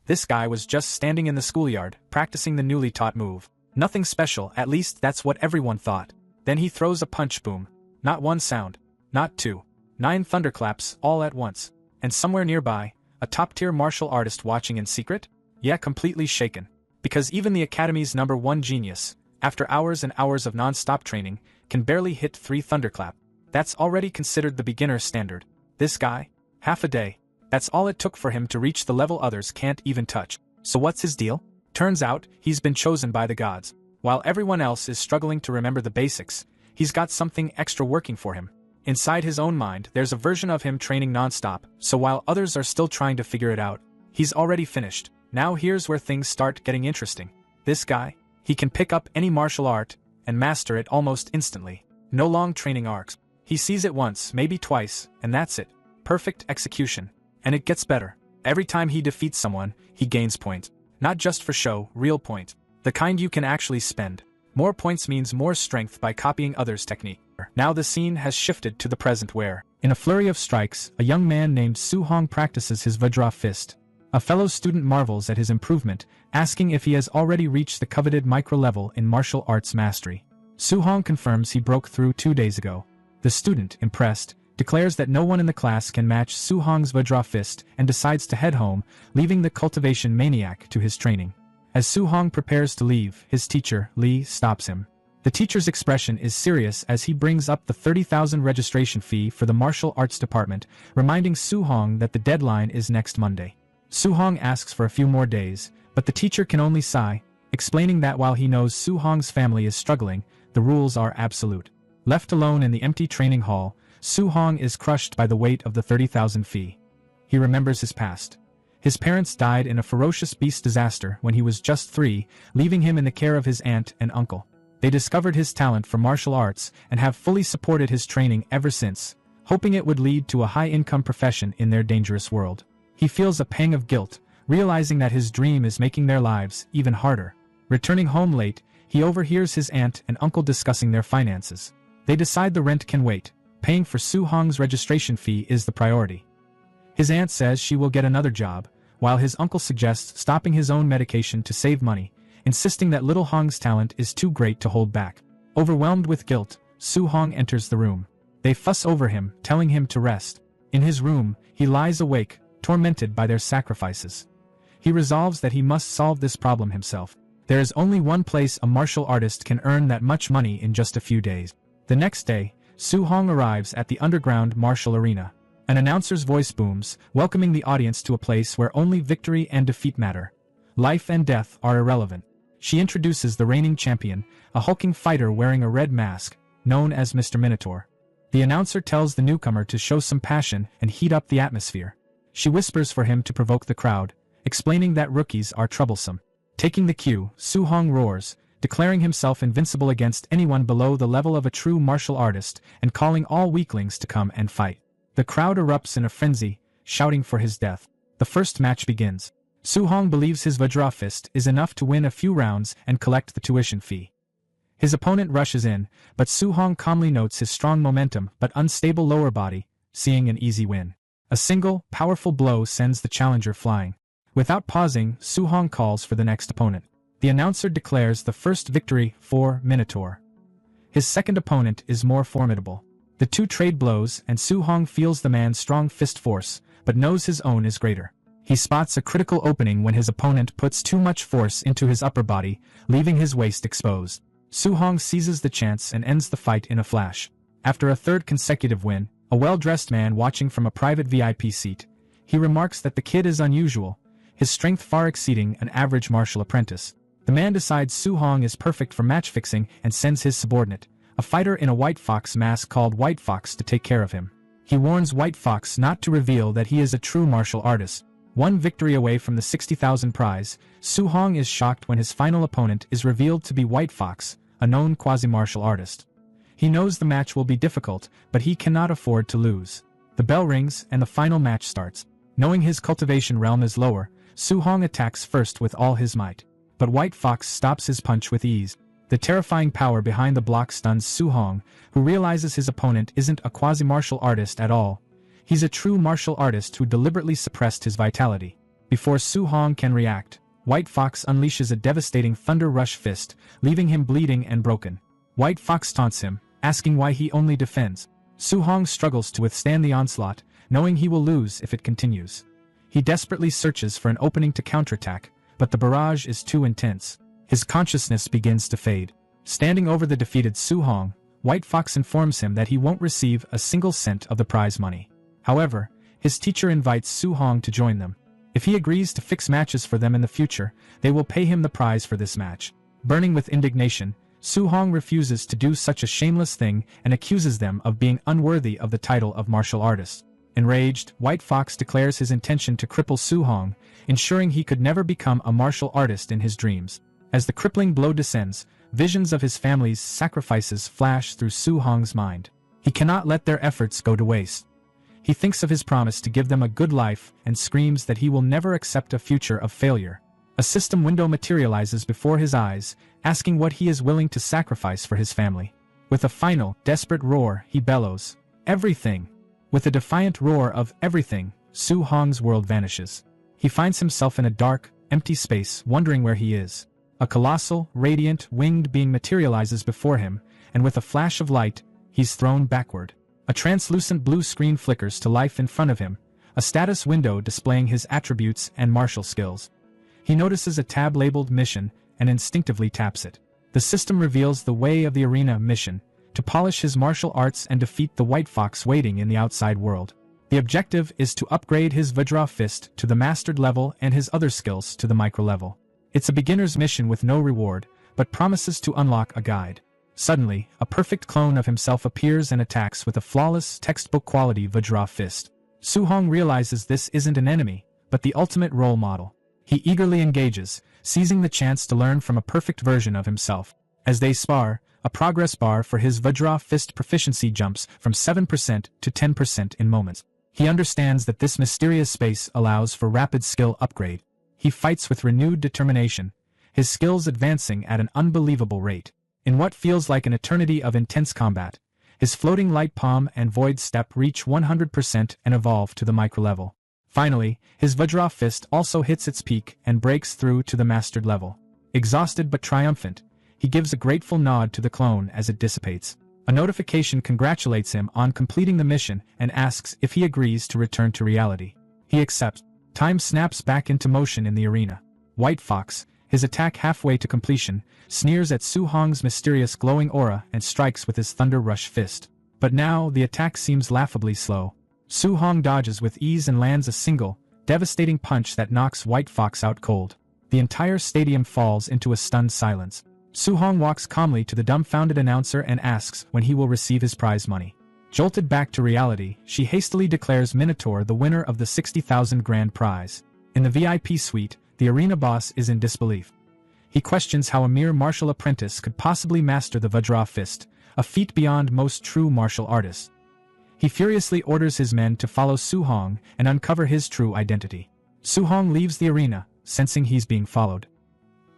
This guy was just standing in the schoolyard, practicing the newly taught move. Nothing special, at least that's what everyone thought. Then he throws a punch, boom. Not one sound. Not two. 9 thunderclaps, all at once. And somewhere nearby, a top-tier martial artist watching in secret? Yeah, completely shaken. Because even the Academy's #1 genius, after hours and hours of non-stop training, can barely hit 3 thunderclap. That's already considered the beginner standard. This guy? Half a day. That's all it took for him to reach the level others can't even touch. So what's his deal? Turns out, he's been chosen by the gods. While everyone else is struggling to remember the basics, he's got something extra working for him. Inside his own mind, there's a version of him training non-stop, so while others are still trying to figure it out, he's already finished. Now here's where things start getting interesting. This guy, he can pick up any martial art and master it almost instantly. No long training arcs. He sees it once, maybe twice, and that's it. Perfect execution. And it gets better. Every time he defeats someone, he gains points. Not just for show, real point. The kind you can actually spend. More points means more strength by copying others' technique. Now the scene has shifted to the present where, in a flurry of strikes, a young man named Su-hong practices his Vajra fist. A fellow student marvels at his improvement, asking if he has already reached the coveted micro-level in martial arts mastery. Su-hong confirms he broke through 2 days ago. The student, impressed, declares that no one in the class can match Su-hong's Vajra fist and decides to head home, leaving the cultivation maniac to his training. As Su-hong prepares to leave, his teacher, Lee, stops him. The teacher's expression is serious as he brings up the 30,000 registration fee for the martial arts department, reminding Su-hong that the deadline is next Monday. Su-hong asks for a few more days, but the teacher can only sigh, explaining that while he knows Su-hong's family is struggling, the rules are absolute. Left alone in the empty training hall, Su-hong is crushed by the weight of the 30,000 fee. He remembers his past. His parents died in a ferocious beast disaster when he was just 3, leaving him in the care of his aunt and uncle. They discovered his talent for martial arts and have fully supported his training ever since, hoping it would lead to a high-income profession in their dangerous world. He feels a pang of guilt, realizing that his dream is making their lives even harder. Returning home late, he overhears his aunt and uncle discussing their finances. They decide the rent can wait. Paying for Su-hong's registration fee is the priority. His aunt says she will get another job, while his uncle suggests stopping his own medication to save money, insisting that little Hong's talent is too great to hold back. Overwhelmed with guilt, Su-hong enters the room. They fuss over him, telling him to rest. In his room, he lies awake, tormented by their sacrifices. He resolves that he must solve this problem himself. There is only one place a martial artist can earn that much money in just a few days. The next day, Su-hong arrives at the underground martial arena. An announcer's voice booms, welcoming the audience to a place where only victory and defeat matter. Life and death are irrelevant. She introduces the reigning champion, a hulking fighter wearing a red mask, known as Mr. Minotaur. The announcer tells the newcomer to show some passion and heat up the atmosphere. She whispers for him to provoke the crowd, explaining that rookies are troublesome. Taking the cue, Su-hong roars, declaring himself invincible against anyone below the level of a true martial artist and calling all weaklings to come and fight. The crowd erupts in a frenzy, shouting for his death. The first match begins. Su-hong believes his Vajra fist is enough to win a few rounds and collect the tuition fee. His opponent rushes in, but Su-hong calmly notes his strong momentum but unstable lower body, seeing an easy win. A single, powerful blow sends the challenger flying. Without pausing, Su-hong calls for the next opponent. The announcer declares the first victory for Minotaur. His second opponent is more formidable. The two trade blows and Su-hong feels the man's strong fist force, but knows his own is greater. He spots a critical opening when his opponent puts too much force into his upper body, leaving his waist exposed. Su-hong seizes the chance and ends the fight in a flash. After a third consecutive win, a well-dressed man watching from a private VIP seat, he remarks that the kid is unusual, his strength far exceeding an average martial apprentice. The man decides Su-hong is perfect for match fixing and sends his subordinate, a fighter in a White Fox mask called White Fox, to take care of him. He warns White Fox not to reveal that he is a true martial artist. One victory away from the 60,000 prize, Su-hong is shocked when his final opponent is revealed to be White Fox, a known quasi-martial artist. He knows the match will be difficult, but he cannot afford to lose. The bell rings and the final match starts. Knowing his cultivation realm is lower, Su-hong attacks first with all his might. But White Fox stops his punch with ease. The terrifying power behind the block stuns Su-hong, who realizes his opponent isn't a quasi-martial artist at all. He's a true martial artist who deliberately suppressed his vitality. Before Su Hong can react, White Fox unleashes a devastating Thunder Rush fist, leaving him bleeding and broken. White Fox taunts him, asking why he only defends. Su Hong struggles to withstand the onslaught, knowing he will lose if it continues. He desperately searches for an opening to counterattack, but the barrage is too intense. His consciousness begins to fade. Standing over the defeated Su Hong, White Fox informs him that he won't receive a single cent of the prize money. However, his teacher invites Su Hong to join them. If he agrees to fix matches for them in the future, they will pay him the prize for this match. Burning with indignation, Su Hong refuses to do such a shameless thing and accuses them of being unworthy of the title of martial artist. Enraged, White Fox declares his intention to cripple Su Hong, ensuring he could never become a martial artist in his dreams. As the crippling blow descends, visions of his family's sacrifices flash through Su Hong's mind. He cannot let their efforts go to waste. He thinks of his promise to give them a good life and screams that he will never accept a future of failure. A system window materializes before his eyes, asking what he is willing to sacrifice for his family. With a final, desperate roar, he bellows, "Everything!" With a defiant roar of everything, Su Hong's world vanishes. He finds himself in a dark, empty space, wondering where he is. A colossal, radiant, winged being materializes before him, and with a flash of light, he's thrown backward. A translucent blue screen flickers to life in front of him, a status window displaying his attributes and martial skills. He notices a tab labeled Mission, and instinctively taps it. The system reveals the Way of the Arena mission, to polish his martial arts and defeat the White Fox waiting in the outside world. The objective is to upgrade his Vajra fist to the mastered level and his other skills to the micro level. It's a beginner's mission with no reward, but promises to unlock a guide. Suddenly, a perfect clone of himself appears and attacks with a flawless, textbook-quality Vajra fist. Su Hong realizes this isn't an enemy, but the ultimate role model. He eagerly engages, seizing the chance to learn from a perfect version of himself. As they spar, a progress bar for his Vajra fist proficiency jumps from 7% to 10% in moments. He understands that this mysterious space allows for rapid skill upgrade. He fights with renewed determination, his skills advancing at an unbelievable rate. In what feels like an eternity of intense combat, his floating light palm and void step reach 100% and evolve to the micro level. Finally, his Vajra fist also hits its peak and breaks through to the mastered level. Exhausted but triumphant, he gives a grateful nod to the clone as it dissipates. A notification congratulates him on completing the mission and asks if he agrees to return to reality. He accepts. Time snaps back into motion in the arena. White Fox, his attack halfway to completion, sneers at Su Hong's mysterious glowing aura and strikes with his Thunder Rush fist. But now the attack seems laughably slow. Su Hong dodges with ease and lands a single, devastating punch that knocks White Fox out cold. The entire stadium falls into a stunned silence. Su Hong walks calmly to the dumbfounded announcer and asks when he will receive his prize money. Jolted back to reality, she hastily declares Minotaur the winner of the 60,000 grand prize. In the VIP suite, the arena boss is in disbelief. He questions how a mere martial apprentice could possibly master the Vajra fist, a feat beyond most true martial artists. He furiously orders his men to follow Su Hong and uncover his true identity. Su Hong leaves the arena, sensing he's being followed.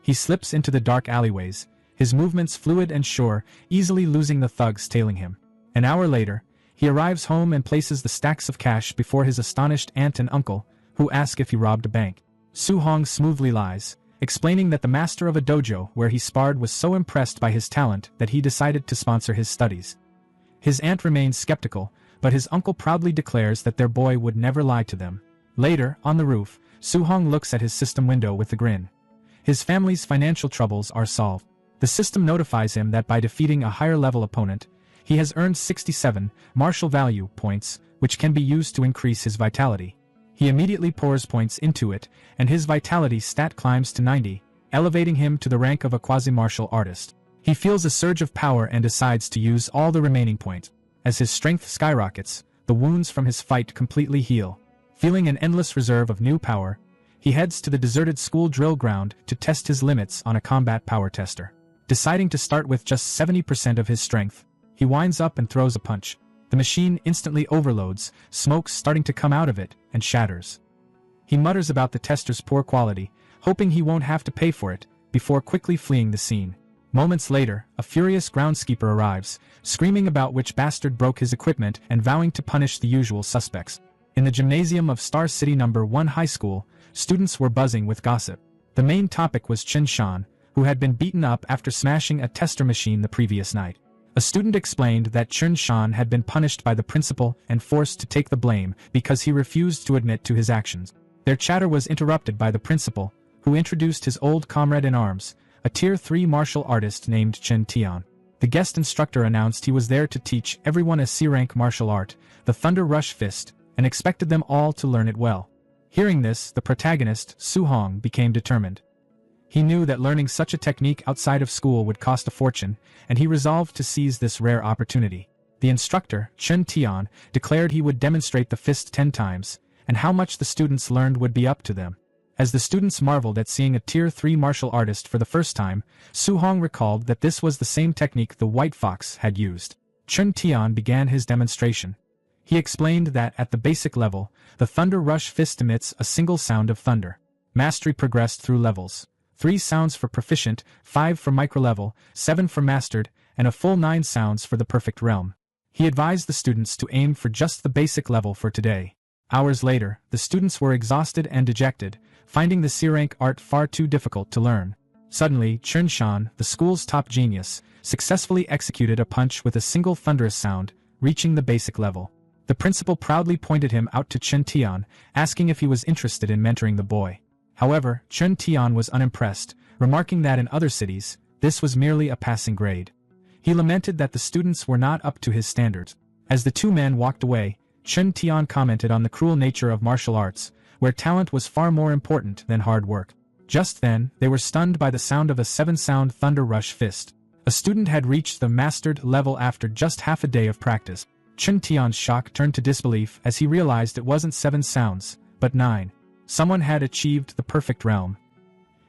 He slips into the dark alleyways, his movements fluid and sure, easily losing the thugs tailing him. An hour later, he arrives home and places the stacks of cash before his astonished aunt and uncle, who ask if he robbed a bank. Su Hong smoothly lies, explaining that the master of a dojo where he sparred was so impressed by his talent that he decided to sponsor his studies. His aunt remains skeptical, but his uncle proudly declares that their boy would never lie to them. Later, on the roof, Su Hong looks at his system window with a grin. His family's financial troubles are solved. The system notifies him that by defeating a higher-level opponent, he has earned 67 martial value points, which can be used to increase his vitality. He immediately pours points into it, and his vitality stat climbs to 90, elevating him to the rank of a quasi-martial artist. He feels a surge of power and decides to use all the remaining points. As his strength skyrockets, the wounds from his fight completely heal. Feeling an endless reserve of new power, he heads to the deserted school drill ground to test his limits on a combat power tester. Deciding to start with just 70% of his strength, he winds up and throws a punch. The machine instantly overloads, smoke starting to come out of it, and shatters. He mutters about the tester's poor quality, hoping he won't have to pay for it, before quickly fleeing the scene. Moments later, a furious groundskeeper arrives, screaming about which bastard broke his equipment and vowing to punish the usual suspects. In the gymnasium of Star City No. 1 High School, students were buzzing with gossip. The main topic was Chen Shan, who had been beaten up after smashing a tester machine the previous night. A student explained that Chen Shan had been punished by the principal and forced to take the blame because he refused to admit to his actions. Their chatter was interrupted by the principal, who introduced his old comrade in arms, a Tier 3 martial artist named Chen Tian. The guest instructor announced he was there to teach everyone a C-rank martial art, the Thunder Rush Fist, and expected them all to learn it well. Hearing this, the protagonist, Su Hong, became determined. He knew that learning such a technique outside of school would cost a fortune, and he resolved to seize this rare opportunity. The instructor, Chen Tian, declared he would demonstrate the fist 10 times, and how much the students learned would be up to them. As the students marveled at seeing a Tier 3 martial artist for the first time, Su Hong recalled that this was the same technique the White Fox had used. Chen Tian began his demonstration. He explained that at the basic level, the Thunder Rush Fist emits a single sound of thunder. Mastery progressed through levels. 3 sounds for proficient, 5 for micro-level, 7 for mastered, and a full 9 sounds for the perfect realm. He advised the students to aim for just the basic level for today. Hours later, the students were exhausted and dejected, finding the C-rank art far too difficult to learn. Suddenly, Chen Shan, the school's top genius, successfully executed a punch with a single thunderous sound, reaching the basic level. The principal proudly pointed him out to Chen Tian, asking if he was interested in mentoring the boy. However, Chen Tian was unimpressed, remarking that in other cities, this was merely a passing grade. He lamented that the students were not up to his standards. As the two men walked away, Chen Tian commented on the cruel nature of martial arts, where talent was far more important than hard work. Just then, they were stunned by the sound of a 7-sound Thunder Rush Fist. A student had reached the mastered level after just half a day of practice. Chen Tian's shock turned to disbelief as he realized it wasn't 7 sounds, but 9. Someone had achieved the perfect realm.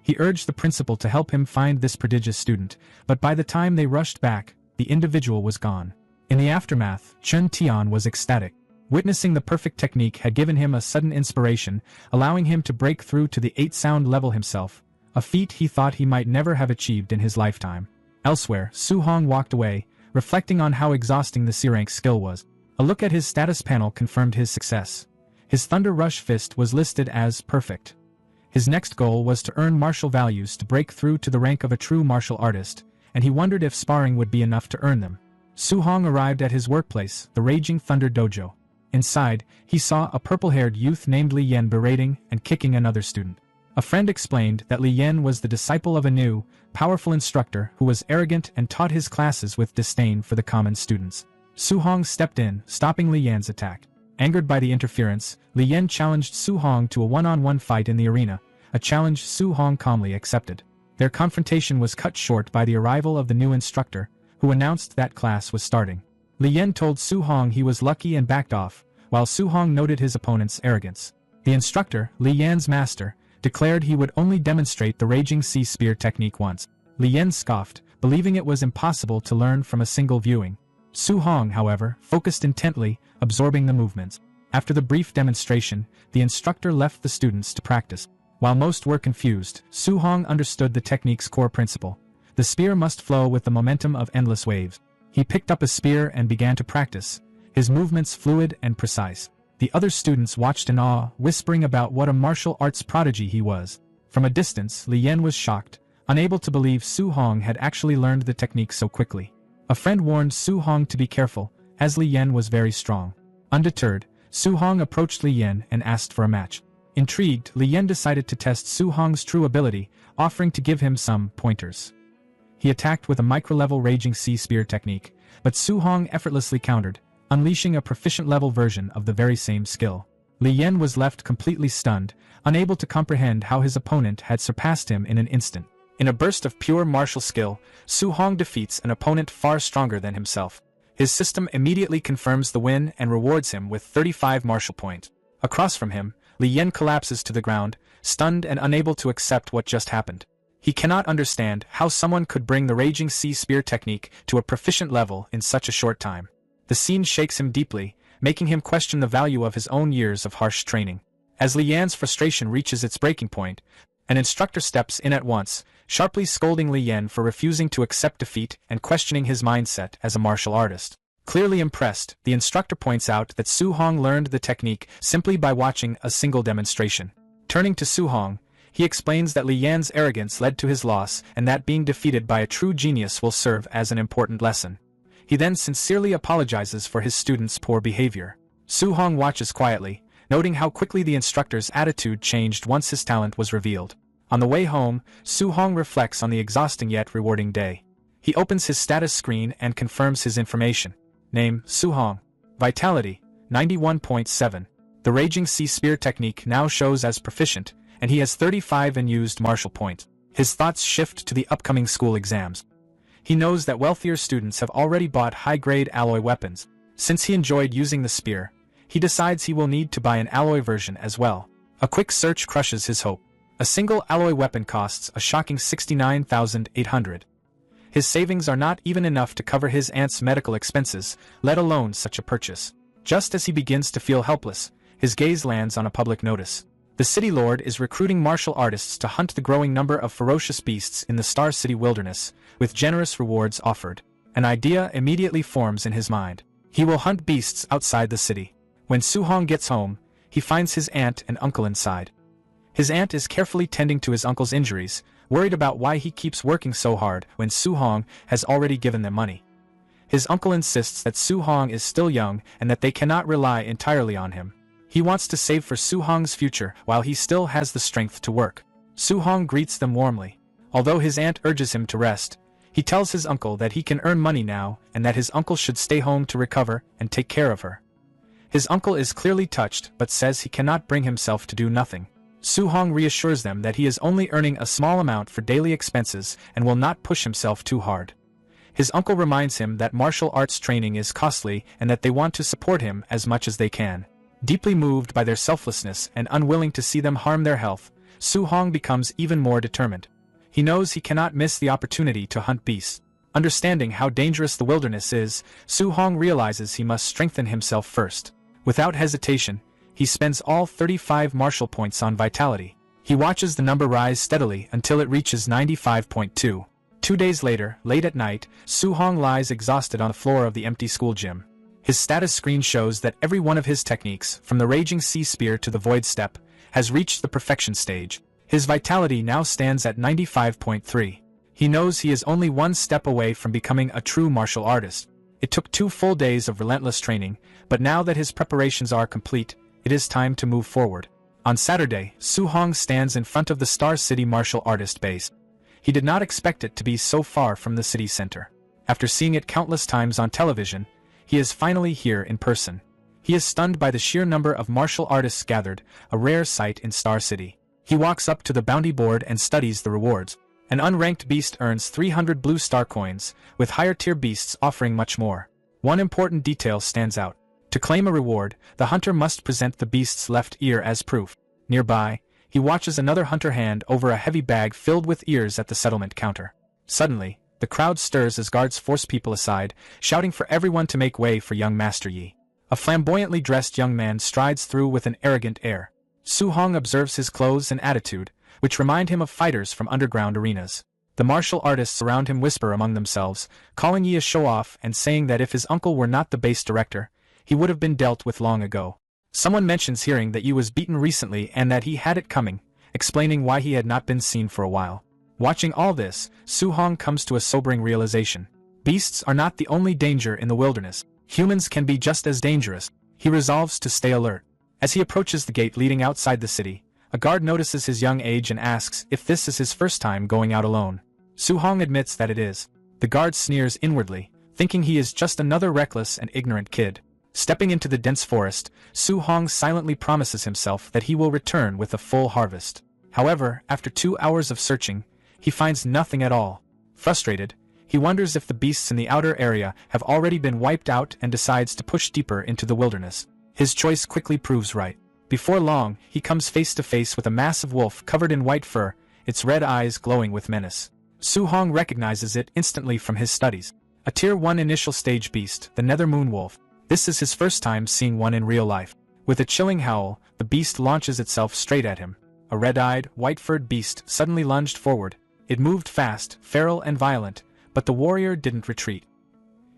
He urged the principal to help him find this prodigious student, but by the time they rushed back, the individual was gone. In the aftermath, Chen Tian was ecstatic. Witnessing the perfect technique had given him a sudden inspiration, allowing him to break through to the 8-sound level himself, a feat he thought he might never have achieved in his lifetime. Elsewhere, Su Hong walked away, reflecting on how exhausting the C-rank skill was. A look at his status panel confirmed his success. His Thunder Rush Fist was listed as perfect. His next goal was to earn martial values to break through to the rank of a true martial artist, and he wondered if sparring would be enough to earn them. Su Hong arrived at his workplace, the Raging Thunder Dojo. Inside, he saw a purple-haired youth named Li Yan berating and kicking another student. A friend explained that Li Yan was the disciple of a new, powerful instructor who was arrogant and taught his classes with disdain for the common students. Su Hong stepped in, stopping Li Yan's attack. Angered by the interference, Li Yan challenged Su Hong to a one-on-one fight in the arena, a challenge Su Hong calmly accepted. Their confrontation was cut short by the arrival of the new instructor, who announced that class was starting. Li Yan told Su Hong he was lucky and backed off, while Su Hong noted his opponent's arrogance. The instructor, Li Yan's master, declared he would only demonstrate the Raging Sea Spear technique once. Li Yan scoffed, believing it was impossible to learn from a single viewing. Su Hong, however, focused intently, absorbing the movements. After the brief demonstration, the instructor left the students to practice. While most were confused, Su Hong understood the technique's core principle. The spear must flow with the momentum of endless waves. He picked up a spear and began to practice, his movements fluid and precise. The other students watched in awe, whispering about what a martial arts prodigy he was. From a distance, Li Yan was shocked, unable to believe Su Hong had actually learned the technique so quickly. A friend warned Su Hong to be careful, as Li Yan was very strong. Undeterred, Su Hong approached Li Yan and asked for a match. Intrigued, Li Yan decided to test Su Hong's true ability, offering to give him some pointers. He attacked with a micro-level Raging Sea Spear technique, but Su Hong effortlessly countered, unleashing a proficient-level version of the very same skill. Li Yan was left completely stunned, unable to comprehend how his opponent had surpassed him in an instant. In a burst of pure martial skill, Su Hong defeats an opponent far stronger than himself. His system immediately confirms the win and rewards him with 35 martial points. Across from him, Li Yan collapses to the ground, stunned and unable to accept what just happened. He cannot understand how someone could bring the Raging Sea Spear technique to a proficient level in such a short time. The scene shakes him deeply, making him question the value of his own years of harsh training. As Li Yan's frustration reaches its breaking point, an instructor steps in at once, sharply scolding Li Yan for refusing to accept defeat and questioning his mindset as a martial artist. Clearly impressed, the instructor points out that Su Hong learned the technique simply by watching a single demonstration. Turning to Su Hong, he explains that Li Yan's arrogance led to his loss and that being defeated by a true genius will serve as an important lesson. He then sincerely apologizes for his students' poor behavior. Su Hong watches quietly, noting how quickly the instructor's attitude changed once his talent was revealed. On the way home, Su Hong reflects on the exhausting yet rewarding day. He opens his status screen and confirms his information. Name, Su Hong. Vitality, 91.7. The Raging Sea Spear technique now shows as proficient, and he has 35 unused martial points. His thoughts shift to the upcoming school exams. He knows that wealthier students have already bought high-grade alloy weapons. Since he enjoyed using the spear, he decides he will need to buy an alloy version as well. A quick search crushes his hope. A single alloy weapon costs a shocking 69,800. His savings are not even enough to cover his aunt's medical expenses, let alone such a purchase. Just as he begins to feel helpless, his gaze lands on a public notice. The city lord is recruiting martial artists to hunt the growing number of ferocious beasts in the Star City wilderness, with generous rewards offered. An idea immediately forms in his mind. He will hunt beasts outside the city. When Su Hong gets home, he finds his aunt and uncle inside. His aunt is carefully tending to his uncle's injuries, worried about why he keeps working so hard when Su Hong has already given them money. His uncle insists that Su Hong is still young and that they cannot rely entirely on him. He wants to save for Su Hong's future while he still has the strength to work. Su Hong greets them warmly. Although his aunt urges him to rest, he tells his uncle that he can earn money now and that his uncle should stay home to recover and take care of her. His uncle is clearly touched but says he cannot bring himself to do nothing. Su Hong reassures them that he is only earning a small amount for daily expenses and will not push himself too hard. His uncle reminds him that martial arts training is costly and that they want to support him as much as they can. Deeply moved by their selflessness and unwilling to see them harm their health, Su Hong becomes even more determined. He knows he cannot miss the opportunity to hunt beasts. Understanding how dangerous the wilderness is, Su Hong realizes he must strengthen himself first. Without hesitation, he spends all 35 martial points on vitality. He watches the number rise steadily until it reaches 95.2. 2 days later, late at night, Su Hong lies exhausted on the floor of the empty school gym. His status screen shows that every one of his techniques, from the Raging Sea Spear to the Void Step, has reached the perfection stage. His vitality now stands at 95.3. He knows he is only one step away from becoming a true martial artist. It took 2 full days of relentless training, but now that his preparations are complete, it is time to move forward. On Saturday, Su Hong stands in front of the Star City martial artist base. He did not expect it to be so far from the city center. After seeing it countless times on television, he is finally here in person. He is stunned by the sheer number of martial artists gathered, a rare sight in Star City. He walks up to the bounty board and studies the rewards. An unranked beast earns 300 blue star coins, with higher-tier beasts offering much more. One important detail stands out. To claim a reward, the hunter must present the beast's left ear as proof. Nearby, he watches another hunter hand over a heavy bag filled with ears at the settlement counter. Suddenly, the crowd stirs as guards force people aside, shouting for everyone to make way for young Master Yi. A flamboyantly dressed young man strides through with an arrogant air. Su Hong observes his clothes and attitude, which remind him of fighters from underground arenas. The martial artists around him whisper among themselves, calling Yi a show-off and saying that if his uncle were not the base director, he would have been dealt with long ago. Someone mentions hearing that Yi was beaten recently and that he had it coming, explaining why he had not been seen for a while. Watching all this, Su Hong comes to a sobering realization. Beasts are not the only danger in the wilderness. Humans can be just as dangerous. He resolves to stay alert. As he approaches the gate leading outside the city, a guard notices his young age and asks if this is his first time going out alone. Su Hong admits that it is. The guard sneers inwardly, thinking he is just another reckless and ignorant kid. Stepping into the dense forest, Su Hong silently promises himself that he will return with a full harvest. However, after 2 hours of searching, he finds nothing at all. Frustrated, he wonders if the beasts in the outer area have already been wiped out and decides to push deeper into the wilderness. His choice quickly proves right. Before long, he comes face to face with a massive wolf covered in white fur, its red eyes glowing with menace. Su Hong recognizes it instantly from his studies. A Tier 1 initial stage beast, the Nether Moon Wolf. This is his first time seeing one in real life. With a chilling howl, the beast launches itself straight at him. A red-eyed, white-furred beast suddenly lunged forward. It moved fast, feral and violent, but the warrior didn't retreat.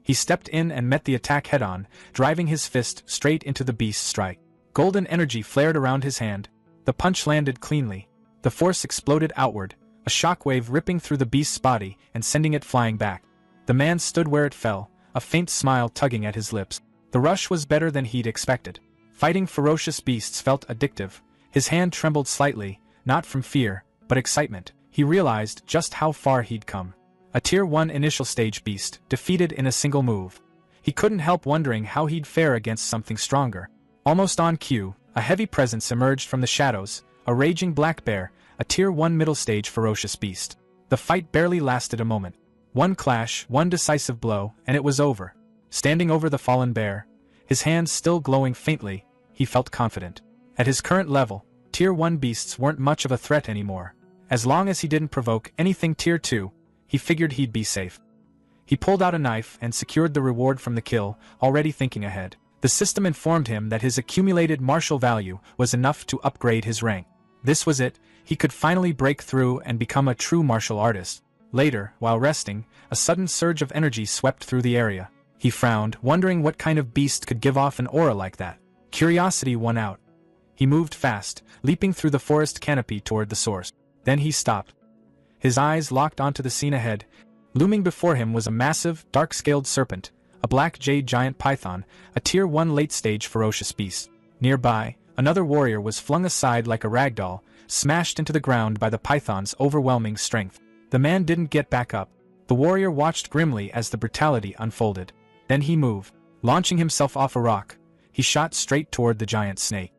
He stepped in and met the attack head-on, driving his fist straight into the beast's strike. Golden energy flared around his hand. The punch landed cleanly. The force exploded outward, a shockwave ripping through the beast's body and sending it flying back. The man stood where it fell, a faint smile tugging at his lips. The rush was better than he'd expected. Fighting ferocious beasts felt addictive. His hand trembled slightly, not from fear, but excitement. He realized just how far he'd come. A Tier 1 initial stage beast, defeated in a single move. He couldn't help wondering how he'd fare against something stronger. Almost on cue, a heavy presence emerged from the shadows, a raging black bear, a Tier 1 middle stage ferocious beast. The fight barely lasted a moment. One clash, one decisive blow, and it was over. Standing over the fallen bear, his hands still glowing faintly, he felt confident. At his current level, Tier 1 beasts weren't much of a threat anymore. As long as he didn't provoke anything Tier 2, he figured he'd be safe. He pulled out a knife and secured the reward from the kill, already thinking ahead. The system informed him that his accumulated martial value was enough to upgrade his rank. This was it, he could finally break through and become a true martial artist. Later, while resting, a sudden surge of energy swept through the area. He frowned, wondering what kind of beast could give off an aura like that. Curiosity won out. He moved fast, leaping through the forest canopy toward the source. Then he stopped. His eyes locked onto the scene ahead. Looming before him was a massive, dark-scaled serpent, a black jade giant python, a Tier 1 late-stage ferocious beast. Nearby, another warrior was flung aside like a ragdoll, smashed into the ground by the python's overwhelming strength. The man didn't get back up. The warrior watched grimly as the brutality unfolded. Then he moved. Launching himself off a rock, he shot straight toward the giant snake.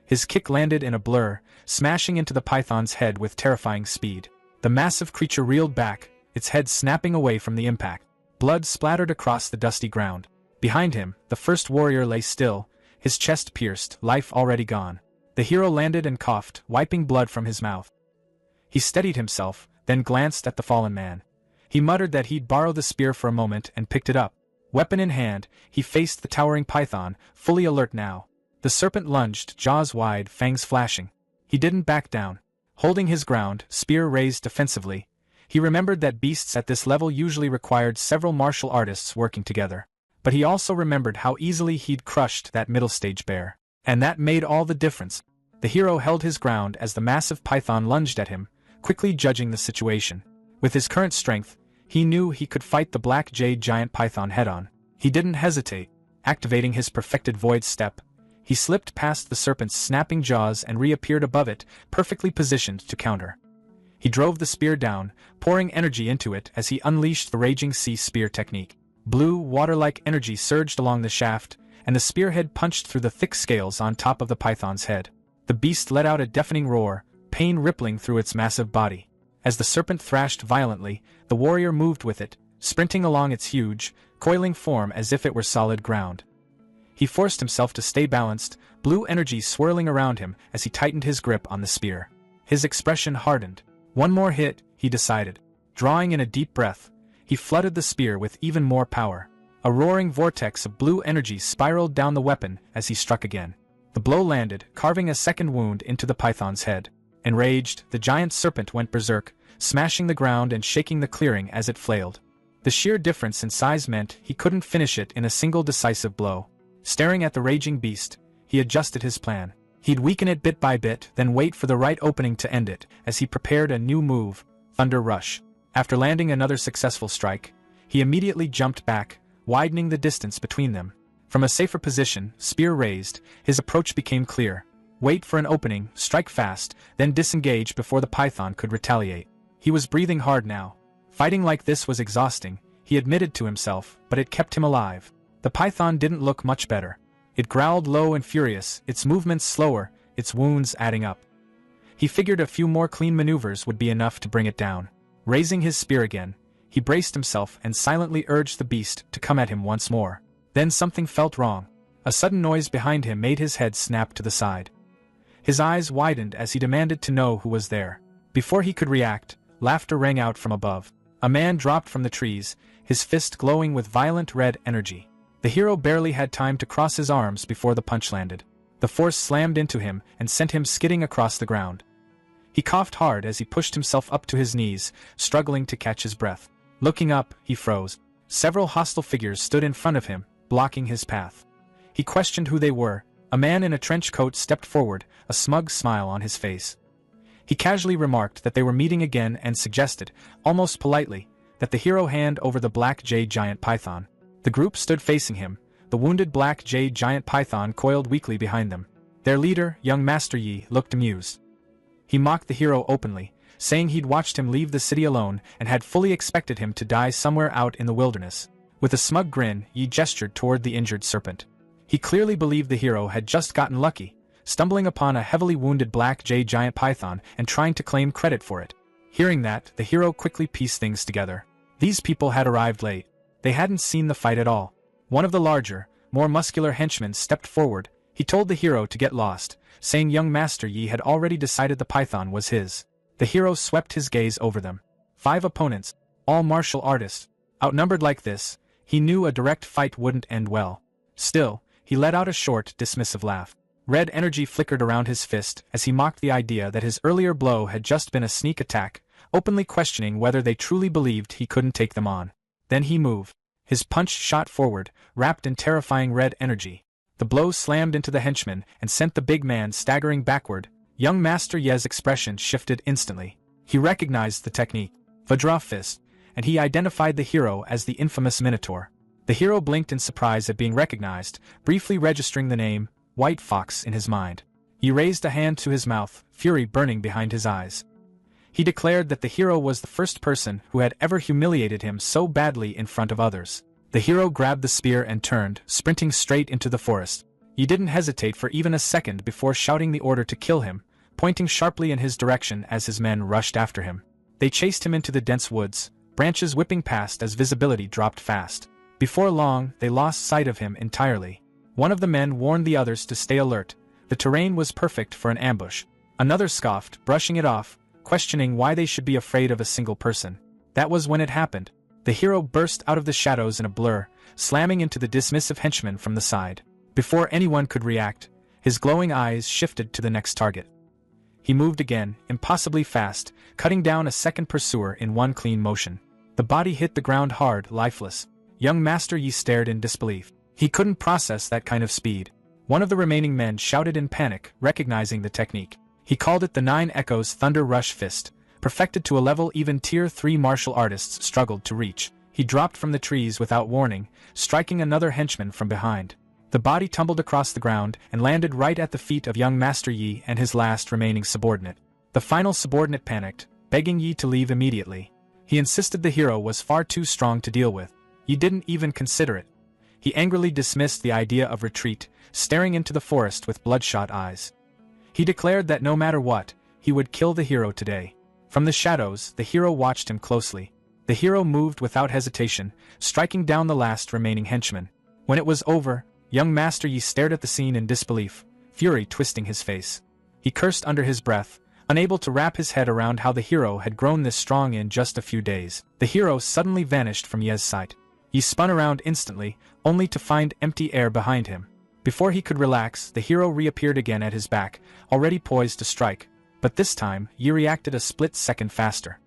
His kick landed in a blur, smashing into the python's head with terrifying speed. The massive creature reeled back, its head snapping away from the impact. Blood splattered across the dusty ground. Behind him, the first warrior lay still, his chest pierced, life already gone. The hero landed and coughed, wiping blood from his mouth. He steadied himself, then glanced at the fallen man. He muttered that he'd borrow the spear for a moment and picked it up. Weapon in hand, he faced the towering python, fully alert now. The serpent lunged, jaws wide, fangs flashing. He didn't back down. Holding his ground, spear raised defensively, he remembered that beasts at this level usually required several martial artists working together. But he also remembered how easily he'd crushed that middle-stage bear. And that made all the difference. The hero held his ground as the massive python lunged at him, quickly judging the situation. With his current strength, he knew he could fight the black jade giant python head-on. He didn't hesitate. Activating his perfected void step, he slipped past the serpent's snapping jaws and reappeared above it, perfectly positioned to counter. He drove the spear down, pouring energy into it as he unleashed the Raging Sea Spear technique. Blue, water-like energy surged along the shaft, and the spearhead punched through the thick scales on top of the python's head. The beast let out a deafening roar, pain rippling through its massive body. As the serpent thrashed violently, the warrior moved with it, sprinting along its huge, coiling form as if it were solid ground. He forced himself to stay balanced, blue energy swirling around him as he tightened his grip on the spear. His expression hardened. One more hit, he decided. Drawing in a deep breath, he flooded the spear with even more power. A roaring vortex of blue energy spiraled down the weapon as he struck again. The blow landed, carving a second wound into the python's head. Enraged, the giant serpent went berserk, smashing the ground and shaking the clearing as it flailed. The sheer difference in size meant he couldn't finish it in a single decisive blow. Staring at the raging beast, he adjusted his plan. He'd weaken it bit by bit, then wait for the right opening to end it, as he prepared a new move, Thunder Rush. After landing another successful strike, he immediately jumped back, widening the distance between them. From a safer position, spear raised, his approach became clear. Wait for an opening, strike fast, then disengage before the python could retaliate. He was breathing hard now. Fighting like this was exhausting, he admitted to himself, but it kept him alive. The python didn't look much better. It growled low and furious, its movements slower, its wounds adding up. He figured a few more clean maneuvers would be enough to bring it down. Raising his spear again, he braced himself and silently urged the beast to come at him once more. Then something felt wrong. A sudden noise behind him made his head snap to the side. His eyes widened as he demanded to know who was there. Before he could react, laughter rang out from above. A man dropped from the trees, his fist glowing with violent red energy. The hero barely had time to cross his arms before the punch landed. The force slammed into him and sent him skidding across the ground. He coughed hard as he pushed himself up to his knees, struggling to catch his breath. Looking up, he froze. Several hostile figures stood in front of him, blocking his path. He questioned who they were, A man in a trench coat stepped forward, a smug smile on his face. He casually remarked that they were meeting again and suggested, almost politely, that the hero hand over the black jade giant python. The group stood facing him, the wounded black jade giant python coiled weakly behind them. Their leader, young Master Yi, looked amused. He mocked the hero openly, saying he'd watched him leave the city alone and had fully expected him to die somewhere out in the wilderness. With a smug grin, Yi gestured toward the injured serpent. He clearly believed the hero had just gotten lucky, stumbling upon a heavily wounded black jade giant python and trying to claim credit for it. Hearing that, the hero quickly pieced things together. These people had arrived late. They hadn't seen the fight at all. One of the larger, more muscular henchmen stepped forward. He told the hero to get lost, saying young Master Yi had already decided the python was his. The hero swept his gaze over them. 5 opponents, all martial artists. Outnumbered like this, he knew a direct fight wouldn't end well. Still, he let out a short, dismissive laugh. Red energy flickered around his fist as he mocked the idea that his earlier blow had just been a sneak attack, openly questioning whether they truly believed he couldn't take them on. Then he moved. His punch shot forward, wrapped in terrifying red energy. The blow slammed into the henchman and sent the big man staggering backward. Young Master Yi's expression shifted instantly. He recognized the technique, Vajra Fist, and he identified the hero as the infamous Minotaur. The hero blinked in surprise at being recognized, briefly registering the name, White Fox, in his mind. He raised a hand to his mouth, fury burning behind his eyes. He declared that the hero was the first person who had ever humiliated him so badly in front of others. The hero grabbed the spear and turned, sprinting straight into the forest. He didn't hesitate for even a second before shouting the order to kill him, pointing sharply in his direction as his men rushed after him. They chased him into the dense woods, branches whipping past as visibility dropped fast. Before long, they lost sight of him entirely. One of the men warned the others to stay alert. The terrain was perfect for an ambush. Another scoffed, brushing it off, questioning why they should be afraid of a single person. That was when it happened. The hero burst out of the shadows in a blur, slamming into the dismissive henchman from the side. Before anyone could react, his glowing eyes shifted to the next target. He moved again, impossibly fast, cutting down a second pursuer in one clean motion. The body hit the ground hard, lifeless. Young Master Yi stared in disbelief. He couldn't process that kind of speed. One of the remaining men shouted in panic, recognizing the technique. He called it the 9 Echoes Thunder Rush Fist, perfected to a level even Tier 3 martial artists struggled to reach. He dropped from the trees without warning, striking another henchman from behind. The body tumbled across the ground and landed right at the feet of young Master Yi and his last remaining subordinate. The final subordinate panicked, begging Yi to leave immediately. He insisted the hero was far too strong to deal with. Yi didn't even consider it. He angrily dismissed the idea of retreat, staring into the forest with bloodshot eyes. He declared that no matter what, he would kill the hero today. From the shadows, the hero watched him closely. The hero moved without hesitation, striking down the last remaining henchman. When it was over, young Master Yi stared at the scene in disbelief, fury twisting his face. He cursed under his breath, unable to wrap his head around how the hero had grown this strong in just a few days. The hero suddenly vanished from Yi's sight. Yi spun around instantly, only to find empty air behind him. Before he could relax, the hero reappeared again at his back, already poised to strike. But this time, Yi reacted a split second faster.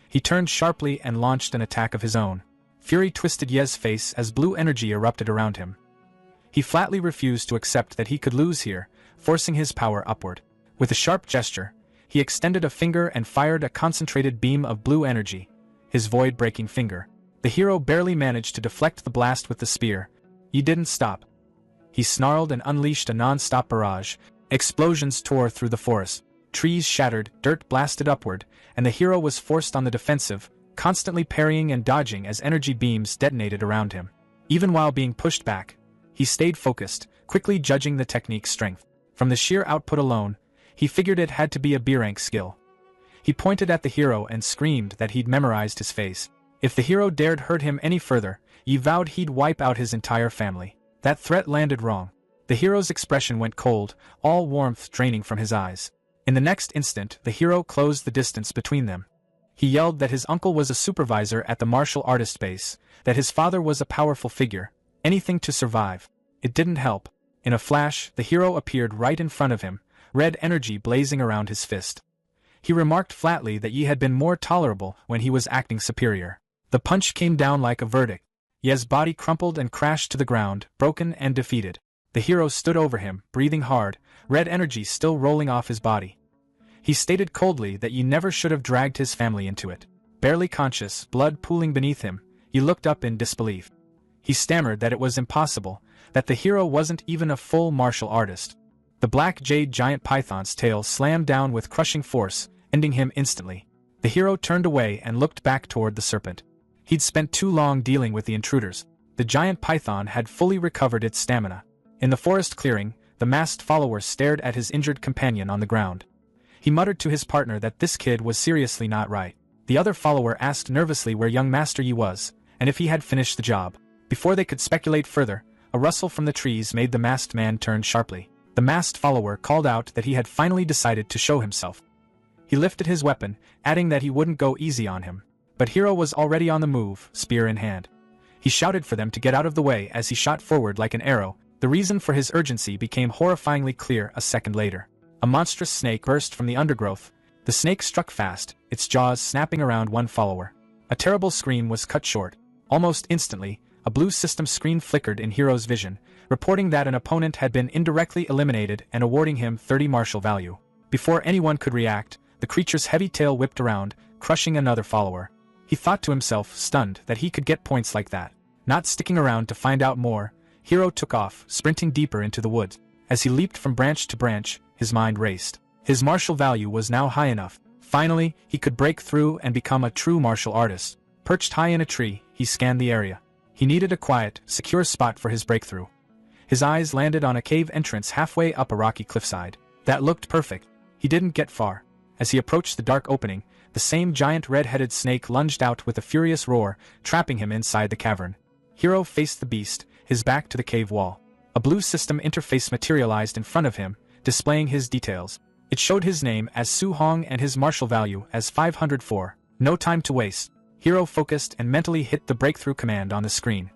He turned sharply and launched an attack of his own. Fury twisted Yi's face as blue energy erupted around him. He flatly refused to accept that he could lose here, forcing his power upward. With a sharp gesture, he extended a finger and fired a concentrated beam of blue energy, his void-breaking finger. The hero barely managed to deflect the blast with the spear. He didn't stop. He snarled and unleashed a non-stop barrage. Explosions tore through the forest. Trees shattered, dirt blasted upward, and the hero was forced on the defensive, constantly parrying and dodging as energy beams detonated around him. Even while being pushed back, he stayed focused, quickly judging the technique's strength. From the sheer output alone, he figured it had to be a B-rank skill. He pointed at the hero and screamed that he'd memorized his face. If the hero dared hurt him any further, Yi vowed he'd wipe out his entire family. That threat landed wrong. The hero's expression went cold, all warmth draining from his eyes. In the next instant, the hero closed the distance between them. He yelled that his uncle was a supervisor at the martial artist base, that his father was a powerful figure, anything to survive. It didn't help. In a flash, the hero appeared right in front of him, red energy blazing around his fist. He remarked flatly that Yi had been more tolerable when he was acting superior. The punch came down like a verdict. Yi's body crumpled and crashed to the ground, broken and defeated. The hero stood over him, breathing hard, red energy still rolling off his body. He stated coldly that Yi never should have dragged his family into it. Barely conscious, blood pooling beneath him, Yi looked up in disbelief. He stammered that it was impossible, that the hero wasn't even a full martial artist. The black jade giant python's tail slammed down with crushing force, ending him instantly. The hero turned away and looked back toward the serpent. He'd spent too long dealing with the intruders. The giant python had fully recovered its stamina. In the forest clearing, the masked follower stared at his injured companion on the ground. He muttered to his partner that this kid was seriously not right. The other follower asked nervously where young Master Yi was, and if he had finished the job. Before they could speculate further, a rustle from the trees made the masked man turn sharply. The masked follower called out that he had finally decided to show himself. He lifted his weapon, adding that he wouldn't go easy on him. But Hero was already on the move, spear in hand. He shouted for them to get out of the way as he shot forward like an arrow. The reason for his urgency became horrifyingly clear a second later. A monstrous snake burst from the undergrowth. The snake struck fast, its jaws snapping around one follower. A terrible scream was cut short. Almost instantly, a blue system screen flickered in Hero's vision, reporting that an opponent had been indirectly eliminated and awarding him 30 martial value. Before anyone could react, the creature's heavy tail whipped around, crushing another follower. He thought to himself, stunned, that he could get points like that. Not sticking around to find out more, Hero took off, sprinting deeper into the woods. As he leaped from branch to branch, his mind raced. His martial value was now high enough. Finally, he could break through and become a true martial artist. Perched high in a tree, he scanned the area. He needed a quiet, secure spot for his breakthrough. His eyes landed on a cave entrance halfway up a rocky cliffside. That looked perfect. He didn't get far. As he approached the dark opening, the same giant red-headed snake lunged out with a furious roar, trapping him inside the cavern. Hero faced the beast, his back to the cave wall. A blue system interface materialized in front of him, displaying his details. It showed his name as Su Hong and his martial value as 504. No time to waste. Hero focused and mentally hit the breakthrough command on the screen.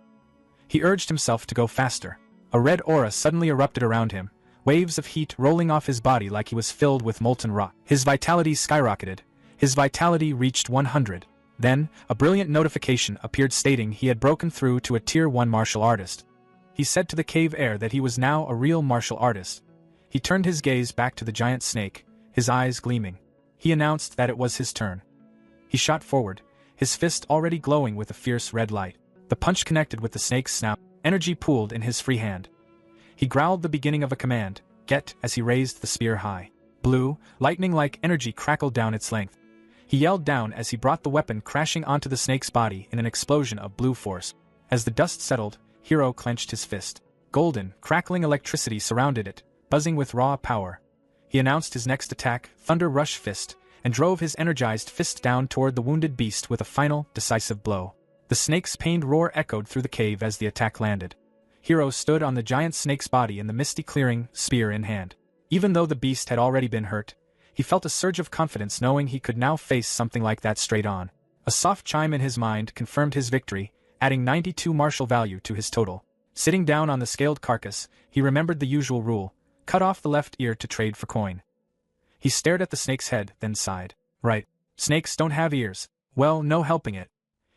He urged himself to go faster. A red aura suddenly erupted around him, waves of heat rolling off his body like he was filled with molten rock. His vitality skyrocketed. His vitality reached 100. Then, a brilliant notification appeared stating he had broken through to a Tier 1 martial artist. He said to the cave air that he was now a real martial artist. He turned his gaze back to the giant snake, his eyes gleaming. He announced that it was his turn. He shot forward, his fist already glowing with a fierce red light. The punch connected with the snake's snout. Energy pooled in his free hand. He growled the beginning of a command, "Get," as he raised the spear high. Blue, lightning-like energy crackled down its length. He yelled down as he brought the weapon crashing onto the snake's body in an explosion of blue force. As the dust settled, Hero clenched his fist. Golden, crackling electricity surrounded it, buzzing with raw power. He announced his next attack, Thunder Rush Fist, and drove his energized fist down toward the wounded beast with a final, decisive blow. The snake's pained roar echoed through the cave as the attack landed. Hero stood on the giant snake's body in the misty clearing, spear in hand. Even though the beast had already been hurt, he felt a surge of confidence knowing he could now face something like that straight on. A soft chime in his mind confirmed his victory, adding 92 martial value to his total. Sitting down on the scaled carcass, he remembered the usual rule: cut off the left ear to trade for coin. He stared at the snake's head, then sighed. Right. Snakes don't have ears. Well, no helping it.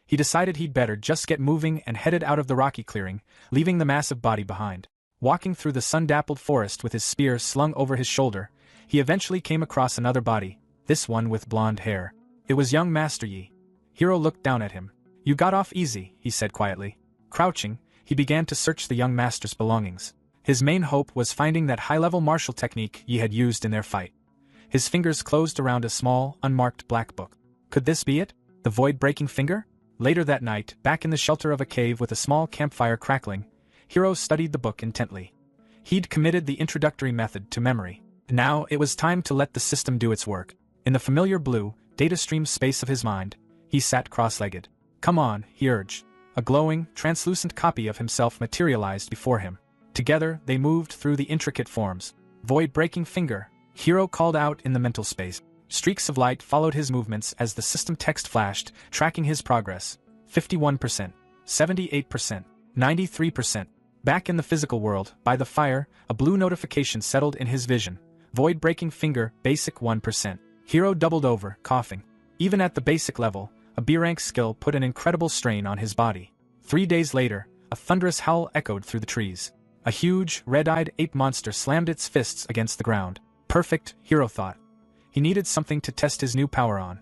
He decided he'd better just get moving and headed out of the rocky clearing, leaving the massive body behind. Walking through the sun-dappled forest with his spear slung over his shoulder, he eventually came across another body, this one with blonde hair. It was young Master Yi. Hero looked down at him. "You got off easy," he said quietly. Crouching, he began to search the young master's belongings. His main hope was finding that high-level martial technique Yi had used in their fight. His fingers closed around a small, unmarked black book. Could this be it? The void-breaking finger? Later that night, back in the shelter of a cave with a small campfire crackling, Hero studied the book intently. He'd committed the introductory method to memory. Now it was time to let the system do its work. In the familiar blue, data-stream space of his mind, he sat cross-legged. "Come on," he urged. A glowing, translucent copy of himself materialized before him. Together, they moved through the intricate forms. "Void-breaking finger," Hero called out in the mental space. Streaks of light followed his movements as the system text flashed, tracking his progress. 51%, 78%, 93%. Back in the physical world, by the fire, a blue notification settled in his vision. Void-breaking finger, basic 1%. Hero doubled over, coughing. Even at the basic level, a B-rank skill put an incredible strain on his body. 3 days later, a thunderous howl echoed through the trees. A huge, red-eyed ape monster slammed its fists against the ground. Perfect, Hiro thought. He needed something to test his new power on.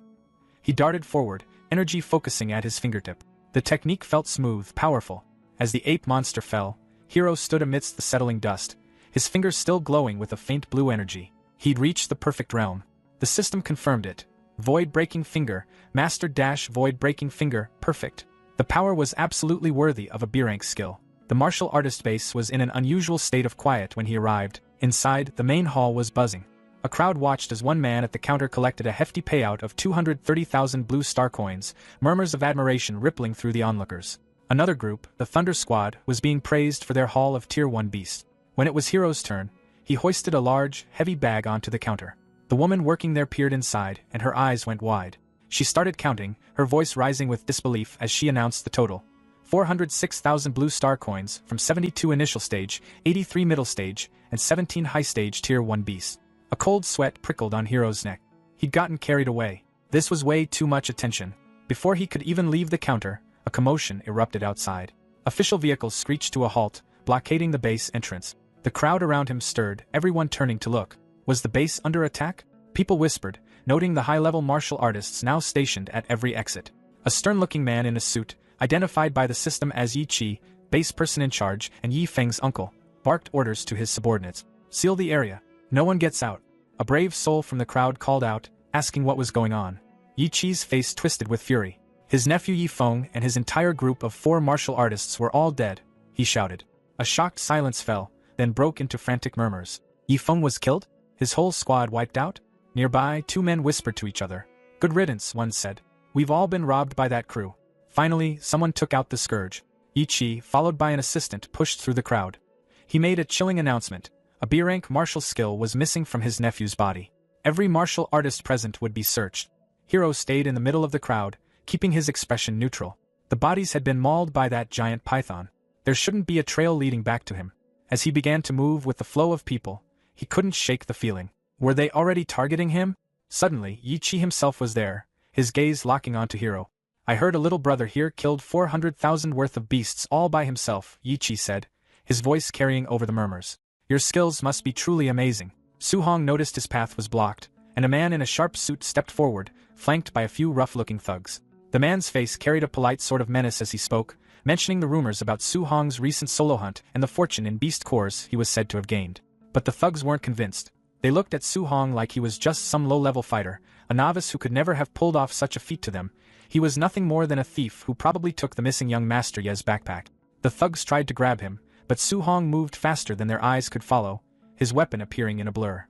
He darted forward, energy focusing at his fingertip. The technique felt smooth, powerful. As the ape monster fell, Hiro stood amidst the settling dust, his fingers still glowing with a faint blue energy. He'd reached the perfect realm. The system confirmed it. Void-breaking finger, master-void-breaking finger, perfect. The power was absolutely worthy of a B-rank skill. The martial artist base was in an unusual state of quiet when he arrived. Inside, the main hall was buzzing. A crowd watched as one man at the counter collected a hefty payout of 230,000 blue star coins, murmurs of admiration rippling through the onlookers. Another group, the Thunder Squad, was being praised for their haul of Tier 1 beasts. When it was Hiro's turn, he hoisted a large, heavy bag onto the counter. The woman working there peered inside, and her eyes went wide. She started counting, her voice rising with disbelief as she announced the total. 406,000 blue star coins from 72 initial stage, 83 middle stage, and 17 high stage Tier 1 beasts. A cold sweat prickled on Hiro's neck. He'd gotten carried away. This was way too much attention. Before he could even leave the counter, a commotion erupted outside. Official vehicles screeched to a halt, blockading the base entrance. The crowd around him stirred, everyone turning to look. Was the base under attack? People whispered, noting the high-level martial artists now stationed at every exit. A stern-looking man in a suit, identified by the system as Yi Chi, base person in charge, and Yi Feng's uncle, barked orders to his subordinates. Seal the area. No one gets out. A brave soul from the crowd called out, asking what was going on. Yi Chi's face twisted with fury. His nephew Yi Feng and his entire group of 4 martial artists were all dead, he shouted. A shocked silence fell, then broke into frantic murmurs. Yi Feng was killed? His whole squad wiped out? Nearby, 2 men whispered to each other. Good riddance, one said. We've all been robbed by that crew. Finally, someone took out the scourge. Yi Chi, followed by an assistant, pushed through the crowd. He made a chilling announcement. A B-rank martial skill was missing from his nephew's body. Every martial artist present would be searched. Hiro stayed in the middle of the crowd, keeping his expression neutral. The bodies had been mauled by that giant python. There shouldn't be a trail leading back to him. As he began to move with the flow of people, he couldn't shake the feeling. Were they already targeting him? Suddenly, Yi Chi himself was there, his gaze locking onto Hiro. I heard a little brother here killed 400,000 worth of beasts all by himself, Yi Chi said, his voice carrying over the murmurs. Your skills must be truly amazing. Su Hong noticed his path was blocked, and a man in a sharp suit stepped forward, flanked by a few rough-looking thugs. The man's face carried a polite sort of menace as he spoke, mentioning the rumors about Su Hong's recent solo hunt and the fortune in beast cores he was said to have gained. But the thugs weren't convinced. They looked at Su Hong like he was just some low-level fighter, a novice who could never have pulled off such a feat to them. He was nothing more than a thief who probably took the missing young Master Ye's backpack. The thugs tried to grab him, but Su Hong moved faster than their eyes could follow, his weapon appearing in a blur.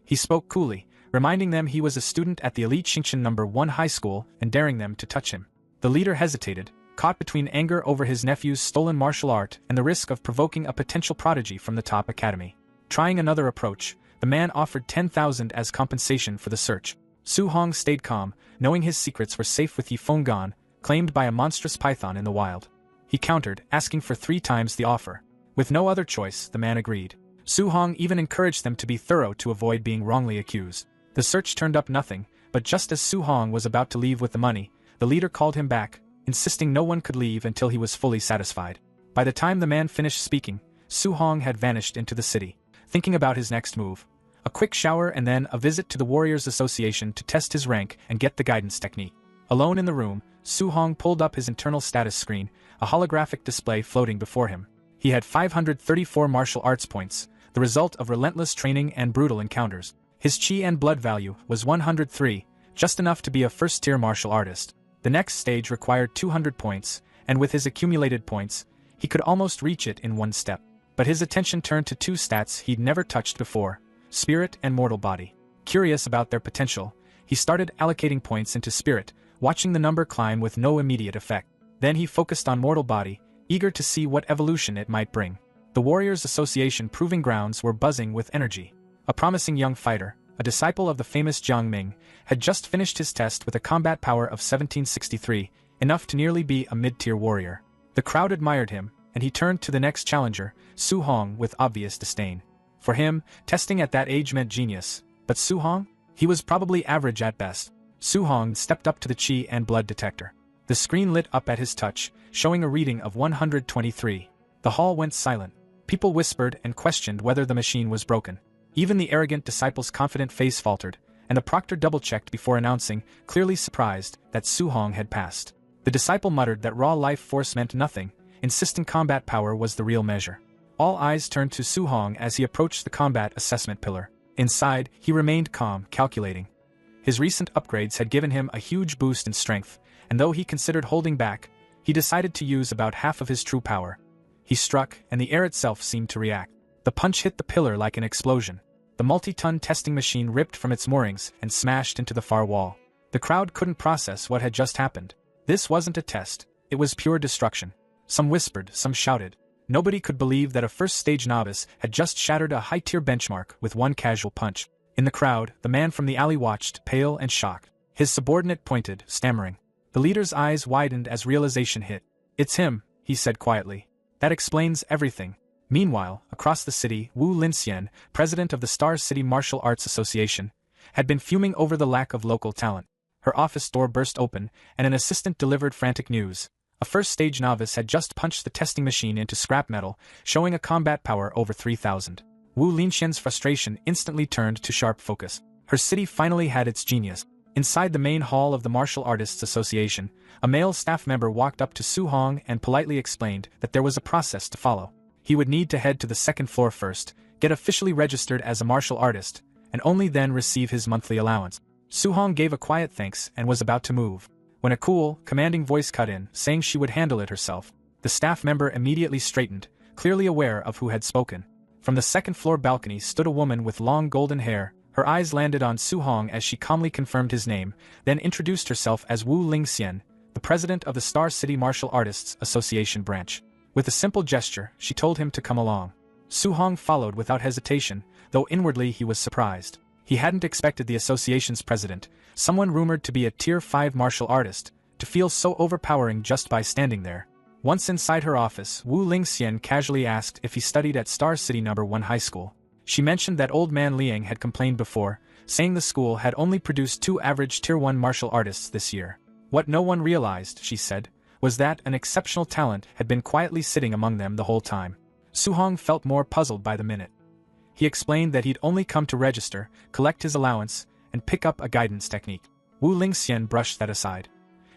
He spoke coolly, reminding them he was a student at the elite Xingqian No. 1 high school and daring them to touch him. The leader hesitated, caught between anger over his nephew's stolen martial art and the risk of provoking a potential prodigy from the top academy. Trying another approach, the man offered 10,000 as compensation for the search. Su Hong stayed calm, knowing his secrets were safe with Yi Feng gone, claimed by a monstrous python in the wild. He countered, asking for 3 times the offer. With no other choice, the man agreed. Su Hong even encouraged them to be thorough to avoid being wrongly accused. The search turned up nothing, but just as Su Hong was about to leave with the money, the leader called him back, insisting no one could leave until he was fully satisfied. By the time the man finished speaking, Su Hong had vanished into the city, thinking about his next move. A quick shower and then a visit to the Warriors Association to test his rank and get the guidance technique. Alone in the room, Su Hong pulled up his internal status screen, a holographic display floating before him. He had 534 martial arts points, the result of relentless training and brutal encounters. His chi and blood value was 103, just enough to be a first-tier martial artist. The next stage required 200 points, and with his accumulated points, he could almost reach it in one step. But his attention turned to 2 stats he'd never touched before, Spirit and Mortal Body. Curious about their potential, he started allocating points into Spirit, watching the number climb with no immediate effect. Then he focused on Mortal Body, eager to see what evolution it might bring. The Warriors Association proving grounds were buzzing with energy. A promising young fighter, a disciple of the famous Jiang Ming, had just finished his test with a combat power of 1763, enough to nearly be a mid-tier warrior. The crowd admired him, and he turned to the next challenger, Su Hong, with obvious disdain. For him, testing at that age meant genius, but Su Hong? He was probably average at best. Su Hong stepped up to the chi and blood detector. The screen lit up at his touch, showing a reading of 123. The hall went silent. People whispered and questioned whether the machine was broken. Even the arrogant disciple's confident face faltered, and the proctor double-checked before announcing, clearly surprised, that Su-hong had passed. The disciple muttered that raw life force meant nothing, insisting combat power was the real measure. All eyes turned to Su-hong as he approached the combat assessment pillar. Inside, he remained calm, calculating. His recent upgrades had given him a huge boost in strength, and though he considered holding back, he decided to use about half of his true power. He struck, and the air itself seemed to react. The punch hit the pillar like an explosion. The multi-ton testing machine ripped from its moorings and smashed into the far wall. The crowd couldn't process what had just happened. This wasn't a test, it was pure destruction. Some whispered, some shouted. Nobody could believe that a first-stage novice had just shattered a high-tier benchmark with one casual punch. In the crowd, the man from the alley watched, pale and shocked. His subordinate pointed, stammering. The leader's eyes widened as realization hit. "It's him," he said quietly. "That explains everything." Meanwhile, across the city, Wu Linxian, president of the Star City Martial Arts Association, had been fuming over the lack of local talent. Her office door burst open, and an assistant delivered frantic news. A first-stage novice had just punched the testing machine into scrap metal, showing a combat power over 3,000. Wu Linxian's frustration instantly turned to sharp focus. Her city finally had its genius. Inside the main hall of the Martial Artists Association, a male staff member walked up to Su-hong and politely explained that there was a process to follow. He would need to head to the second floor first, get officially registered as a martial artist, and only then receive his monthly allowance. Su-hong gave a quiet thanks and was about to move, when a cool, commanding voice cut in, saying she would handle it herself. The staff member immediately straightened, clearly aware of who had spoken. From the second-floor balcony stood a woman with long golden hair. Her eyes landed on Su-hong as she calmly confirmed his name, then introduced herself as Wu Linxian, the president of the Star City Martial Artists Association branch. With a simple gesture, she told him to come along. Su-hong followed without hesitation, though inwardly he was surprised. He hadn't expected the association's president, someone rumored to be a Tier 5 martial artist, to feel so overpowering just by standing there. Once inside her office, Wu Linxian casually asked if he studied at Star City No. 1 High School. She mentioned that old man Liang had complained before, saying the school had only produced 2 average Tier 1 martial artists this year. What no one realized, she said, was that an exceptional talent had been quietly sitting among them the whole time. Su-hong felt more puzzled by the minute. He explained that he'd only come to register, collect his allowance, and pick up a guidance technique. Wu Linxian brushed that aside.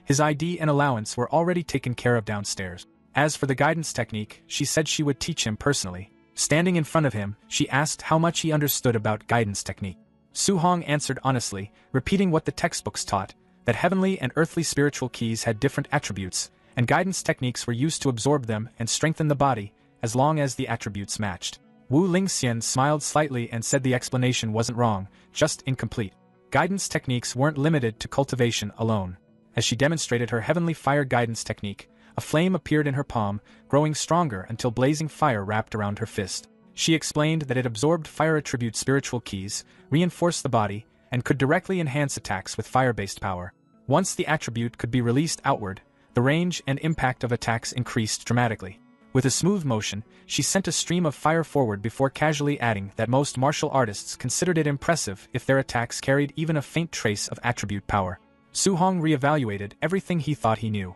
His ID and allowance were already taken care of downstairs. As for the guidance technique, she said she would teach him personally. Standing in front of him, she asked how much he understood about guidance technique. Su-hong answered honestly, repeating what the textbooks taught, that heavenly and earthly spiritual keys had different attributes, and guidance techniques were used to absorb them and strengthen the body, as long as the attributes matched. Wu Linxian smiled slightly and said the explanation wasn't wrong, just incomplete. Guidance techniques weren't limited to cultivation alone. As she demonstrated her heavenly fire guidance technique, a flame appeared in her palm, growing stronger until blazing fire wrapped around her fist. She explained that it absorbed fire attribute spiritual keys, reinforced the body, and could directly enhance attacks with fire-based power. Once the attribute could be released outward, the range and impact of attacks increased dramatically. With a smooth motion, she sent a stream of fire forward before casually adding that most martial artists considered it impressive if their attacks carried even a faint trace of attribute power. Su-hong reevaluated everything he thought he knew.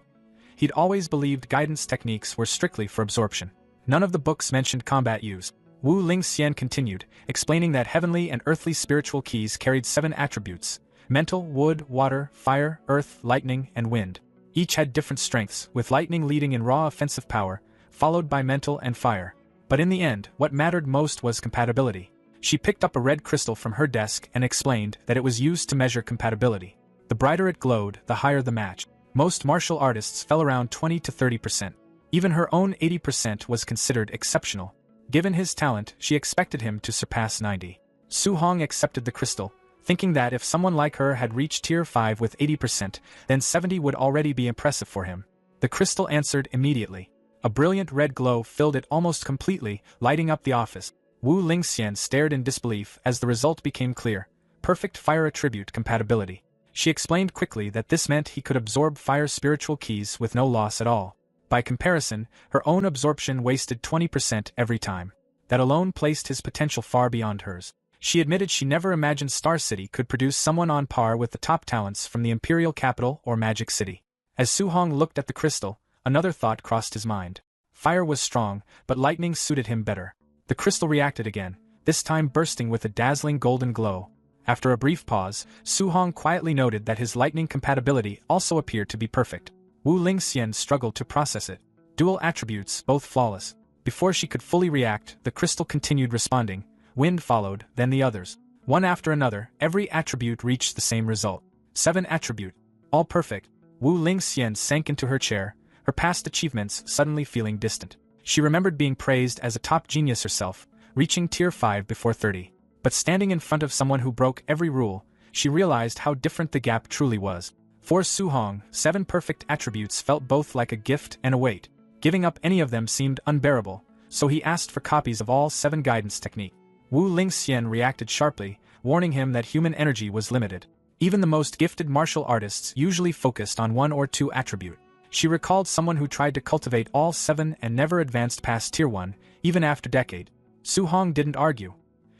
He'd always believed guidance techniques were strictly for absorption. None of the books mentioned combat use. Wu Linxian continued, explaining that heavenly and earthly spiritual keys carried 7 attributes: mental, wood, water, fire, earth, lightning, and wind. Each had different strengths, with lightning leading in raw offensive power, followed by mental and fire. But in the end, what mattered most was compatibility. She picked up a red crystal from her desk and explained that it was used to measure compatibility. The brighter it glowed, the higher the match. Most martial artists fell around 20 to 30%. Even her own 80% was considered exceptional. Given his talent, she expected him to surpass 90. Su-hong accepted the crystal, thinking that if someone like her had reached Tier 5 with 80%, then 70 would already be impressive for him. The crystal answered immediately. A brilliant red glow filled it almost completely, lighting up the office. Wu Linxian stared in disbelief as the result became clear: perfect fire attribute compatibility. She explained quickly that this meant he could absorb fire spiritual keys with no loss at all. By comparison, her own absorption wasted 20% every time. That alone placed his potential far beyond hers. She admitted she never imagined Star City could produce someone on par with the top talents from the Imperial Capital or Magic City. As Su-hong looked at the crystal, another thought crossed his mind. Fire was strong, but lightning suited him better. The crystal reacted again, this time bursting with a dazzling golden glow. After a brief pause, Su-hong quietly noted that his lightning compatibility also appeared to be perfect. Wu Lingxian struggled to process it. Dual attributes, both flawless. Before she could fully react, the crystal continued responding. Wind followed, then the others. One after another, every attribute reached the same result. 7 attribute. All perfect. Wu Lingxian sank into her chair, her past achievements suddenly feeling distant. She remembered being praised as a top genius herself, reaching tier 5 before 30. But standing in front of someone who broke every rule, she realized how different the gap truly was. For Su-hong, 7 perfect attributes felt both like a gift and a weight. Giving up any of them seemed unbearable, so he asked for copies of all 7 guidance techniques. Wu Lingxian reacted sharply, warning him that human energy was limited. Even the most gifted martial artists usually focused on 1 or 2 attribute. She recalled someone who tried to cultivate all 7 and never advanced past tier 1, even after decade. Su-hong didn't argue.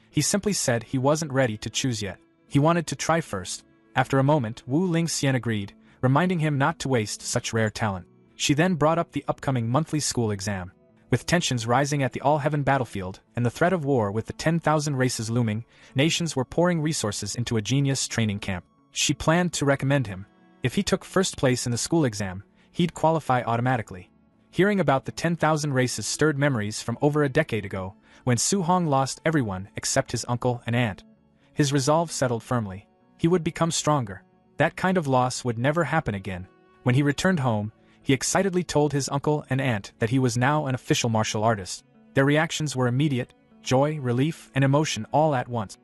He simply said he wasn't ready to choose yet. He wanted to try first. After a moment, Wu Lingxian agreed, reminding him not to waste such rare talent. She then brought up the upcoming monthly school exam. With tensions rising at the all-heaven battlefield and the threat of war with the 10,000 races looming, nations were pouring resources into a genius training camp. She planned to recommend him. If he took first place in the school exam, he'd qualify automatically. Hearing about the 10,000 races stirred memories from over a decade ago, when Su-hong lost everyone except his uncle and aunt. His resolve settled firmly. He would become stronger. That kind of loss would never happen again. When he returned home, he excitedly told his uncle and aunt that he was now an official martial artist. Their reactions were immediate: joy, relief, and emotion all at once.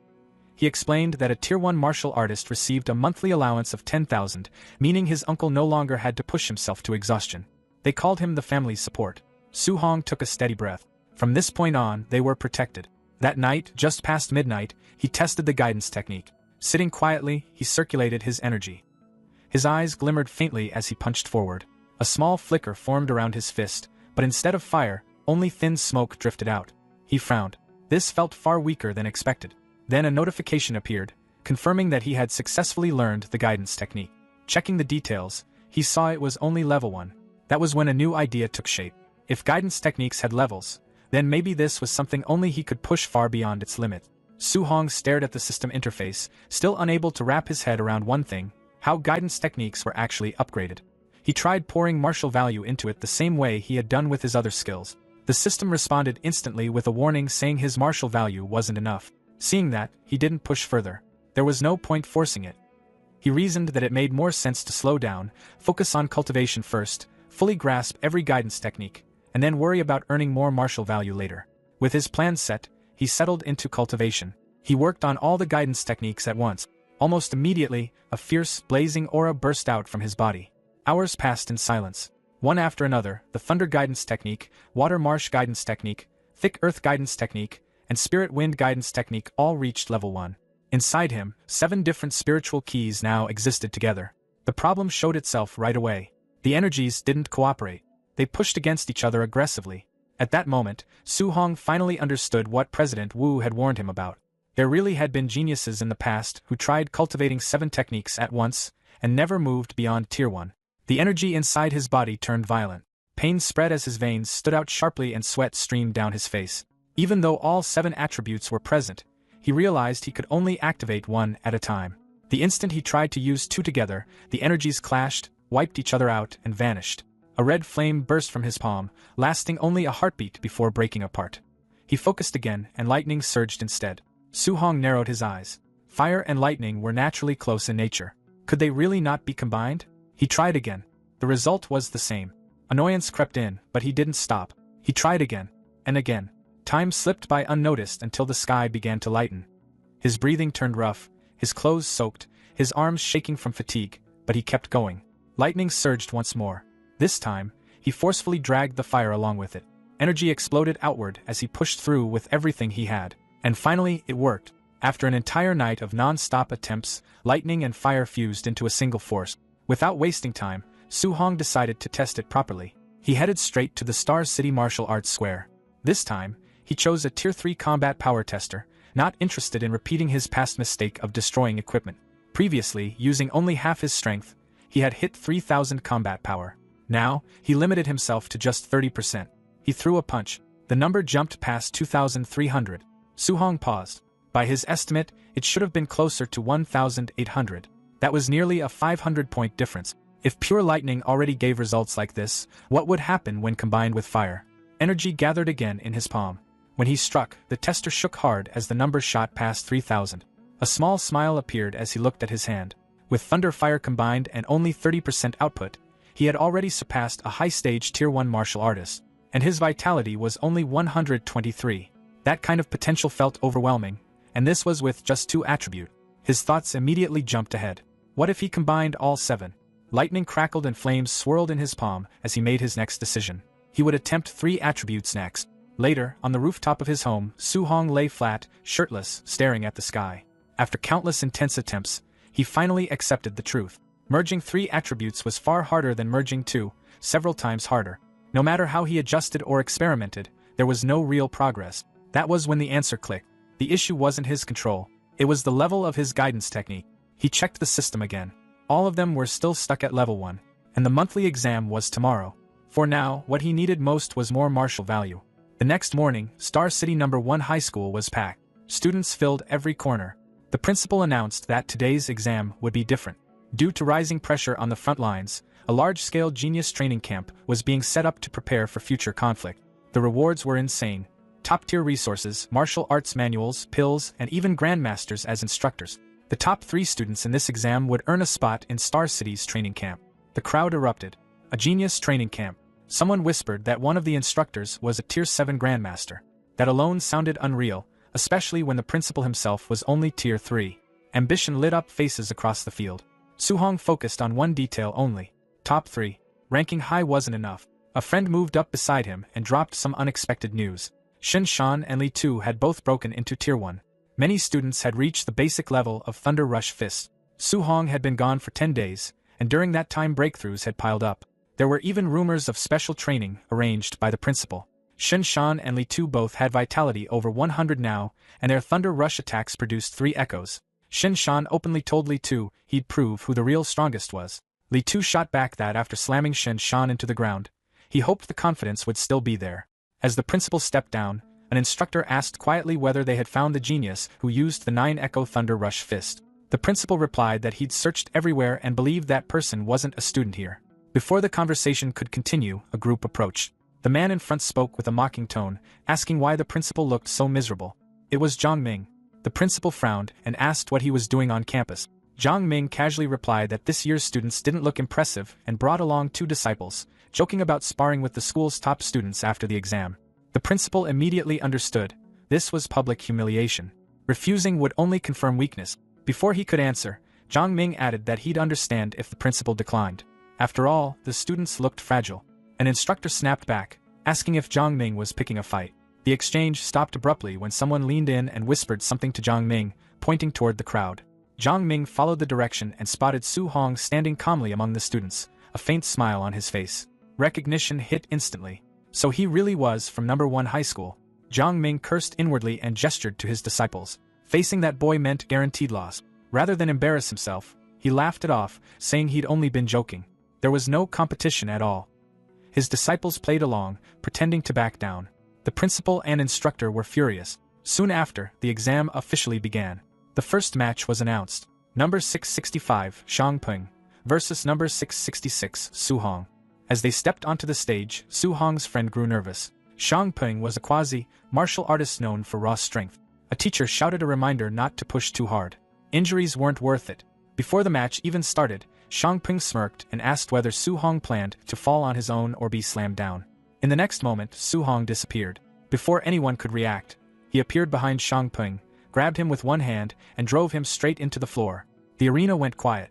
He explained that a Tier 1 martial artist received a monthly allowance of 10,000, meaning his uncle no longer had to push himself to exhaustion. They called him the family's support. Su-hong took a steady breath. From this point on, they were protected. That night, just past midnight, he tested the guidance technique. Sitting quietly, he circulated his energy. His eyes glimmered faintly as he punched forward. A small flicker formed around his fist, but instead of fire, only thin smoke drifted out. He frowned. This felt far weaker than expected. Then a notification appeared, confirming that he had successfully learned the guidance technique. Checking the details, he saw it was only level 1. That was when a new idea took shape. If guidance techniques had levels, then maybe this was something only he could push far beyond its limit. Su-hong stared at the system interface, still unable to wrap his head around one thing: how guidance techniques were actually upgraded. He tried pouring martial value into it the same way he had done with his other skills. The system responded instantly with a warning saying his martial value wasn't enough. Seeing that, he didn't push further. There was no point forcing it. He reasoned that it made more sense to slow down, focus on cultivation first, fully grasp every guidance technique, and then worry about earning more martial value later. With his plan set, he settled into cultivation. He worked on all the guidance techniques at once. Almost immediately, a fierce, blazing aura burst out from his body. Hours passed in silence. One after another, the Thunder Guidance Technique, Water Marsh Guidance Technique, Thick Earth Guidance Technique, and Spirit Wind Guidance Technique all reached level 1. Inside him, 7 different spiritual keys now existed together. The problem showed itself right away. The energies didn't cooperate. They pushed against each other aggressively. At that moment, Su-hong finally understood what President Wu had warned him about. There really had been geniuses in the past who tried cultivating 7 techniques at once, and never moved beyond Tier 1. The energy inside his body turned violent. Pain spread as his veins stood out sharply and sweat streamed down his face. Even though all 7 attributes were present, he realized he could only activate 1 at a time. The instant he tried to use 2 together, the energies clashed, wiped each other out, and vanished. A red flame burst from his palm, lasting only a heartbeat before breaking apart. He focused again, and lightning surged instead. Su-hong narrowed his eyes. Fire and lightning were naturally close in nature. Could they really not be combined? He tried again. The result was the same. Annoyance crept in, but he didn't stop. He tried again, and again. Time slipped by unnoticed until the sky began to lighten. His breathing turned rough, his clothes soaked, his arms shaking from fatigue, but he kept going. Lightning surged once more. This time, he forcefully dragged the fire along with it. Energy exploded outward as he pushed through with everything he had. And finally, it worked. After an entire night of non-stop attempts, lightning and fire fused into a single force. Without wasting time, Su-hong decided to test it properly. He headed straight to the Star City Martial Arts Square. This time, he chose a Tier 3 combat power tester, not interested in repeating his past mistake of destroying equipment. Previously, using only half his strength, he had hit 3,000 combat power. Now, he limited himself to just 30%. He threw a punch. The number jumped past 2,300. Su-hong paused. By his estimate, it should have been closer to 1,800. That was nearly a 500-point difference. If pure lightning already gave results like this, what would happen when combined with fire? Energy gathered again in his palm. When he struck, the tester shook hard as the number shot past 3,000. A small smile appeared as he looked at his hand. With thunder fire combined and only 30% output, he had already surpassed a high-stage Tier 1 martial artist, and his vitality was only 123. That kind of potential felt overwhelming, and this was with just 2 attributes. His thoughts immediately jumped ahead. What if he combined all 7? Lightning crackled and flames swirled in his palm as he made his next decision. He would attempt 3 attributes next. Later, on the rooftop of his home, Su-hong lay flat, shirtless, staring at the sky. After countless intense attempts, he finally accepted the truth. Merging 3 attributes was far harder than merging 2, several times harder. No matter how he adjusted or experimented, there was no real progress. That was when the answer clicked. The issue wasn't his control. It was the level of his guidance technique. He checked the system again. All of them were still stuck at level 1, and the monthly exam was tomorrow. For now, what he needed most was more martial value. The next morning, Star City No. 1 High School was packed. Students filled every corner. The principal announced that today's exam would be different. Due to rising pressure on the front lines, a large-scale genius training camp was being set up to prepare for future conflict. The rewards were insane. Top-tier resources, martial arts manuals, pills, and even grandmasters as instructors. The top 3 students in this exam would earn a spot in Star City's training camp. The crowd erupted. A genius training camp. Someone whispered that one of the instructors was a Tier 7 grandmaster. That alone sounded unreal, especially when the principal himself was only Tier 3. Ambition lit up faces across the field. Su-hong focused on one detail only. Top 3. Ranking high wasn't enough. A friend moved up beside him and dropped some unexpected news. Shin Shan and Li Tu had both broken into Tier 1. Many students had reached the basic level of Thunder Rush Fist. Su-hong had been gone for 10 days, and during that time breakthroughs had piled up. There were even rumors of special training arranged by the principal. Shin Shan and Li Tu both had vitality over 100 now, and their Thunder Rush attacks produced 3 echoes. Shin Shan openly told Li Tu he'd prove who the real strongest was. Li Tu shot back that after slamming Shin Shan into the ground, he hoped the confidence would still be there. As the principal stepped down, an instructor asked quietly whether they had found the genius who used the 9-echo Thunder Rush Fist. The principal replied that he'd searched everywhere and believed that person wasn't a student here. Before the conversation could continue, a group approached. The man in front spoke with a mocking tone, asking why the principal looked so miserable. It was Zhang Ming. The principal frowned and asked what he was doing on campus. Zhang Ming casually replied that this year's students didn't look impressive and brought along 2 disciples, joking about sparring with the school's top students after the exam. The principal immediately understood. This was public humiliation. Refusing would only confirm weakness. Before he could answer, Zhang Ming added that he'd understand if the principal declined. After all, the students looked fragile. An instructor snapped back, asking if Zhang Ming was picking a fight. The exchange stopped abruptly when someone leaned in and whispered something to Zhang Ming, pointing toward the crowd. Zhang Ming followed the direction and spotted Su-hong standing calmly among the students, a faint smile on his face. Recognition hit instantly. So he really was from No. 1 High School. Zhang Ming cursed inwardly and gestured to his disciples. Facing that boy meant guaranteed loss. Rather than embarrass himself, he laughed it off, saying he'd only been joking. There was no competition at all. His disciples played along, pretending to back down. The principal and instructor were furious. Soon after, the exam officially began. The first match was announced. Number 665, Shang Peng, versus number 666, Su-hong. As they stepped onto the stage, Su-hong's friend grew nervous. Shang Peng was a quasi-martial artist known for raw strength. A teacher shouted a reminder not to push too hard. Injuries weren't worth it. Before the match even started, Shang Peng smirked and asked whether Su-hong planned to fall on his own or be slammed down. In the next moment, Su-hong disappeared. Before anyone could react, he appeared behind Shang Peng, grabbed him with one hand, and drove him straight into the floor. The arena went quiet.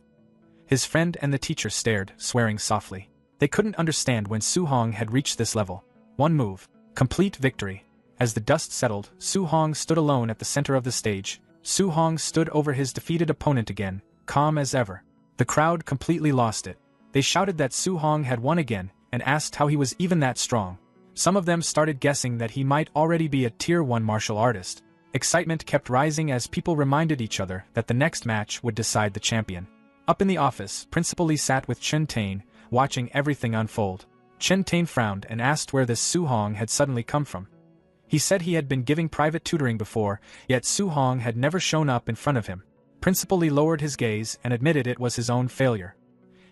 His friend and the teacher stared, swearing softly. They couldn't understand when Su-hong had reached this level. One move. Complete victory. As the dust settled, Su-hong stood alone at the center of the stage. Su-hong stood over his defeated opponent again, calm as ever. The crowd completely lost it. They shouted that Su-hong had won again, and asked how he was even that strong. Some of them started guessing that he might already be a Tier 1 martial artist. Excitement kept rising as people reminded each other that the next match would decide the champion. Up in the office, Principal Lee sat with Chen Tain, watching everything unfold. Chen Tane frowned and asked where this Su Hong had suddenly come from. He said he had been giving private tutoring before, yet Su Hong had never shown up in front of him. Principal Li lowered his gaze and admitted it was his own failure.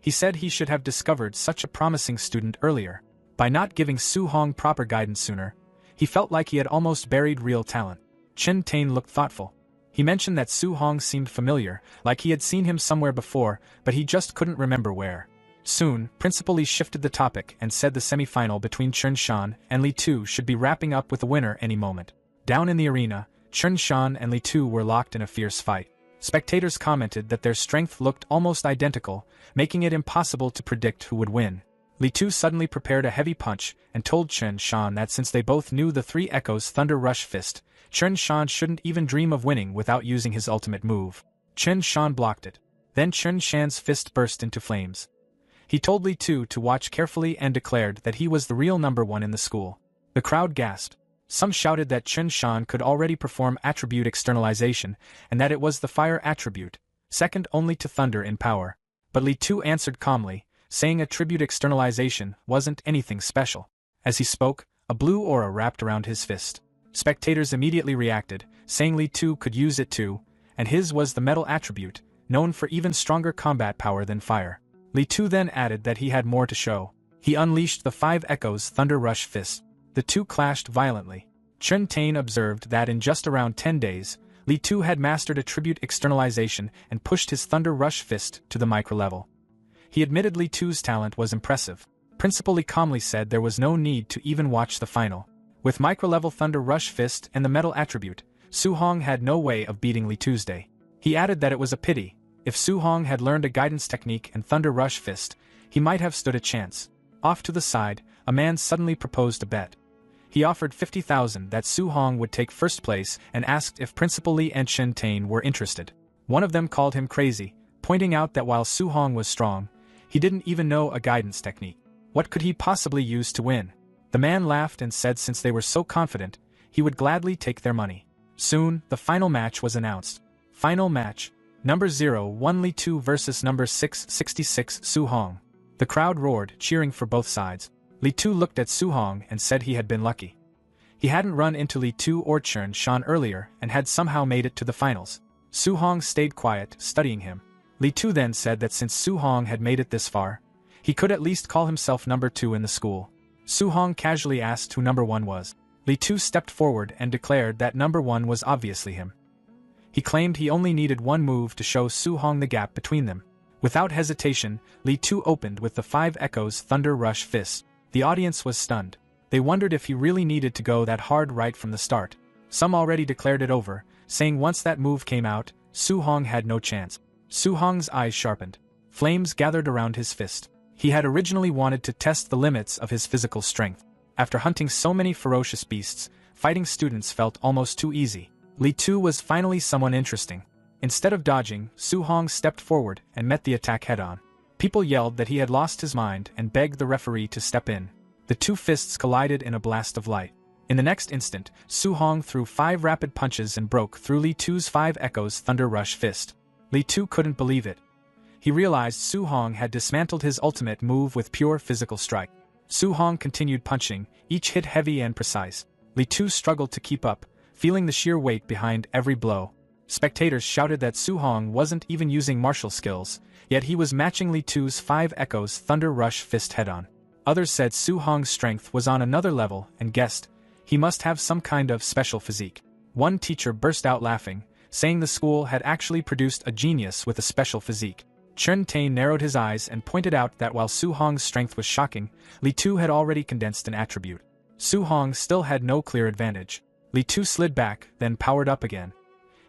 He said he should have discovered such a promising student earlier. By not giving Su Hong proper guidance sooner, he felt like he had almost buried real talent. Chen Tane looked thoughtful. He mentioned that Su Hong seemed familiar, like he had seen him somewhere before, but he just couldn't remember where. Soon, Principal Li shifted the topic and said the semi-final between Chen Shan and Li Tu should be wrapping up with a winner any moment. Down in the arena, Chen Shan and Li Tu were locked in a fierce fight. Spectators commented that their strength looked almost identical, making it impossible to predict who would win. Li Tu suddenly prepared a heavy punch and told Chen Shan that since they both knew the Three Echoes Thunder Rush Fist, Chen Shan shouldn't even dream of winning without using his ultimate move. Chen Shan blocked it. Then Chen Shan's fist burst into flames. He told Li Tu to watch carefully and declared that he was the real #1 in the school. The crowd gasped. Some shouted that Chen Shan could already perform attribute externalization and that it was the fire attribute, second only to thunder in power. But Li Tu answered calmly, saying attribute externalization wasn't anything special. As he spoke, a blue aura wrapped around his fist. Spectators immediately reacted, saying Li Tu could use it too, and his was the metal attribute, known for even stronger combat power than fire. Li Tu then added that he had more to show. He unleashed the Five Echoes Thunder Rush Fist. The two clashed violently. Chen Tane observed that in just around 10 days, Li Tu had mastered attribute externalization and pushed his Thunder Rush Fist to the micro level. He admitted Li Tu's talent was impressive. Principal Li calmly said there was no need to even watch the final. With micro-level Thunder Rush Fist and the metal attribute, Su Hong had no way of beating Li Tuesday. He added that it was a pity. If Su Hong had learned a guidance technique and Thunder Rush Fist, he might have stood a chance. Off to the side, a man suddenly proposed a bet. He offered 50,000 that Su Hong would take first place and asked if Principal Li and Chen Tane were interested. One of them called him crazy, pointing out that while Su Hong was strong, he didn't even know a guidance technique. What could he possibly use to win? The man laughed and said since they were so confident, he would gladly take their money. Soon, the final match was announced. Final match. Number 01 Li Tu versus number 666 Su Hong. The crowd roared, cheering for both sides. Li Tu looked at Su Hong and said he had been lucky. He hadn't run into Li Tu or Chen Shan earlier and had somehow made it to the finals. Su Hong stayed quiet, studying him. Li Tu then said that since Su Hong had made it this far, he could at least call himself number 2 in the school. Su Hong casually asked who number 1 was. Li Tu stepped forward and declared that number 1 was obviously him. He claimed he only needed one move to show Su Hong the gap between them. Without hesitation, Li Tu opened with the Five Echoes Thunder Rush Fist. The audience was stunned. They wondered if he really needed to go that hard right from the start. Some already declared it over, saying once that move came out, Su Hong had no chance. Su Hong's eyes sharpened. Flames gathered around his fist. He had originally wanted to test the limits of his physical strength. After hunting so many ferocious beasts, fighting students felt almost too easy. Li Tu was finally someone interesting. Instead of dodging, Su Hong stepped forward and met the attack head-on. People yelled that he had lost his mind and begged the referee to step in. The two fists collided in a blast of light. In the next instant, Su Hong threw 5 rapid punches and broke through Li Tu's Five Echoes Thunder Rush Fist. Li Tu couldn't believe it. He realized Su Hong had dismantled his ultimate move with pure physical strike. Su Hong continued punching, each hit heavy and precise. Li Tu struggled to keep up, feeling the sheer weight behind every blow. Spectators shouted that Su Hong wasn't even using martial skills, yet he was matching Li Tu's Five Echoes Thunder Rush Fist head-on. Others said Su Hong's strength was on another level and guessed he must have some kind of special physique. One teacher burst out laughing, saying the school had actually produced a genius with a special physique. Chen Tane narrowed his eyes and pointed out that while Su Hong's strength was shocking, Li Tu had already condensed an attribute. Su Hong still had no clear advantage. Li Tu slid back, then powered up again.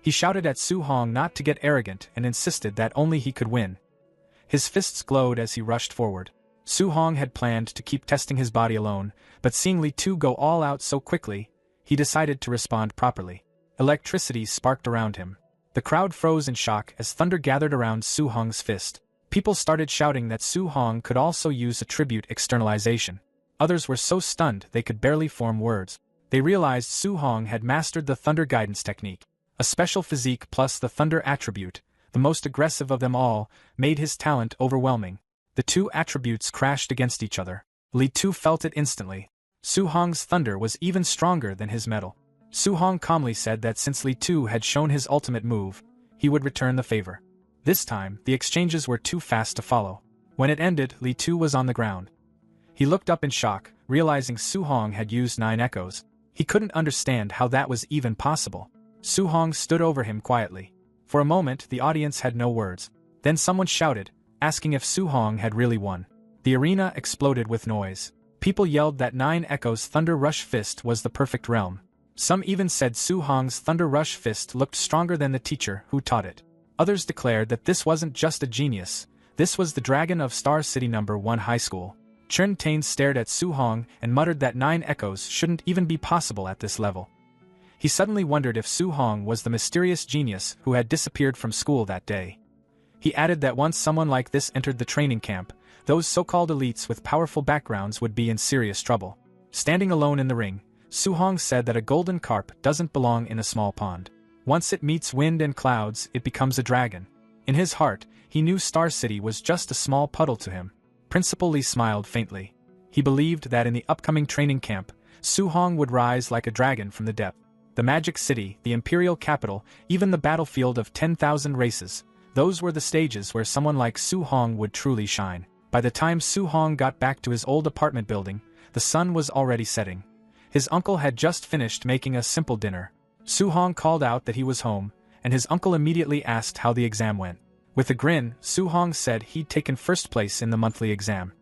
He shouted at Su Hong not to get arrogant and insisted that only he could win. His fists glowed as he rushed forward. Su Hong had planned to keep testing his body alone, but seeing Li Tu go all out so quickly, he decided to respond properly. Electricity sparked around him. The crowd froze in shock as thunder gathered around Su Hong's fist. People started shouting that Su Hong could also use attribute externalization. Others were so stunned they could barely form words. They realized Su Hong had mastered the thunder guidance technique. A special physique plus the thunder attribute, the most aggressive of them all, made his talent overwhelming. The two attributes crashed against each other. Li Tu felt it instantly. Su Hong's thunder was even stronger than his metal. Su Hong calmly said that since Li Tu had shown his ultimate move, he would return the favor. This time, the exchanges were too fast to follow. When it ended, Li Tu was on the ground. He looked up in shock, realizing Su Hong had used 9 echoes. He couldn't understand how that was even possible. Su Hong stood over him quietly. For a moment, the audience had no words. Then someone shouted, asking if Su Hong had really won. The arena exploded with noise. People yelled that 9 Echoes' Thunder Rush Fist was the perfect realm. Some even said Su Hong's Thunder Rush Fist looked stronger than the teacher who taught it. Others declared that this wasn't just a genius, this was the dragon of Star City No. 1 High School. Chen Tain stared at Su Hong and muttered that 9 Echoes shouldn't even be possible at this level. He suddenly wondered if Su Hong was the mysterious genius who had disappeared from school that day. He added that once someone like this entered the training camp, those so-called elites with powerful backgrounds would be in serious trouble. Standing alone in the ring, Su Hong said that a golden carp doesn't belong in a small pond. Once it meets wind and clouds, it becomes a dragon. In his heart, he knew Star City was just a small puddle to him. Principal Li smiled faintly. He believed that in the upcoming training camp, Su Hong would rise like a dragon from the depth. The Magic City, the Imperial Capital, even the battlefield of 10,000 races, those were the stages where someone like Su Hong would truly shine. By the time Su Hong got back to his old apartment building, the sun was already setting. His uncle had just finished making a simple dinner. Su Hong called out that he was home, and his uncle immediately asked how the exam went. With a grin, Su Hong said he'd taken first place in the monthly exam.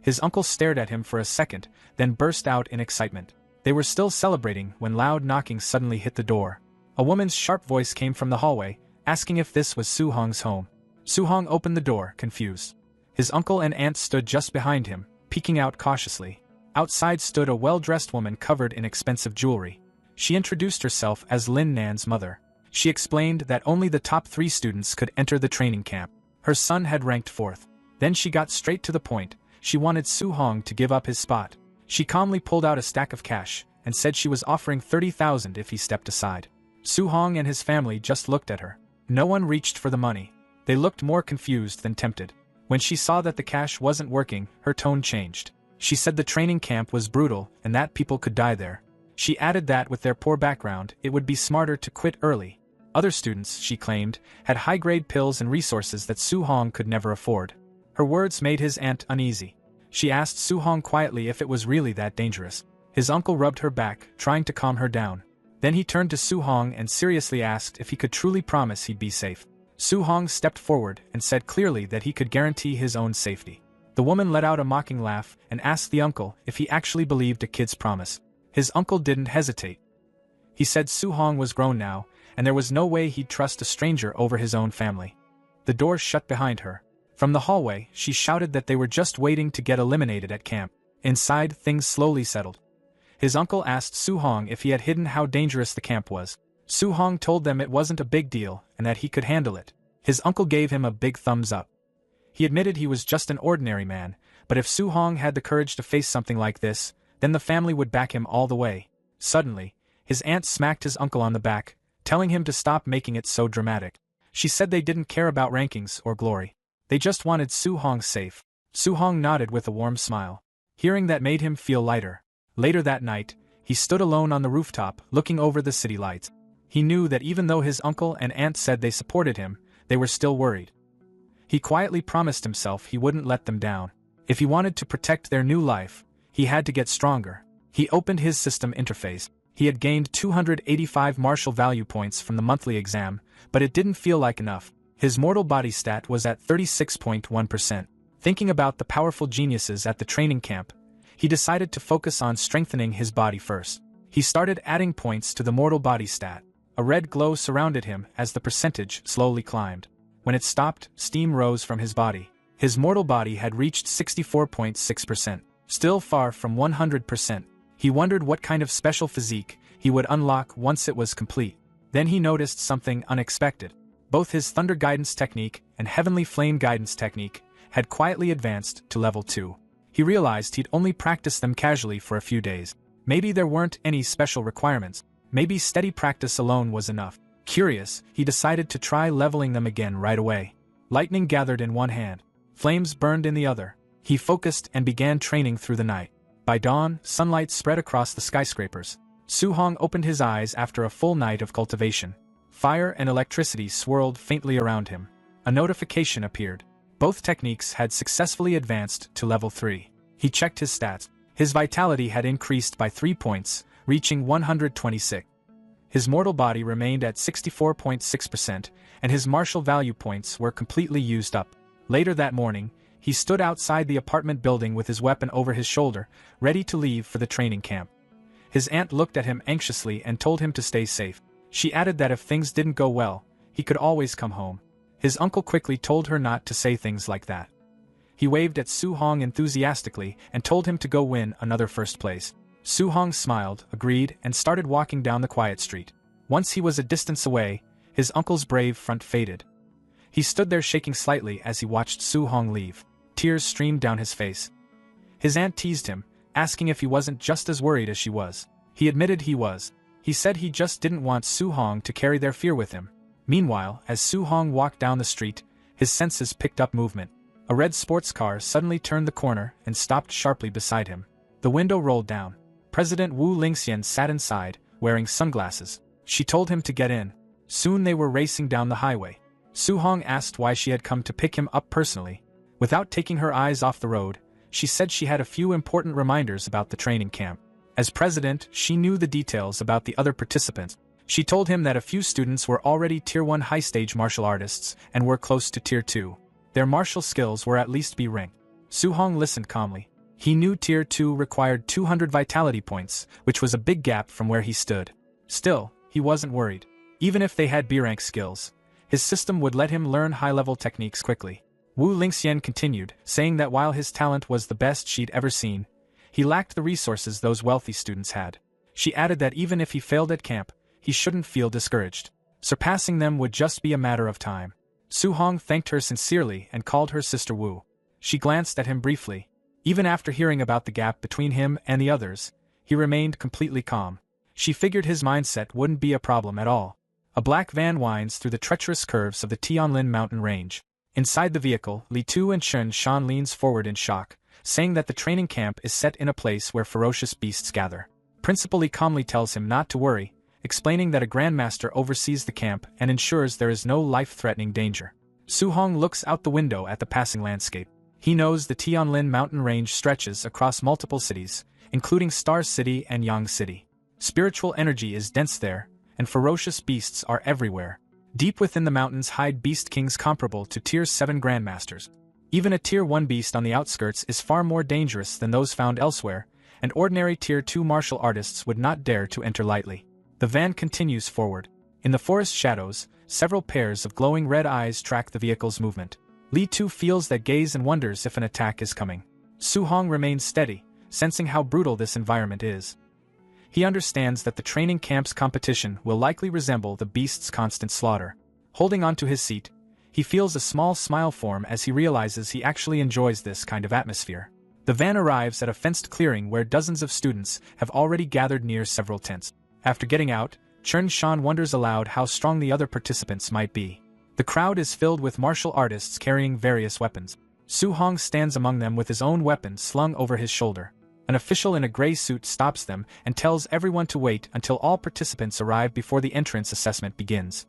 His uncle stared at him for a second, then burst out in excitement. They were still celebrating when loud knocking suddenly hit the door. A woman's sharp voice came from the hallway, asking if this was Su Hong's home. Su Hong opened the door, confused. His uncle and aunt stood just behind him, peeking out cautiously. Outside stood a well-dressed woman covered in expensive jewelry. She introduced herself as Lin Nan's mother. She explained that only the top 3 students could enter the training camp. Her son had ranked 4th. Then she got straight to the point. She wanted Su Hong to give up his spot. She calmly pulled out a stack of cash and said she was offering 30,000 if he stepped aside. Su Hong and his family just looked at her. No one reached for the money. They looked more confused than tempted. When she saw that the cash wasn't working, her tone changed. She said the training camp was brutal and that people could die there. She added that with their poor background, it would be smarter to quit early. Other students, she claimed, had high-grade pills and resources that Su Hong could never afford. Her words made his aunt uneasy. She asked Su Hong quietly if it was really that dangerous. His uncle rubbed her back, trying to calm her down. Then he turned to Su Hong and seriously asked if he could truly promise he'd be safe. Su Hong stepped forward and said clearly that he could guarantee his own safety. The woman let out a mocking laugh and asked the uncle if he actually believed a kid's promise. His uncle didn't hesitate. He said Su Hong was grown now, and there was no way he'd trust a stranger over his own family. The door shut behind her. From the hallway, she shouted that they were just waiting to get eliminated at camp. Inside, things slowly settled. His uncle asked Su Hong if he had hidden how dangerous the camp was. Su Hong told them it wasn't a big deal and that he could handle it. His uncle gave him a big thumbs up. He admitted he was just an ordinary man, but if Su Hong had the courage to face something like this, then the family would back him all the way. Suddenly, his aunt smacked his uncle on the back, telling him to stop making it so dramatic. She said they didn't care about rankings or glory. They just wanted Su Hong safe. Su Hong nodded with a warm smile. Hearing that made him feel lighter. Later that night, he stood alone on the rooftop, looking over the city lights. He knew that even though his uncle and aunt said they supported him, they were still worried. He quietly promised himself he wouldn't let them down. If he wanted to protect their new life, he had to get stronger. He opened his system interface. He had gained 285 martial value points from the monthly exam, but it didn't feel like enough. His mortal body stat was at 36.1%. Thinking about the powerful geniuses at the training camp, he decided to focus on strengthening his body first. He started adding points to the mortal body stat. A red glow surrounded him as the percentage slowly climbed. When it stopped, steam rose from his body. His mortal body had reached 64.6%, still far from 100%. He wondered what kind of special physique he would unlock once it was complete. Then he noticed something unexpected. Both his Thunder Guidance Technique and Heavenly Flame Guidance Technique had quietly advanced to level 2. He realized he'd only practiced them casually for a few days. Maybe there weren't any special requirements. Maybe steady practice alone was enough. Curious, he decided to try leveling them again right away. Lightning gathered in one hand. Flames burned in the other. He focused and began training through the night. By dawn, sunlight spread across the skyscrapers. Su-hong opened his eyes after a full night of cultivation. Fire and electricity swirled faintly around him. A notification appeared. Both techniques had successfully advanced to level 3. He checked his stats. His vitality had increased by 3 points, reaching 126. His mortal body remained at 64.6%, and his martial value points were completely used up. Later that morning, he stood outside the apartment building with his weapon over his shoulder, ready to leave for the training camp. His aunt looked at him anxiously and told him to stay safe. She added that if things didn't go well, he could always come home. His uncle quickly told her not to say things like that. He waved at Su-hong enthusiastically and told him to go win another first place. Su-hong smiled, agreed, and started walking down the quiet street. Once he was a distance away, his uncle's brave front faded. He stood there shaking slightly as he watched Su-hong leave. Tears streamed down his face. His aunt teased him, asking if he wasn't just as worried as she was. He admitted he was. He said he just didn't want Su-hong to carry their fear with him. Meanwhile, as Su-hong walked down the street, his senses picked up movement. A red sports car suddenly turned the corner and stopped sharply beside him. The window rolled down. President Wu Lingxian sat inside, wearing sunglasses. She told him to get in. Soon they were racing down the highway. Su-hong asked why she had come to pick him up personally. Without taking her eyes off the road, she said she had a few important reminders about the training camp. As president, she knew the details about the other participants. She told him that a few students were already Tier 1 high-stage martial artists and were close to Tier 2. Their martial skills were at least B rank. Su-hong listened calmly. He knew Tier 2 required 200 vitality points, which was a big gap from where he stood. Still, he wasn't worried. Even if they had B rank skills, his system would let him learn high-level techniques quickly. Wu Lingxian continued, saying that while his talent was the best she'd ever seen, he lacked the resources those wealthy students had. She added that even if he failed at camp, he shouldn't feel discouraged. Surpassing them would just be a matter of time. Su-hong thanked her sincerely and called her Sister Wu. She glanced at him briefly. Even after hearing about the gap between him and the others, he remained completely calm. She figured his mindset wouldn't be a problem at all. A black van winds through the treacherous curves of the Tianlin mountain range. Inside the vehicle, Li Tu and Chen Shan leans forward in shock, saying that the training camp is set in a place where ferocious beasts gather. Principal Li calmly tells him not to worry, explaining that a grandmaster oversees the camp and ensures there is no life-threatening danger. Su-hong looks out the window at the passing landscape. He knows the Tianlin mountain range stretches across multiple cities, including Star City and Yang City. Spiritual energy is dense there, and ferocious beasts are everywhere. Deep within the mountains hide beast kings comparable to Tier 7 grandmasters. Even a Tier 1 beast on the outskirts is far more dangerous than those found elsewhere, and ordinary Tier 2 martial artists would not dare to enter lightly. The van continues forward. In the forest shadows, several pairs of glowing red eyes track the vehicle's movement. Li Tu feels that gaze and wonders if an attack is coming. Su-hong remains steady, sensing how brutal this environment is. He understands that the training camp's competition will likely resemble the beast's constant slaughter. Holding onto his seat, he feels a small smile form as he realizes he actually enjoys this kind of atmosphere. The van arrives at a fenced clearing where dozens of students have already gathered near several tents. After getting out, Chen Shan wonders aloud how strong the other participants might be. The crowd is filled with martial artists carrying various weapons. Su-hong stands among them with his own weapon slung over his shoulder. An official in a gray suit stops them and tells everyone to wait until all participants arrive before the entrance assessment begins.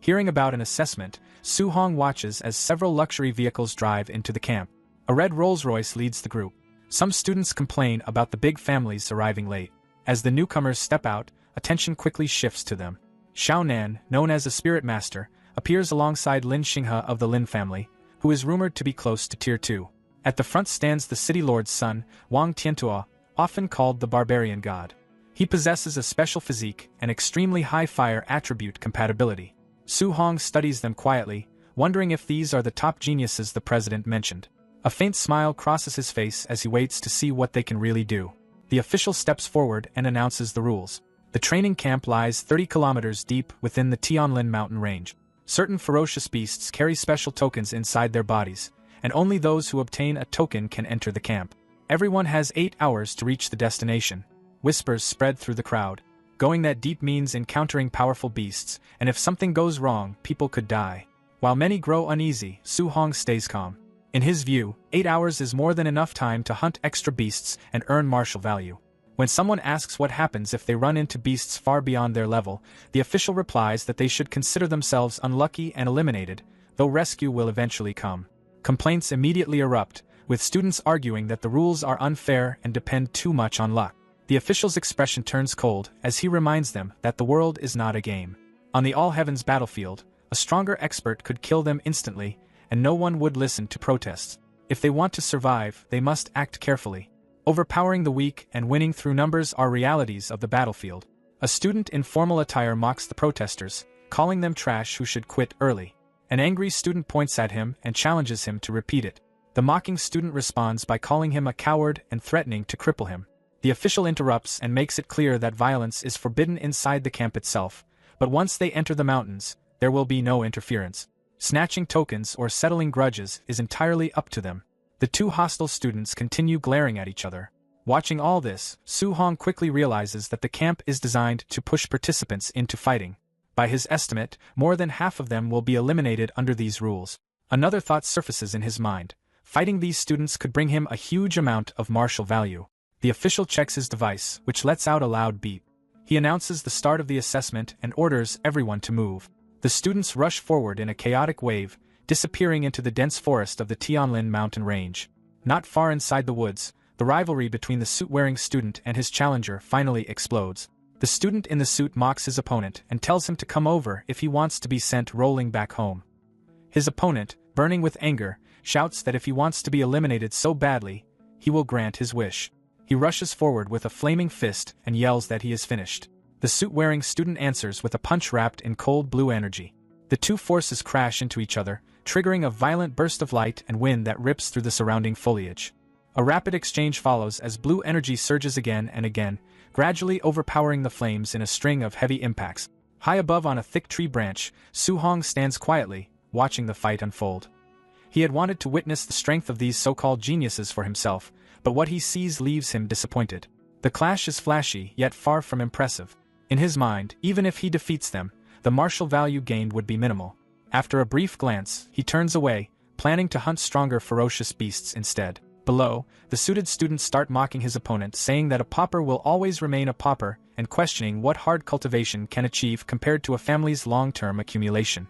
Hearing about an assessment, Su-hong watches as several luxury vehicles drive into the camp. A red Rolls-Royce leads the group. Some students complain about the big families arriving late. As the newcomers step out, attention quickly shifts to them. Xiao Nan, known as a spirit master, appears alongside Lin Xinghe of the Lin family, who is rumored to be close to Tier 2. At the front stands the city lord's son, Wang Tiantuo, often called the barbarian god. He possesses a special physique and extremely high fire attribute compatibility. Su-hong studies them quietly, wondering if these are the top geniuses the president mentioned. A faint smile crosses his face as he waits to see what they can really do. The official steps forward and announces the rules. The training camp lies 30 kilometers deep within the Tianlin mountain range. Certain ferocious beasts carry special tokens inside their bodies, and only those who obtain a token can enter the camp. Everyone has 8 hours to reach the destination. Whispers spread through the crowd. Going that deep means encountering powerful beasts, and if something goes wrong, people could die. While many grow uneasy, Su-hong stays calm. In his view, 8 hours is more than enough time to hunt extra beasts and earn martial value. When someone asks what happens if they run into beasts far beyond their level, the official replies that they should consider themselves unlucky and eliminated, though rescue will eventually come. Complaints immediately erupt, with students arguing that the rules are unfair and depend too much on luck. The official's expression turns cold as he reminds them that the world is not a game. On the All Heavens battlefield, a stronger expert could kill them instantly, and no one would listen to protests. If they want to survive, they must act carefully. Overpowering the weak and winning through numbers are realities of the battlefield. A student in formal attire mocks the protesters, calling them trash who should quit early. An angry student points at him and challenges him to repeat it. The mocking student responds by calling him a coward and threatening to cripple him. The official interrupts and makes it clear that violence is forbidden inside the camp itself, but once they enter the mountains, there will be no interference. Snatching tokens or settling grudges is entirely up to them. The two hostile students continue glaring at each other. Watching all this, Su-hong quickly realizes that the camp is designed to push participants into fighting. By his estimate, more than half of them will be eliminated under these rules. Another thought surfaces in his mind. Fighting these students could bring him a huge amount of martial value. The official checks his device, which lets out a loud beep. He announces the start of the assessment and orders everyone to move. The students rush forward in a chaotic wave, disappearing into the dense forest of the Tianlin mountain range. Not far inside the woods, the rivalry between the suit-wearing student and his challenger finally explodes. The student in the suit mocks his opponent and tells him to come over if he wants to be sent rolling back home. His opponent, burning with anger, shouts that if he wants to be eliminated so badly, he will grant his wish. He rushes forward with a flaming fist and yells that he is finished. The suit-wearing student answers with a punch wrapped in cold blue energy. The two forces crash into each other, triggering a violent burst of light and wind that rips through the surrounding foliage. A rapid exchange follows as blue energy surges again and again, gradually overpowering the flames in a string of heavy impacts. High above on a thick tree branch, Su-hong stands quietly, watching the fight unfold. He had wanted to witness the strength of these so-called geniuses for himself, but what he sees leaves him disappointed. The clash is flashy, yet far from impressive. In his mind, even if he defeats them, the martial value gained would be minimal. After a brief glance, he turns away, planning to hunt stronger ferocious beasts instead. Below, the suited students start mocking his opponent, saying that a pauper will always remain a pauper, and questioning what hard cultivation can achieve compared to a family's long-term accumulation.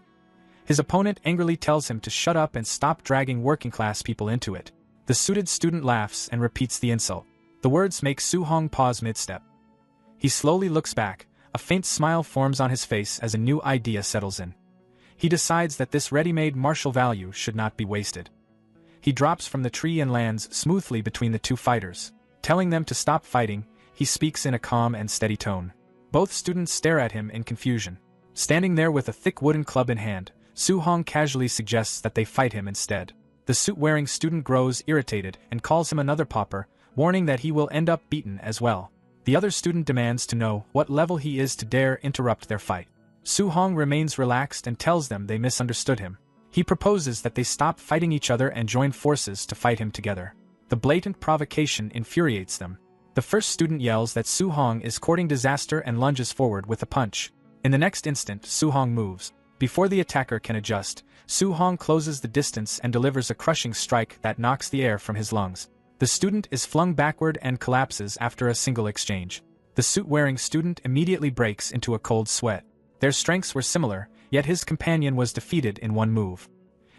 His opponent angrily tells him to shut up and stop dragging working-class people into it. The suited student laughs and repeats the insult. The words make Su-hong pause mid-step. He slowly looks back. A faint smile forms on his face as a new idea settles in. He decides that this ready-made martial value should not be wasted. He drops from the tree and lands smoothly between the two fighters. Telling them to stop fighting, he speaks in a calm and steady tone. Both students stare at him in confusion. Standing there with a thick wooden club in hand, Su-hong casually suggests that they fight him instead. The suit-wearing student grows irritated and calls him another pauper, warning that he will end up beaten as well. The other student demands to know what level he is to dare interrupt their fight. Su-hong remains relaxed and tells them they misunderstood him. He proposes that they stop fighting each other and join forces to fight him together. The blatant provocation infuriates them. The first student yells that Su-hong is courting disaster and lunges forward with a punch. In the next instant, Su-hong moves. Before the attacker can adjust, Su-hong closes the distance and delivers a crushing strike that knocks the air from his lungs. The student is flung backward and collapses after a single exchange. The suit-wearing student immediately breaks into a cold sweat. Their strengths were similar, yet his companion was defeated in one move.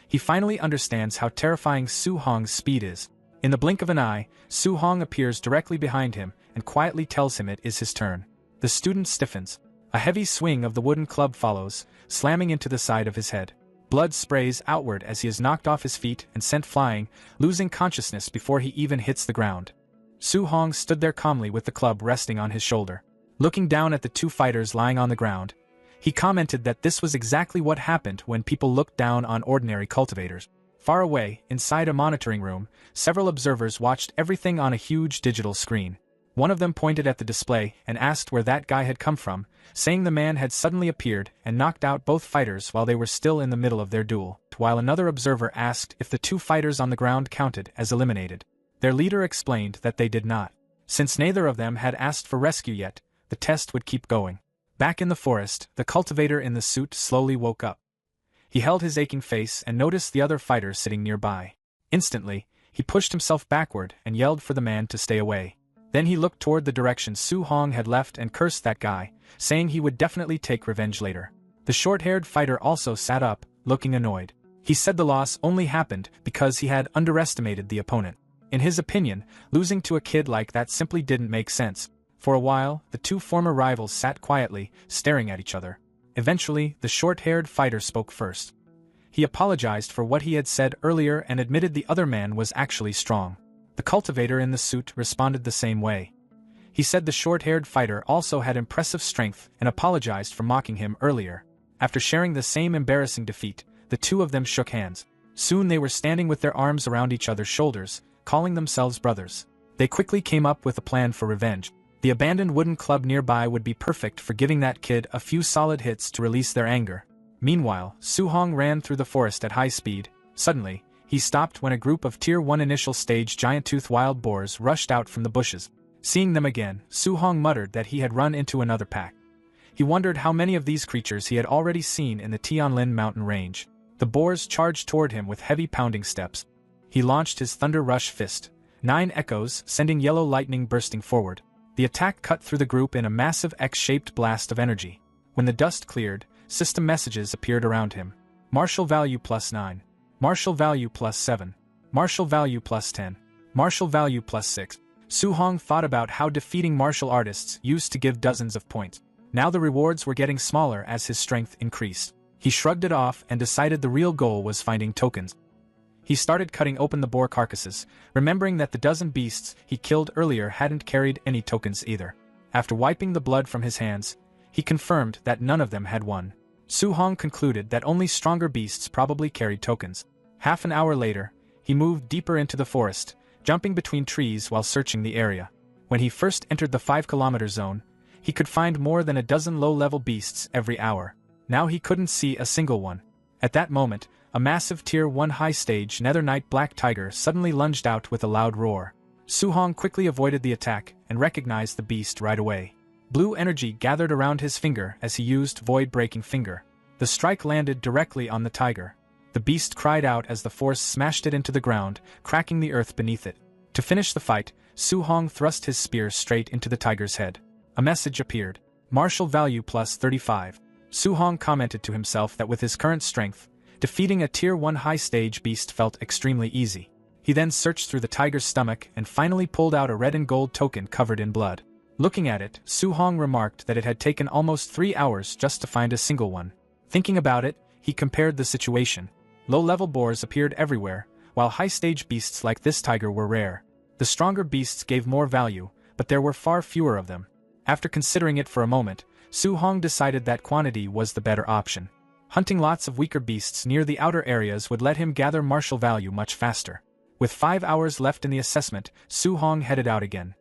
He finally understands how terrifying Su-hong's speed is. In the blink of an eye, Su-hong appears directly behind him and quietly tells him it is his turn. The student stiffens. A heavy swing of the wooden club follows, slamming into the side of his head. Blood sprays outward as he is knocked off his feet and sent flying, losing consciousness before he even hits the ground. Su-hong stood there calmly with the club resting on his shoulder. Looking down at the two fighters lying on the ground, he commented that this was exactly what happened when people looked down on ordinary cultivators. Far away, inside a monitoring room, several observers watched everything on a huge digital screen. One of them pointed at the display and asked where that guy had come from, saying the man had suddenly appeared and knocked out both fighters while they were still in the middle of their duel, while another observer asked if the two fighters on the ground counted as eliminated. Their leader explained that they did not. Since neither of them had asked for rescue yet, the test would keep going. Back in the forest, the cultivator in the suit slowly woke up. He held his aching face and noticed the other fighter sitting nearby. Instantly, he pushed himself backward and yelled for the man to stay away. Then he looked toward the direction Su Hong had left and cursed that guy, saying he would definitely take revenge later. The short-haired fighter also sat up, looking annoyed. He said the loss only happened because he had underestimated the opponent. In his opinion, losing to a kid like that simply didn't make sense. For a while, the two former rivals sat quietly, staring at each other. Eventually, the short-haired fighter spoke first. He apologized for what he had said earlier and admitted the other man was actually strong. The cultivator in the suit responded the same way. He said the short-haired fighter also had impressive strength and apologized for mocking him earlier. After sharing the same embarrassing defeat, the two of them shook hands. Soon they were standing with their arms around each other's shoulders, calling themselves brothers. They quickly came up with a plan for revenge. The abandoned wooden club nearby would be perfect for giving that kid a few solid hits to release their anger. Meanwhile, Su Hong ran through the forest at high speed. Suddenly, he stopped when a group of Tier 1 initial stage giant-tooth wild boars rushed out from the bushes. Seeing them again, Su Hong muttered that he had run into another pack. He wondered how many of these creatures he had already seen in the Tianlin mountain range. The boars charged toward him with heavy pounding steps. He launched his Thunder Rush fist. 9 echoes, sending yellow lightning bursting forward. The attack cut through the group in a massive X-shaped blast of energy. When the dust cleared, system messages appeared around him. Martial value +9. Martial value +7. Martial value +10. Martial value +6. Su Hong thought about how defeating martial artists used to give dozens of points. Now the rewards were getting smaller as his strength increased. He shrugged it off and decided the real goal was finding tokens. He started cutting open the boar carcasses, remembering that the dozen beasts he killed earlier hadn't carried any tokens either. After wiping the blood from his hands, he confirmed that none of them had one. Su Hong concluded that only stronger beasts probably carried tokens. Half an hour later, he moved deeper into the forest, jumping between trees while searching the area. When he first entered the 5-kilometer zone, he could find more than a dozen low-level beasts every hour. Now he couldn't see a single one. At that moment, a massive Tier 1 high-stage Nether Knight black tiger suddenly lunged out with a loud roar. Su Hong quickly avoided the attack and recognized the beast right away. Blue energy gathered around his finger as he used Void-Breaking Finger. The strike landed directly on the tiger. The beast cried out as the force smashed it into the ground, cracking the earth beneath it. To finish the fight, Su Hong thrust his spear straight into the tiger's head. A message appeared. Martial value +35. Su Hong commented to himself that with his current strength, defeating a Tier 1 high-stage beast felt extremely easy. He then searched through the tiger's stomach and finally pulled out a red and gold token covered in blood. Looking at it, Su Hong remarked that it had taken almost 3 hours just to find a single one. Thinking about it, he compared the situation. Low-level boars appeared everywhere, while high-stage beasts like this tiger were rare. The stronger beasts gave more value, but there were far fewer of them. After considering it for a moment, Su Hong decided that quantity was the better option. Hunting lots of weaker beasts near the outer areas would let him gather martial value much faster. With 5 hours left in the assessment, Su Hong headed out again.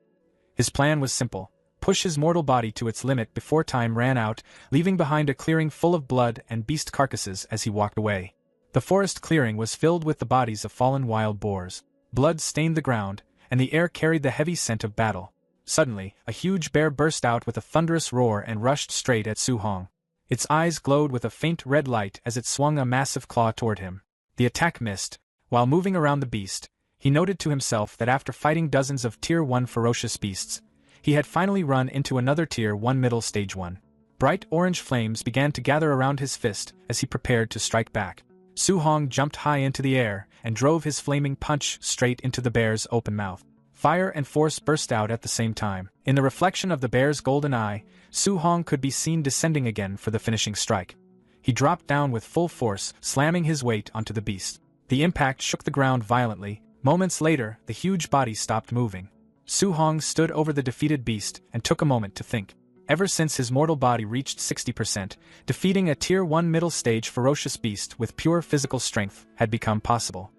His plan was simple: push his mortal body to its limit before time ran out, leaving behind a clearing full of blood and beast carcasses as he walked away. The forest clearing was filled with the bodies of fallen wild boars. Blood stained the ground, and the air carried the heavy scent of battle. Suddenly, a huge bear burst out with a thunderous roar and rushed straight at Su Hong. Its eyes glowed with a faint red light as it swung a massive claw toward him. The attack missed. While moving around the beast, he noted to himself that after fighting dozens of Tier 1 ferocious beasts, he had finally run into another Tier 1 middle stage one. Bright orange flames began to gather around his fist as he prepared to strike back. Su Hong jumped high into the air and drove his flaming punch straight into the bear's open mouth. Fire and force burst out at the same time. In the reflection of the bear's golden eye, Su Hong could be seen descending again for the finishing strike. He dropped down with full force, slamming his weight onto the beast. The impact shook the ground violently. Moments later, the huge body stopped moving. Su Hong stood over the defeated beast and took a moment to think. Ever since his mortal body reached 60%, defeating a Tier 1 middle stage ferocious beast with pure physical strength had become possible.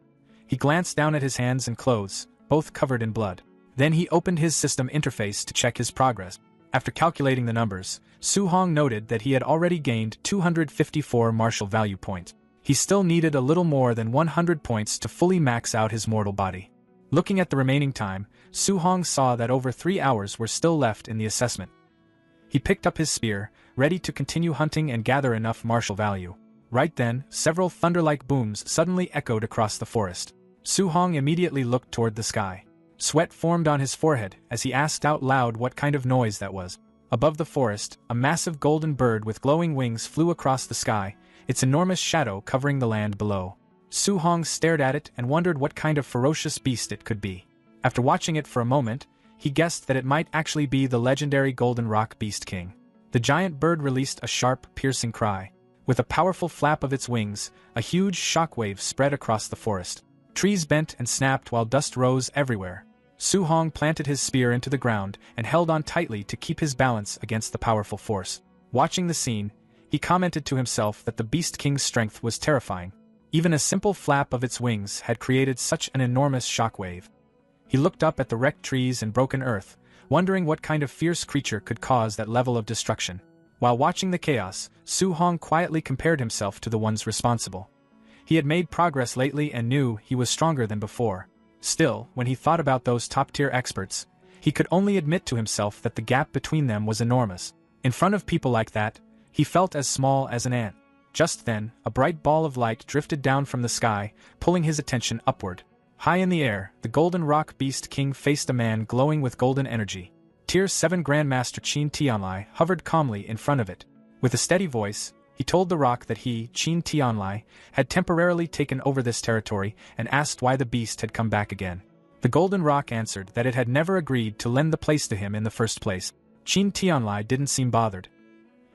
He glanced down at his hands and clothes, both covered in blood. Then he opened his system interface to check his progress. After calculating the numbers, Su Hong noted that he had already gained 254 martial value points. He still needed a little more than 100 points to fully max out his mortal body. Looking at the remaining time, Su Hong saw that over 3 hours were still left in the assessment. He picked up his spear, ready to continue hunting and gather enough martial value. Right then, several thunder-like booms suddenly echoed across the forest. Su Hong immediately looked toward the sky. Sweat formed on his forehead as he asked out loud what kind of noise that was. Above the forest, a massive golden bird with glowing wings flew across the sky, its enormous shadow covering the land below. Su Hong stared at it and wondered what kind of ferocious beast it could be. After watching it for a moment, he guessed that it might actually be the legendary Golden Rock Beast King. The giant bird released a sharp, piercing cry. With a powerful flap of its wings, a huge shockwave spread across the forest. Trees bent and snapped while dust rose everywhere. Su Hong planted his spear into the ground and held on tightly to keep his balance against the powerful force. Watching the scene, he commented to himself that the Beast King's strength was terrifying. Even a simple flap of its wings had created such an enormous shockwave. He looked up at the wrecked trees and broken earth, wondering what kind of fierce creature could cause that level of destruction. While watching the chaos, Su Hong quietly compared himself to the ones responsible. He had made progress lately and knew he was stronger than before. Still, when he thought about those top-tier experts, he could only admit to himself that the gap between them was enormous. In front of people like that, he felt as small as an ant. Just then, a bright ball of light drifted down from the sky, pulling his attention upward. High in the air, the Golden Rock Beast King faced a man glowing with golden energy. Tier 7 Grandmaster Qin Tianlai hovered calmly in front of it. With a steady voice, he told the rock that he, Qin Tianlai, had temporarily taken over this territory and asked why the beast had come back again. The Golden Rock answered that it had never agreed to lend the place to him in the first place. Qin Tianlai didn't seem bothered.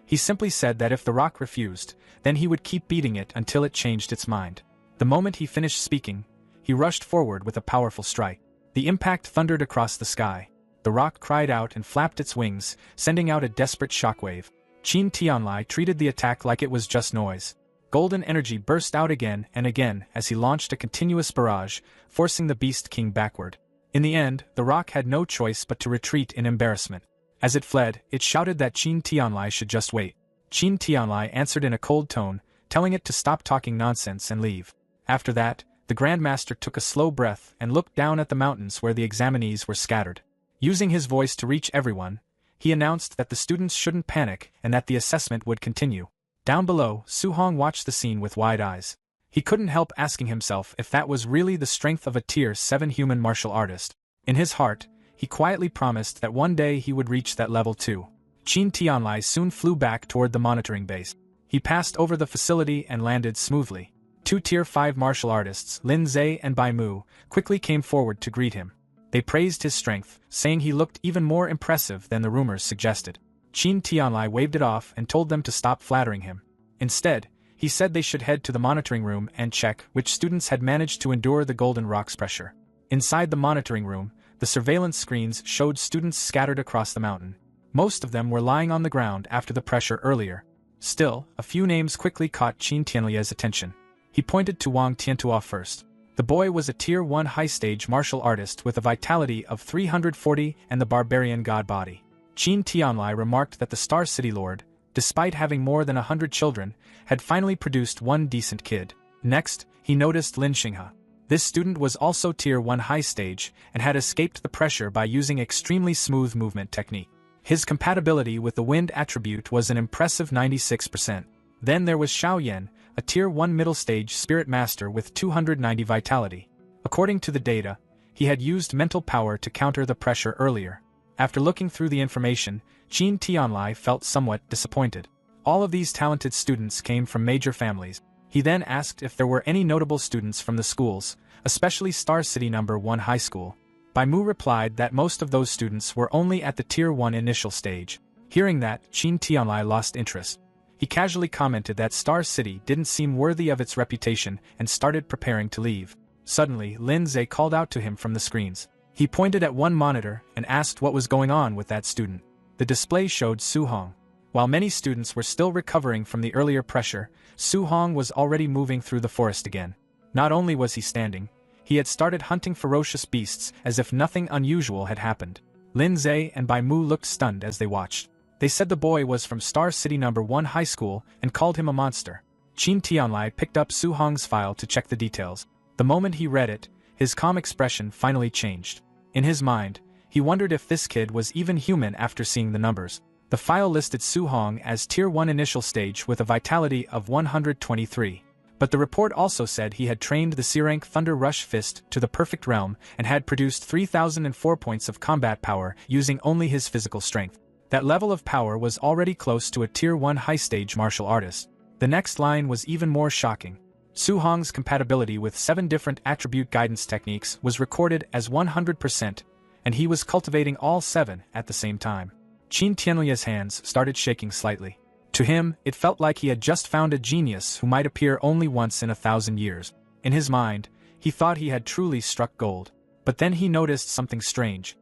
He simply said that if the rock refused, then he would keep beating it until it changed its mind. The moment he finished speaking, he rushed forward with a powerful strike. The impact thundered across the sky. The rock cried out and flapped its wings, sending out a desperate shockwave. Qin Tianlai treated the attack like it was just noise. Golden energy burst out again and again as he launched a continuous barrage, forcing the Beast King backward. In the end, the rock had no choice but to retreat in embarrassment. As it fled, it shouted that Qin Tianlai should just wait. Qin Tianlai answered in a cold tone, telling it to stop talking nonsense and leave. After that, the Grandmaster took a slow breath and looked down at the mountains where the examinees were scattered. Using his voice to reach everyone, he announced that the students shouldn't panic and that the assessment would continue. Down below, Su Hong watched the scene with wide eyes. He couldn't help asking himself if that was really the strength of a Tier 7 human martial artist. In his heart, he quietly promised that one day he would reach that level too. Qin Tianlai soon flew back toward the monitoring base. He passed over the facility and landed smoothly. Two Tier 5 martial artists, Lin Zhe and Bai Mu, quickly came forward to greet him. They praised his strength, saying he looked even more impressive than the rumors suggested. Qin Tianlai waved it off and told them to stop flattering him. Instead, he said they should head to the monitoring room and check which students had managed to endure the Golden Rock's pressure. Inside the monitoring room, the surveillance screens showed students scattered across the mountain. Most of them were lying on the ground after the pressure earlier. Still, a few names quickly caught Qin Tianlai's attention. He pointed to Wang Tiantua first. The boy was a Tier 1 high-stage martial artist with a vitality of 340 and the barbarian god body. Qin Tianlai remarked that the Star City Lord, despite having more than 100 children, had finally produced one decent kid. Next, he noticed Lin Xinghe. This student was also Tier 1 high stage and had escaped the pressure by using extremely smooth movement technique. His compatibility with the wind attribute was an impressive 96%. Then there was Xiao Yan, a Tier 1 middle stage spirit master with 290 vitality. According to the data, he had used mental power to counter the pressure earlier. After looking through the information, Qin Tianlai felt somewhat disappointed. All of these talented students came from major families. He then asked if there were any notable students from the schools, especially Star City No. 1 High School. Bai Mu replied that most of those students were only at the Tier 1 initial stage. Hearing that, Qin Tianlai lost interest. He casually commented that Star City didn't seem worthy of its reputation and started preparing to leave. Suddenly, Lin Zhe called out to him from the screens. He pointed at one monitor and asked what was going on with that student. The display showed Su Hong. While many students were still recovering from the earlier pressure, Su Hong was already moving through the forest again. Not only was he standing, he had started hunting ferocious beasts as if nothing unusual had happened. Lin Zhe and Bai Mu looked stunned as they watched. They said the boy was from Star City No. 1 High School and called him a monster. Qin Tianlai picked up Su Hong's file to check the details. The moment he read it, his calm expression finally changed. In his mind, he wondered if this kid was even human after seeing the numbers. The file listed Su Hong as Tier 1 initial stage with a vitality of 123. But the report also said he had trained the C-rank Thunder Rush Fist to the perfect realm and had produced 3004 points of combat power using only his physical strength. That level of power was already close to a Tier 1 high-stage martial artist. The next line was even more shocking. Su Hong's compatibility with 7 different attribute guidance techniques was recorded as 100%, and he was cultivating all 7 at the same time. Qin Tianlia's hands started shaking slightly. To him, it felt like he had just found a genius who might appear only once in 1,000 years. In his mind, he thought he had truly struck gold. But then he noticed something strange.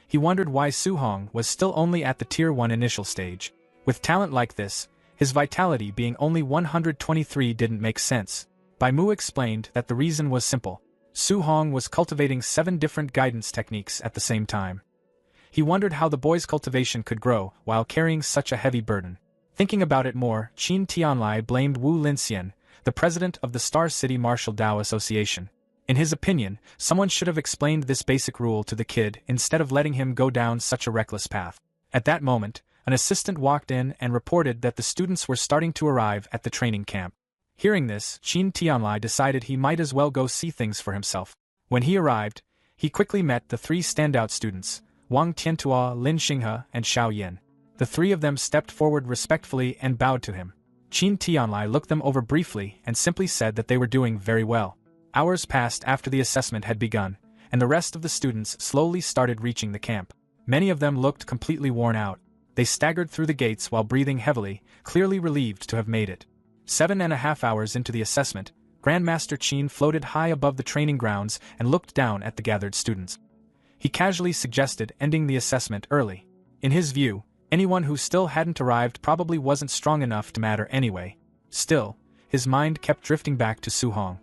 He wondered why Su Hong was still only at the Tier 1 initial stage. With talent like this, his vitality being only 123 didn't make sense. Bai Mu explained that the reason was simple. Su Hong was cultivating 7 different guidance techniques at the same time. He wondered how the boy's cultivation could grow while carrying such a heavy burden. Thinking about it more, Qin Tianlai blamed Wu Linxian, the president of the Star City Martial Dao Association. In his opinion, someone should have explained this basic rule to the kid instead of letting him go down such a reckless path. At that moment, an assistant walked in and reported that the students were starting to arrive at the training camp. Hearing this, Qin Tianlai decided he might as well go see things for himself. When he arrived, he quickly met the 3 standout students, Wang Tiantua, Lin Xinghe, and Xiao Yin. The 3 of them stepped forward respectfully and bowed to him. Qin Tianlai looked them over briefly and simply said that they were doing very well. Hours passed after the assessment had begun, and the rest of the students slowly started reaching the camp. Many of them looked completely worn out. They staggered through the gates while breathing heavily, clearly relieved to have made it. 7.5 hours into the assessment, Grandmaster Qin floated high above the training grounds and looked down at the gathered students. He casually suggested ending the assessment early. In his view, anyone who still hadn't arrived probably wasn't strong enough to matter anyway. Still, his mind kept drifting back to Su Hong.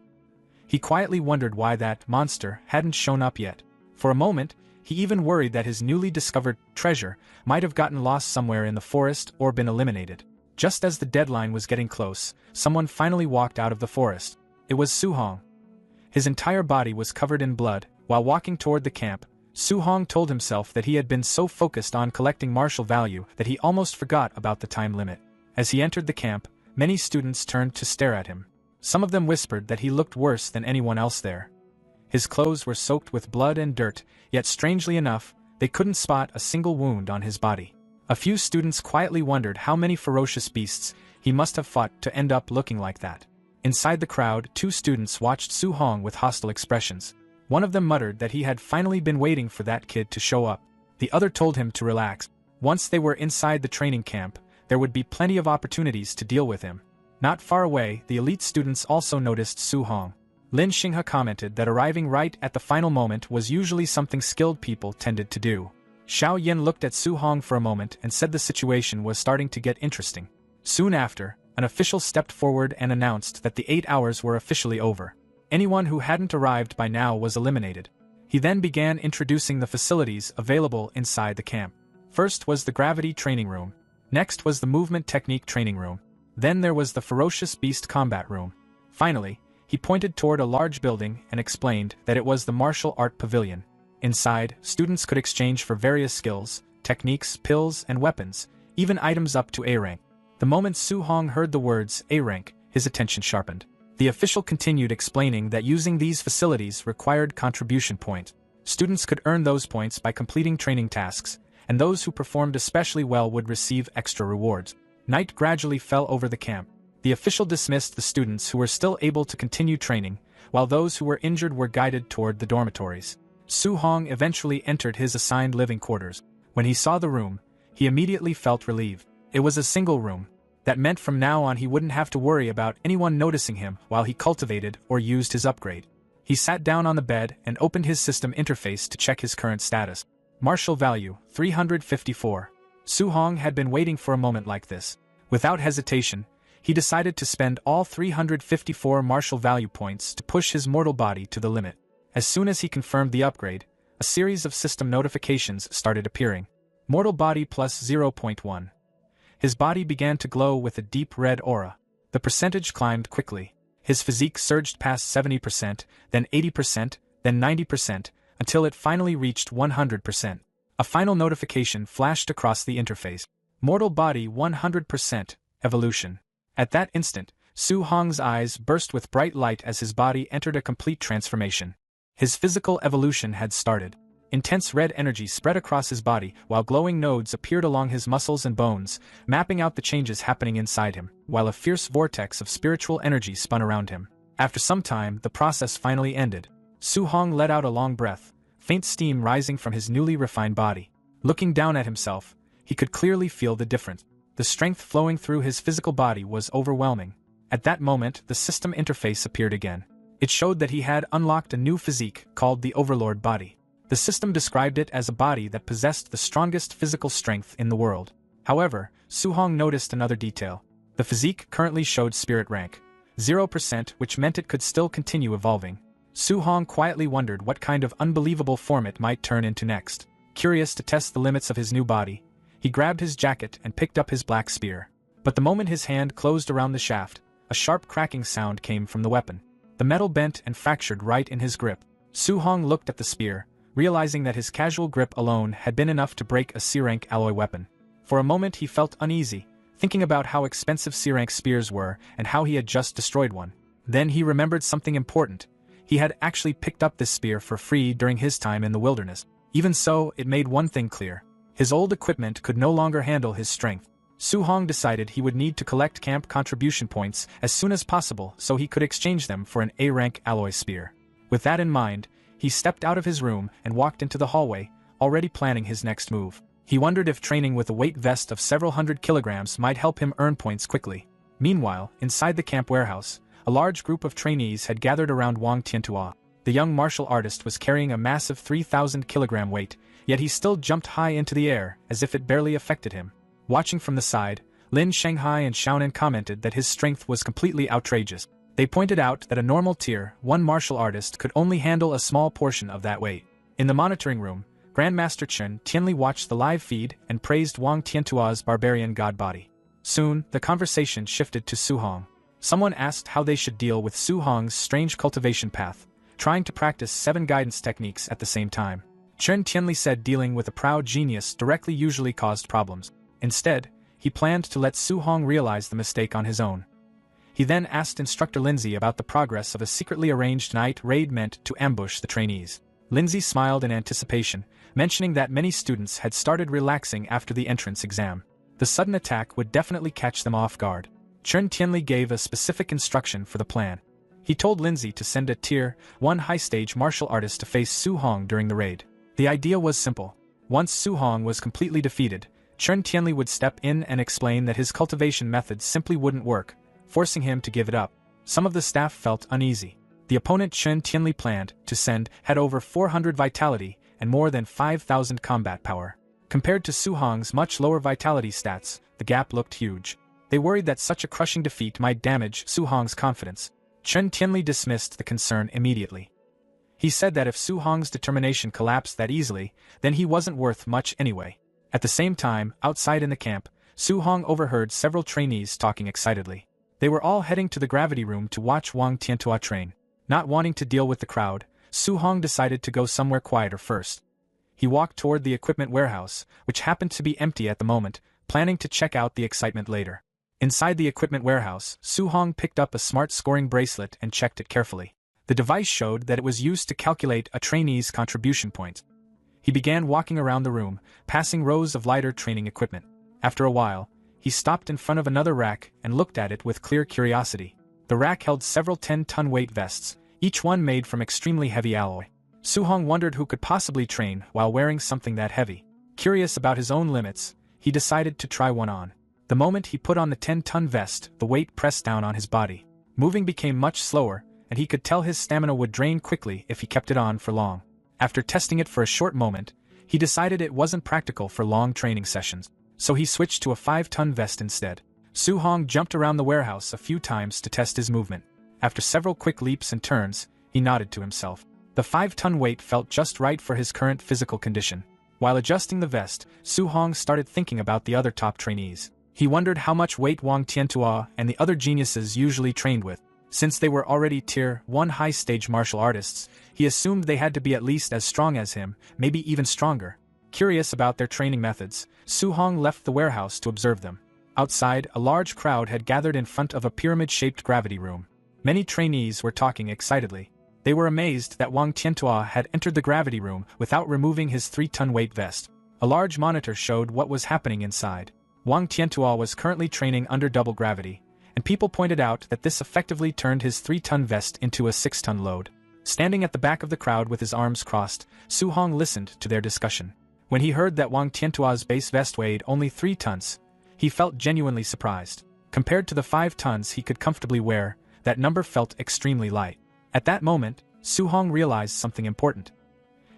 He quietly wondered why that monster hadn't shown up yet. For a moment, he even worried that his newly discovered treasure might have gotten lost somewhere in the forest or been eliminated. Just as the deadline was getting close, someone finally walked out of the forest. It was Su Hong. His entire body was covered in blood. While walking toward the camp, Su Hong told himself that he had been so focused on collecting martial value that he almost forgot about the time limit. As he entered the camp, many students turned to stare at him. Some of them whispered that he looked worse than anyone else there. His clothes were soaked with blood and dirt, yet strangely enough, they couldn't spot a single wound on his body. A few students quietly wondered how many ferocious beasts he must have fought to end up looking like that. Inside the crowd, 2 students watched Su Hong with hostile expressions. One of them muttered that he had finally been waiting for that kid to show up. The other told him to relax. Once they were inside the training camp, there would be plenty of opportunities to deal with him. Not far away, the elite students also noticed Su Hong. Lin Xinghe commented that arriving right at the final moment was usually something skilled people tended to do. Xiao Yin looked at Su Hong for a moment and said the situation was starting to get interesting. Soon after, an official stepped forward and announced that the 8 hours were officially over. Anyone who hadn't arrived by now was eliminated. He then began introducing the facilities available inside the camp. First was the gravity training room. Next was the movement technique training room. Then there was the ferocious beast combat room. Finally, he pointed toward a large building and explained that it was the martial art pavilion. Inside, students could exchange for various skills, techniques, pills, and weapons, even items up to A rank. The moment Su Hong heard the words A rank, his attention sharpened. The official continued explaining that using these facilities required contribution points. Students could earn those points by completing training tasks, and those who performed especially well would receive extra rewards. Night gradually fell over the camp. The official dismissed the students who were still able to continue training, while those who were injured were guided toward the dormitories. Su Hong eventually entered his assigned living quarters. When he saw the room, he immediately felt relieved. It was a single room. That meant from now on he wouldn't have to worry about anyone noticing him while he cultivated or used his upgrade. He sat down on the bed and opened his system interface to check his current status. Martial value, 354. Su Hong had been waiting for a moment like this. Without hesitation, he decided to spend all 354 martial value points to push his mortal body to the limit. As soon as he confirmed the upgrade, a series of system notifications started appearing. Mortal body plus 0.1. His body began to glow with a deep red aura. The percentage climbed quickly. His physique surged past 70%, then 80%, then 90%, until it finally reached 100%. A final notification flashed across the interface. Mortal body 100%, evolution. At that instant, Su Hong's eyes burst with bright light as his body entered a complete transformation. His physical evolution had started. Intense red energy spread across his body, while glowing nodes appeared along his muscles and bones, mapping out the changes happening inside him, while a fierce vortex of spiritual energy spun around him. After some time, the process finally ended. Su Hong let out a long breath, faint steam rising from his newly refined body. Looking down at himself, he could clearly feel the difference. The strength flowing through his physical body was overwhelming. At that moment, the system interface appeared again. It showed that he had unlocked a new physique called the Overlord body. The system described it as a body that possessed the strongest physical strength in the world. However, Su Hong noticed another detail. The physique currently showed spirit rank 0%, which meant it could still continue evolving. Su Hong quietly wondered what kind of unbelievable form it might turn into next. Curious to test the limits of his new body, he grabbed his jacket and picked up his black spear. But the moment his hand closed around the shaft, a sharp cracking sound came from the weapon. The metal bent and fractured right in his grip. Su Hong looked at the spear, realizing that his casual grip alone had been enough to break a C-rank alloy weapon. For a moment he felt uneasy, thinking about how expensive C-rank spears were and how he had just destroyed one. Then he remembered something important. He had actually picked up this spear for free during his time in the wilderness. Even so, it made one thing clear. His old equipment could no longer handle his strength. Su Hong decided he would need to collect camp contribution points as soon as possible so he could exchange them for an A-rank alloy spear. With that in mind, he stepped out of his room and walked into the hallway, already planning his next move. He wondered if training with a weight vest of several hundred kilograms might help him earn points quickly. Meanwhile, inside the camp warehouse, a large group of trainees had gathered around Wang Tiantua. The young martial artist was carrying a massive 3,000-kilogram weight, yet he still jumped high into the air as if it barely affected him. Watching from the side, Lin Shanghai and Xiaonan commented that his strength was completely outrageous. They pointed out that a normal Tier 1 martial artist could only handle a small portion of that weight. In the monitoring room, Grandmaster Chen Tianli watched the live feed and praised Wang Tiantua's barbarian god body. Soon, the conversation shifted to Su Hong. Someone asked how they should deal with Su Hong's strange cultivation path, trying to practice 7 guidance techniques at the same time. Chen Tianli said dealing with a proud genius directly usually caused problems. Instead, he planned to let Su Hong realize the mistake on his own. He then asked Instructor Lindsay about the progress of a secretly arranged night raid meant to ambush the trainees. Lindsay smiled in anticipation, mentioning that many students had started relaxing after the entrance exam. The sudden attack would definitely catch them off guard. Chen Tianli gave a specific instruction for the plan. He told Lindsay to send a Tier 1 high-stage martial artist to face Su Hong during the raid. The idea was simple. Once Su Hong was completely defeated, Chen Tianli would step in and explain that his cultivation methods simply wouldn't work, forcing him to give it up. Some of the staff felt uneasy. The opponent Chen Tianli planned to send had over 400 vitality and more than 5,000 combat power. Compared to Su Hong's much lower vitality stats, the gap looked huge. They worried that such a crushing defeat might damage Su Hong's confidence. Chen Tianli dismissed the concern immediately. He said that if Su Hong's determination collapsed that easily, then he wasn't worth much anyway. At the same time, outside in the camp, Su Hong overheard several trainees talking excitedly. They were all heading to the gravity room to watch Wang Tiantua train. Not wanting to deal with the crowd, Su Hong decided to go somewhere quieter first. He walked toward the equipment warehouse, which happened to be empty at the moment, planning to check out the excitement later. Inside the equipment warehouse, Su Hong picked up a smart scoring bracelet and checked it carefully. The device showed that it was used to calculate a trainee's contribution points. He began walking around the room, passing rows of lighter training equipment. After a while, he stopped in front of another rack and looked at it with clear curiosity. The rack held several 10-ton weight vests, each one made from extremely heavy alloy. Su Hong wondered who could possibly train while wearing something that heavy. Curious about his own limits, he decided to try one on. The moment he put on the 10-ton vest, the weight pressed down on his body. Moving became much slower, and he could tell his stamina would drain quickly if he kept it on for long. After testing it for a short moment, he decided it wasn't practical for long training sessions, so he switched to a 5-ton vest instead. Su Hong jumped around the warehouse a few times to test his movement. After several quick leaps and turns, he nodded to himself. The 5-ton weight felt just right for his current physical condition. While adjusting the vest, Su Hong started thinking about the other top trainees. He wondered how much weight Wang Tiantua and the other geniuses usually trained with. Since they were already Tier 1 high-stage martial artists, he assumed they had to be at least as strong as him, maybe even stronger. Curious about their training methods, Su Hong left the warehouse to observe them. Outside, a large crowd had gathered in front of a pyramid-shaped gravity room. Many trainees were talking excitedly. They were amazed that Wang Tiantua had entered the gravity room without removing his 3-ton weight vest. A large monitor showed what was happening inside. Wang Tiantua was currently training under double gravity, and people pointed out that this effectively turned his 3-ton vest into a 6-ton load. Standing at the back of the crowd with his arms crossed, Su Hong listened to their discussion. When he heard that Wang Tiantua's base vest weighed only 3 tons, he felt genuinely surprised. Compared to the 5 tons he could comfortably wear, that number felt extremely light. At that moment, Su Hong realized something important.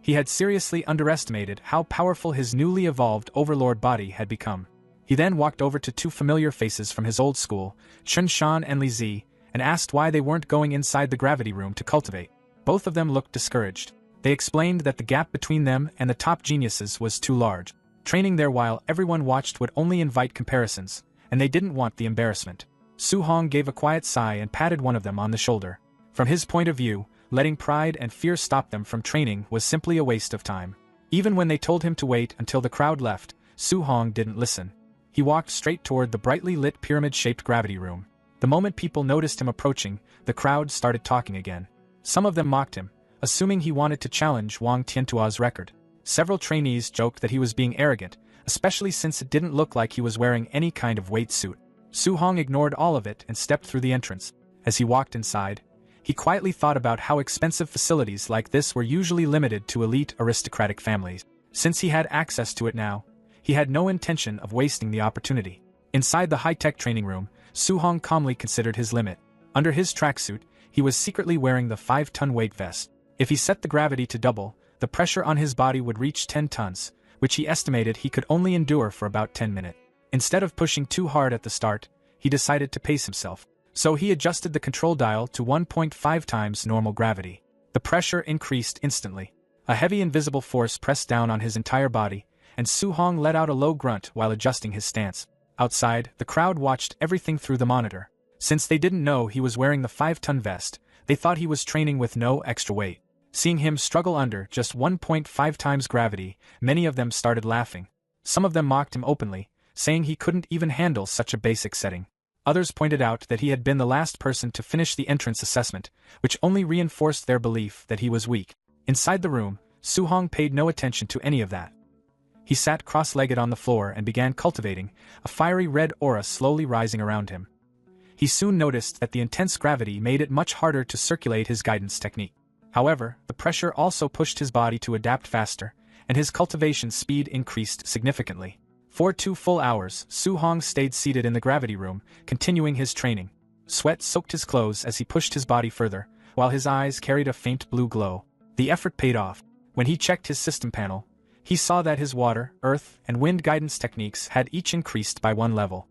He had seriously underestimated how powerful his newly evolved overlord body had become. He then walked over to 2 familiar faces from his old school, Chen Shan and Li Zi, and asked why they weren't going inside the gravity room to cultivate. Both of them looked discouraged. They explained that the gap between them and the top geniuses was too large. Training there while everyone watched would only invite comparisons, and they didn't want the embarrassment. Su Hong gave a quiet sigh and patted one of them on the shoulder. From his point of view, letting pride and fear stop them from training was simply a waste of time. Even when they told him to wait until the crowd left, Su Hong didn't listen. He walked straight toward the brightly lit pyramid-shaped gravity room. The moment people noticed him approaching, the crowd started talking again. Some of them mocked him, assuming he wanted to challenge Wang Tiantua's record. Several trainees joked that he was being arrogant, especially since it didn't look like he was wearing any kind of weight suit. Su Hong ignored all of it and stepped through the entrance. As he walked inside, he quietly thought about how expensive facilities like this were usually limited to elite aristocratic families. Since he had access to it now, he had no intention of wasting the opportunity. Inside the high-tech training room, Su Hong calmly considered his limit. Under his tracksuit, he was secretly wearing the 5-ton weight vest. If he set the gravity to double, the pressure on his body would reach 10 tons, which he estimated he could only endure for about 10 minutes. Instead of pushing too hard at the start, he decided to pace himself. So he adjusted the control dial to 1.5 times normal gravity. The pressure increased instantly. A heavy invisible force pressed down on his entire body, and Su Hong let out a low grunt while adjusting his stance. Outside, the crowd watched everything through the monitor. Since they didn't know he was wearing the 5-ton vest, they thought he was training with no extra weight. Seeing him struggle under just 1.5 times gravity, many of them started laughing. Some of them mocked him openly, saying he couldn't even handle such a basic setting. Others pointed out that he had been the last person to finish the entrance assessment, which only reinforced their belief that he was weak. Inside the room, Su Hong paid no attention to any of that. He sat cross-legged on the floor and began cultivating, a fiery red aura slowly rising around him. He soon noticed that the intense gravity made it much harder to circulate his guidance technique. However, the pressure also pushed his body to adapt faster, and his cultivation speed increased significantly. For 2 full hours, Su Hong stayed seated in the gravity room, continuing his training. Sweat soaked his clothes as he pushed his body further, while his eyes carried a faint blue glow. The effort paid off. When he checked his system panel, he saw that his water, earth, and wind guidance techniques had each increased by 1 level.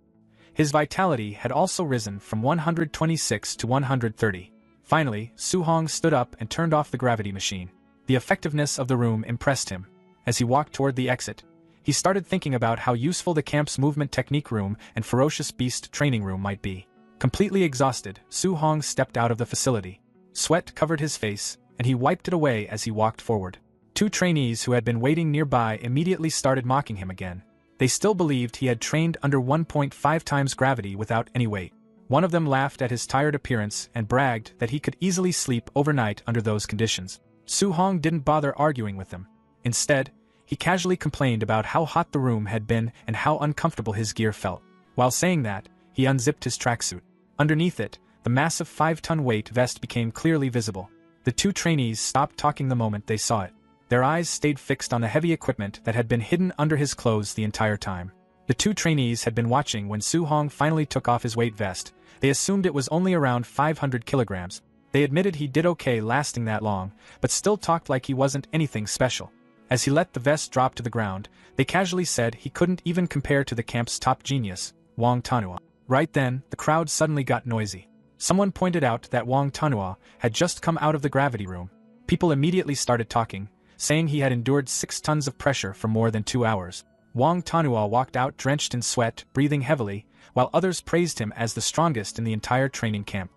His vitality had also risen from 126 to 130. Finally, Su Hong stood up and turned off the gravity machine. The effectiveness of the room impressed him. As he walked toward the exit, he started thinking about how useful the camp's movement technique room and ferocious beast training room might be. Completely exhausted, Su Hong stepped out of the facility. Sweat covered his face, and he wiped it away as he walked forward. 2 trainees who had been waiting nearby immediately started mocking him again. They still believed he had trained under 1.5 times gravity without any weight. One of them laughed at his tired appearance and bragged that he could easily sleep overnight under those conditions. Su Hong didn't bother arguing with them. Instead, he casually complained about how hot the room had been and how uncomfortable his gear felt. While saying that, he unzipped his tracksuit. Underneath it, the massive 5-ton weight vest became clearly visible. The 2 trainees stopped talking the moment they saw it. Their eyes stayed fixed on the heavy equipment that had been hidden under his clothes the entire time. The 2 trainees had been watching when Su Hong finally took off his weight vest. They assumed it was only around 500 kilograms. They admitted he did okay lasting that long, but still talked like he wasn't anything special. As he let the vest drop to the ground, they casually said he couldn't even compare to the camp's top genius, Wang Tiantua. Right then, the crowd suddenly got noisy. Someone pointed out that Wang Tiantua had just come out of the gravity room. People immediately started talking, saying he had endured 6 tons of pressure for more than 2 hours. Wang Tiantua walked out drenched in sweat, breathing heavily, while others praised him as the strongest in the entire training camp.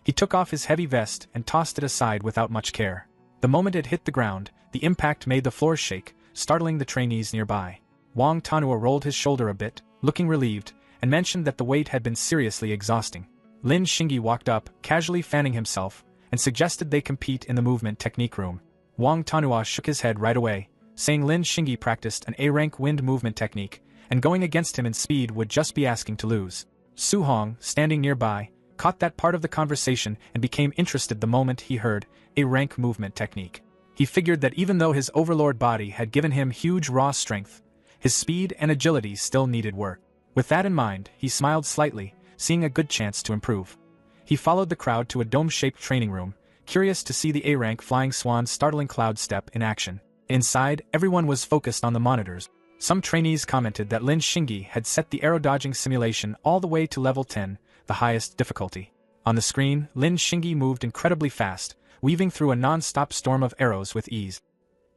He took off his heavy vest and tossed it aside without much care. The moment it hit the ground, the impact made the floor shake, startling the trainees nearby. Wang Tiantua rolled his shoulder a bit, looking relieved, and mentioned that the wait had been seriously exhausting. Lin Xingyi walked up, casually fanning himself, and suggested they compete in the movement technique room. Wang Tanhua shook his head right away, saying Lin Xingyi practiced an A-rank wind movement technique, and going against him in speed would just be asking to lose. Su Hong, standing nearby, caught that part of the conversation and became interested the moment he heard A-rank movement technique. He figured that even though his overlord body had given him huge raw strength, his speed and agility still needed work. With that in mind, he smiled slightly, seeing a good chance to improve. He followed the crowd to a dome-shaped training room, curious to see the A-rank Flying Swan's startling cloud step in action. Inside, everyone was focused on the monitors. Some trainees commented that Lin Xingyi had set the arrow dodging simulation all the way to level 10, the highest difficulty. On the screen, Lin Xingyi moved incredibly fast, weaving through a non-stop storm of arrows with ease.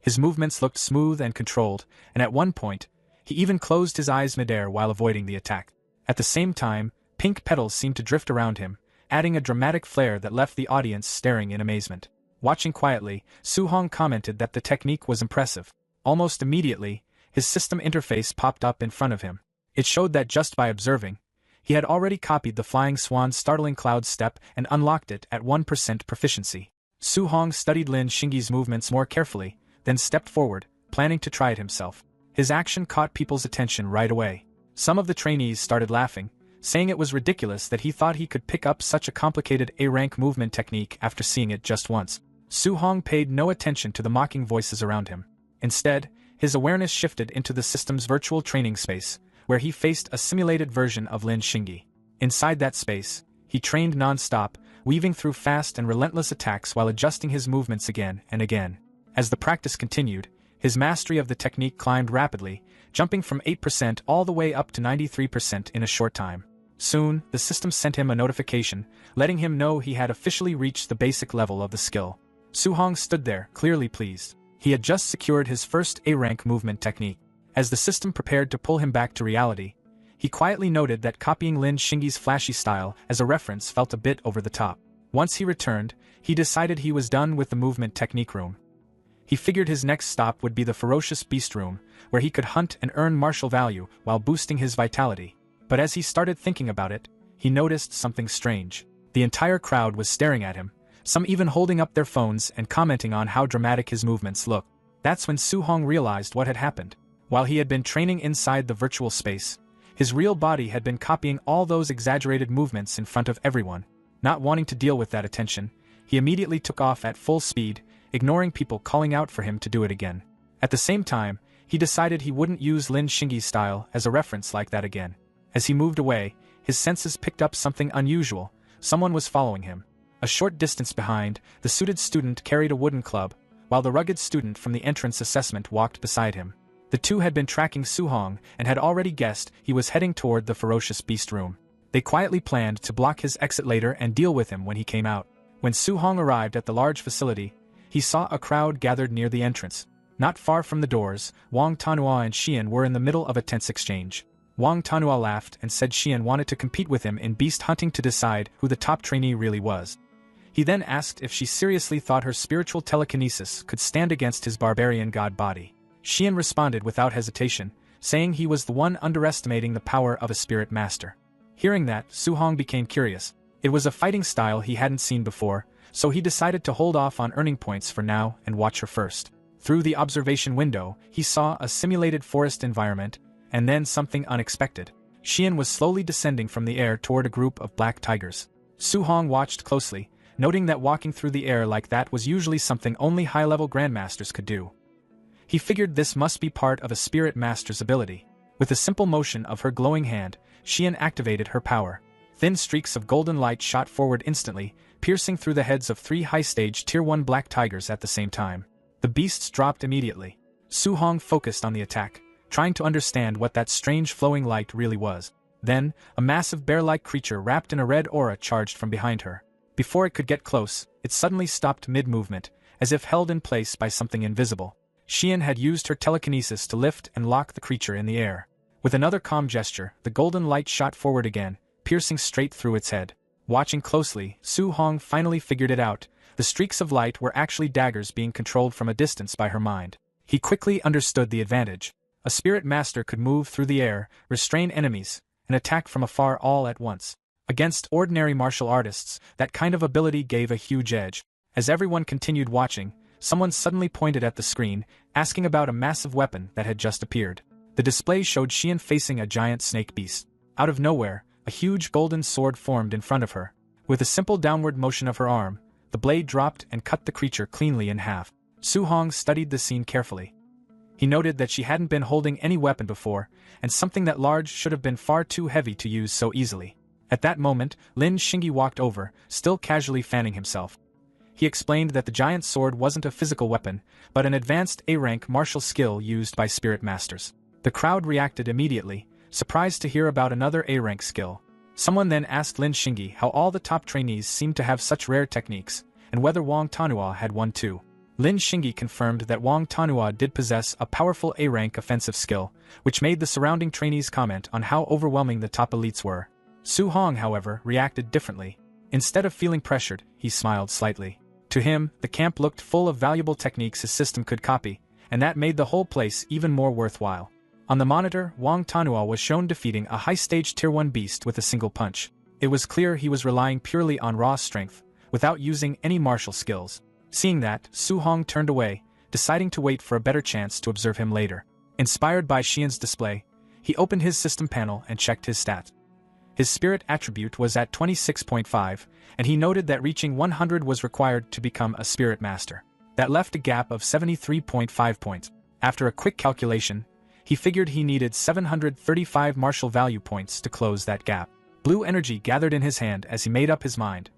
His movements looked smooth and controlled, and at one point, he even closed his eyes midair while avoiding the attack. At the same time, pink petals seemed to drift around him, adding a dramatic flair that left the audience staring in amazement. Watching quietly, Su Hong commented that the technique was impressive. Almost immediately, his system interface popped up in front of him. It showed that just by observing, he had already copied the Flying Swan's startling cloud step and unlocked it at 1% proficiency. Su Hong studied Lin Xingyi's movements more carefully, then stepped forward, planning to try it himself. His action caught people's attention right away. Some of the trainees started laughing, saying it was ridiculous that he thought he could pick up such a complicated A-rank movement technique after seeing it just once. Su Hong paid no attention to the mocking voices around him. Instead, his awareness shifted into the system's virtual training space, where he faced a simulated version of Lin Xingyi. Inside that space, he trained non-stop, weaving through fast and relentless attacks while adjusting his movements again and again. As the practice continued, his mastery of the technique climbed rapidly, jumping from 8% all the way up to 93% in a short time. Soon, the system sent him a notification, letting him know he had officially reached the basic level of the skill. Su Hong stood there, clearly pleased. He had just secured his first A-rank movement technique. As the system prepared to pull him back to reality, he quietly noted that copying Lin Xingyi's flashy style as a reference felt a bit over the top. Once he returned, he decided he was done with the movement technique room. He figured his next stop would be the ferocious beast room, where he could hunt and earn martial value while boosting his vitality. But as he started thinking about it, he noticed something strange. The entire crowd was staring at him, some even holding up their phones and commenting on how dramatic his movements looked. That's when Su Hong realized what had happened. While he had been training inside the virtual space, his real body had been copying all those exaggerated movements in front of everyone. Not wanting to deal with that attention, he immediately took off at full speed, ignoring people calling out for him to do it again. At the same time, he decided he wouldn't use Lin Xingyi's style as a reference like that again. As he moved away, his senses picked up something unusual. Someone was following him. A short distance behind, the suited student carried a wooden club, while the rugged student from the entrance assessment walked beside him. The two had been tracking Su Hong and had already guessed he was heading toward the ferocious beast room. They quietly planned to block his exit later and deal with him when he came out. When Su Hong arrived at the large facility, he saw a crowd gathered near the entrance. Not far from the doors, Wang Tanhua and Xian were in the middle of a tense exchange. Wang Tanhua laughed and said Xian wanted to compete with him in beast hunting to decide who the top trainee really was. He then asked if she seriously thought her spiritual telekinesis could stand against his barbarian god body. Xian responded without hesitation, saying he was the one underestimating the power of a spirit master. Hearing that, Su Hong became curious. It was a fighting style he hadn't seen before, so he decided to hold off on earning points for now and watch her first. Through the observation window, he saw a simulated forest environment, and then something unexpected. Xian was slowly descending from the air toward a group of black tigers. Su Hong watched closely, noting that walking through the air like that was usually something only high-level grandmasters could do. He figured this must be part of a spirit master's ability. With a simple motion of her glowing hand, Xian activated her power. Thin streaks of golden light shot forward instantly, piercing through the heads of 3 high-stage Tier 1 black tigers at the same time. The beasts dropped immediately. Su Hong focused on the attack, trying to understand what that strange flowing light really was. Then, a massive bear-like creature wrapped in a red aura charged from behind her. Before it could get close, it suddenly stopped mid-movement, as if held in place by something invisible. Xian had used her telekinesis to lift and lock the creature in the air. With another calm gesture, the golden light shot forward again, piercing straight through its head. Watching closely, Su Hong finally figured it out. The streaks of light were actually daggers being controlled from a distance by her mind. He quickly understood the advantage. A spirit master could move through the air, restrain enemies, an attack from afar all at once. Against ordinary martial artists, that kind of ability gave a huge edge. As everyone continued watching, someone suddenly pointed at the screen, asking about a massive weapon that had just appeared. The display showed Xian facing a giant snake beast. Out of nowhere, a huge golden sword formed in front of her. With a simple downward motion of her arm, the blade dropped and cut the creature cleanly in half. Su Hong studied the scene carefully. He noted that she hadn't been holding any weapon before, and something that large should have been far too heavy to use so easily. At that moment, Lin Xingyi walked over, still casually fanning himself. He explained that the giant sword wasn't a physical weapon, but an advanced A-rank martial skill used by spirit masters. The crowd reacted immediately, surprised to hear about another A-rank skill. Someone then asked Lin Xingyi how all the top trainees seemed to have such rare techniques, and whether Wang Tanhua had one too. Lin Xingyi confirmed that Wang Tanhua did possess a powerful A-rank offensive skill, which made the surrounding trainees comment on how overwhelming the top elites were. Su Hong, however, reacted differently. Instead of feeling pressured, he smiled slightly. To him, the camp looked full of valuable techniques his system could copy, and that made the whole place even more worthwhile. On the monitor, Wang Tanhua was shown defeating a high-stage Tier 1 beast with a single punch. It was clear he was relying purely on raw strength, without using any martial skills. Seeing that, Su Hong turned away, deciding to wait for a better chance to observe him later. Inspired by Xian's display, he opened his system panel and checked his stats. His spirit attribute was at 26.5, and he noted that reaching 100 was required to become a spirit master. That left a gap of 73.5 points. After a quick calculation, he figured he needed 735 martial value points to close that gap. Blue energy gathered in his hand as he made up his mind.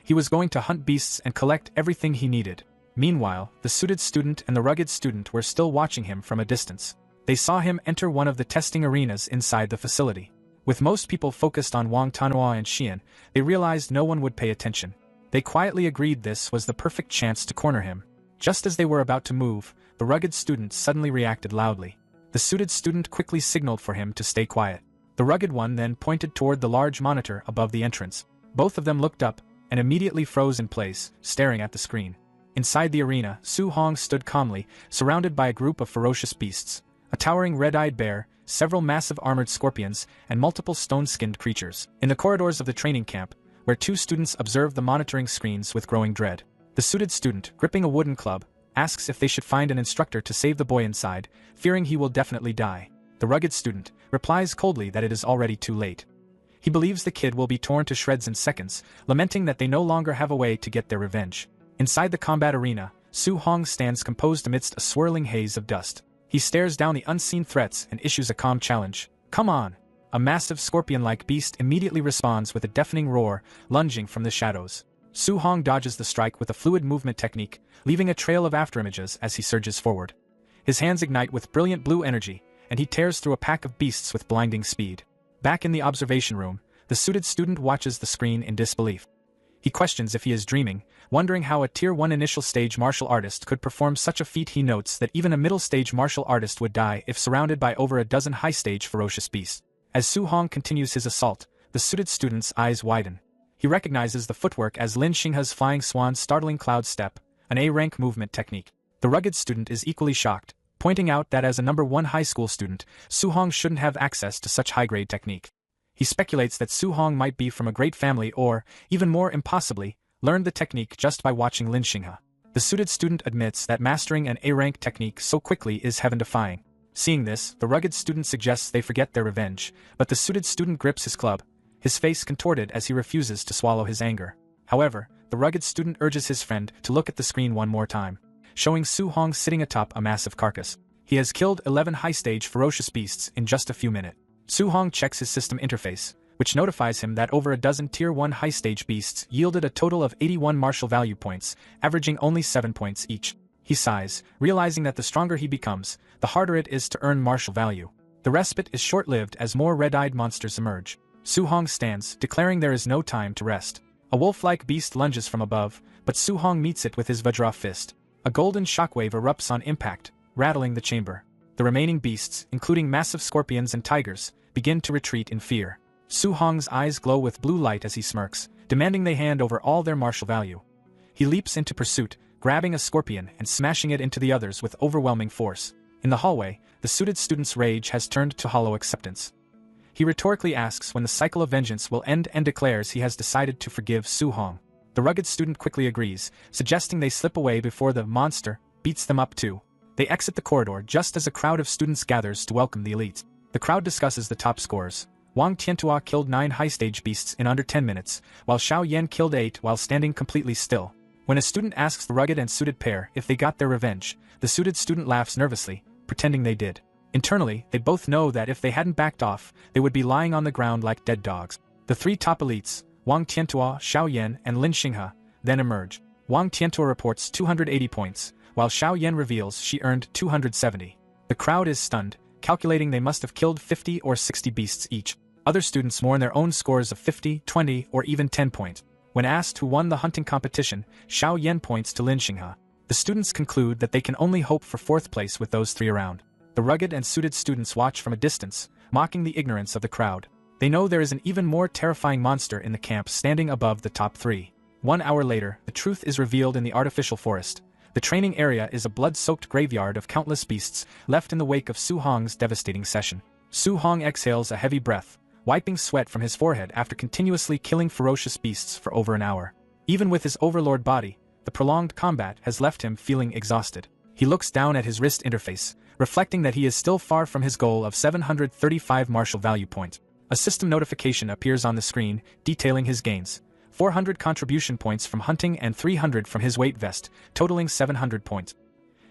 He was going to hunt beasts and collect everything he needed. Meanwhile, the suited student and the rugged student were still watching him from a distance. They saw him enter one of the testing arenas inside the facility. With most people focused on Wang Tanhua and Xian, they realized no one would pay attention. They quietly agreed this was the perfect chance to corner him. Just as they were about to move, the rugged student suddenly reacted loudly. The suited student quickly signaled for him to stay quiet. The rugged one then pointed toward the large monitor above the entrance. Both of them looked up, and immediately froze in place, staring at the screen. Inside the arena, Su Hong stood calmly, surrounded by a group of ferocious beasts. A towering red-eyed bear, several massive armored scorpions, and multiple stone-skinned creatures. In the corridors of the training camp, where two students observed the monitoring screens with growing dread. The suited student, gripping a wooden club, asks if they should find an instructor to save the boy inside, fearing he will definitely die. The rugged student replies coldly that it is already too late. He believes the kid will be torn to shreds in seconds, lamenting that they no longer have a way to get their revenge. Inside the combat arena, Su Hong stands composed amidst a swirling haze of dust. He stares down the unseen threats and issues a calm challenge. Come on! A massive scorpion-like beast immediately responds with a deafening roar, lunging from the shadows. Su Hong dodges the strike with a fluid movement technique, leaving a trail of afterimages as he surges forward. His hands ignite with brilliant blue energy, and he tears through a pack of beasts with blinding speed. Back in the observation room, the suited student watches the screen in disbelief. He questions if he is dreaming, wondering how a Tier 1 initial stage martial artist could perform such a feat. He notes that even a middle stage martial artist would die if surrounded by over a dozen high stage ferocious beasts. As Su Hong continues his assault, the suited student's eyes widen. He recognizes the footwork as Lin Xinghe's flying swan's startling cloud step, an A-rank movement technique. The rugged student is equally shocked, pointing out that as a number 1 high school student, Su Hong shouldn't have access to such high-grade technique. He speculates that Su Hong might be from a great family or, even more impossibly, learned the technique just by watching Lin Xinghe. The suited student admits that mastering an A-rank technique so quickly is heaven-defying. Seeing this, the rugged student suggests they forget their revenge, but the suited student grips his club, his face contorted as he refuses to swallow his anger. However, the rugged student urges his friend to look at the screen one more time, showing Su Hong sitting atop a massive carcass. He has killed 11 high-stage ferocious beasts in just a few minutes. Su Hong checks his system interface, which notifies him that over a dozen Tier 1 high-stage beasts yielded a total of 81 martial value points, averaging only 7 points each. He sighs, realizing that the stronger he becomes, the harder it is to earn martial value. The respite is short-lived as more red-eyed monsters emerge. Su Hong stands, declaring there is no time to rest. A wolf-like beast lunges from above, but Su Hong meets it with his Vajra fist. A golden shockwave erupts on impact, rattling the chamber. The remaining beasts, including massive scorpions and tigers, begin to retreat in fear. Su Hong's eyes glow with blue light as he smirks, demanding they hand over all their martial value. He leaps into pursuit, grabbing a scorpion and smashing it into the others with overwhelming force. In the hallway, the suited student's rage has turned to hollow acceptance. He rhetorically asks when the cycle of vengeance will end and declares he has decided to forgive Su Hong. The rugged student quickly agrees, suggesting they slip away before the monster beats them up too. They exit the corridor just as a crowd of students gathers to welcome the elite. The crowd discusses the top scores. Wang Tiantua killed 9 high-stage beasts in under 10 minutes, while Xiao Yan killed 8 while standing completely still. When a student asks the rugged and suited pair if they got their revenge, the suited student laughs nervously, pretending they did. Internally, they both know that if they hadn't backed off, they would be lying on the ground like dead dogs. The 3 top elites, Wang Tiantua, Xiao Yan, and Lin Xinghe, then emerge. Wang Tiantua reports 280 points, while Xiao Yan reveals she earned 270. The crowd is stunned, calculating they must have killed 50 or 60 beasts each. Other students mourn their own scores of 50, 20, or even 10 points. When asked who won the hunting competition, Xiao Yan points to Lin Xinghe. The students conclude that they can only hope for 4th place with those 3 around. The rugged and suited students watch from a distance, mocking the ignorance of the crowd. They know there is an even more terrifying monster in the camp standing above the top 3. 1 hour later, the truth is revealed in the artificial forest. The training area is a blood-soaked graveyard of countless beasts left in the wake of Su Hong's devastating session. Su Hong exhales a heavy breath, wiping sweat from his forehead after continuously killing ferocious beasts for over an hour. Even with his overlord body, the prolonged combat has left him feeling exhausted. He looks down at his wrist interface, reflecting that he is still far from his goal of 735 martial value points. A system notification appears on the screen, detailing his gains. 400 contribution points from hunting and 300 from his weight vest, totaling 700 points.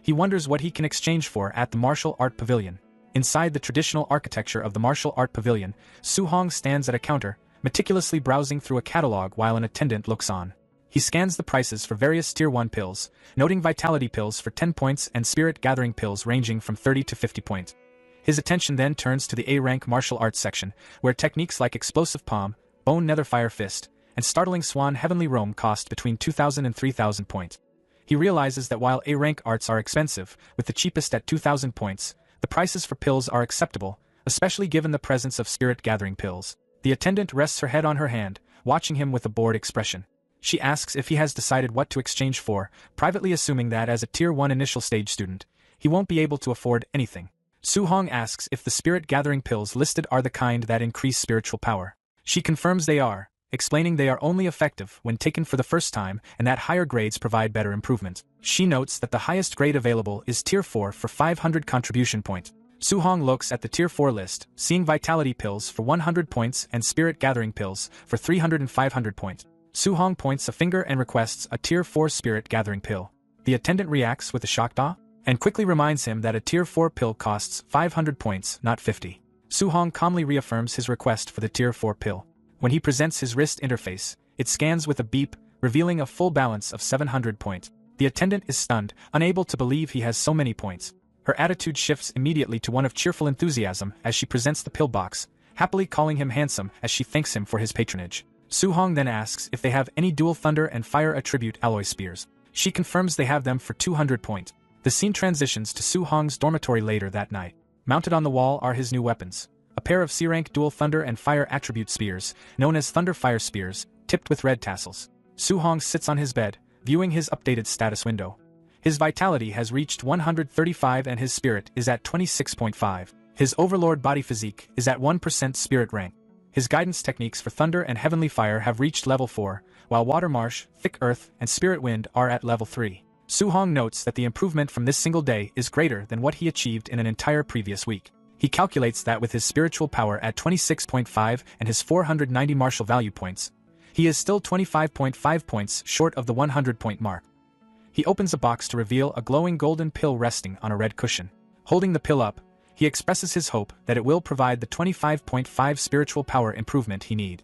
He wonders what he can exchange for at the martial art pavilion. Inside the traditional architecture of the martial art pavilion, Su Hong stands at a counter, meticulously browsing through a catalog while an attendant looks on. He scans the prices for various Tier 1 pills, noting vitality pills for 10 points and spirit gathering pills ranging from 30 to 50 points. His attention then turns to the A-rank martial arts section, where techniques like explosive palm, bone netherfire fist, and startling swan heavenly roam cost between 2,000 and 3,000 points. He realizes that while A-rank arts are expensive, with the cheapest at 2,000 points, the prices for pills are acceptable, especially given the presence of spirit gathering pills. The attendant rests her head on her hand, watching him with a bored expression. She asks if he has decided what to exchange for, privately assuming that as a Tier 1 initial stage student, he won't be able to afford anything. Su Hong asks if the spirit-gathering pills listed are the kind that increase spiritual power. She confirms they are, explaining they are only effective when taken for the first time and that higher grades provide better improvement. She notes that the highest grade available is Tier 4 for 500 contribution points. Su Hong looks at the Tier 4 list, seeing vitality pills for 100 points and spirit-gathering pills for 300 and 500 points. Su Hong points a finger and requests a Tier 4 spirit-gathering pill. The attendant reacts with a shocked awe, and quickly reminds him that a Tier 4 pill costs 500 points, not 50. Su Hong calmly reaffirms his request for the Tier 4 pill. When he presents his wrist interface, it scans with a beep, revealing a full balance of 700 points. The attendant is stunned, unable to believe he has so many points. Her attitude shifts immediately to one of cheerful enthusiasm as she presents the pill box, happily calling him handsome as she thanks him for his patronage. Su Hong then asks if they have any dual thunder and fire attribute alloy spears. She confirms they have them for 200 points. The scene transitions to Su Hong's dormitory later that night. Mounted on the wall are his new weapons. A pair of C-rank dual thunder and fire attribute spears, known as Thunder Fire Spears, tipped with red tassels. Su Hong sits on his bed, viewing his updated status window. His vitality has reached 135 and his spirit is at 26.5. His overlord body physique is at 1% spirit rank. His guidance techniques for thunder and heavenly fire have reached level 4, while water marsh, thick earth, and spirit wind are at level 3. Su Hong notes that the improvement from this single day is greater than what he achieved in an entire previous week. He calculates that with his spiritual power at 26.5 and his 490 martial value points, he is still 25.5 points short of the 100-point mark. He opens a box to reveal a glowing golden pill resting on a red cushion. Holding the pill up, he expresses his hope that it will provide the 25.5 spiritual power improvement he needs.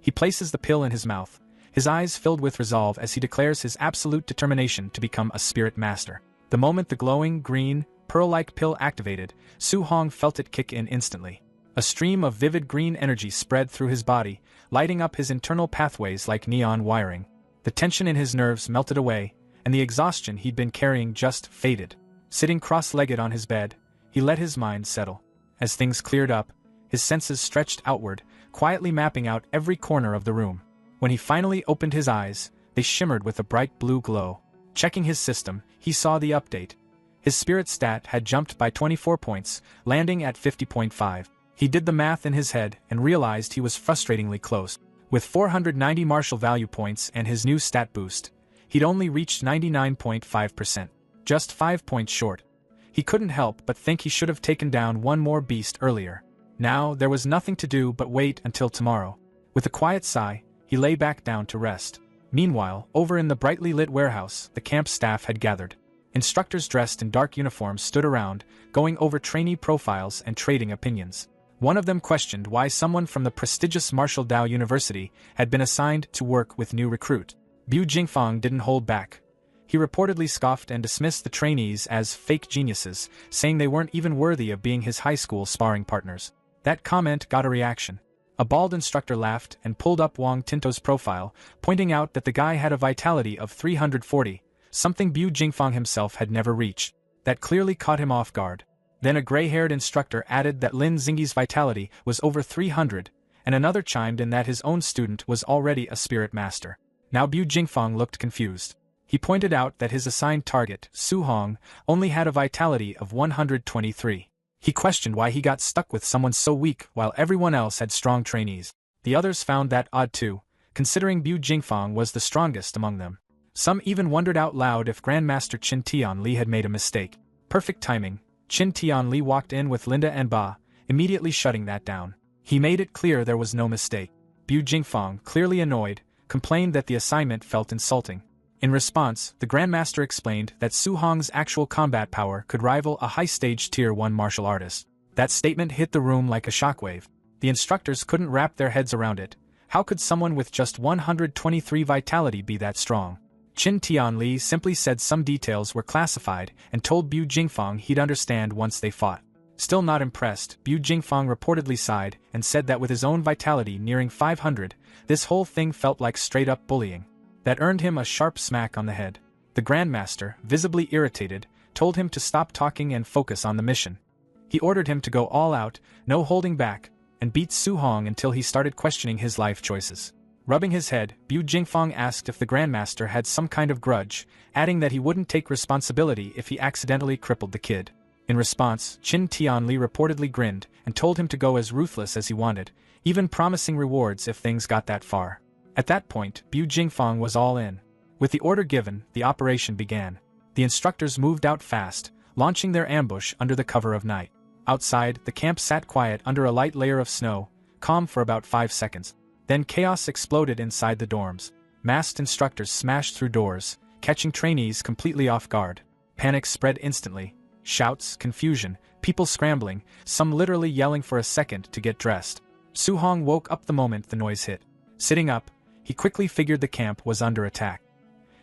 He places the pill in his mouth, his eyes filled with resolve as he declares his absolute determination to become a spirit master. The moment the glowing, green, pearl-like pill activated, Su Hong felt it kick in instantly. A stream of vivid green energy spread through his body, lighting up his internal pathways like neon wiring. The tension in his nerves melted away, and the exhaustion he'd been carrying just faded. Sitting cross-legged on his bed, he let his mind settle. As things cleared up, his senses stretched outward, quietly mapping out every corner of the room. When he finally opened his eyes, they shimmered with a bright blue glow. Checking his system, he saw the update. His spirit stat had jumped by 24 points, landing at 50.5. He did the math in his head and realized he was frustratingly close. With 490 martial value points and his new stat boost, he'd only reached 99.5%, just 5 points short. He couldn't help but think he should have taken down one more beast earlier. Now, there was nothing to do but wait until tomorrow. With a quiet sigh, he lay back down to rest. Meanwhile, over in the brightly lit warehouse, the camp staff had gathered. Instructors dressed in dark uniforms stood around, going over trainee profiles and trading opinions. One of them questioned why someone from the prestigious Martial Dao University had been assigned to work with new recruit. Bu Jingfang didn't hold back. He reportedly scoffed and dismissed the trainees as fake geniuses, saying they weren't even worthy of being his high school sparring partners. That comment got a reaction. A bald instructor laughed and pulled up Wang Tinto's profile, pointing out that the guy had a vitality of 340, something Bu Jingfang himself had never reached. That clearly caught him off guard. Then a gray-haired instructor added that Lin Xingyi's vitality was over 300, and another chimed in that his own student was already a spirit master. Now Bu Jingfang looked confused. He pointed out that his assigned target, Su Hong, only had a vitality of 123. He questioned why he got stuck with someone so weak while everyone else had strong trainees. The others found that odd too, considering Bu Jingfang was the strongest among them. Some even wondered out loud if Grandmaster Qin Tianli had made a mistake. Perfect timing, Qin Tianli walked in with Linda and Ba, immediately shutting that down. He made it clear there was no mistake. Bu Jingfang, clearly annoyed, complained that the assignment felt insulting. In response, the Grandmaster explained that Su Hong's actual combat power could rival a high-stage Tier 1 martial artist. That statement hit the room like a shockwave. The instructors couldn't wrap their heads around it. How could someone with just 123 vitality be that strong? Qin Tianli simply said some details were classified and told Bu Jingfang he'd understand once they fought. Still not impressed, Bu Jingfang reportedly sighed and said that with his own vitality nearing 500, this whole thing felt like straight-up bullying. That earned him a sharp smack on the head. The Grandmaster, visibly irritated, told him to stop talking and focus on the mission. He ordered him to go all out, no holding back, and beat Su Hong until he started questioning his life choices. Rubbing his head, Bu Jingfang asked if the Grandmaster had some kind of grudge, adding that he wouldn't take responsibility if he accidentally crippled the kid. In response, Qin Tianli reportedly grinned and told him to go as ruthless as he wanted, even promising rewards if things got that far. At that point, Bu Jingfang was all in. With the order given, the operation began. The instructors moved out fast, launching their ambush under the cover of night. Outside, the camp sat quiet under a light layer of snow, calm for about 5 seconds. Then chaos exploded inside the dorms. Masked instructors smashed through doors, catching trainees completely off guard. Panic spread instantly. Shouts, confusion, people scrambling, some literally yelling for a second to get dressed. Su Hong woke up the moment the noise hit. Sitting up, he quickly figured the camp was under attack.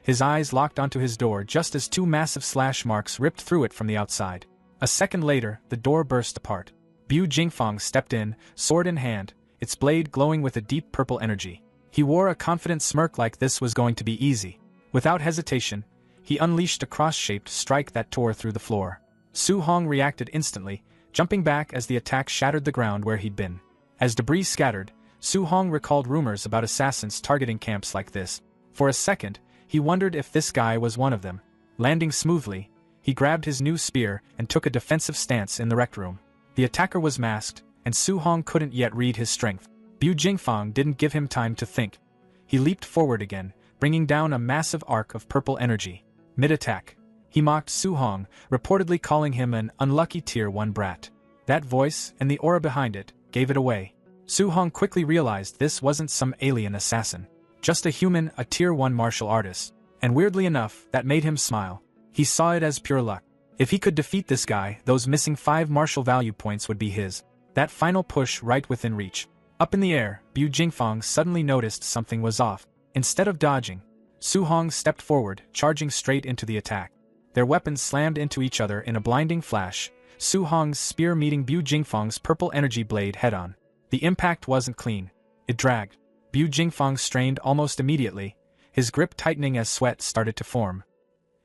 His eyes locked onto his door just as 2 massive slash marks ripped through it from the outside. A second later, the door burst apart. Bu Jingfang stepped in, sword in hand, its blade glowing with a deep purple energy. He wore a confident smirk like this was going to be easy. Without hesitation, he unleashed a cross-shaped strike that tore through the floor. Su Hong reacted instantly, jumping back as the attack shattered the ground where he'd been. As debris scattered, Su Hong recalled rumors about assassins targeting camps like this. For a second, he wondered if this guy was one of them. Landing smoothly, he grabbed his new spear and took a defensive stance in the rec room. The attacker was masked, and Su Hong couldn't yet read his strength. Bu Jingfang didn't give him time to think. He leaped forward again, bringing down a massive arc of purple energy. Mid-attack, he mocked Su Hong, reportedly calling him an unlucky Tier 1 brat. That voice, and the aura behind it, gave it away. Su Hong quickly realized this wasn't some alien assassin. Just a human, a Tier 1 martial artist. And weirdly enough, that made him smile. He saw it as pure luck. If he could defeat this guy, those missing 5 martial value points would be his. That final push right within reach. Up in the air, Bu Jingfang suddenly noticed something was off. Instead of dodging, Su Hong stepped forward, charging straight into the attack. Their weapons slammed into each other in a blinding flash, Su Hong's spear meeting Bu Jingfang's purple energy blade head-on. The impact wasn't clean. It dragged. Bu Jingfang strained almost immediately, his grip tightening as sweat started to form.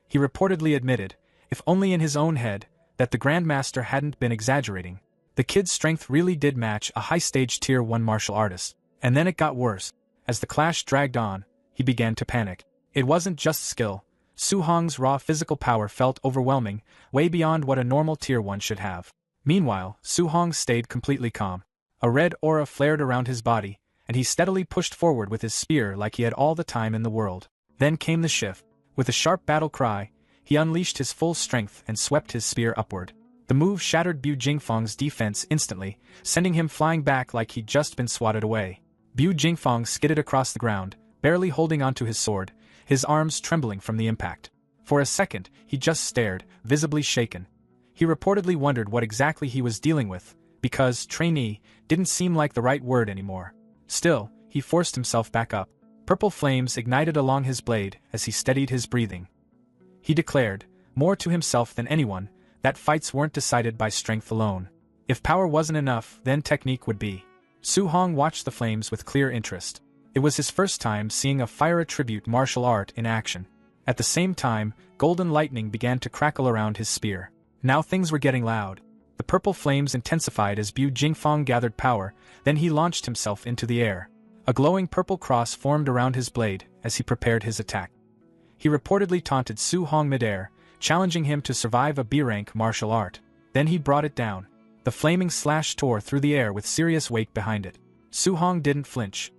He reportedly admitted, if only in his own head, that the Grandmaster hadn't been exaggerating. The kid's strength really did match a high-stage Tier 1 martial artist. And then it got worse. As the clash dragged on, he began to panic. It wasn't just skill. Su Hong's raw physical power felt overwhelming, way beyond what a normal Tier 1 should have. Meanwhile, Su Hong stayed completely calm. A red aura flared around his body, and he steadily pushed forward with his spear like he had all the time in the world. Then came the shift. With a sharp battle cry, he unleashed his full strength and swept his spear upward. The move shattered Bu Jingfang's defense instantly, sending him flying back like he'd just been swatted away. Bu Jingfang skidded across the ground, barely holding onto his sword, his arms trembling from the impact. For a second, he just stared, visibly shaken. He reportedly wondered what exactly he was dealing with, because trainee didn't seem like the right word anymore. Still, he forced himself back up. Purple flames ignited along his blade as he steadied his breathing. He declared, more to himself than anyone, that fights weren't decided by strength alone. If power wasn't enough, then technique would be. Su Hong watched the flames with clear interest. It was his first time seeing a fire attribute martial art in action. At the same time, golden lightning began to crackle around his spear. Now things were getting loud. The purple flames intensified as Bu Jingfang gathered power, then he launched himself into the air. A glowing purple cross formed around his blade as he prepared his attack. He reportedly taunted Su Hong midair, challenging him to survive a B-rank martial art. Then he brought it down. The flaming slash tore through the air with serious weight behind it. Su Hong didn't flinch.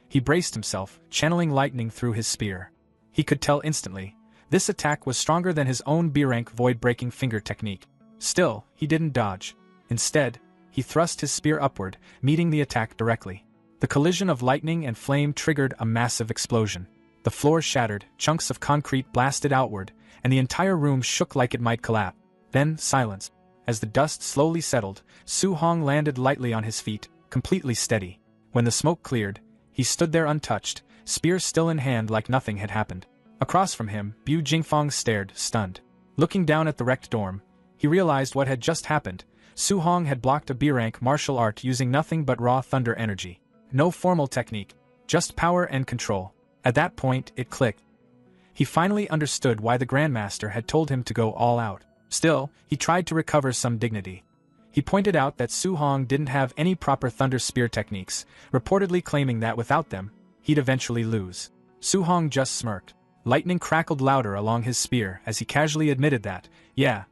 He braced himself, channeling lightning through his spear. He could tell instantly, this attack was stronger than his own B-rank void-breaking finger technique. Still, he didn't dodge. Instead, he thrust his spear upward, meeting the attack directly. The collision of lightning and flame triggered a massive explosion. The floor shattered, chunks of concrete blasted outward, and the entire room shook like it might collapse. Then, silence. As the dust slowly settled, Su Hong landed lightly on his feet, completely steady. When the smoke cleared, he stood there untouched, spear still in hand like nothing had happened. Across from him, Bu Jingfang stared, stunned. Looking down at the wrecked dorm, he realized what had just happened. Su Hong had blocked a B-rank martial art using nothing but raw thunder energy. No formal technique, just power and control. At that point, it clicked. He finally understood why the Grandmaster had told him to go all out. Still, he tried to recover some dignity. He pointed out that Su Hong didn't have any proper thunder spear techniques, reportedly claiming that without them, he'd eventually lose. Su Hong just smirked. Lightning crackled louder along his spear as he casually admitted that, yeah,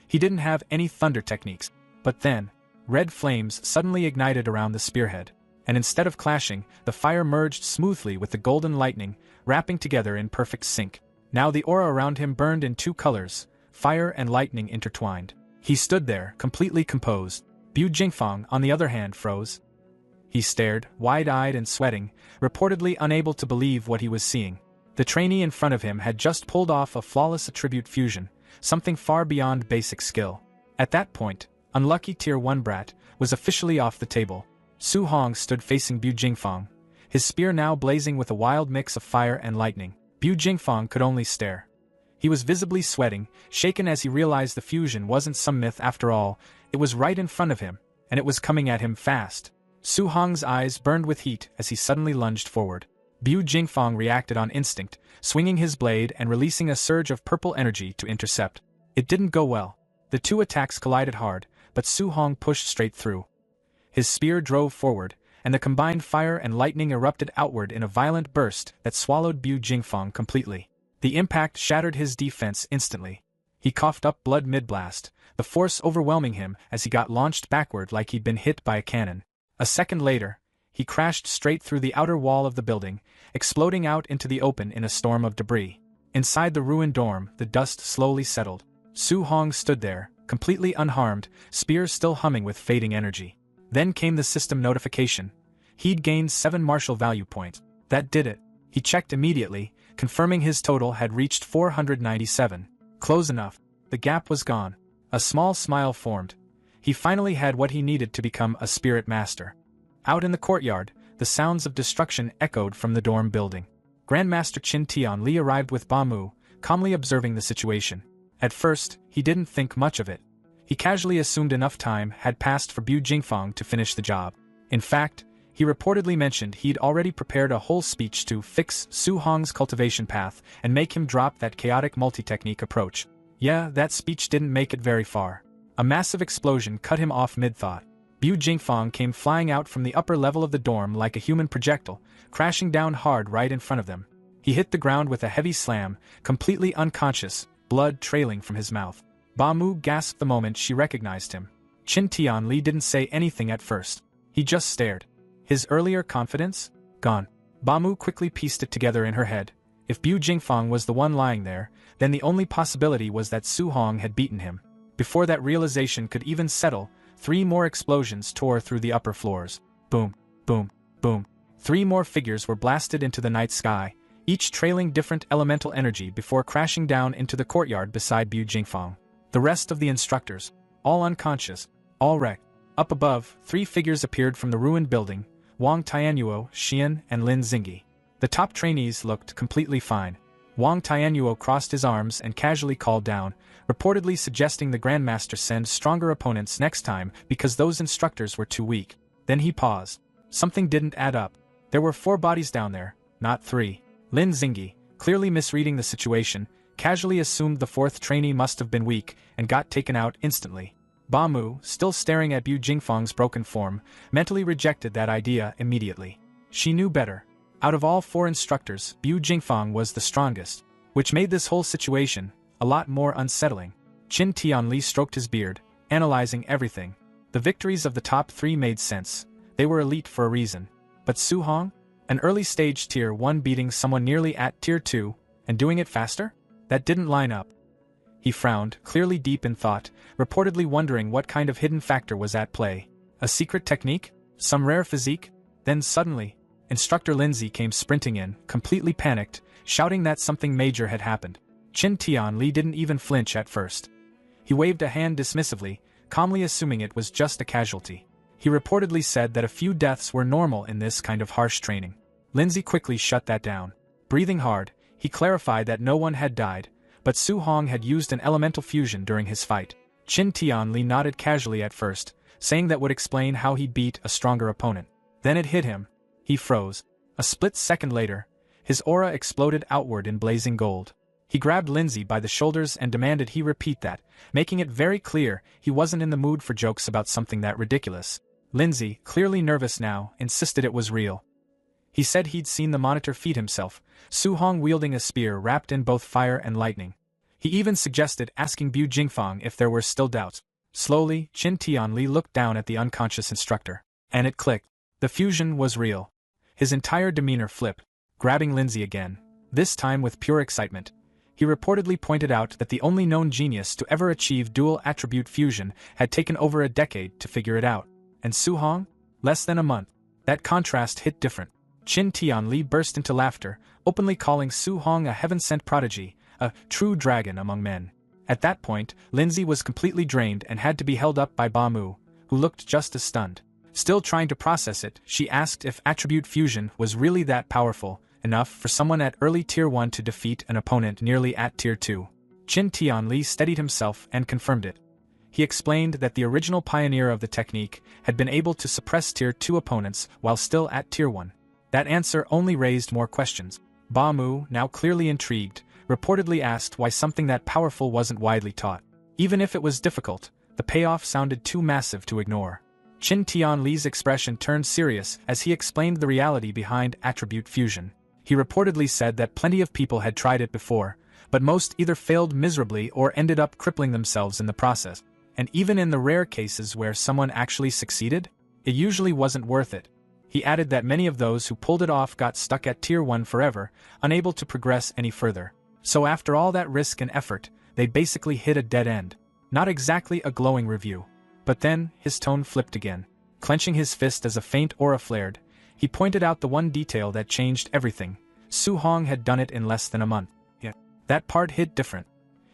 he didn't have any thunder techniques. But then, red flames suddenly ignited around the spearhead, and instead of clashing, the fire merged smoothly with the golden lightning, wrapping together in perfect sync. Now the aura around him burned in two colors, fire and lightning intertwined. He stood there, completely composed. Bu Jingfang, on the other hand, froze. He stared, wide-eyed and sweating, reportedly unable to believe what he was seeing. The trainee in front of him had just pulled off a flawless attribute fusion, something far beyond basic skill. At that point, unlucky Tier 1 brat was officially off the table. Su Hong stood facing Bu Jingfang, his spear now blazing with a wild mix of fire and lightning. Bu Jingfang could only stare. He was visibly sweating, shaken as he realized the fusion wasn't some myth after all, it was right in front of him, and it was coming at him fast. Su Hong's eyes burned with heat as he suddenly lunged forward. Bu Jingfang reacted on instinct, swinging his blade and releasing a surge of purple energy to intercept. It didn't go well. The two attacks collided hard, but Su Hong pushed straight through. His spear drove forward, and the combined fire and lightning erupted outward in a violent burst that swallowed Bu Jingfang completely. The impact shattered his defense instantly. He coughed up blood mid-blast, the force overwhelming him as he got launched backward like he'd been hit by a cannon. A second later, he crashed straight through the outer wall of the building, exploding out into the open in a storm of debris. Inside the ruined dorm, the dust slowly settled. Su Hong stood there, completely unharmed, spear still humming with fading energy. Then came the system notification. He'd gained 7 martial value points. That did it. He checked immediately, confirming his total had reached 497. Close enough. The gap was gone. A small smile formed. He finally had what he needed to become a spirit master. Out in the courtyard, the sounds of destruction echoed from the dorm building. Grandmaster Qin Tian Li arrived with Ba Mu, calmly observing the situation. At first, he didn't think much of it. He casually assumed enough time had passed for Bu Jingfang to finish the job. In fact, he reportedly mentioned he'd already prepared a whole speech to fix Su Hong's cultivation path and make him drop that chaotic multi-technique approach. Yeah, that speech didn't make it very far. A massive explosion cut him off mid-thought. Bu Jingfang came flying out from the upper level of the dorm like a human projectile, crashing down hard right in front of them. He hit the ground with a heavy slam, completely unconscious, blood trailing from his mouth. Ba Mu gasped the moment she recognized him. Qin Tianli didn't say anything at first. He just stared. His earlier confidence? Gone. Bamu quickly pieced it together in her head. If Bu Jingfang was the one lying there, then the only possibility was that Su Hong had beaten him. Before that realization could even settle, 3 more explosions tore through the upper floors. Boom, boom, boom. 3 more figures were blasted into the night sky, each trailing different elemental energy before crashing down into the courtyard beside Bu Jingfang. The rest of the instructors, all unconscious, all wrecked. Up above, 3 figures appeared from the ruined building: Wang Tianyuo, Xian, and Lin Xingyi. The top trainees looked completely fine. Wang Tianyuo crossed his arms and casually called down, reportedly suggesting the Grandmaster send stronger opponents next time because those instructors were too weak. Then he paused. Something didn't add up. There were 4 bodies down there, not 3. Lin Xingyi, clearly misreading the situation, casually assumed the 4th trainee must have been weak and got taken out instantly. Bamu, still staring at Bu Jingfang's broken form, mentally rejected that idea immediately. She knew better. Out of all 4 instructors, Bu Jingfang was the strongest, which made this whole situation a lot more unsettling. Qin Tianli stroked his beard, analyzing everything. The victories of the top 3 made sense. They were elite for a reason. But Su Hong? An early stage Tier 1 beating someone nearly at Tier 2, and doing it faster? That didn't line up. He frowned, clearly deep in thought, reportedly wondering what kind of hidden factor was at play. A secret technique? Some rare physique? Then suddenly, Instructor Lindsay came sprinting in, completely panicked, shouting that something major had happened. Qin Tianli didn't even flinch at first. He waved a hand dismissively, calmly assuming it was just a casualty. He reportedly said that a few deaths were normal in this kind of harsh training. Lindsay quickly shut that down. Breathing hard, he clarified that no one had died, but Su Hong had used an elemental fusion during his fight. Qin Tianli nodded casually at first, saying that would explain how he beat a stronger opponent. Then it hit him. He froze. A split second later, his aura exploded outward in blazing gold. He grabbed Lindsay by the shoulders and demanded he repeat that, making it very clear he wasn't in the mood for jokes about something that ridiculous. Lindsay, clearly nervous now, insisted it was real. He said he'd seen the monitor feed himself, Su Hong wielding a spear wrapped in both fire and lightning. He even suggested asking Bu Jingfang if there were still doubts. Slowly, Qin Tianli looked down at the unconscious instructor. And it clicked. The fusion was real. His entire demeanor flipped, grabbing Lindsay again, this time with pure excitement. He reportedly pointed out that the only known genius to ever achieve dual-attribute fusion had taken over a decade to figure it out. And Su Hong? Less than a month. That contrast hit different. Qin Tianli burst into laughter, openly calling Su Hong a heaven-sent prodigy, a true dragon among men. At that point, Lindsay was completely drained and had to be held up by Bamu, who looked just as stunned. Still trying to process it, she asked if attribute fusion was really that powerful, enough for someone at early Tier 1 to defeat an opponent nearly at Tier 2. Qin Tianli steadied himself and confirmed it. He explained that the original pioneer of the technique had been able to suppress Tier 2 opponents while still at Tier 1. That answer only raised more questions. Bamu, now clearly intrigued, reportedly asked why something that powerful wasn't widely taught. Even if it was difficult, the payoff sounded too massive to ignore. Qin Tianli's expression turned serious as he explained the reality behind attribute fusion. He reportedly said that plenty of people had tried it before, but most either failed miserably or ended up crippling themselves in the process. And even in the rare cases where someone actually succeeded, it usually wasn't worth it. He added that many of those who pulled it off got stuck at Tier 1 forever, unable to progress any further. So after all that risk and effort, they basically hit a dead end. Not exactly a glowing review. But then, his tone flipped again. Clenching his fist as a faint aura flared, he pointed out the one detail that changed everything. Su Hong had done it in less than a month. Yet, that part hit different.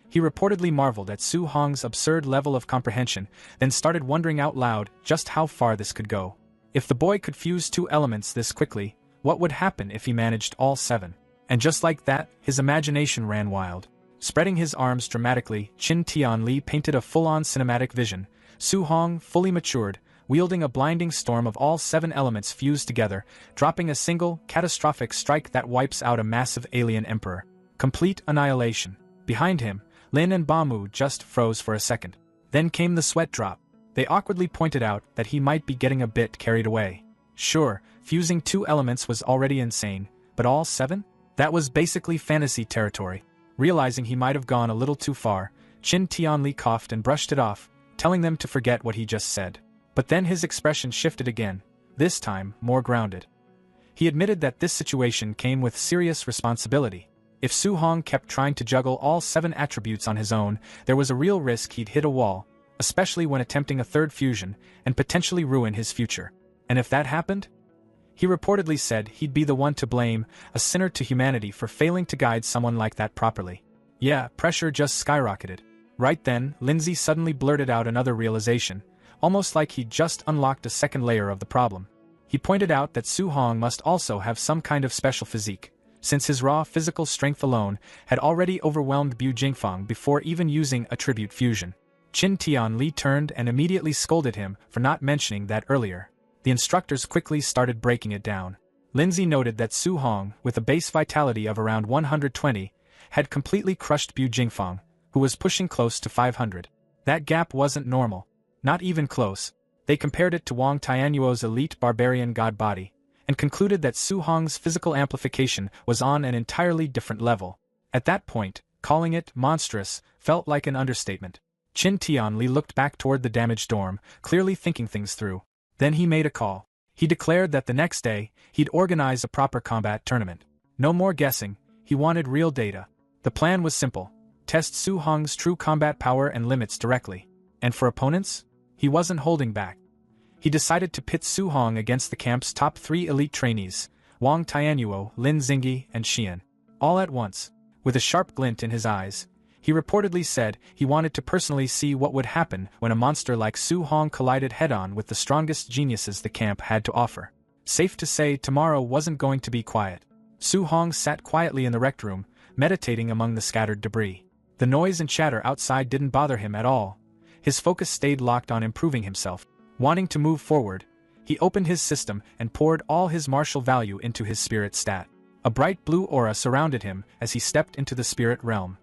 He reportedly marveled at Su Hong's absurd level of comprehension, then started wondering out loud just how far this could go. If the boy could fuse 2 elements this quickly, what would happen if he managed all 7? And just like that, his imagination ran wild. Spreading his arms dramatically, Qin Tianli painted a full-on cinematic vision. Su Hong, fully matured, wielding a blinding storm of all 7 elements fused together, dropping a single, catastrophic strike that wipes out a massive alien emperor. Complete annihilation. Behind him, Lin and Bamu just froze for a second. Then came the sweat drop. They awkwardly pointed out that he might be getting a bit carried away. Sure, fusing 2 elements was already insane, but all 7? That was basically fantasy territory. Realizing he might have gone a little too far, Qin Tianli coughed and brushed it off, telling them to forget what he just said. But then his expression shifted again, this time more grounded. He admitted that this situation came with serious responsibility. If Su Hong kept trying to juggle all 7 attributes on his own, there was a real risk he'd hit a wall, especially when attempting a third fusion, and potentially ruin his future. And if that happened? He reportedly said he'd be the one to blame, a sinner to humanity for failing to guide someone like that properly. Yeah, pressure just skyrocketed. Right then, Lindsay suddenly blurted out another realization, almost like he'd just unlocked a second layer of the problem. He pointed out that Su Hong must also have some kind of special physique, since his raw physical strength alone had already overwhelmed Bu Jingfang before even using attribute fusion. Qin Tianli turned and immediately scolded him for not mentioning that earlier. The instructors quickly started breaking it down. Lindsay noted that Su Hong, with a base vitality of around 120, had completely crushed Bu Jingfang, who was pushing close to 500. That gap wasn't normal. Not even close. They compared it to Wang Tianyuo's elite barbarian god body, and concluded that Su Hong's physical amplification was on an entirely different level. At that point, calling it monstrous felt like an understatement. Qin Tianli looked back toward the damaged dorm, clearly thinking things through. Then he made a call. He declared that the next day, he'd organize a proper combat tournament. No more guessing, he wanted real data. The plan was simple: test Su Hong's true combat power and limits directly. And for opponents? He wasn't holding back. He decided to pit Su Hong against the camp's top 3 elite trainees, Wang Tianyuo, Lin Xingyi, and Xian. All at once. With a sharp glint in his eyes, he reportedly said he wanted to personally see what would happen when a monster like Su Hong collided head-on with the strongest geniuses the camp had to offer. Safe to say tomorrow wasn't going to be quiet. Su Hong sat quietly in the rec room, meditating among the scattered debris. The noise and chatter outside didn't bother him at all. His focus stayed locked on improving himself. Wanting to move forward, he opened his system and poured all his martial value into his spirit stat. A bright blue aura surrounded him as he stepped into the spirit realm.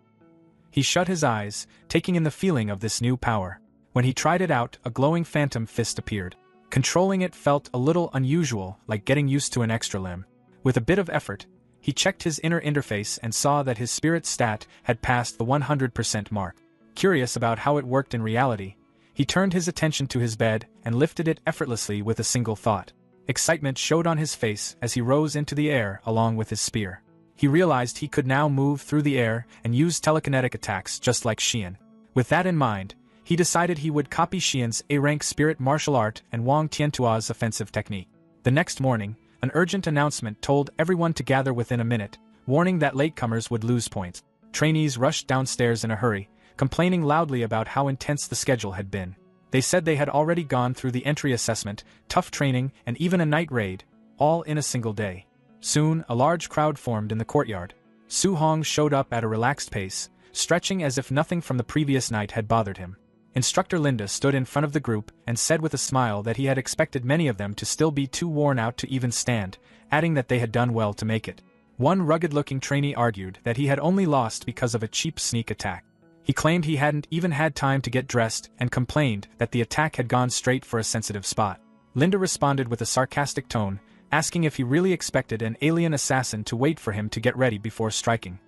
He shut his eyes, taking in the feeling of this new power. When he tried it out, a glowing phantom fist appeared. Controlling it felt a little unusual, like getting used to an extra limb. With a bit of effort, he checked his inner interface and saw that his spirit stat had passed the 100% mark. Curious about how it worked in reality, he turned his attention to his bed and lifted it effortlessly with a single thought. Excitement showed on his face as he rose into the air along with his spear. He realized he could now move through the air and use telekinetic attacks just like Xian. With that in mind, he decided he would copy Xian's A-rank spirit martial art and Wang Tiantua's offensive technique. The next morning, an urgent announcement told everyone to gather within a minute, warning that latecomers would lose points. Trainees rushed downstairs in a hurry, complaining loudly about how intense the schedule had been. They said they had already gone through the entry assessment, tough training, and even a night raid, all in a single day. Soon, a large crowd formed in the courtyard. Su Hong showed up at a relaxed pace, stretching as if nothing from the previous night had bothered him. Instructor Linda stood in front of the group and said with a smile that he had expected many of them to still be too worn out to even stand, adding that they had done well to make it. One rugged-looking trainee argued that he had only lost because of a cheap sneak attack. He claimed he hadn't even had time to get dressed and complained that the attack had gone straight for a sensitive spot. Linda responded with a sarcastic tone, asking if he really expected an alien assassin to wait for him to get ready before striking.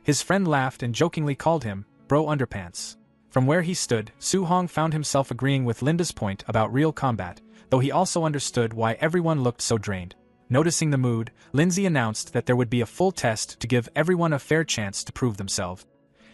His friend laughed and jokingly called him, "Bro Underpants." From where he stood, Su Hong found himself agreeing with Linda's point about real combat, though he also understood why everyone looked so drained. Noticing the mood, Lindsay announced that there would be a full test to give everyone a fair chance to prove themselves.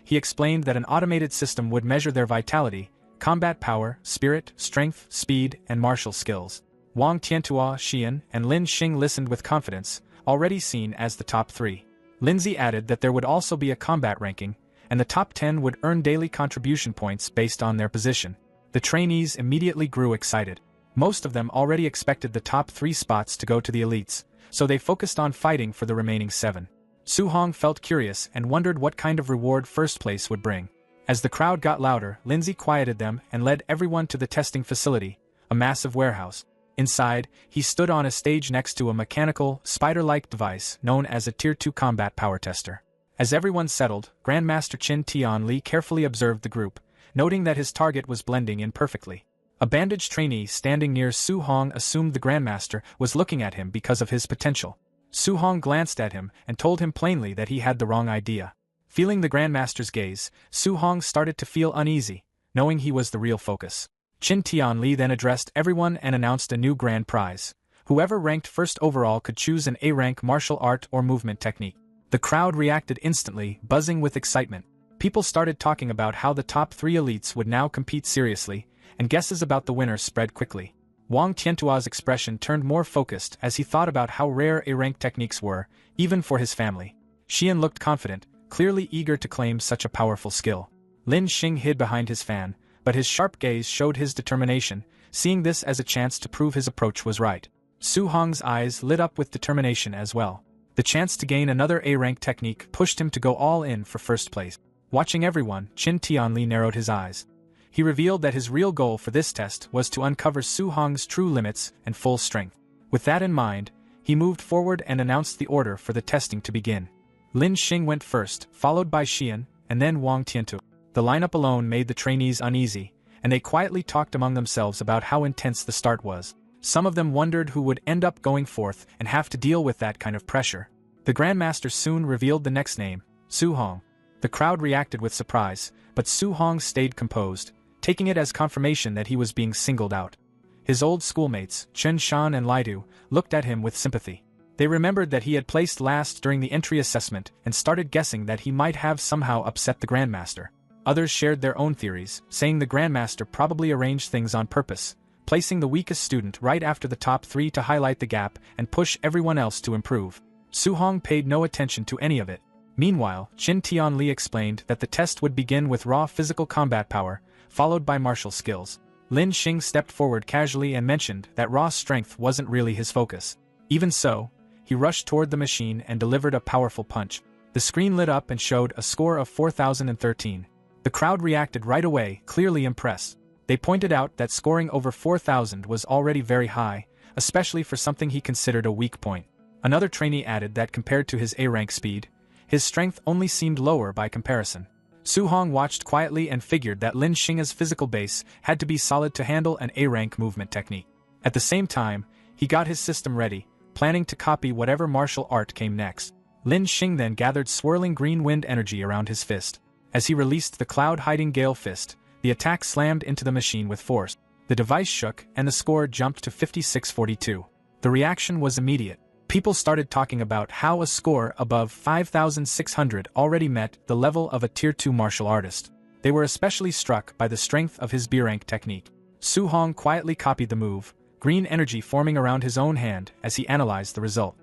He explained that an automated system would measure their vitality, combat power, spirit, strength, speed, and martial skills. Wang Tiantua, Xian, and Lin Xing listened with confidence, already seen as the top 3. Lindsay added that there would also be a combat ranking, and the top 10 would earn daily contribution points based on their position. The trainees immediately grew excited. Most of them already expected the top 3 spots to go to the elites, so they focused on fighting for the remaining 7. Su Hong felt curious and wondered what kind of reward first place would bring. As the crowd got louder, Lindsay quieted them and led everyone to the testing facility, a massive warehouse. Inside, he stood on a stage next to a mechanical, spider-like device known as a Tier 2 combat power tester. As everyone settled, Grandmaster Qin Tianli carefully observed the group, noting that his target was blending in perfectly. A bandaged trainee standing near Su Hong assumed the Grandmaster was looking at him because of his potential. Su Hong glanced at him and told him plainly that he had the wrong idea. Feeling the Grandmaster's gaze, Su Hong started to feel uneasy, knowing he was the real focus. Qin Tianli then addressed everyone and announced a new grand prize. Whoever ranked first overall could choose an A-rank martial art or movement technique. The crowd reacted instantly, buzzing with excitement. People started talking about how the top 3 elites would now compete seriously, and guesses about the winner spread quickly. Wang Tiantua's expression turned more focused as he thought about how rare A-rank techniques were, even for his family. Xian looked confident, clearly eager to claim such a powerful skill. Lin Xing hid behind his fan, but his sharp gaze showed his determination, seeing this as a chance to prove his approach was right. Su Hong's eyes lit up with determination as well. The chance to gain another A-rank technique pushed him to go all in for first place. Watching everyone, Qin Tianli narrowed his eyes. He revealed that his real goal for this test was to uncover Su Hong's true limits and full strength. With that in mind, he moved forward and announced the order for the testing to begin. Lin Xing went first, followed by Xian, and then Wang Tiantu. The lineup alone made the trainees uneasy, and they quietly talked among themselves about how intense the start was. Some of them wondered who would end up going forth and have to deal with that kind of pressure. The Grandmaster soon revealed the next name, Su Hong. The crowd reacted with surprise, but Su Hong stayed composed, taking it as confirmation that he was being singled out. His old schoolmates, Chen Shan and Lidu, looked at him with sympathy. They remembered that he had placed last during the entry assessment and started guessing that he might have somehow upset the Grandmaster. Others shared their own theories, saying the Grandmaster probably arranged things on purpose, placing the weakest student right after the top 3 to highlight the gap and push everyone else to improve. Su Hong paid no attention to any of it. Meanwhile, Qin Tianli explained that the test would begin with raw physical combat power, followed by martial skills. Lin Xing stepped forward casually and mentioned that raw strength wasn't really his focus. Even so, he rushed toward the machine and delivered a powerful punch. The screen lit up and showed a score of 4,013. The crowd reacted right away, clearly impressed. They pointed out that scoring over 4,000 was already very high, especially for something he considered a weak point. Another trainee added that compared to his A-rank speed, his strength only seemed lower by comparison. Su Hong watched quietly and figured that Lin Xing's physical base had to be solid to handle an A-rank movement technique. At the same time, he got his system ready, planning to copy whatever martial art came next. Lin Xing then gathered swirling green wind energy around his fist. As he released the cloud-hiding gale fist, the attack slammed into the machine with force. The device shook and the score jumped to 5642. The reaction was immediate. People started talking about how a score above 5,600 already met the level of a Tier 2 martial artist. They were especially struck by the strength of his B-rank technique. Su Hong quietly copied the move, green energy forming around his own hand as he analyzed the result.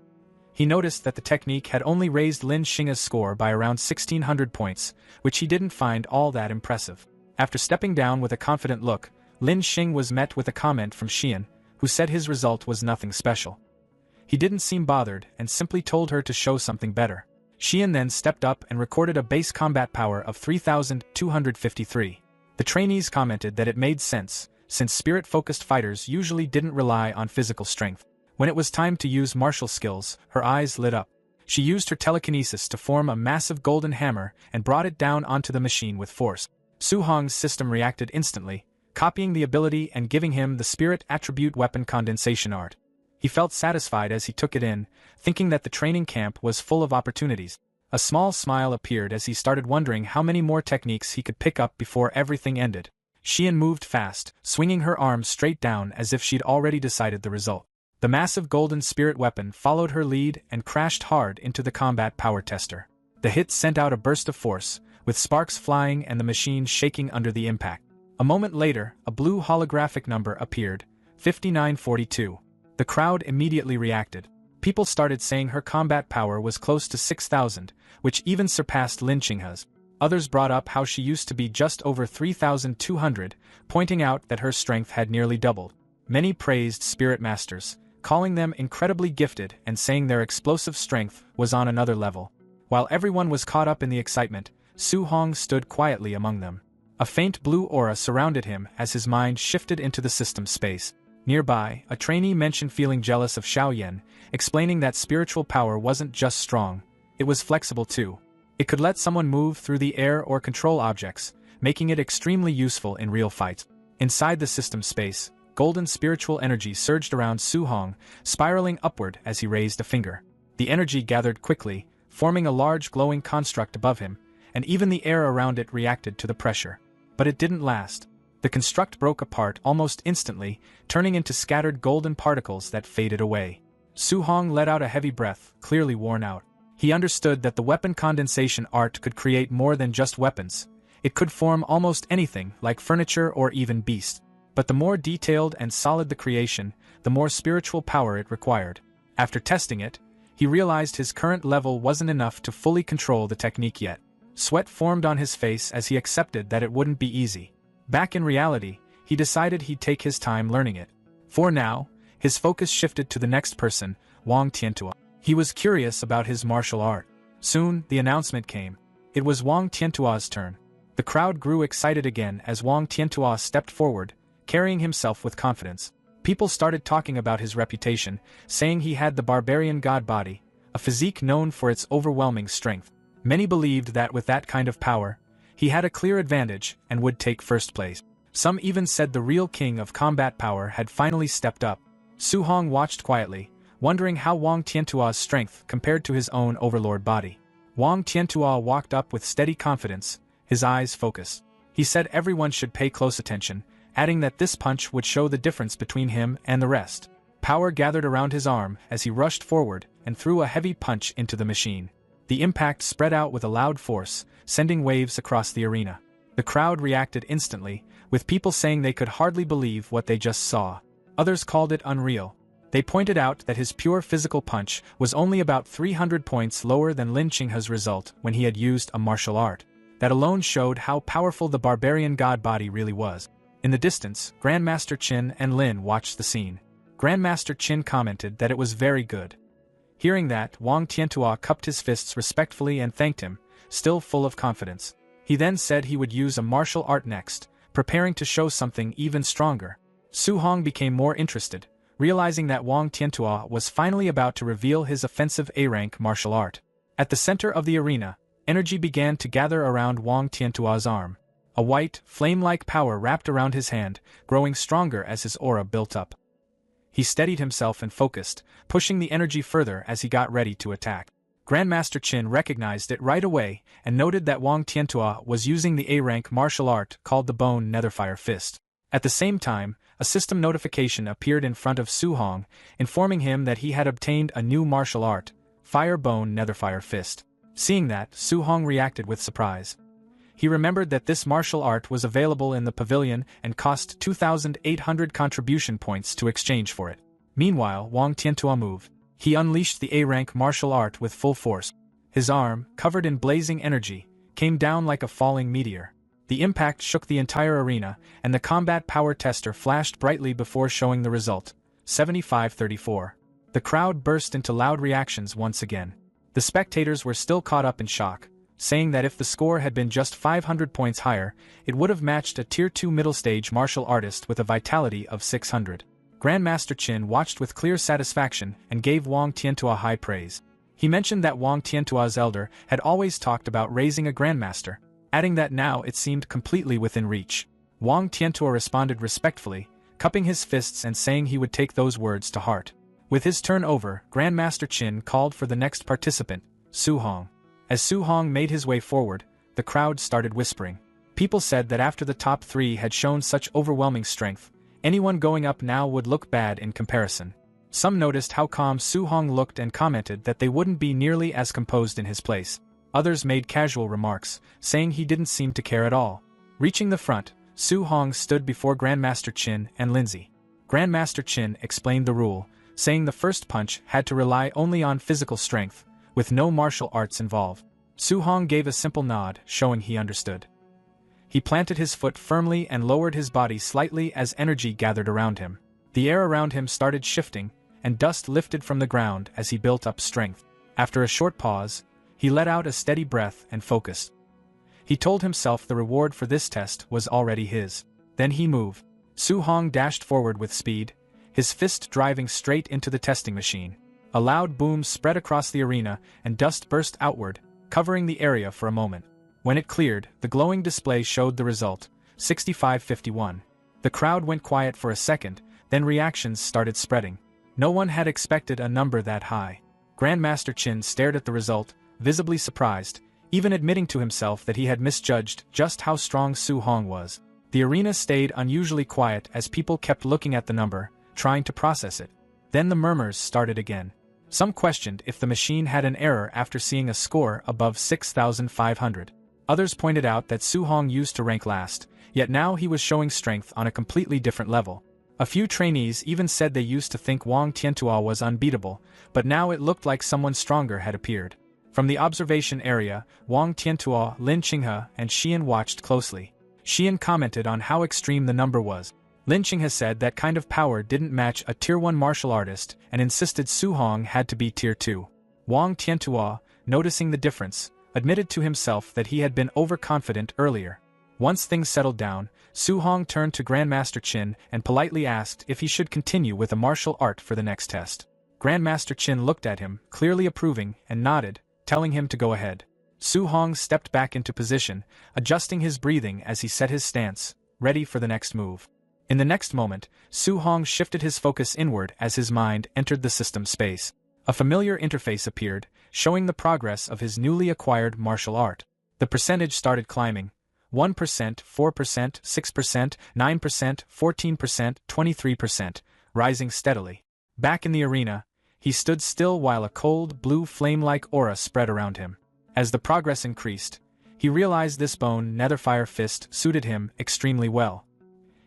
He noticed that the technique had only raised Lin Xing's score by around 1,600 points, which he didn't find all that impressive. After stepping down with a confident look, Lin Xing was met with a comment from Xian, who said his result was nothing special. He didn't seem bothered and simply told her to show something better. Xian then stepped up and recorded a base combat power of 3,253. The trainees commented that it made sense, since spirit-focused fighters usually didn't rely on physical strength. When it was time to use martial skills, her eyes lit up. She used her telekinesis to form a massive golden hammer and brought it down onto the machine with force. Su Hong's system reacted instantly, copying the ability and giving him the spirit attribute weapon condensation art. He felt satisfied as he took it in, thinking that the training camp was full of opportunities. A small smile appeared as he started wondering how many more techniques he could pick up before everything ended. Xian moved fast, swinging her arms straight down as if she'd already decided the result. The massive golden spirit weapon followed her lead and crashed hard into the combat power tester. The hit sent out a burst of force, with sparks flying and the machine shaking under the impact. A moment later, a blue holographic number appeared, 5942. The crowd immediately reacted. People started saying her combat power was close to 6,000, which even surpassed Lin Xing's. Others brought up how she used to be just over 3,200, pointing out that her strength had nearly doubled. Many praised spirit masters, calling them incredibly gifted and saying their explosive strength was on another level. While everyone was caught up in the excitement, Su Hong stood quietly among them. A faint blue aura surrounded him as his mind shifted into the system space. Nearby, a trainee mentioned feeling jealous of Xiao Yan, explaining that spiritual power wasn't just strong, it was flexible too. It could let someone move through the air or control objects, making it extremely useful in real fights. Inside the system space, golden spiritual energy surged around Su Hong, spiraling upward as he raised a finger. The energy gathered quickly, forming a large glowing construct above him, and even the air around it reacted to the pressure. But it didn't last. The construct broke apart almost instantly, turning into scattered golden particles that faded away. Su Hong let out a heavy breath, clearly worn out. He understood that the weapon condensation art could create more than just weapons. It could form almost anything, like furniture or even beasts. But the more detailed and solid the creation, the more spiritual power it required. After testing it, he realized his current level wasn't enough to fully control the technique yet. Sweat formed on his face as he accepted that it wouldn't be easy. Back in reality, he decided he'd take his time learning it. For now, his focus shifted to the next person, Wang Tiantua. He was curious about his martial art. Soon, the announcement came. It was Wang Tiantua's turn. The crowd grew excited again as Wang Tiantua stepped forward, carrying himself with confidence. People started talking about his reputation, saying he had the barbarian god body, a physique known for its overwhelming strength. Many believed that with that kind of power, he had a clear advantage and would take first place. Some even said the real king of combat power had finally stepped up. Su Hong watched quietly, wondering how Wang Tiantua's strength compared to his own overlord body. Wang Tiantua walked up with steady confidence, his eyes focused. He said everyone should pay close attention, adding that this punch would show the difference between him and the rest. Power gathered around his arm as he rushed forward and threw a heavy punch into the machine. The impact spread out with a loud force, sending waves across the arena. The crowd reacted instantly, with people saying they could hardly believe what they just saw. Others called it unreal. They pointed out that his pure physical punch was only about 300 points lower than Lin Qinghe's result when he had used a martial art. That alone showed how powerful the barbarian god body really was. In the distance, Grandmaster Qin and Lin watched the scene. Grandmaster Qin commented that it was very good. Hearing that, Wang Tiantua cupped his fists respectfully and thanked him, still full of confidence. He then said he would use a martial art next, preparing to show something even stronger. Su Hong became more interested, realizing that Wang Tiantua was finally about to reveal his offensive A-rank martial art. At the center of the arena, energy began to gather around Wang Tiantua's arm. A white, flame-like power wrapped around his hand, growing stronger as his aura built up. He steadied himself and focused, pushing the energy further as he got ready to attack. Grandmaster Qin recognized it right away and noted that Wang Tiantua was using the A-rank martial art called the Bone Netherfire Fist. At the same time, a system notification appeared in front of Su Hong, informing him that he had obtained a new martial art, Fire Bone Netherfire Fist. Seeing that, Su Hong reacted with surprise. He remembered that this martial art was available in the pavilion and cost 2,800 contribution points to exchange for it. Meanwhile, Wang Tiantua moved. He unleashed the A-rank martial art with full force. His arm, covered in blazing energy, came down like a falling meteor. The impact shook the entire arena, and the combat power tester flashed brightly before showing the result, 75-34. The crowd burst into loud reactions once again. The spectators were still caught up in shock, saying that if the score had been just 500 points higher, it would have matched a Tier 2 middle-stage martial artist with a vitality of 600. Grandmaster Qin watched with clear satisfaction and gave Wang Tiantua high praise. He mentioned that Wang Tiantua's elder had always talked about raising a grandmaster, adding that now it seemed completely within reach. Wang Tiantua responded respectfully, cupping his fists and saying he would take those words to heart. With his turn over, Grandmaster Qin called for the next participant, Su Hong. As Su Hong made his way forward, the crowd started whispering. People said that after the top three had shown such overwhelming strength, anyone going up now would look bad in comparison. Some noticed how calm Su Hong looked and commented that they wouldn't be nearly as composed in his place. Others made casual remarks, saying he didn't seem to care at all. Reaching the front, Su Hong stood before Grandmaster Qin and Lindsay. Grandmaster Qin explained the rule, saying the first punch had to rely only on physical strength, with no martial arts involved. Su Hong gave a simple nod, showing he understood. He planted his foot firmly and lowered his body slightly as energy gathered around him. The air around him started shifting, and dust lifted from the ground as he built up strength. After a short pause, he let out a steady breath and focused. He told himself the reward for this test was already his. Then he moved. Su Hong dashed forward with speed, his fist driving straight into the testing machine. A loud boom spread across the arena, and dust burst outward, covering the area for a moment. When it cleared, the glowing display showed the result, 65-51. The crowd went quiet for a second, then reactions started spreading. No one had expected a number that high. Grandmaster Qin stared at the result, visibly surprised, even admitting to himself that he had misjudged just how strong Su Hong was. The arena stayed unusually quiet as people kept looking at the number, trying to process it. Then the murmurs started again. Some questioned if the machine had an error after seeing a score above 6,500. Others pointed out that Su Hong used to rank last, yet now he was showing strength on a completely different level. A few trainees even said they used to think Wang Tiantua was unbeatable, but now it looked like someone stronger had appeared. From the observation area, Wang Tiantua, Lin Qinghe, and Xian watched closely. Xian commented on how extreme the number was. Lin Qinghe said that kind of power didn't match a Tier 1 martial artist and insisted Su Hong had to be Tier 2. Wang Tiantua, noticing the difference, admitted to himself that he had been overconfident earlier. Once things settled down, Su Hong turned to Grandmaster Qin and politely asked if he should continue with a martial art for the next test. Grandmaster Qin looked at him, clearly approving, and nodded, telling him to go ahead. Su Hong stepped back into position, adjusting his breathing as he set his stance, ready for the next move. In the next moment, Su Hong shifted his focus inward as his mind entered the system space. A familiar interface appeared, showing the progress of his newly acquired martial art. The percentage started climbing. 1%, 4%, 6%, 9%, 14%, 23%, rising steadily. Back in the arena, he stood still while a cold, blue flame-like aura spread around him. As the progress increased, he realized this bone netherfire fist suited him extremely well.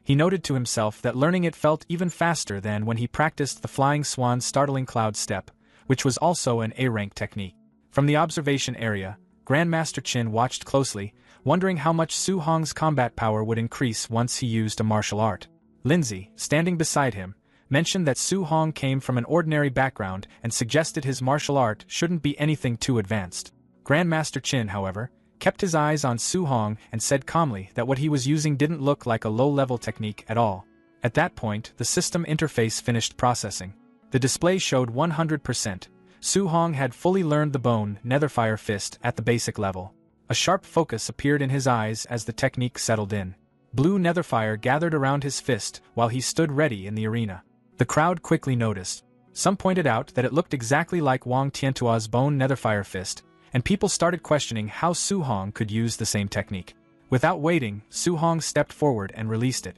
He noted to himself that learning it felt even faster than when he practiced the Flying Swan's startling cloud step, which was also an A-rank technique. From the observation area, Grandmaster Qin watched closely, wondering how much Su Hong's combat power would increase once he used a martial art. Lindsay, standing beside him, mentioned that Su Hong came from an ordinary background and suggested his martial art shouldn't be anything too advanced. Grandmaster Qin, however, kept his eyes on Su Hong and said calmly that what he was using didn't look like a low-level technique at all. At that point, the system interface finished processing. The display showed 100%. Su Hong had fully learned the bone netherfire fist at the basic level. A sharp focus appeared in his eyes as the technique settled in. Blue netherfire gathered around his fist while he stood ready in the arena. The crowd quickly noticed. Some pointed out that it looked exactly like Wang Tiantua's bone netherfire fist, and people started questioning how Su Hong could use the same technique. Without waiting, Su Hong stepped forward and released it.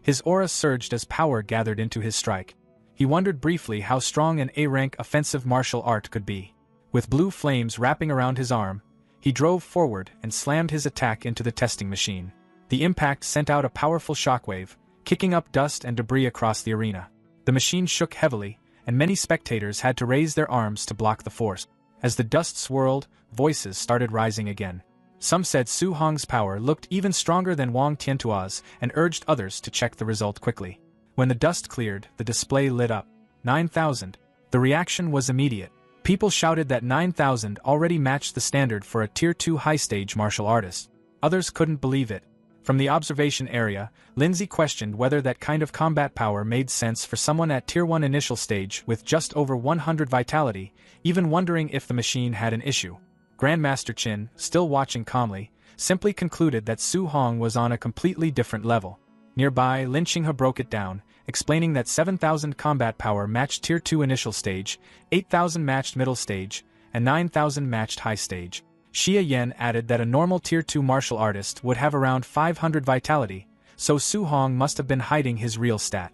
His aura surged as power gathered into his strike. He wondered briefly how strong an A-rank offensive martial art could be. With blue flames wrapping around his arm, he drove forward and slammed his attack into the testing machine. The impact sent out a powerful shockwave, kicking up dust and debris across the arena. The machine shook heavily, and many spectators had to raise their arms to block the force. As the dust swirled, voices started rising again. Some said Su Hong's power looked even stronger than Wang Tiantua's and urged others to check the result quickly. When the dust cleared, the display lit up. 9,000. The reaction was immediate. People shouted that 9,000 already matched the standard for a Tier 2 high-stage martial artist. Others couldn't believe it. From the observation area, Lindsay questioned whether that kind of combat power made sense for someone at Tier 1 initial stage with just over 100 vitality, even wondering if the machine had an issue. Grandmaster Qin, still watching calmly, simply concluded that Su Hong was on a completely different level. Nearby, Lin Qinghe broke it down, explaining that 7,000 combat power matched Tier 2 initial stage, 8,000 matched middle stage, and 9,000 matched high stage. Xia Yan added that a normal Tier 2 martial artist would have around 500 vitality, so Su Hong must have been hiding his real stat.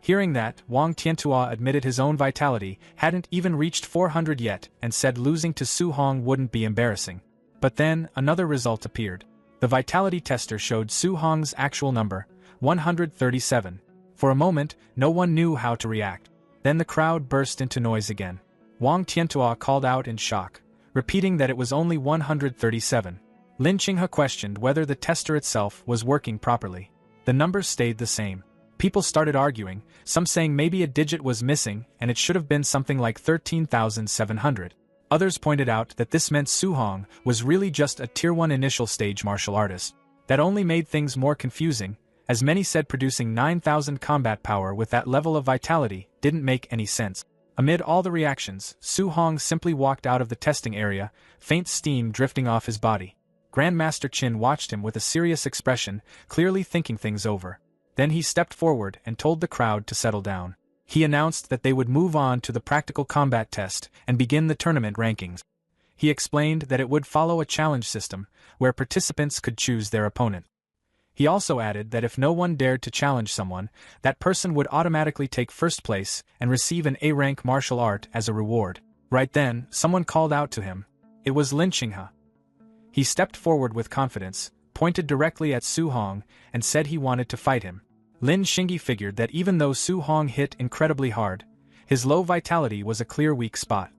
Hearing that, Wang Tiantua admitted his own vitality hadn't even reached 400 yet and said losing to Su Hong wouldn't be embarrassing. But then, another result appeared. The vitality tester showed Su Hong's actual number, 137. For a moment, no one knew how to react. Then the crowd burst into noise again. Wang Tiantua called out in shock, repeating that it was only 137. Lin Qinghe questioned whether the tester itself was working properly. The numbers stayed the same. People started arguing, some saying maybe a digit was missing and it should have been something like 13,700. Others pointed out that this meant Su Hong was really just a Tier 1 initial stage martial artist. That only made things more confusing, as many said producing 9,000 combat power with that level of vitality didn't make any sense. Amid all the reactions, Su Hong simply walked out of the testing area, faint steam drifting off his body. Grandmaster Qin watched him with a serious expression, clearly thinking things over. Then he stepped forward and told the crowd to settle down. He announced that they would move on to the practical combat test and begin the tournament rankings. He explained that it would follow a challenge system, where participants could choose their opponent. He also added that if no one dared to challenge someone, that person would automatically take first place and receive an A-rank martial art as a reward. Right then, someone called out to him. It was Lin Xinghe. He stepped forward with confidence, pointed directly at Su Hong, and said he wanted to fight him. Lin Xinghe figured that even though Su Hong hit incredibly hard, his low vitality was a clear weak spot.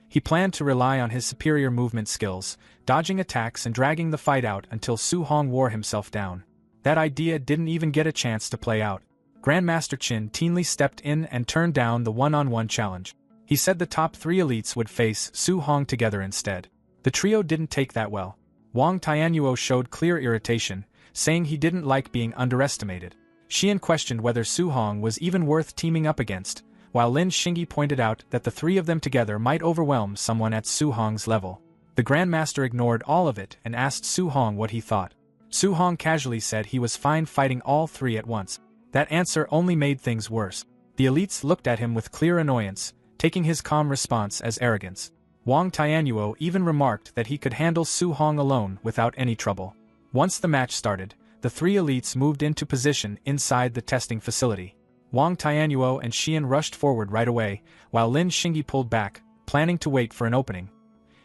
He planned to rely on his superior movement skills, dodging attacks and dragging the fight out until Su Hong wore himself down. That idea didn't even get a chance to play out. Grandmaster Qin Tianli stepped in and turned down the one-on-one challenge. He said the top 3 elites would face Su Hong together instead. The trio didn't take that well. Wang Tianyuo showed clear irritation, saying he didn't like being underestimated. Xian questioned whether Su Hong was even worth teaming up against, while Lin Xinghe pointed out that the 3 of them together might overwhelm someone at Su Hong's level. The Grandmaster ignored all of it and asked Su Hong what he thought. Su Hong casually said he was fine fighting all 3 at once. That answer only made things worse. The elites looked at him with clear annoyance, taking his calm response as arrogance. Wang Tianyuo even remarked that he could handle Su Hong alone without any trouble. Once the match started, the 3 elites moved into position inside the testing facility. Wang Tianyuo and Xian rushed forward right away, while Lin Xinghe pulled back, planning to wait for an opening.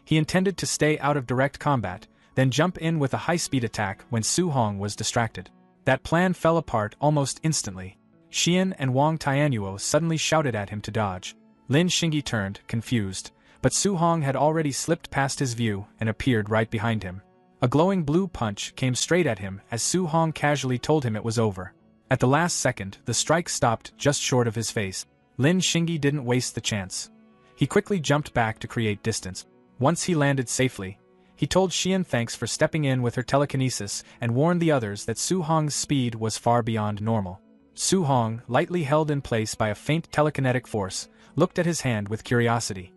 He intended to stay out of direct combat, then jump in with a high-speed attack when Su Hong was distracted. That plan fell apart almost instantly. Xian and Wang Tianyuo suddenly shouted at him to dodge. Lin Xinghe turned, confused, but Su Hong had already slipped past his view and appeared right behind him. A glowing blue punch came straight at him as Su Hong casually told him it was over. At the last second, the strike stopped just short of his face. Lin Xinghe didn't waste the chance. He quickly jumped back to create distance. Once he landed safely, he told Xian thanks for stepping in with her telekinesis and warned the others that Su Hong's speed was far beyond normal. Su Hong, lightly held in place by a faint telekinetic force, looked at his hand with curiosity.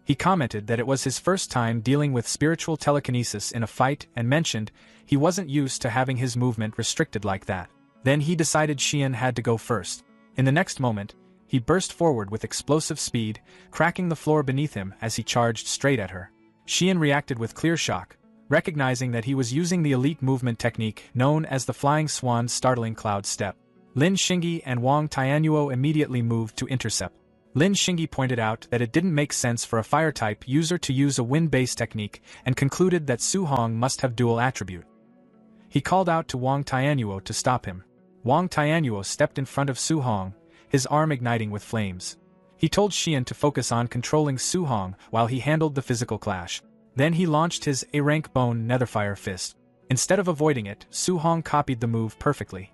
He commented that it was his first time dealing with spiritual telekinesis in a fight and mentioned he wasn't used to having his movement restricted like that. Then he decided Xian had to go first. In the next moment, he burst forward with explosive speed, cracking the floor beneath him as he charged straight at her. Xian reacted with clear shock, recognizing that he was using the elite movement technique known as the Flying Swan's Startling Cloud Step. Lin Xinghe and Wang Tianyuo immediately moved to intercept. Lin Xinghe pointed out that it didn't make sense for a fire-type user to use a wind-based technique and concluded that Su Hong must have dual attribute. He called out to Wang Tianyuo to stop him. Wang Tianyuo stepped in front of Su Hong, his arm igniting with flames. He told Xian to focus on controlling Su Hong while he handled the physical clash. Then he launched his A-rank bone netherfire fist. Instead of avoiding it, Su Hong copied the move perfectly.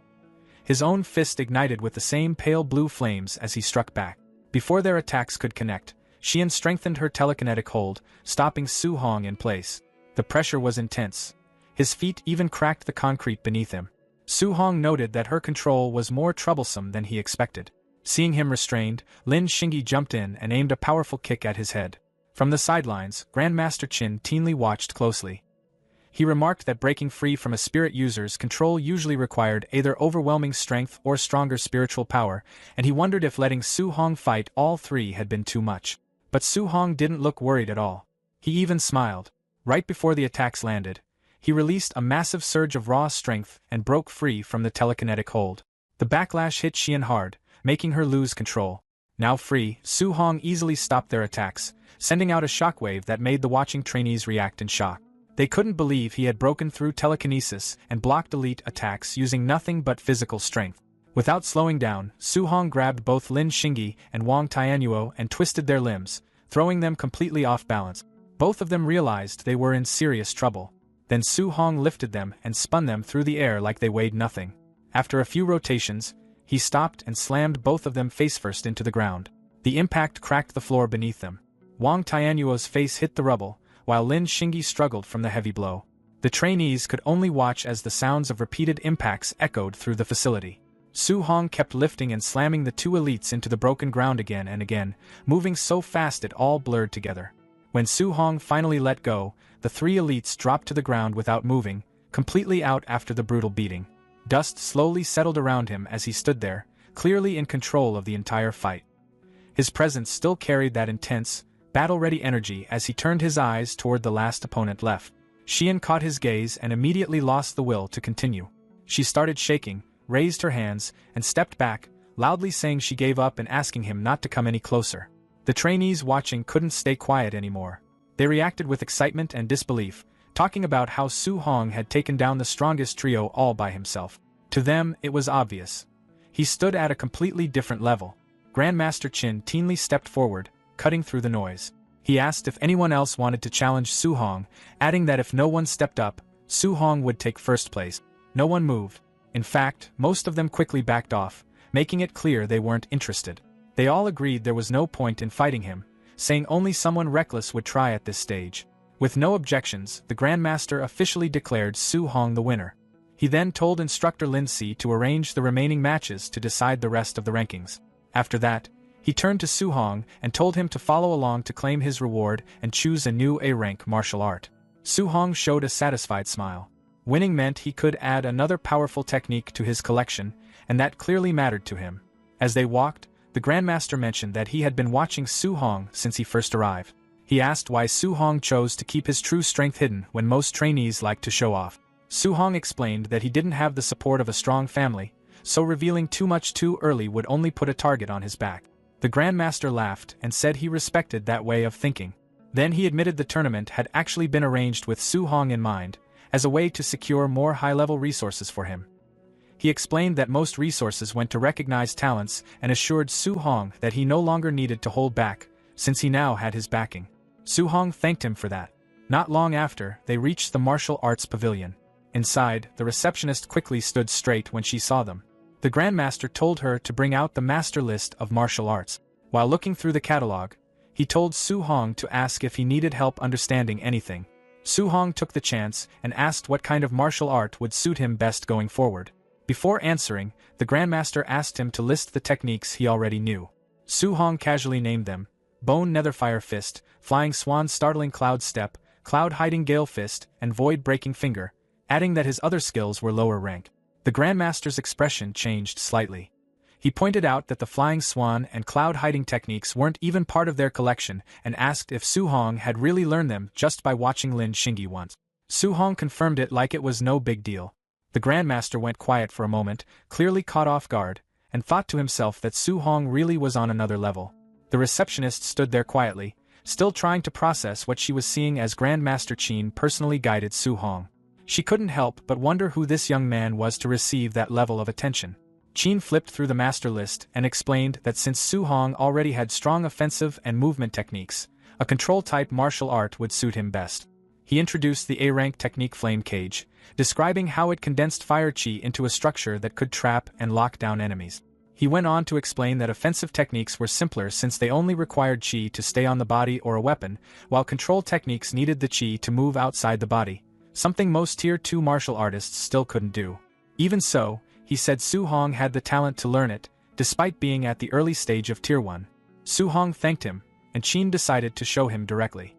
His own fist ignited with the same pale blue flames as he struck back. Before their attacks could connect, Xian strengthened her telekinetic hold, stopping Su Hong in place. The pressure was intense. His feet even cracked the concrete beneath him. Su Hong noted that her control was more troublesome than he expected. Seeing him restrained, Lin Xinghe jumped in and aimed a powerful kick at his head. From the sidelines, Grandmaster Qin Tianli watched closely. He remarked that breaking free from a spirit user's control usually required either overwhelming strength or stronger spiritual power, and he wondered if letting Su Hong fight all 3 had been too much. But Su Hong didn't look worried at all. He even smiled. Right before the attacks landed, he released a massive surge of raw strength and broke free from the telekinetic hold. The backlash hit Xian hard, making her lose control. Now free, Su Hong easily stopped their attacks, sending out a shockwave that made the watching trainees react in shock. They couldn't believe he had broken through telekinesis and blocked elite attacks using nothing but physical strength. Without slowing down, Su Hong grabbed both Lin Xinghe and Wang Tianyuo and twisted their limbs, throwing them completely off balance. Both of them realized they were in serious trouble. Then Su Hong lifted them and spun them through the air like they weighed nothing. After a few rotations, he stopped and slammed both of them face-first into the ground. The impact cracked the floor beneath them. Wang Tianyuo's face hit the rubble, while Lin Xinghe struggled from the heavy blow. The trainees could only watch as the sounds of repeated impacts echoed through the facility. Su Hong kept lifting and slamming the 2 elites into the broken ground again and again, moving so fast it all blurred together. When Su Hong finally let go, the 3 elites dropped to the ground without moving, completely out after the brutal beating. Dust slowly settled around him as he stood there, clearly in control of the entire fight. His presence still carried that intense, battle-ready energy as he turned his eyes toward the last opponent left. Xian caught his gaze and immediately lost the will to continue. She started shaking, raised her hands, and stepped back, loudly saying she gave up and asking him not to come any closer. The trainees watching couldn't stay quiet anymore. They reacted with excitement and disbelief, talking about how Su Hong had taken down the strongest trio all by himself. To them, it was obvious. He stood at a completely different level. Grandmaster Qin Tianli stepped forward, cutting through the noise. He asked if anyone else wanted to challenge Su Hong, adding that if no one stepped up, Su Hong would take first place. No one moved. In fact, most of them quickly backed off, making it clear they weren't interested. They all agreed there was no point in fighting him, saying only someone reckless would try at this stage. With no objections, the Grandmaster officially declared Su Hong the winner. He then told instructor Lin Si to arrange the remaining matches to decide the rest of the rankings. After that, he turned to Su Hong and told him to follow along to claim his reward and choose a new A-rank martial art. Su Hong showed a satisfied smile. Winning meant he could add another powerful technique to his collection, and that clearly mattered to him. As they walked, the Grandmaster mentioned that he had been watching Su Hong since he first arrived. He asked why Su Hong chose to keep his true strength hidden when most trainees like to show off. Su Hong explained that he didn't have the support of a strong family, so revealing too much too early would only put a target on his back. The Grandmaster laughed and said he respected that way of thinking. Then he admitted the tournament had actually been arranged with Su Hong in mind, as a way to secure more high-level resources for him. He explained that most resources went to recognize talents and assured Su Hong that he no longer needed to hold back, since he now had his backing. Su Hong thanked him for that. Not long after, they reached the martial arts pavilion. Inside, the receptionist quickly stood straight when she saw them. The Grandmaster told her to bring out the master list of martial arts. While looking through the catalog, he told Su Hong to ask if he needed help understanding anything. Su Hong took the chance and asked what kind of martial art would suit him best going forward. Before answering, the Grandmaster asked him to list the techniques he already knew. Su Hong casually named them: Bone Netherfire Fist, Flying Swan Startling Cloud Step, Cloud Hiding Gale Fist, and Void Breaking Finger, adding that his other skills were lower rank. The Grandmaster's expression changed slightly. He pointed out that the Flying Swan and Cloud Hiding techniques weren't even part of their collection and asked if Su Hong had really learned them just by watching Lin Xingyi once. Su Hong confirmed it like it was no big deal. The Grandmaster went quiet for a moment, clearly caught off guard, and thought to himself that Su Hong really was on another level. The receptionist stood there quietly, still trying to process what she was seeing as Grandmaster Qin personally guided Su Hong. She couldn't help but wonder who this young man was to receive that level of attention. Qin flipped through the master list and explained that since Su Hong already had strong offensive and movement techniques, a control-type martial art would suit him best. He introduced the A-rank technique Flame Cage, describing how it condensed fire chi into a structure that could trap and lock down enemies. He went on to explain that offensive techniques were simpler since they only required chi to stay on the body or a weapon, while control techniques needed the chi to move outside the body, something most Tier 2 martial artists still couldn't do. Even so, he said Su Hong had the talent to learn it, despite being at the early stage of Tier 1. Su Hong thanked him, and Qin decided to show him directly.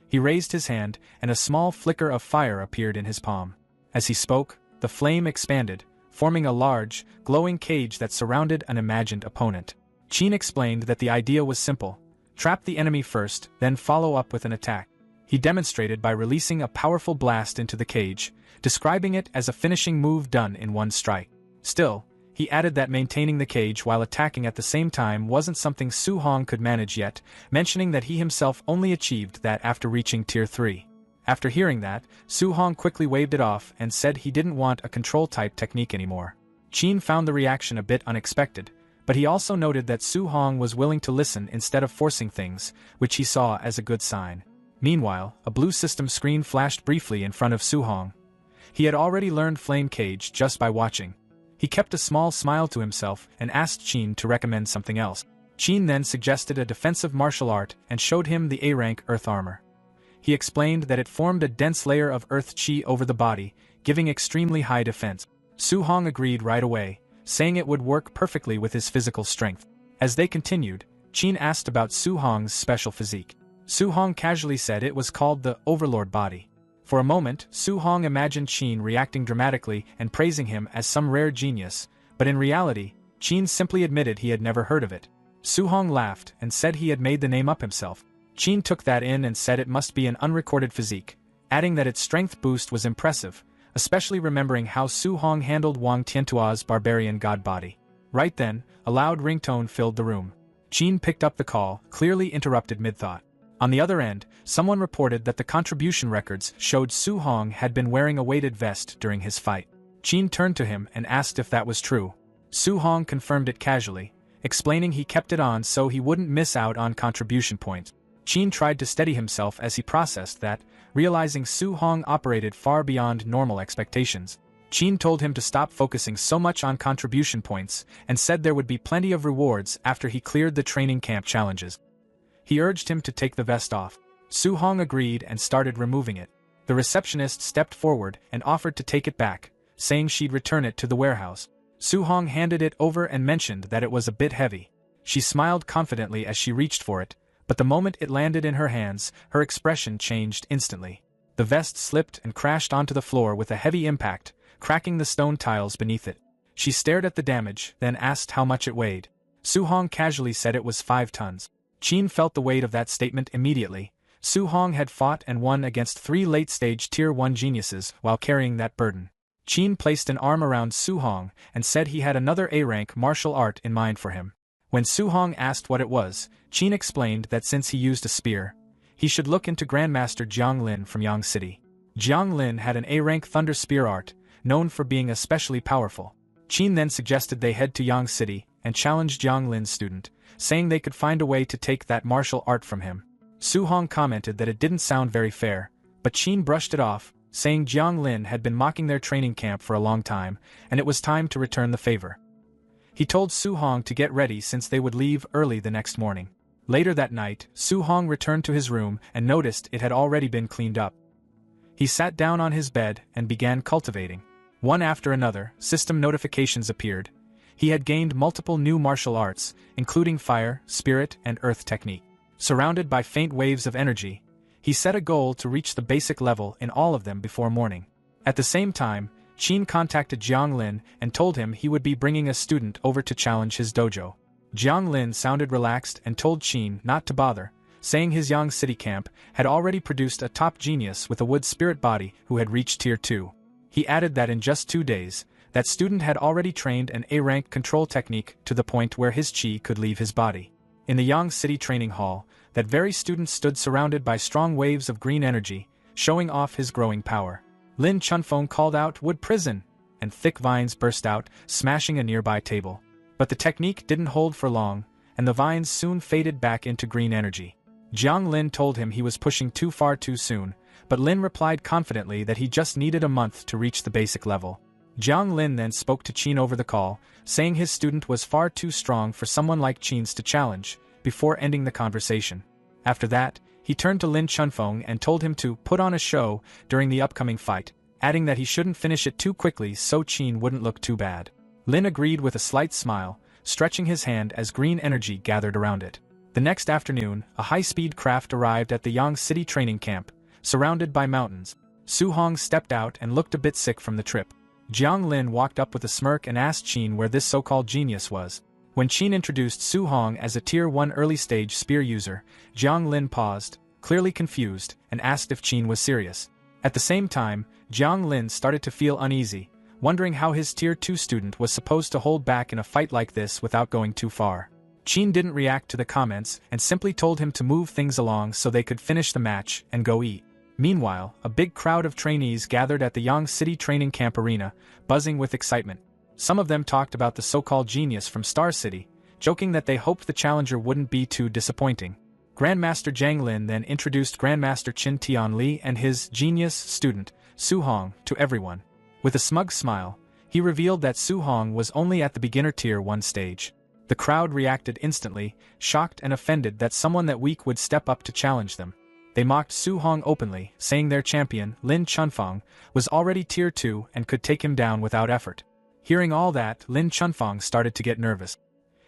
He raised his hand, and a small flicker of fire appeared in his palm. As he spoke, the flame expanded, forming a large, glowing cage that surrounded an imagined opponent. Qin explained that the idea was simple: trap the enemy first, then follow up with an attack. He demonstrated by releasing a powerful blast into the cage, describing it as a finishing move done in one strike. Still, he added that maintaining the cage while attacking at the same time wasn't something Su Hong could manage yet, mentioning that he himself only achieved that after reaching Tier 3. After hearing that, Su Hong quickly waved it off and said he didn't want a control-type technique anymore. Qin found the reaction a bit unexpected, but he also noted that Su Hong was willing to listen instead of forcing things, which he saw as a good sign. Meanwhile, a blue system screen flashed briefly in front of Su Hong. He had already learned Flame Cage just by watching. He kept a small smile to himself and asked Qin to recommend something else. Qin then suggested a defensive martial art and showed him the A-rank Earth Armor. He explained that it formed a dense layer of earth chi over the body, giving extremely high defense. Su Hong agreed right away, saying it would work perfectly with his physical strength. As they continued, Qin asked about Su Hong's special physique. Su Hong casually said it was called the Overlord Body. For a moment, Su Hong imagined Qin reacting dramatically and praising him as some rare genius, but in reality, Qin simply admitted he had never heard of it. Su Hong laughed and said he had made the name up himself. Qin took that in and said it must be an unrecorded physique, adding that its strength boost was impressive, especially remembering how Su Hong handled Wang Tiantua's barbarian god body. Right then, a loud ringtone filled the room. Qin picked up the call, clearly interrupted mid-thought. On the other end, someone reported that the contribution records showed Su Hong had been wearing a weighted vest during his fight. Qin turned to him and asked if that was true. Su Hong confirmed it casually, explaining he kept it on so he wouldn't miss out on contribution points. Qin tried to steady himself as he processed that, realizing Su Hong operated far beyond normal expectations. Qin told him to stop focusing so much on contribution points and said there would be plenty of rewards after he cleared the training camp challenges. He urged him to take the vest off. Su Hong agreed and started removing it. The receptionist stepped forward and offered to take it back, saying she'd return it to the warehouse. Su Hong handed it over and mentioned that it was a bit heavy. She smiled confidently as she reached for it, but the moment it landed in her hands, her expression changed instantly. The vest slipped and crashed onto the floor with a heavy impact, cracking the stone tiles beneath it. She stared at the damage, then asked how much it weighed. Su Hong casually said it was 5 tons. Qin felt the weight of that statement immediately. Su Hong had fought and won against 3 late-stage Tier 1 geniuses while carrying that burden. Qin placed an arm around Su Hong and said he had another A-rank martial art in mind for him. When Su Hong asked what it was, Qin explained that since he used a spear, he should look into Grandmaster Jiang Lin from Yang City. Jiang Lin had an A-rank thunder spear art, known for being especially powerful. Qin then suggested they head to Yang City and challenge Jiang Lin's student, saying they could find a way to take that martial art from him. Su Hong commented that it didn't sound very fair, but Qin brushed it off, saying Jiang Lin had been mocking their training camp for a long time, and it was time to return the favor. He told Su Hong to get ready since they would leave early the next morning. Later that night, Su Hong returned to his room and noticed it had already been cleaned up. He sat down on his bed and began cultivating. One after another, system notifications appeared. He had gained multiple new martial arts, including fire, spirit, and earth technique. Surrounded by faint waves of energy, he set a goal to reach the basic level in all of them before morning. At the same time, Qin contacted Jiang Lin and told him he would be bringing a student over to challenge his dojo. Jiang Lin sounded relaxed and told Qin not to bother, saying his Yang City camp had already produced a top genius with a wood spirit body who had reached Tier 2. He added that in just 2 days, that student had already trained an A-rank control technique to the point where his chi could leave his body. In the Yang City training hall, that very student stood surrounded by strong waves of green energy, showing off his growing power. Lin Chunfeng called out, "Wood prison!" and thick vines burst out, smashing a nearby table. But the technique didn't hold for long, and the vines soon faded back into green energy. Jiang Lin told him he was pushing too far too soon, but Lin replied confidently that he just needed a month to reach the basic level. Jiang Lin then spoke to Qin over the call, saying his student was far too strong for someone like Qin's to challenge, before ending the conversation. After that, he turned to Lin Chunfeng and told him to put on a show during the upcoming fight, adding that he shouldn't finish it too quickly so Qin wouldn't look too bad. Lin agreed with a slight smile, stretching his hand as green energy gathered around it. The next afternoon, a high-speed craft arrived at the Yang City training camp, surrounded by mountains. Su Hong stepped out and looked a bit sick from the trip. Jiang Lin walked up with a smirk and asked Qin where this so-called genius was. When Qin introduced Su Hong as a Tier 1 early-stage spear user, Jiang Lin paused, clearly confused, and asked if Qin was serious. At the same time, Jiang Lin started to feel uneasy, wondering how his Tier 2 student was supposed to hold back in a fight like this without going too far. Qin didn't react to the comments and simply told him to move things along so they could finish the match and go eat. Meanwhile, a big crowd of trainees gathered at the Yang City training camp arena, buzzing with excitement. Some of them talked about the so-called genius from Star City, joking that they hoped the challenger wouldn't be too disappointing. Grandmaster Jiang Lin then introduced Grandmaster Qin Tianli and his genius student, Su Hong, to everyone. With a smug smile, he revealed that Su Hong was only at the beginner Tier 1 stage. The crowd reacted instantly, shocked and offended that someone that weak would step up to challenge them. They mocked Su Hong openly, saying their champion, Lin Chunfeng, was already Tier 2 and could take him down without effort. Hearing all that, Lin Chunfeng started to get nervous.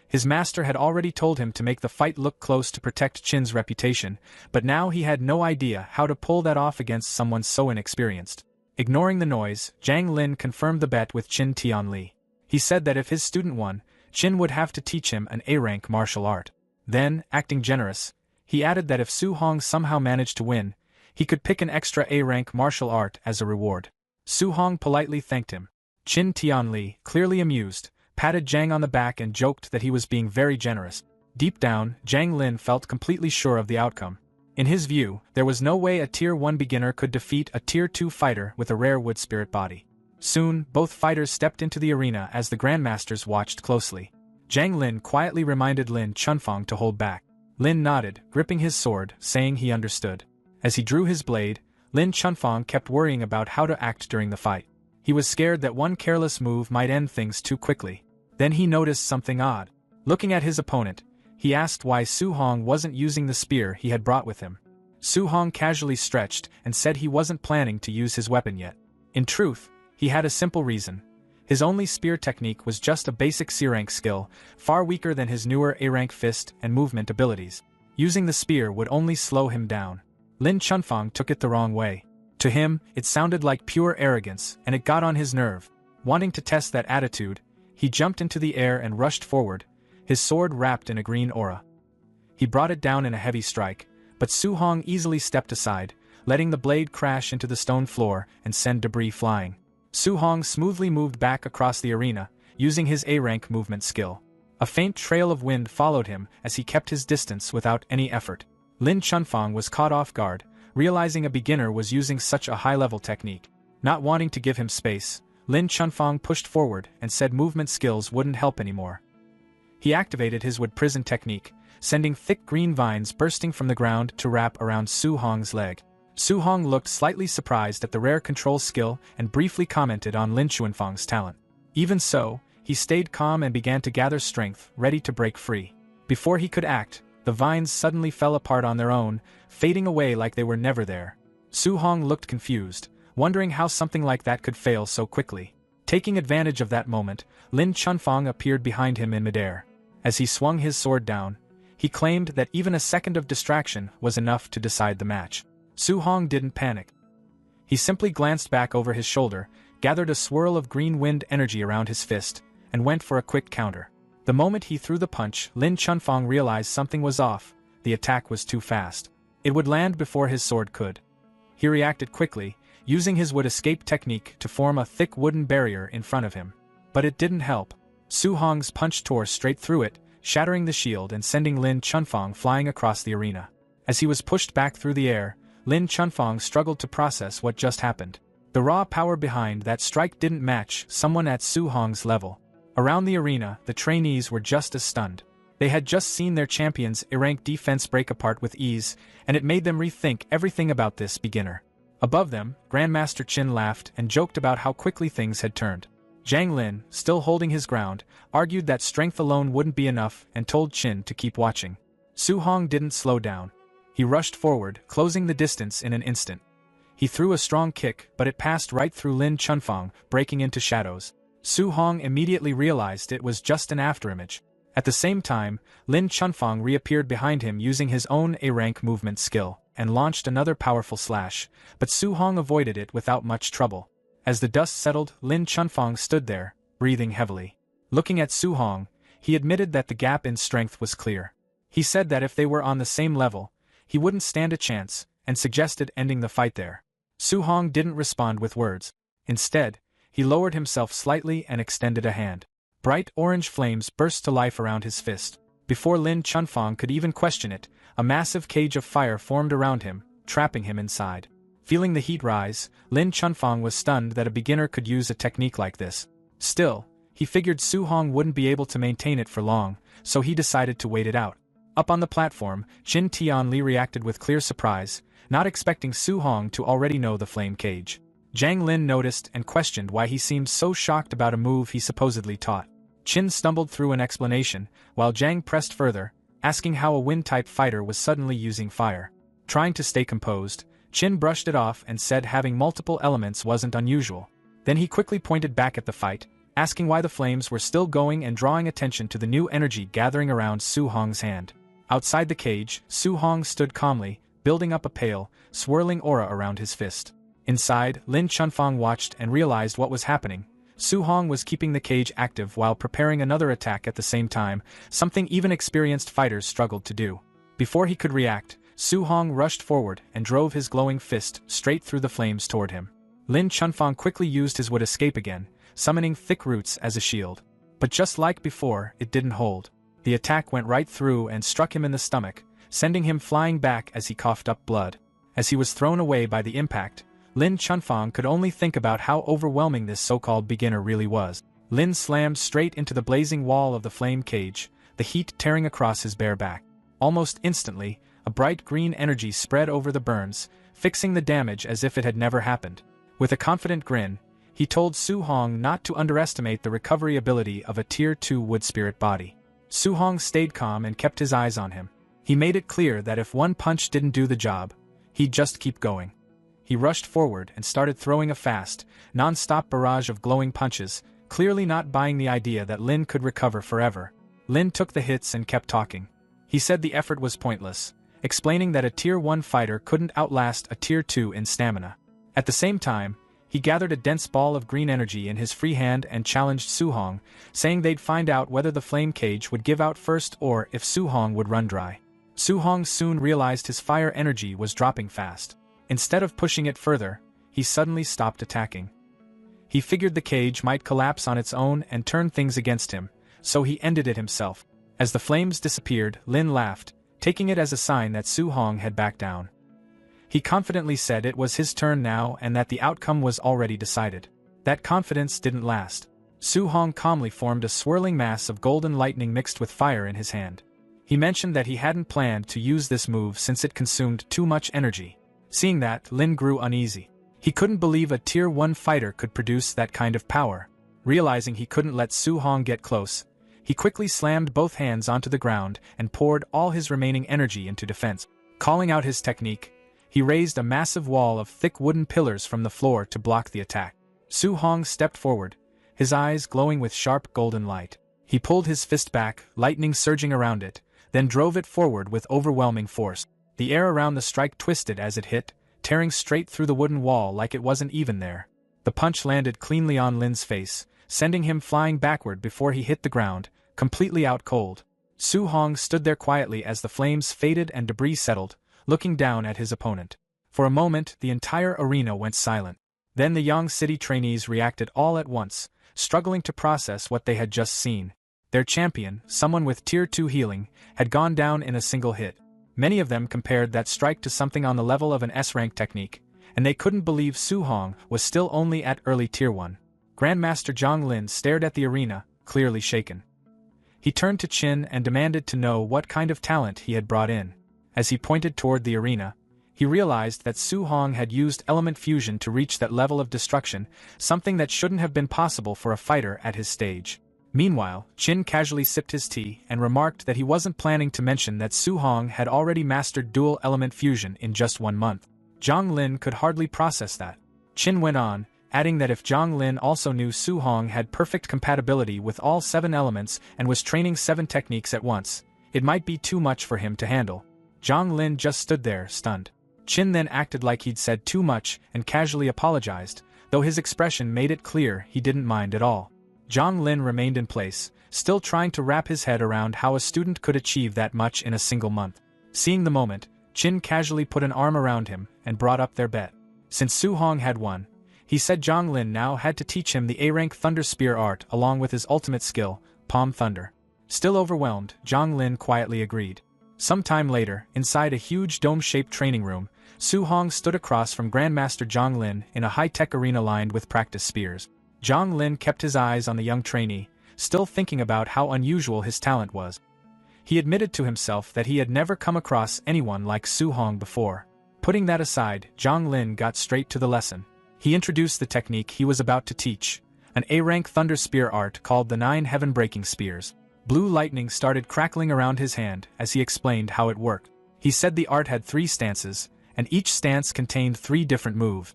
His master had already told him to make the fight look close to protect Qin's reputation, but now he had no idea how to pull that off against someone so inexperienced. Ignoring the noise, Jiang Lin confirmed the bet with Qin Tianli. He said that if his student won, Qin would have to teach him an A-rank martial art. Then, acting generous, He added that if Su Hong somehow managed to win, he could pick an extra A-rank martial art as a reward. Su Hong politely thanked him. Qin Tianli, clearly amused, patted Zhang on the back and joked that he was being very generous. Deep down, Zhang Lin felt completely sure of the outcome. In his view, there was no way a Tier 1 beginner could defeat a Tier 2 fighter with a rare wood spirit body. Soon, both fighters stepped into the arena as the Grandmasters watched closely. Zhang Lin quietly reminded Lin Chunfang to hold back. Lin nodded, gripping his sword, saying he understood. As he drew his blade, Lin Chunfang kept worrying about how to act during the fight. He was scared that one careless move might end things too quickly. Then he noticed something odd. Looking at his opponent, he asked why Su Hong wasn't using the spear he had brought with him. Su Hong casually stretched and said he wasn't planning to use his weapon yet. In truth, he had a simple reason. His only spear technique was just a basic C-rank skill, far weaker than his newer A-rank fist and movement abilities. Using the spear would only slow him down. Lin Chunfang took it the wrong way. To him, it sounded like pure arrogance, and it got on his nerve. Wanting to test that attitude, he jumped into the air and rushed forward, his sword wrapped in a green aura. He brought it down in a heavy strike, but Su Hong easily stepped aside, letting the blade crash into the stone floor and send debris flying. Su Hong smoothly moved back across the arena, using his A-rank movement skill. A faint trail of wind followed him as he kept his distance without any effort. Lin Chunfang was caught off guard, realizing a beginner was using such a high-level technique. Not wanting to give him space, Lin Chunfang pushed forward and said movement skills wouldn't help anymore. He activated his wood prison technique, sending thick green vines bursting from the ground to wrap around Su Hong's leg. Su Hong looked slightly surprised at the rare control skill and briefly commented on Lin Chunfang's talent. Even so, he stayed calm and began to gather strength, ready to break free. Before he could act, the vines suddenly fell apart on their own, fading away like they were never there. Su Hong looked confused, wondering how something like that could fail so quickly. Taking advantage of that moment, Lin Chunfang appeared behind him in midair. As he swung his sword down, he claimed that even a second of distraction was enough to decide the match. Su Hong didn't panic. He simply glanced back over his shoulder, gathered a swirl of green wind energy around his fist, and went for a quick counter. The moment he threw the punch, Lin Chunfang realized something was off. The attack was too fast. It would land before his sword could. He reacted quickly, using his wood escape technique to form a thick wooden barrier in front of him. But it didn't help. Su Hong's punch tore straight through it, shattering the shield and sending Lin Chunfang flying across the arena. As he was pushed back through the air, Lin Chunfang struggled to process what just happened. The raw power behind that strike didn't match someone at Su Hong's level. Around the arena, the trainees were just as stunned. They had just seen their champion's A-rank defense break apart with ease, and it made them rethink everything about this beginner. Above them, Grandmaster Qin laughed and joked about how quickly things had turned. Zhang Lin, still holding his ground, argued that strength alone wouldn't be enough and told Qin to keep watching. Su Hong didn't slow down. He rushed forward, closing the distance in an instant. He threw a strong kick, but it passed right through Lin Chunfang, breaking into shadows. Su Hong immediately realized it was just an afterimage. At the same time, Lin Chunfang reappeared behind him using his own A-rank movement skill, and launched another powerful slash, but Su Hong avoided it without much trouble. As the dust settled, Lin Chunfang stood there, breathing heavily. Looking at Su Hong, he admitted that the gap in strength was clear. He said that if they were on the same level, he wouldn't stand a chance, and suggested ending the fight there. Su Hong didn't respond with words. Instead, he lowered himself slightly and extended a hand. Bright orange flames burst to life around his fist. Before Lin Chunfang could even question it, a massive cage of fire formed around him, trapping him inside. Feeling the heat rise, Lin Chunfang was stunned that a beginner could use a technique like this. Still, he figured Su Hong wouldn't be able to maintain it for long, so he decided to wait it out. Up on the platform, Qin Tianli reacted with clear surprise, not expecting Su Hong to already know the flame cage. Zhang Lin noticed and questioned why he seemed so shocked about a move he supposedly taught. Qin stumbled through an explanation, while Zhang pressed further, asking how a wind-type fighter was suddenly using fire. Trying to stay composed, Qin brushed it off and said having multiple elements wasn't unusual. Then he quickly pointed back at the fight, asking why the flames were still going and drawing attention to the new energy gathering around Su Hong's hand. Outside the cage, Su Hong stood calmly, building up a pale, swirling aura around his fist. Inside, Lin Chunfang watched and realized what was happening. Su Hong was keeping the cage active while preparing another attack at the same time, something even experienced fighters struggled to do. Before he could react, Su Hong rushed forward and drove his glowing fist straight through the flames toward him. Lin Chunfang quickly used his wood escape again, summoning thick roots as a shield. But just like before, it didn't hold. The attack went right through and struck him in the stomach, sending him flying back as he coughed up blood. As he was thrown away by the impact, Lin Chunfang could only think about how overwhelming this so-called beginner really was. Lin slammed straight into the blazing wall of the flame cage, the heat tearing across his bare back. Almost instantly, a bright green energy spread over the burns, fixing the damage as if it had never happened. With a confident grin, he told Su Hong not to underestimate the recovery ability of a Tier 2 wood spirit body. Su Hong stayed calm and kept his eyes on him. He made it clear that if one punch didn't do the job, he'd just keep going. He rushed forward and started throwing a fast, non-stop barrage of glowing punches, clearly not buying the idea that Lin could recover forever. Lin took the hits and kept talking. He said the effort was pointless, explaining that a Tier 1 fighter couldn't outlast a Tier 2 in stamina. At the same time, he gathered a dense ball of green energy in his free hand and challenged Su Hong, saying they'd find out whether the flame cage would give out first or if Su Hong would run dry. Su Hong soon realized his fire energy was dropping fast. Instead of pushing it further, he suddenly stopped attacking. He figured the cage might collapse on its own and turn things against him, so he ended it himself. As the flames disappeared, Lin laughed, taking it as a sign that Su Hong had backed down. He confidently said it was his turn now and that the outcome was already decided. That confidence didn't last. Su Hong calmly formed a swirling mass of golden lightning mixed with fire in his hand. He mentioned that he hadn't planned to use this move since it consumed too much energy. Seeing that, Lin grew uneasy. He couldn't believe a Tier 1 fighter could produce that kind of power. Realizing he couldn't let Su Hong get close, he quickly slammed both hands onto the ground and poured all his remaining energy into defense. Calling out his technique, he raised a massive wall of thick wooden pillars from the floor to block the attack. Su Hong stepped forward, his eyes glowing with sharp golden light. He pulled his fist back, lightning surging around it, then drove it forward with overwhelming force. The air around the strike twisted as it hit, tearing straight through the wooden wall like it wasn't even there. The punch landed cleanly on Lin's face, sending him flying backward before he hit the ground, completely out cold. Su Hong stood there quietly as the flames faded and debris settled, looking down at his opponent. For a moment, the entire arena went silent. Then the Yang City trainees reacted all at once, struggling to process what they had just seen. Their champion, someone with Tier 2 healing, had gone down in a single hit. Many of them compared that strike to something on the level of an S-rank technique, and they couldn't believe Su Hong was still only at early Tier 1. Grandmaster Zhang Lin stared at the arena, clearly shaken. He turned to Qin and demanded to know what kind of talent he had brought in. As he pointed toward the arena, he realized that Su Hong had used element fusion to reach that level of destruction, something that shouldn't have been possible for a fighter at his stage. Meanwhile, Qin casually sipped his tea and remarked that he wasn't planning to mention that Su Hong had already mastered dual element fusion in just 1 month. Zhang Lin could hardly process that. Qin went on, adding that if Zhang Lin also knew Su Hong had perfect compatibility with all 7 elements and was training 7 techniques at once, it might be too much for him to handle. Zhang Lin just stood there, stunned. Qin then acted like he'd said too much and casually apologized, though his expression made it clear he didn't mind at all. Zhang Lin remained in place, still trying to wrap his head around how a student could achieve that much in a single month. Seeing the moment, Qin casually put an arm around him and brought up their bet. Since Su Hong had won, he said Zhang Lin now had to teach him the A-rank Thunder Spear art along with his ultimate skill, Palm Thunder. Still overwhelmed, Zhang Lin quietly agreed. Some time later, inside a huge dome-shaped training room, Su Hong stood across from Grandmaster Zhang Lin in a high-tech arena lined with practice spears. Zhang Lin kept his eyes on the young trainee, still thinking about how unusual his talent was. He admitted to himself that he had never come across anyone like Su Hong before. Putting that aside, Zhang Lin got straight to the lesson. He introduced the technique he was about to teach, an A-rank Thunder Spear art called the 9 Heaven-Breaking Spears. Blue lightning started crackling around his hand as he explained how it worked. He said the art had 3 stances, and each stance contained 3 different moves.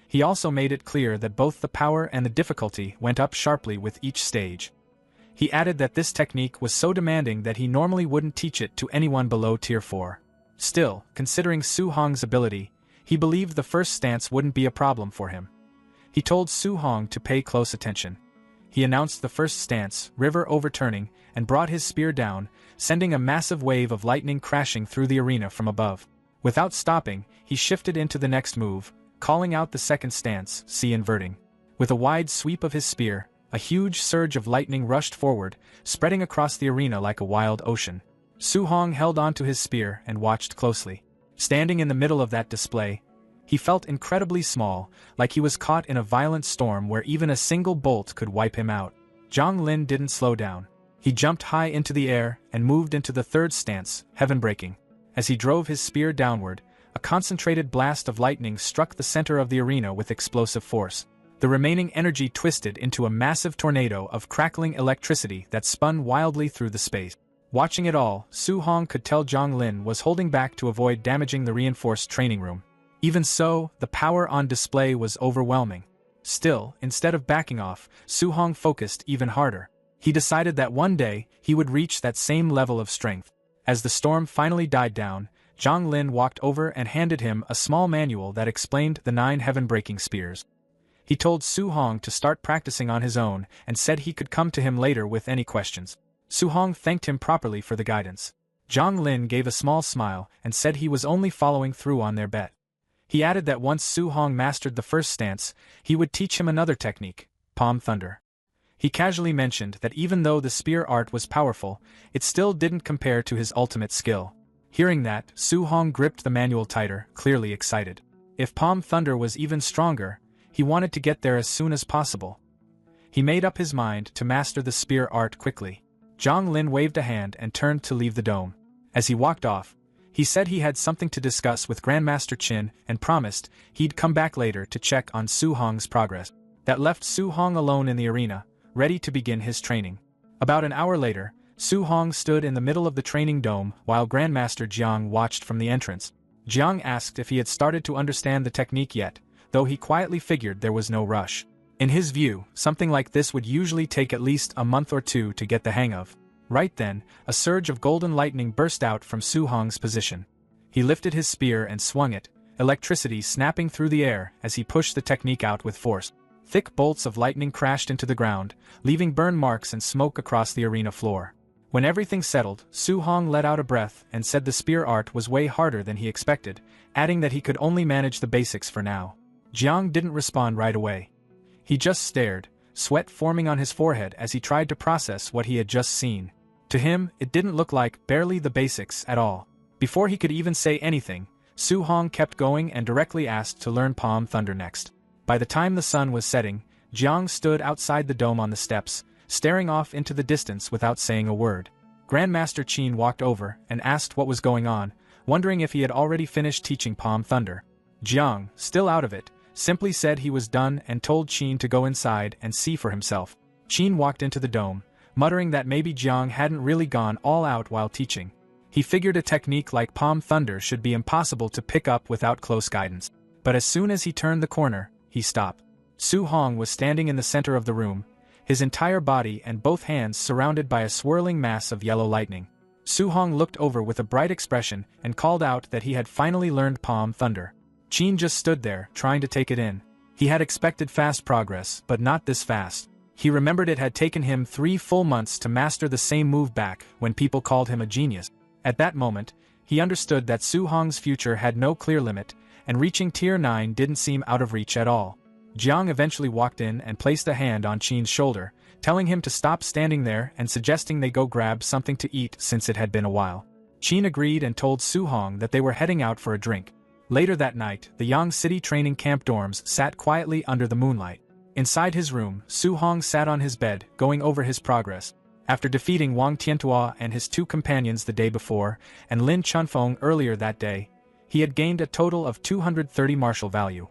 He also made it clear that both the power and the difficulty went up sharply with each stage. He added that this technique was so demanding that he normally wouldn't teach it to anyone below Tier 4. Still, considering Su Hong's ability, he believed the first stance wouldn't be a problem for him. He told Su Hong to pay close attention. He announced the first stance, river overturning, and brought his spear down, sending a massive wave of lightning crashing through the arena from above. Without stopping, he shifted into the next move, calling out the second stance, sea inverting. With a wide sweep of his spear, a huge surge of lightning rushed forward, spreading across the arena like a wild ocean. Su Hong held onto his spear and watched closely. Standing in the middle of that display, he felt incredibly small, like he was caught in a violent storm where even a single bolt could wipe him out. Zhang Lin didn't slow down. He jumped high into the air and moved into the third stance, heaven-breaking. As he drove his spear downward, a concentrated blast of lightning struck the center of the arena with explosive force. The remaining energy twisted into a massive tornado of crackling electricity that spun wildly through the space. Watching it all, Su Hong could tell Zhang Lin was holding back to avoid damaging the reinforced training room. Even so, the power on display was overwhelming. Still, instead of backing off, Su Hong focused even harder. He decided that one day, he would reach that same level of strength. As the storm finally died down, Zhang Lin walked over and handed him a small manual that explained the 9 heaven-breaking spears. He told Su Hong to start practicing on his own and said he could come to him later with any questions. Su Hong thanked him properly for the guidance. Zhang Lin gave a small smile and said he was only following through on their bet. He added that once Su Hong mastered the first stance, he would teach him another technique, Palm Thunder. He casually mentioned that even though the spear art was powerful, it still didn't compare to his ultimate skill. Hearing that, Su Hong gripped the manual tighter, clearly excited. If Palm Thunder was even stronger, he wanted to get there as soon as possible. He made up his mind to master the spear art quickly. Zhang Lin waved a hand and turned to leave the dome. As he walked off, he said he had something to discuss with Grandmaster Qin and promised he'd come back later to check on Su Hong's progress. That left Su Hong alone in the arena, ready to begin his training. About an hour later, Su Hong stood in the middle of the training dome while Grandmaster Jiang watched from the entrance. Jiang asked if he had started to understand the technique yet, though he quietly figured there was no rush. In his view, something like this would usually take at least a month or two to get the hang of. Right then, a surge of golden lightning burst out from Su Hong's position. He lifted his spear and swung it, electricity snapping through the air as he pushed the technique out with force. Thick bolts of lightning crashed into the ground, leaving burn marks and smoke across the arena floor. When everything settled, Su Hong let out a breath and said the spear art was way harder than he expected, adding that he could only manage the basics for now. Jiang didn't respond right away. He just stared, sweat forming on his forehead as he tried to process what he had just seen. To him, it didn't look like barely the basics at all. Before he could even say anything, Su Hong kept going and directly asked to learn Palm Thunder next. By the time the sun was setting, Jiang stood outside the dome on the steps, staring off into the distance without saying a word. Grandmaster Qin walked over and asked what was going on, wondering if he had already finished teaching Palm Thunder. Jiang, still out of it, simply said he was done and told Qin to go inside and see for himself. Qin walked into the dome, muttering that maybe Jiang hadn't really gone all out while teaching. He figured a technique like Palm Thunder should be impossible to pick up without close guidance. But as soon as he turned the corner, he stopped. Su Hong was standing in the center of the room, his entire body and both hands surrounded by a swirling mass of yellow lightning. Su Hong looked over with a bright expression and called out that he had finally learned Palm Thunder. Qin just stood there, trying to take it in. He had expected fast progress, but not this fast. He remembered it had taken him 3 full months to master the same move back when people called him a genius. At that moment, he understood that Su Hong's future had no clear limit, and reaching Tier 9 didn't seem out of reach at all. Jiang eventually walked in and placed a hand on Qin's shoulder, telling him to stop standing there and suggesting they go grab something to eat since it had been a while. Qin agreed and told Su Hong that they were heading out for a drink. Later that night, the Yang City training camp dorms sat quietly under the moonlight. Inside his room, Su Hong sat on his bed, going over his progress. After defeating Wang Tiantua and his 2 companions the day before, and Lin Chunfeng earlier that day, he had gained a total of 230 martial value.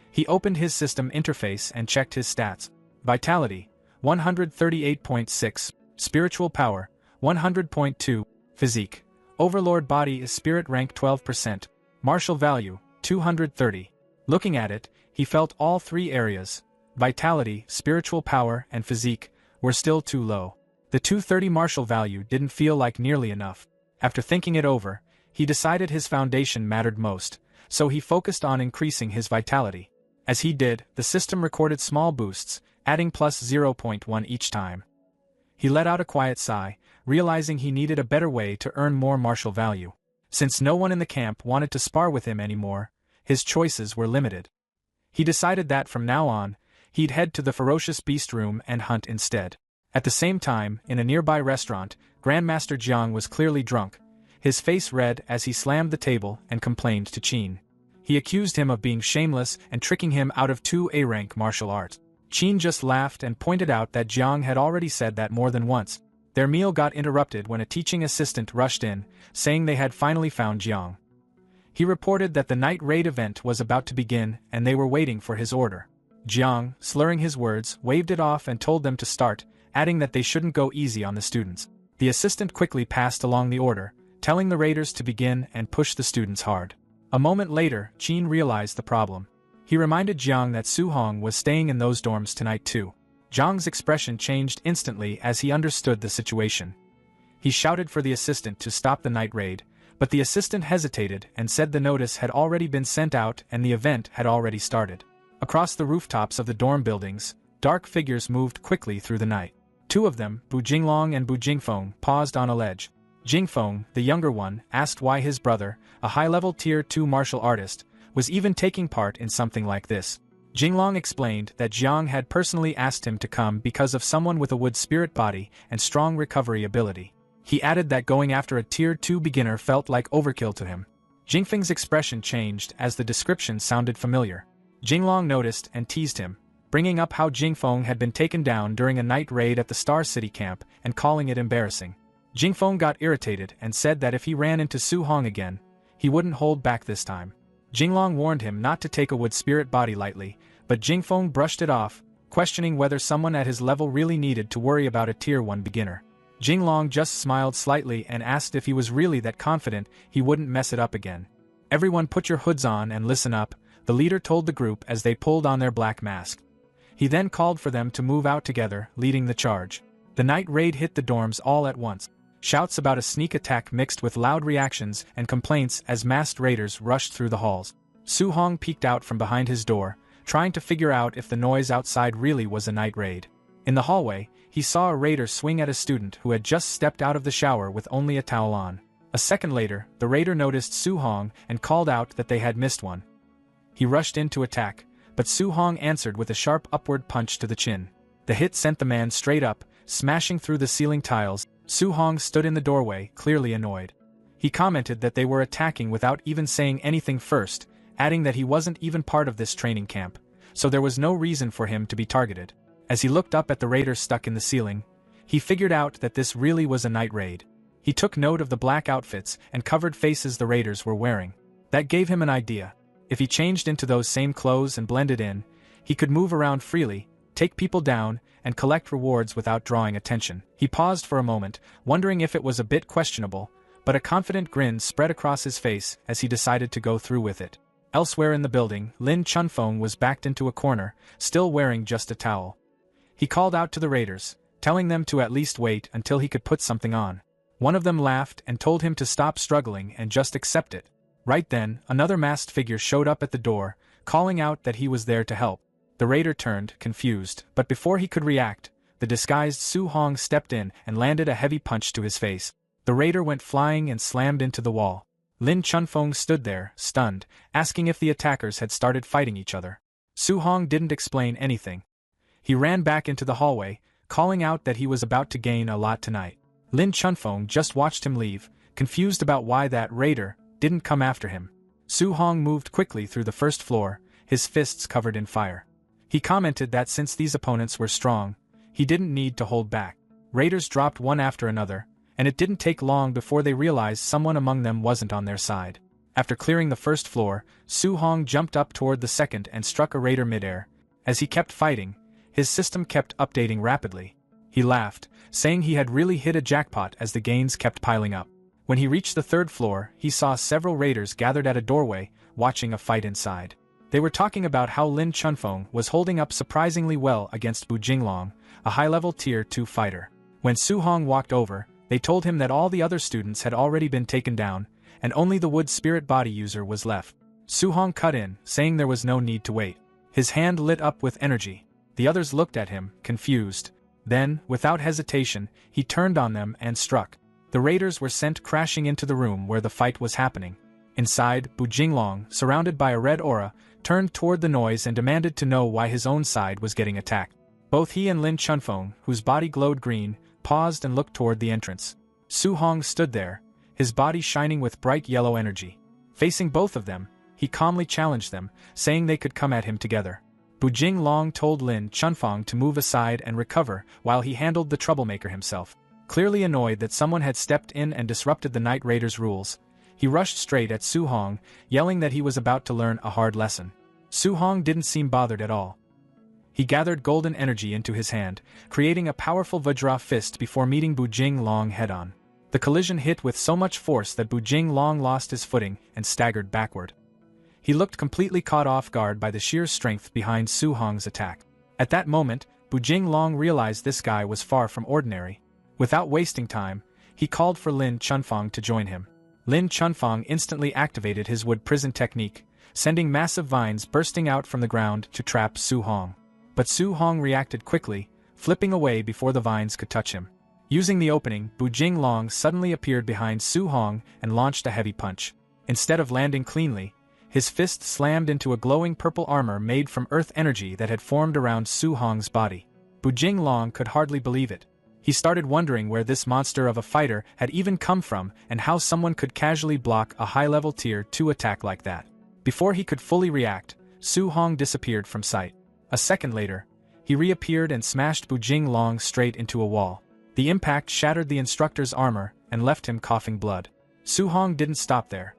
He opened his system interface and checked his stats. Vitality, 138.6, Spiritual Power, 100.2, Physique. Overlord Body is Spirit rank 12%, Martial Value, 230. Looking at it, he felt all 3 areas, Vitality, Spiritual Power, and Physique, were still too low. The 230 martial value didn't feel like nearly enough. After thinking it over, he decided his foundation mattered most, so he focused on increasing his vitality. As he did, the system recorded small boosts, adding plus 0.1 each time. He let out a quiet sigh, realizing he needed a better way to earn more martial value. Since no one in the camp wanted to spar with him anymore, his choices were limited. He decided that from now on, he'd head to the ferocious beast room and hunt instead. At the same time, in a nearby restaurant, Grandmaster Jiang was clearly drunk, his face red as he slammed the table and complained to Qin. He accused him of being shameless and tricking him out of 2 A-rank martial arts. Qin just laughed and pointed out that Jiang had already said that more than once. Their meal got interrupted when a teaching assistant rushed in, saying they had finally found Jiang. He reported that the night raid event was about to begin and they were waiting for his order. Jiang, slurring his words, waved it off and told them to start, adding that they shouldn't go easy on the students. The assistant quickly passed along the order, telling the raiders to begin and push the students hard. A moment later, Qin realized the problem. He reminded Jiang that Su Hong was staying in those dorms tonight too. Jiang's expression changed instantly as he understood the situation. He shouted for the assistant to stop the night raid, but the assistant hesitated and said the notice had already been sent out and the event had already started. Across the rooftops of the dorm buildings, dark figures moved quickly through the night. 2 of them, Bu Jinglong and Bu Jingfeng, paused on a ledge. Jingfeng, the younger one, asked why his brother, a high-level Tier 2 martial artist, was even taking part in something like this. Jinglong explained that Jiang had personally asked him to come because of someone with a wood spirit body and strong recovery ability. He added that going after a Tier 2 beginner felt like overkill to him. Jingfeng's expression changed as the description sounded familiar. Jinglong noticed and teased him, bringing up how Jingfeng had been taken down during a night raid at the Star City camp and calling it embarrassing. Jingfeng got irritated and said that if he ran into Su Hong again, he wouldn't hold back this time. Jinglong warned him not to take a wood spirit body lightly, but Jingfeng brushed it off, questioning whether someone at his level really needed to worry about a Tier 1 beginner. Jinglong just smiled slightly and asked if he was really that confident he wouldn't mess it up again. "Everyone put your hoods on and listen up," the leader told the group as they pulled on their black masks. He then called for them to move out together, leading the charge. The night raid hit the dorms all at once. Shouts about a sneak attack mixed with loud reactions and complaints as masked raiders rushed through the halls. Su Hong peeked out from behind his door, trying to figure out if the noise outside really was a night raid. In the hallway, he saw a raider swing at a student who had just stepped out of the shower with only a towel on. A second later, the raider noticed Su Hong and called out that they had missed one. He rushed in to attack, but Su Hong answered with a sharp upward punch to the chin. The hit sent the man straight up, smashing through the ceiling tiles. Su Hong stood in the doorway, clearly annoyed. He commented that they were attacking without even saying anything first, adding that he wasn't even part of this training camp, so there was no reason for him to be targeted. As he looked up at the raiders stuck in the ceiling, he figured out that this really was a night raid. He took note of the black outfits and covered faces the raiders were wearing. That gave him an idea. If he changed into those same clothes and blended in, he could move around freely, take people down, and collect rewards without drawing attention. He paused for a moment, wondering if it was a bit questionable, but a confident grin spread across his face as he decided to go through with it. Elsewhere in the building, Lin Chunfeng was backed into a corner, still wearing just a towel. He called out to the raiders, telling them to at least wait until he could put something on. One of them laughed and told him to stop struggling and just accept it. Right then, another masked figure showed up at the door, calling out that he was there to help. The raider turned, confused, but before he could react, the disguised Su Hong stepped in and landed a heavy punch to his face. The raider went flying and slammed into the wall. Lin Chunfeng stood there, stunned, asking if the attackers had started fighting each other. Su Hong didn't explain anything. He ran back into the hallway, calling out that he was about to gain a lot tonight. Lin Chunfeng just watched him leave, confused about why that raider didn't come after him. Su Hong moved quickly through the first floor, his fists covered in fire. He commented that since these opponents were strong, he didn't need to hold back. Raiders dropped one after another, and it didn't take long before they realized someone among them wasn't on their side. After clearing the first floor, Su Hong jumped up toward the second and struck a raider midair. As he kept fighting, his system kept updating rapidly. He laughed, saying he had really hit a jackpot as the gains kept piling up. When he reached the third floor, he saw several raiders gathered at a doorway, watching a fight inside. They were talking about how Lin Chunfeng was holding up surprisingly well against Bu Jinglong, a high-level Tier 2 fighter. When Su Hong walked over, they told him that all the other students had already been taken down, and only the wood spirit body user was left. Su Hong cut in, saying there was no need to wait. His hand lit up with energy. The others looked at him, confused. Then, without hesitation, he turned on them and struck. The raiders were sent crashing into the room where the fight was happening. Inside, Bu Jinglong, surrounded by a red aura, turned toward the noise and demanded to know why his own side was getting attacked. Both he and Lin Chunfeng, whose body glowed green, paused and looked toward the entrance. Su Hong stood there, his body shining with bright yellow energy. Facing both of them, he calmly challenged them, saying they could come at him together. Bu Jinglong told Lin Chunfeng to move aside and recover while he handled the troublemaker himself. Clearly annoyed that someone had stepped in and disrupted the Night Raiders' rules, he rushed straight at Su Hong, yelling that he was about to learn a hard lesson. Su Hong didn't seem bothered at all. He gathered golden energy into his hand, creating a powerful Vajra fist before meeting Bu Jinglong head-on. The collision hit with so much force that Bu Jinglong lost his footing and staggered backward. He looked completely caught off guard by the sheer strength behind Su Hong's attack. At that moment, Bu Jinglong realized this guy was far from ordinary. Without wasting time, he called for Lin Chunfeng to join him. Lin Chunfeng instantly activated his wood prison technique, sending massive vines bursting out from the ground to trap Su Hong. But Su Hong reacted quickly, flipping away before the vines could touch him. Using the opening, Bu Jinglong suddenly appeared behind Su Hong and launched a heavy punch. Instead of landing cleanly, his fist slammed into a glowing purple armor made from earth energy that had formed around Su Hong's body. Bu Jinglong could hardly believe it. He started wondering where this monster of a fighter had even come from and how someone could casually block a high-level Tier 2 attack like that. Before he could fully react, Su Hong disappeared from sight. A second later, he reappeared and smashed Bu Jinglong straight into a wall. The impact shattered the instructor's armor and left him coughing blood. Su Hong didn't stop there.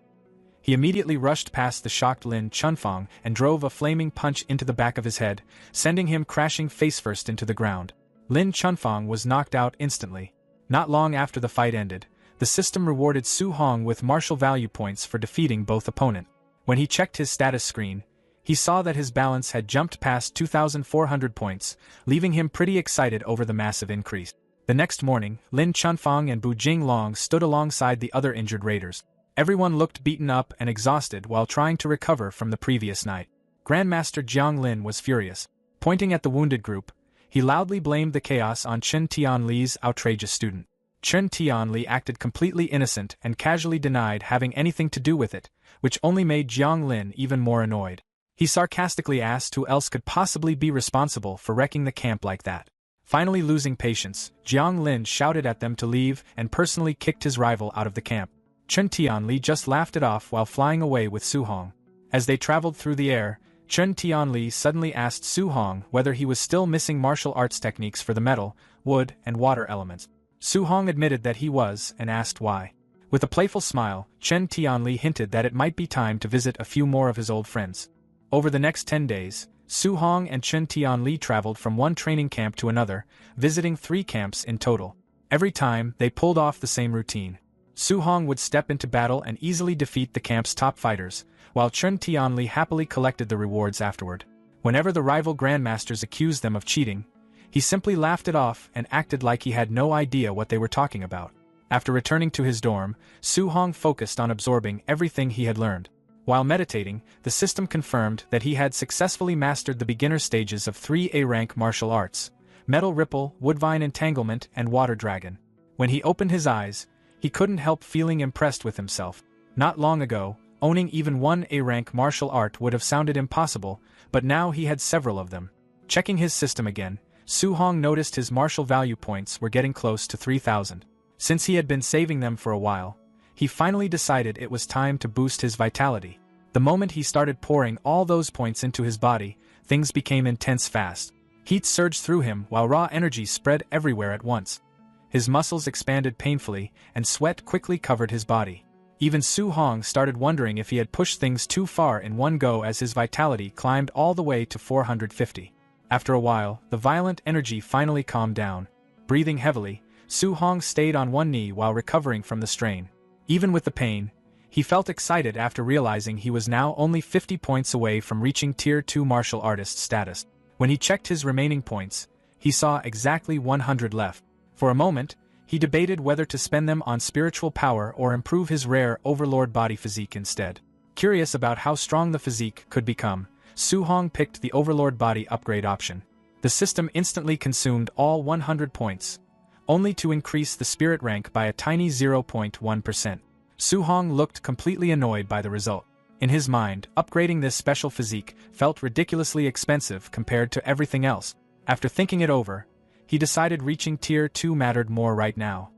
He immediately rushed past the shocked Lin Chunfeng and drove a flaming punch into the back of his head, sending him crashing face-first into the ground. Lin Chunfeng was knocked out instantly. Not long after the fight ended, the system rewarded Su Hong with martial value points for defeating both opponents. When he checked his status screen, he saw that his balance had jumped past 2,400 points, leaving him pretty excited over the massive increase. The next morning, Lin Chunfeng and Bu Jinglong stood alongside the other injured raiders. Everyone looked beaten up and exhausted while trying to recover from the previous night. Grandmaster Jiang Lin was furious. Pointing at the wounded group, he loudly blamed the chaos on Chen Tianli's outrageous student. Chen Tianli acted completely innocent and casually denied having anything to do with it, which only made Jiang Lin even more annoyed. He sarcastically asked who else could possibly be responsible for wrecking the camp like that. Finally losing patience, Jiang Lin shouted at them to leave and personally kicked his rival out of the camp. Chen Tianli just laughed it off while flying away with Su Hong. As they traveled through the air, Chen Tianli suddenly asked Su Hong whether he was still missing martial arts techniques for the metal, wood, and water elements. Su Hong admitted that he was and asked why. With a playful smile, Chen Tianli hinted that it might be time to visit a few more of his old friends. Over the next 10 days, Su Hong and Chen Tianli traveled from one training camp to another, visiting 3 camps in total. Every time, they pulled off the same routine. Su Hong would step into battle and easily defeat the camp's top fighters, while Chen Tianli happily collected the rewards afterward. Whenever the rival grandmasters accused them of cheating, he simply laughed it off and acted like he had no idea what they were talking about. After returning to his dorm, Su Hong focused on absorbing everything he had learned. While meditating, the system confirmed that he had successfully mastered the beginner stages of 3 A-rank martial arts: Metal Ripple, Woodvine Entanglement, and Water Dragon. When he opened his eyes, he couldn't help feeling impressed with himself. Not long ago, owning even one A-rank martial art would have sounded impossible, but now he had several of them. Checking his system again, Su Hong noticed his martial value points were getting close to 3,000. Since he had been saving them for a while, he finally decided it was time to boost his vitality. The moment he started pouring all those points into his body, things became intense fast. Heat surged through him while raw energy spread everywhere at once. His muscles expanded painfully, and sweat quickly covered his body. Even Su Hong started wondering if he had pushed things too far in one go as his vitality climbed all the way to 450. After a while, the violent energy finally calmed down. Breathing heavily, Su Hong stayed on one knee while recovering from the strain. Even with the pain, he felt excited after realizing he was now only 50 points away from reaching Tier 2 martial artist status. When he checked his remaining points, he saw exactly 100 left. For a moment, he debated whether to spend them on spiritual power or improve his rare overlord body physique instead. Curious about how strong the physique could become, Su Hong picked the overlord body upgrade option. The system instantly consumed all 100 points, only to increase the spirit rank by a tiny 0.1%. Su-hong looked completely annoyed by the result. In his mind, upgrading this special physique felt ridiculously expensive compared to everything else. After thinking it over, he decided reaching Tier 2 mattered more right now.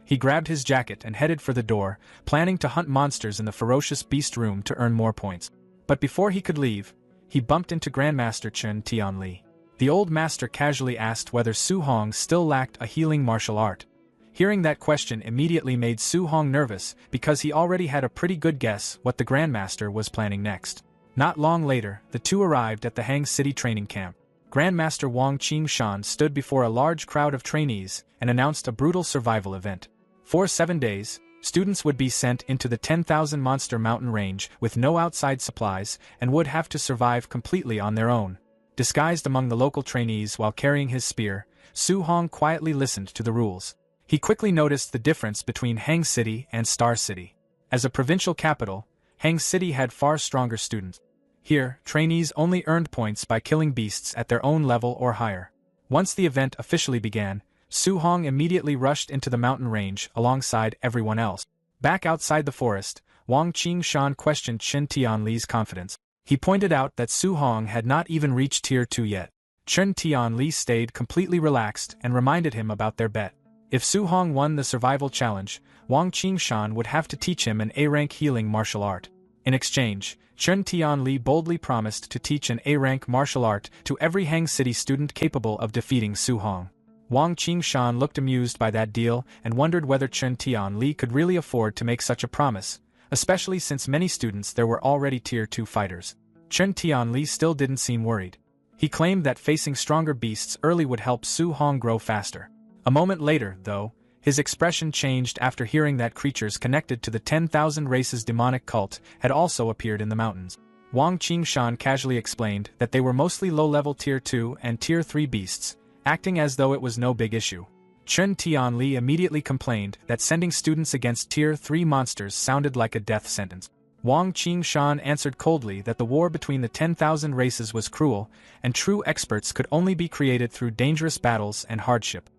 He grabbed his jacket and headed for the door, planning to hunt monsters in the ferocious beast room to earn more points. But before he could leave, he bumped into Grandmaster Chen Tianli. The old master casually asked whether Su-hong still lacked a healing martial art. Hearing that question immediately made Su-hong nervous because he already had a pretty good guess what the Grandmaster was planning next. Not long later, the two arrived at the Hang City training camp. Grandmaster Wang Qingshan stood before a large crowd of trainees and announced a brutal survival event. For 7 days, students would be sent into the 10,000 monster mountain range with no outside supplies and would have to survive completely on their own. Disguised among the local trainees while carrying his spear, Su-hong quietly listened to the rules. He quickly noticed the difference between Hang City and Star City. As a provincial capital, Hang City had far stronger students. Here, trainees only earned points by killing beasts at their own level or higher. Once the event officially began, Su-hong immediately rushed into the mountain range alongside everyone else. Back outside the forest, Wang Qingshan questioned Chen Tianli's confidence. He pointed out that Su-hong had not even reached Tier 2 yet. Chen Tianli stayed completely relaxed and reminded him about their bet. If Su-hong won the survival challenge, Wang Qingshan would have to teach him an A-rank healing martial art. In exchange, Chen Tianli boldly promised to teach an A-rank martial art to every Hang City student capable of defeating Su-hong. Wang Qingshan looked amused by that deal and wondered whether Chen Tianli could really afford to make such a promise, especially since many students there were already Tier 2 fighters. Chen Tianli still didn't seem worried. He claimed that facing stronger beasts early would help Su-hong grow faster. A moment later, though, his expression changed after hearing that creatures connected to the 10,000 races demonic cult had also appeared in the mountains. Wang Qingshan casually explained that they were mostly low-level Tier 2 and Tier 3 beasts, acting as though it was no big issue. Chen Tianli immediately complained that sending students against Tier 3 monsters sounded like a death sentence. Wang Qingshan answered coldly that the war between the 10,000 races was cruel, and true experts could only be created through dangerous battles and hardship.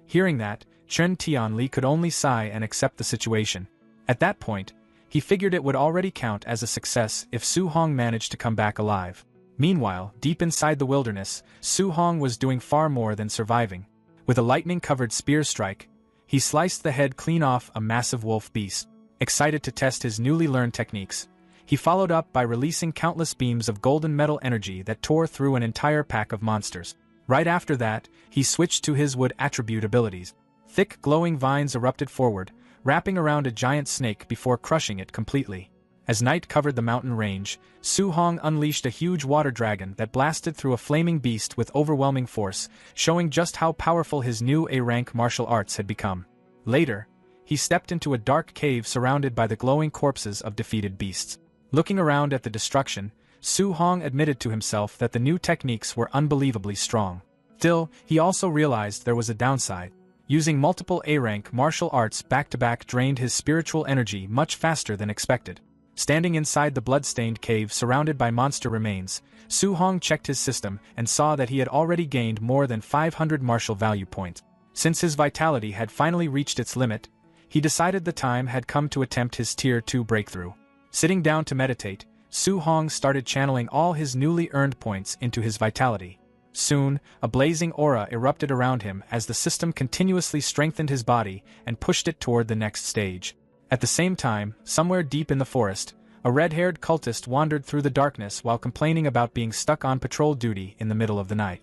Hearing that, Chen Tianli could only sigh and accept the situation. At that point, he figured it would already count as a success if Su-hong managed to come back alive. Meanwhile, deep inside the wilderness, Su-hong was doing far more than surviving. With a lightning-covered spear strike, he sliced the head clean off a massive wolf beast. Excited to test his newly learned techniques, he followed up by releasing countless beams of golden metal energy that tore through an entire pack of monsters. Right after that, he switched to his wood attribute abilities. Thick glowing vines erupted forward, wrapping around a giant snake before crushing it completely. As night covered the mountain range, Su-hong unleashed a huge water dragon that blasted through a flaming beast with overwhelming force, showing just how powerful his new A-rank martial arts had become. Later, he stepped into a dark cave surrounded by the glowing corpses of defeated beasts. Looking around at the destruction, Su-hong admitted to himself that the new techniques were unbelievably strong. Still, he also realized there was a downside. Using multiple A-rank martial arts back-to-back drained his spiritual energy much faster than expected. Standing inside the blood-stained cave surrounded by monster remains, Su-hong checked his system and saw that he had already gained more than 500 martial value points. Since his vitality had finally reached its limit, he decided the time had come to attempt his Tier 2 breakthrough. Sitting down to meditate, Su-hong started channeling all his newly earned points into his vitality. Soon, a blazing aura erupted around him as the system continuously strengthened his body and pushed it toward the next stage. At the same time, somewhere deep in the forest, a red-haired cultist wandered through the darkness while complaining about being stuck on patrol duty in the middle of the night.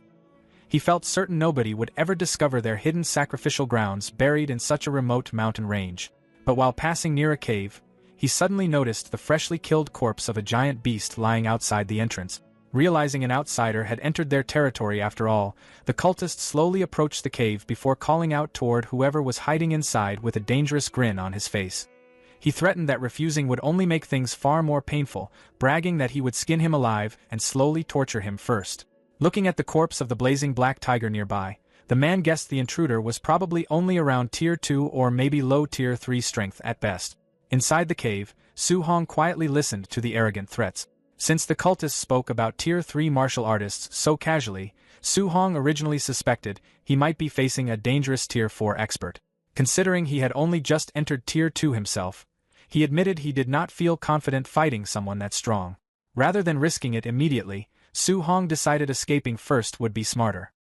He felt certain nobody would ever discover their hidden sacrificial grounds buried in such a remote mountain range. But while passing near a cave, he suddenly noticed the freshly killed corpse of a giant beast lying outside the entrance. Realizing an outsider had entered their territory after all, the cultist slowly approached the cave before calling out toward whoever was hiding inside with a dangerous grin on his face. He threatened that refusing would only make things far more painful, bragging that he would skin him alive and slowly torture him first. Looking at the corpse of the blazing black tiger nearby, the man guessed the intruder was probably only around Tier 2 or maybe low Tier 3 strength at best. Inside the cave, Su-hong quietly listened to the arrogant threats. Since the cultists spoke about Tier 3 martial artists so casually, Su Hong originally suspected he might be facing a dangerous Tier 4 expert. Considering he had only just entered Tier 2 himself, he admitted he did not feel confident fighting someone that strong. Rather than risking it immediately, Su Hong decided escaping first would be smarter.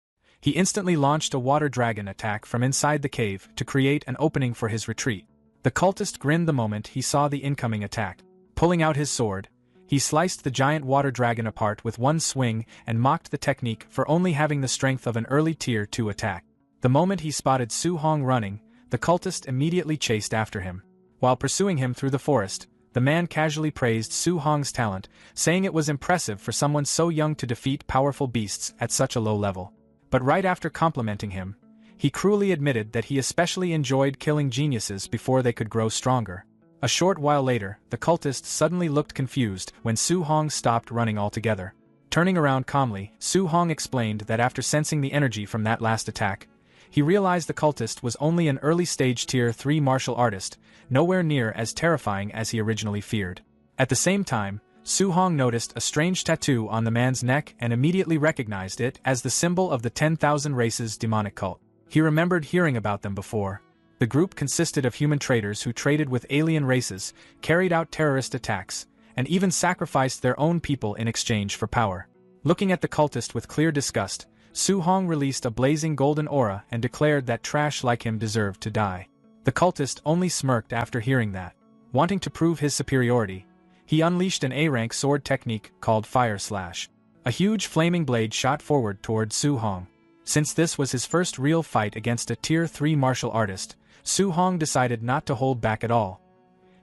He instantly launched a water dragon attack from inside the cave to create an opening for his retreat. The cultist grinned the moment he saw the incoming attack. Pulling out his sword, he sliced the giant water dragon apart with one swing and mocked the technique for only having the strength of an early Tier 2 attack. The moment he spotted Su Hong running, the cultist immediately chased after him. While pursuing him through the forest, the man casually praised Su Hong's talent, saying it was impressive for someone so young to defeat powerful beasts at such a low level. But right after complimenting him, he cruelly admitted that he especially enjoyed killing geniuses before they could grow stronger. A short while later, the cultist suddenly looked confused when Su Hong stopped running altogether. Turning around calmly, Su Hong explained that after sensing the energy from that last attack, he realized the cultist was only an early-stage Tier 3 martial artist, nowhere near as terrifying as he originally feared. At the same time, Su Hong noticed a strange tattoo on the man's neck and immediately recognized it as the symbol of the 10,000 Races demonic cult. He remembered hearing about them before. The group consisted of human traders who traded with alien races, carried out terrorist attacks, and even sacrificed their own people in exchange for power. Looking at the cultist with clear disgust, Su Hong released a blazing golden aura and declared that trash like him deserved to die. The cultist only smirked after hearing that. Wanting to prove his superiority, he unleashed an A-rank sword technique called Fire Slash. A huge flaming blade shot forward toward Su Hong. Since this was his first real fight against a Tier 3 martial artist, Su Hong decided not to hold back at all.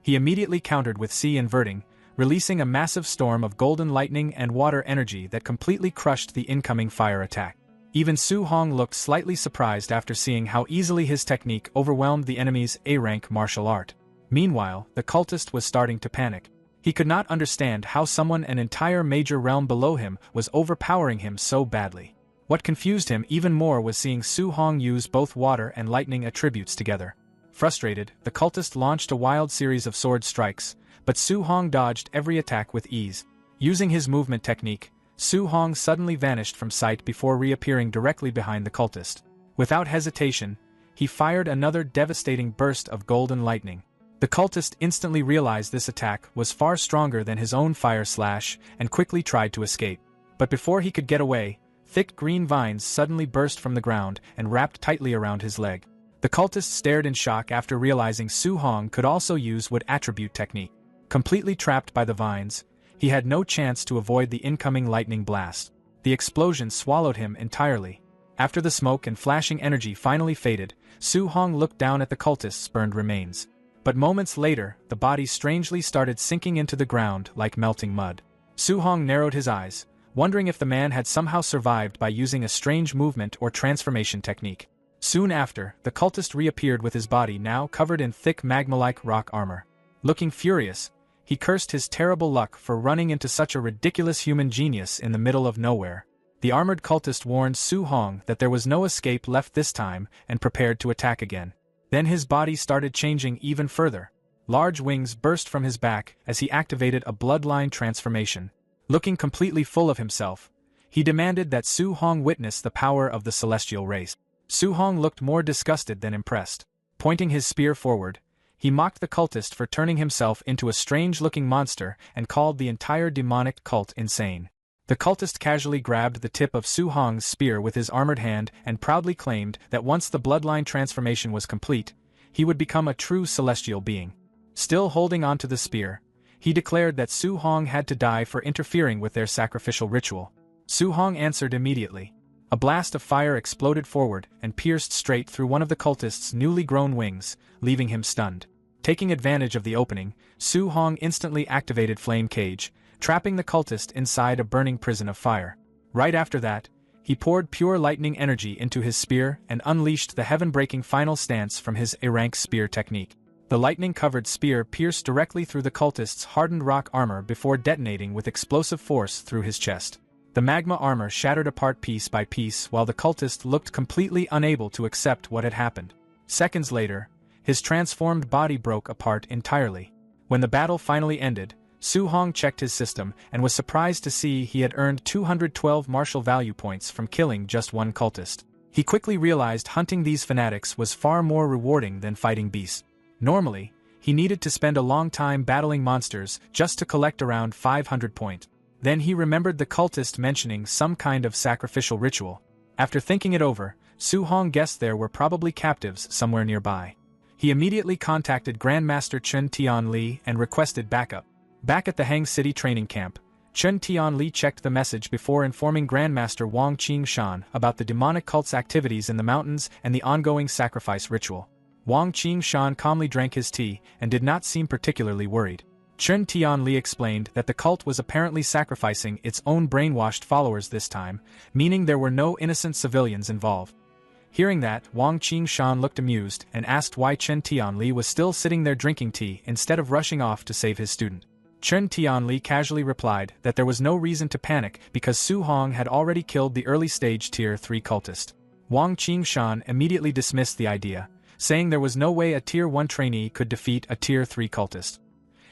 He immediately countered with C-inverting, releasing a massive storm of golden lightning and water energy that completely crushed the incoming fire attack. Even Su Hong looked slightly surprised after seeing how easily his technique overwhelmed the enemy's A-rank martial art. Meanwhile, the cultist was starting to panic. He could not understand how someone an entire major realm below him was overpowering him so badly. What confused him even more was seeing Su Hong use both water and lightning attributes together. Frustrated, the cultist launched a wild series of sword strikes, but Su Hong dodged every attack with ease. Using his movement technique, Su Hong suddenly vanished from sight before reappearing directly behind the cultist. Without hesitation, he fired another devastating burst of golden lightning. The cultist instantly realized this attack was far stronger than his own Fire Slash and quickly tried to escape. But before he could get away, thick green vines suddenly burst from the ground and wrapped tightly around his leg. The cultist stared in shock after realizing Su Hong could also use wood attribute technique. Completely trapped by the vines, he had no chance to avoid the incoming lightning blast. The explosion swallowed him entirely. After the smoke and flashing energy finally faded, Su Hong looked down at the cultist's burned remains. But moments later, the body strangely started sinking into the ground like melting mud. Su Hong narrowed his eyes, wondering if the man had somehow survived by using a strange movement or transformation technique. Soon after, the cultist reappeared with his body now covered in thick magma-like rock armor. Looking furious, he cursed his terrible luck for running into such a ridiculous human genius in the middle of nowhere. The armored cultist warned Su Hong that there was no escape left this time and prepared to attack again. Then his body started changing even further. Large wings burst from his back as he activated a bloodline transformation. Looking completely full of himself, he demanded that Su Hong witness the power of the celestial race. Su Hong looked more disgusted than impressed. Pointing his spear forward, he mocked the cultist for turning himself into a strange-looking monster and called the entire demonic cult insane. The cultist casually grabbed the tip of Su Hong's spear with his armored hand and proudly claimed that once the bloodline transformation was complete, he would become a true celestial being. Still holding onto the spear, he declared that Su Hong had to die for interfering with their sacrificial ritual. Su Hong answered immediately. A blast of fire exploded forward and pierced straight through one of the cultist's newly grown wings, leaving him stunned. Taking advantage of the opening, Su Hong instantly activated Flame Cage, trapping the cultist inside a burning prison of fire. Right after that, he poured pure lightning energy into his spear and unleashed the heaven-breaking final stance from his A-rank spear technique. The lightning-covered spear pierced directly through the cultist's hardened rock armor before detonating with explosive force through his chest. The magma armor shattered apart piece by piece while the cultist looked completely unable to accept what had happened. Seconds later, his transformed body broke apart entirely. When the battle finally ended, Su Hong checked his system and was surprised to see he had earned 212 martial value points from killing just one cultist. He quickly realized hunting these fanatics was far more rewarding than fighting beasts. Normally, he needed to spend a long time battling monsters just to collect around 500 points. Then he remembered the cultist mentioning some kind of sacrificial ritual. After thinking it over, Su Hong guessed there were probably captives somewhere nearby. He immediately contacted Grandmaster Chun Tian Li and requested backup. Back at the Hang City training camp, Chun Tian Li checked the message before informing Grandmaster Wang Qingshan about the demonic cult's activities in the mountains and the ongoing sacrifice ritual. Wang Qingshan calmly drank his tea and did not seem particularly worried. Chun Tian Li explained that the cult was apparently sacrificing its own brainwashed followers this time, meaning there were no innocent civilians involved. Hearing that, Wang Qingshan looked amused and asked why Chun Tian Li was still sitting there drinking tea instead of rushing off to save his student. Chun Tian Li casually replied that there was no reason to panic because Su Hong had already killed the early-stage Tier 3 cultist. Wang Qingshan immediately dismissed the idea, saying there was no way a Tier 1 trainee could defeat a Tier 3 cultist.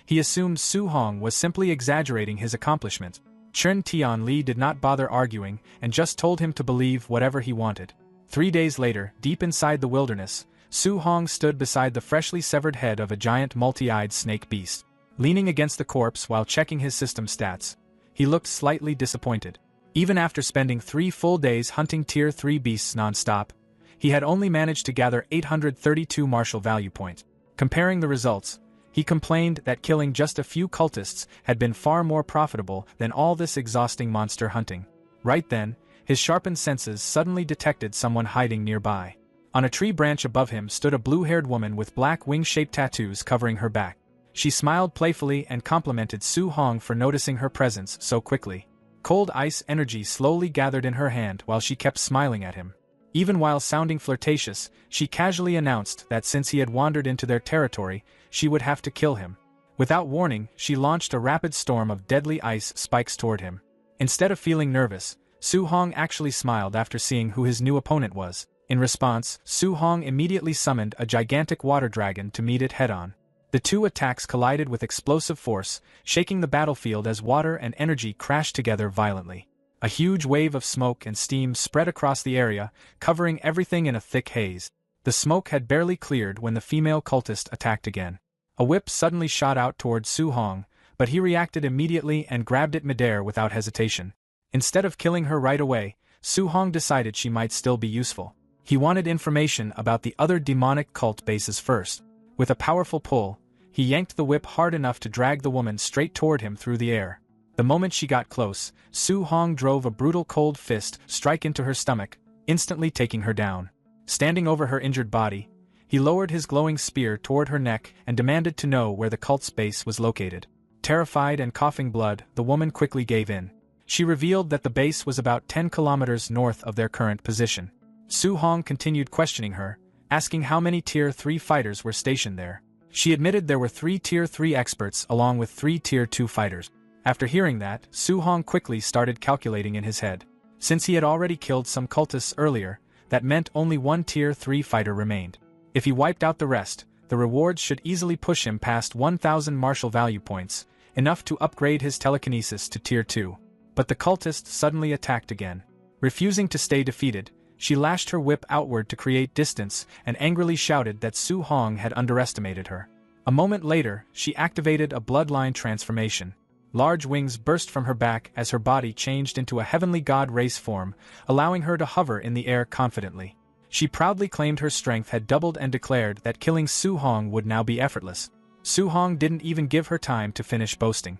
He assumed Su Hong was simply exaggerating his accomplishment. Chun Tian Li did not bother arguing and just told him to believe whatever he wanted. 3 days later, deep inside the wilderness, Su Hong stood beside the freshly severed head of a giant multi-eyed snake beast. Leaning against the corpse while checking his system stats, he looked slightly disappointed. Even after spending 3 full days hunting Tier 3 beasts non-stop, he had only managed to gather 832 martial value points. Comparing the results, he complained that killing just a few cultists had been far more profitable than all this exhausting monster hunting. Right then, his sharpened senses suddenly detected someone hiding nearby. On a tree branch above him stood a blue-haired woman with black wing-shaped tattoos covering her back. She smiled playfully and complimented Su Hong for noticing her presence so quickly. Cold ice energy slowly gathered in her hand while she kept smiling at him. Even while sounding flirtatious, she casually announced that since he had wandered into their territory, she would have to kill him. Without warning, she launched a rapid storm of deadly ice spikes toward him. Instead of feeling nervous, Su Hong actually smiled after seeing who his new opponent was. In response, Su Hong immediately summoned a gigantic water dragon to meet it head-on. The two attacks collided with explosive force, shaking the battlefield as water and energy crashed together violently. A huge wave of smoke and steam spread across the area, covering everything in a thick haze. The smoke had barely cleared when the female cultist attacked again. A whip suddenly shot out toward Su Hong, but he reacted immediately and grabbed it midair without hesitation. Instead of killing her right away, Su Hong decided she might still be useful. He wanted information about the other demonic cult bases first. With a powerful pull, he yanked the whip hard enough to drag the woman straight toward him through the air. The moment she got close, Su Hong drove a brutal cold fist strike into her stomach, instantly taking her down. Standing over her injured body, he lowered his glowing spear toward her neck and demanded to know where the cult's base was located. Terrified and coughing blood, the woman quickly gave in. She revealed that the base was about 10 kilometers north of their current position. Su Hong continued questioning her, asking how many Tier 3 fighters were stationed there. She admitted there were 3 Tier 3 experts along with 3 Tier 2 fighters. After hearing that, Su Hong quickly started calculating in his head. Since he had already killed some cultists earlier, that meant only 1 Tier 3 fighter remained. If he wiped out the rest, the rewards should easily push him past 1,000 martial value points, enough to upgrade his telekinesis to Tier 2. But the cultist suddenly attacked again. Refusing to stay defeated, she lashed her whip outward to create distance and angrily shouted that Su Hong had underestimated her. A moment later, she activated a bloodline transformation. Large wings burst from her back as her body changed into a heavenly god race form, allowing her to hover in the air confidently. She proudly claimed her strength had doubled and declared that killing Su Hong would now be effortless. Su Hong didn't even give her time to finish boasting.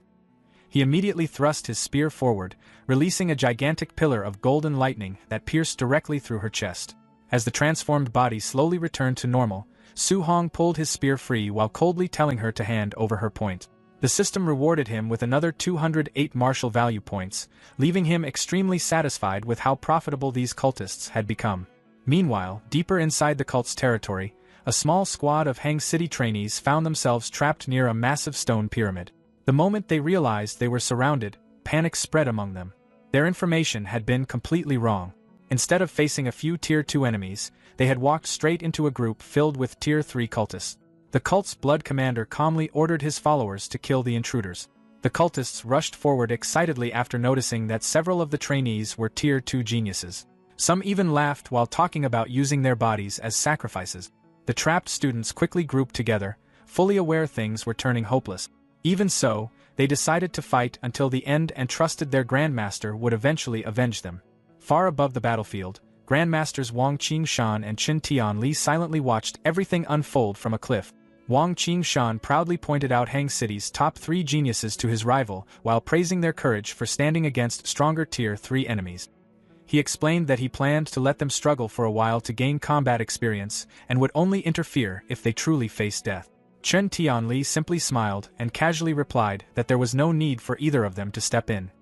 He immediately thrust his spear forward, releasing a gigantic pillar of golden lightning that pierced directly through her chest. As the transformed body slowly returned to normal, Su Hong pulled his spear free while coldly telling her to hand over her point. The system rewarded him with another 208 martial value points, leaving him extremely satisfied with how profitable these cultists had become. Meanwhile, deeper inside the cult's territory, a small squad of Hang City trainees found themselves trapped near a massive stone pyramid. The moment they realized they were surrounded, panic spread among them. Their information had been completely wrong. Instead of facing a few Tier 2 enemies, they had walked straight into a group filled with Tier 3 cultists. The cult's blood commander calmly ordered his followers to kill the intruders. The cultists rushed forward excitedly after noticing that several of the trainees were Tier 2 geniuses. Some even laughed while talking about using their bodies as sacrifices. The trapped students quickly grouped together, fully aware things were turning hopeless. Even so, they decided to fight until the end and trusted their Grandmaster would eventually avenge them. Far above the battlefield, Grandmasters Wang Qingshan and Chen Tianli silently watched everything unfold from a cliff. Wang Qingshan proudly pointed out Hang City's top 3 geniuses to his rival while praising their courage for standing against stronger Tier 3 enemies. He explained that he planned to let them struggle for a while to gain combat experience and would only interfere if they truly faced death. Chen Tianli simply smiled and casually replied that there was no need for either of them to step in.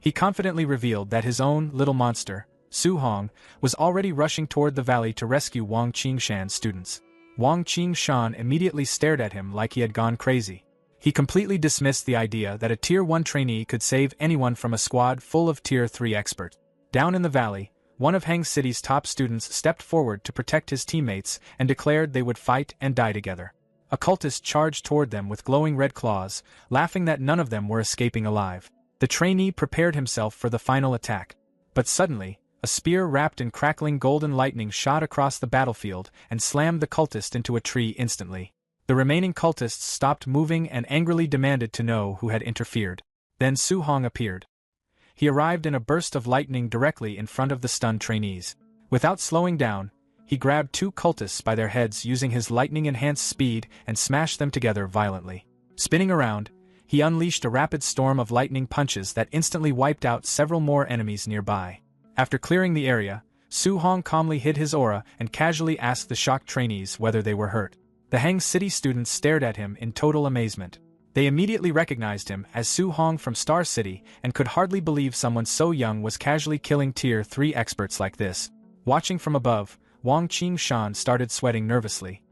He confidently revealed that his own little monster, Su Hong, was already rushing toward the valley to rescue Wang Qingshan's students. Wang Qingshan immediately stared at him like he had gone crazy. He completely dismissed the idea that a Tier 1 trainee could save anyone from a squad full of Tier 3 experts. Down in the valley, one of Hang City's top students stepped forward to protect his teammates and declared they would fight and die together. A cultist charged toward them with glowing red claws, laughing that none of them were escaping alive. The trainee prepared himself for the final attack. But suddenly, a spear wrapped in crackling golden lightning shot across the battlefield and slammed the cultist into a tree instantly. The remaining cultists stopped moving and angrily demanded to know who had interfered. Then Su Hong appeared. He arrived in a burst of lightning directly in front of the stunned trainees. Without slowing down, he grabbed 2 cultists by their heads using his lightning-enhanced speed and smashed them together violently. Spinning around, he unleashed a rapid storm of lightning punches that instantly wiped out several more enemies nearby. After clearing the area, Su Hong calmly hid his aura and casually asked the shocked trainees whether they were hurt. The Hang City students stared at him in total amazement. They immediately recognized him as Su Hong from Star City and could hardly believe someone so young was casually killing Tier 3 experts like this. Watching from above, Wang Qingshan started sweating nervously.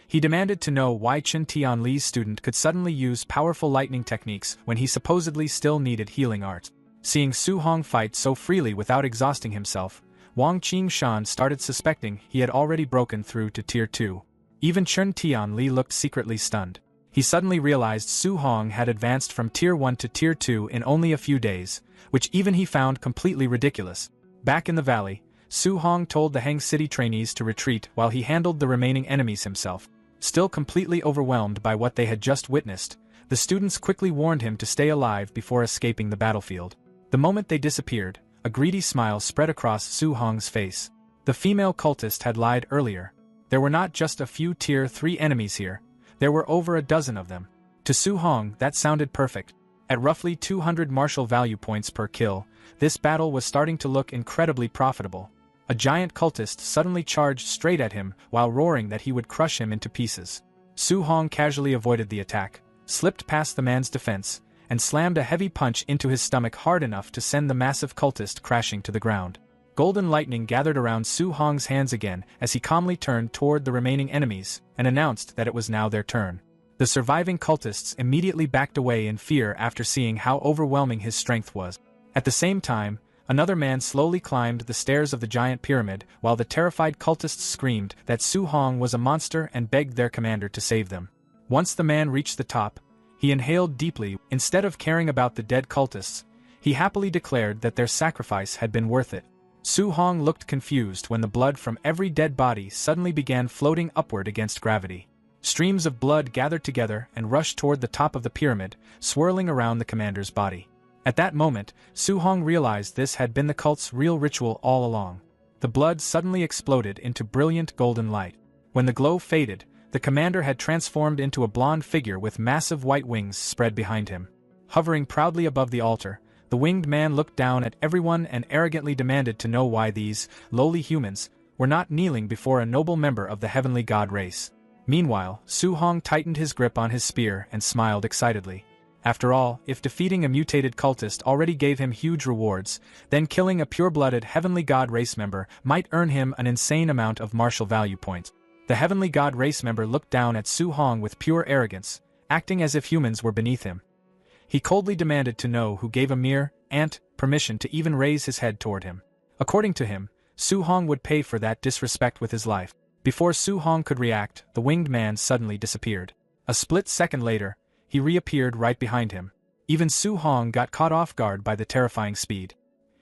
He demanded to know why Chen Tianli's student could suddenly use powerful lightning techniques when he supposedly still needed healing art. Seeing Su Hong fight so freely without exhausting himself, Wang Qingshan started suspecting he had already broken through to Tier 2. Even Chen Tianli looked secretly stunned. He suddenly realized Su Hong had advanced from Tier 1 to Tier 2 in only a few days, which even he found completely ridiculous. Back in the valley, Su Hong told the Hang City trainees to retreat while he handled the remaining enemies himself. Still completely overwhelmed by what they had just witnessed, the students quickly warned him to stay alive before escaping the battlefield. The moment they disappeared, a greedy smile spread across Su Hong's face. The female cultist had lied earlier. There were not just a few Tier 3 enemies here. There were over a dozen of them. To Su Hong, that sounded perfect. At roughly 200 martial value points per kill, this battle was starting to look incredibly profitable. A giant cultist suddenly charged straight at him while roaring that he would crush him into pieces. Su Hong casually avoided the attack, slipped past the man's defense, and slammed a heavy punch into his stomach hard enough to send the massive cultist crashing to the ground. Golden lightning gathered around Su Hong's hands again as he calmly turned toward the remaining enemies and announced that it was now their turn. The surviving cultists immediately backed away in fear after seeing how overwhelming his strength was. At the same time, another man slowly climbed the stairs of the giant pyramid while the terrified cultists screamed that Su Hong was a monster and begged their commander to save them. Once the man reached the top, he inhaled deeply. Instead of caring about the dead cultists, he happily declared that their sacrifice had been worth it. Su Hong looked confused when the blood from every dead body suddenly began floating upward against gravity. Streams of blood gathered together and rushed toward the top of the pyramid, swirling around the commander's body. At that moment, Su Hong realized this had been the cult's real ritual all along. The blood suddenly exploded into brilliant golden light. When the glow faded, the commander had transformed into a blonde figure with massive white wings spread behind him. Hovering proudly above the altar, the winged man looked down at everyone and arrogantly demanded to know why these lowly humans were not kneeling before a noble member of the heavenly god race. Meanwhile, Su Hong tightened his grip on his spear and smiled excitedly. After all, if defeating a mutated cultist already gave him huge rewards, then killing a pure-blooded heavenly god race member might earn him an insane amount of martial value points. The heavenly god race member looked down at Su Hong with pure arrogance, acting as if humans were beneath him. He coldly demanded to know who gave a mere ant permission to even raise his head toward him. According to him, Su Hong would pay for that disrespect with his life. Before Su Hong could react, the winged man suddenly disappeared. A split second later, he reappeared right behind him. Even Su Hong got caught off guard by the terrifying speed.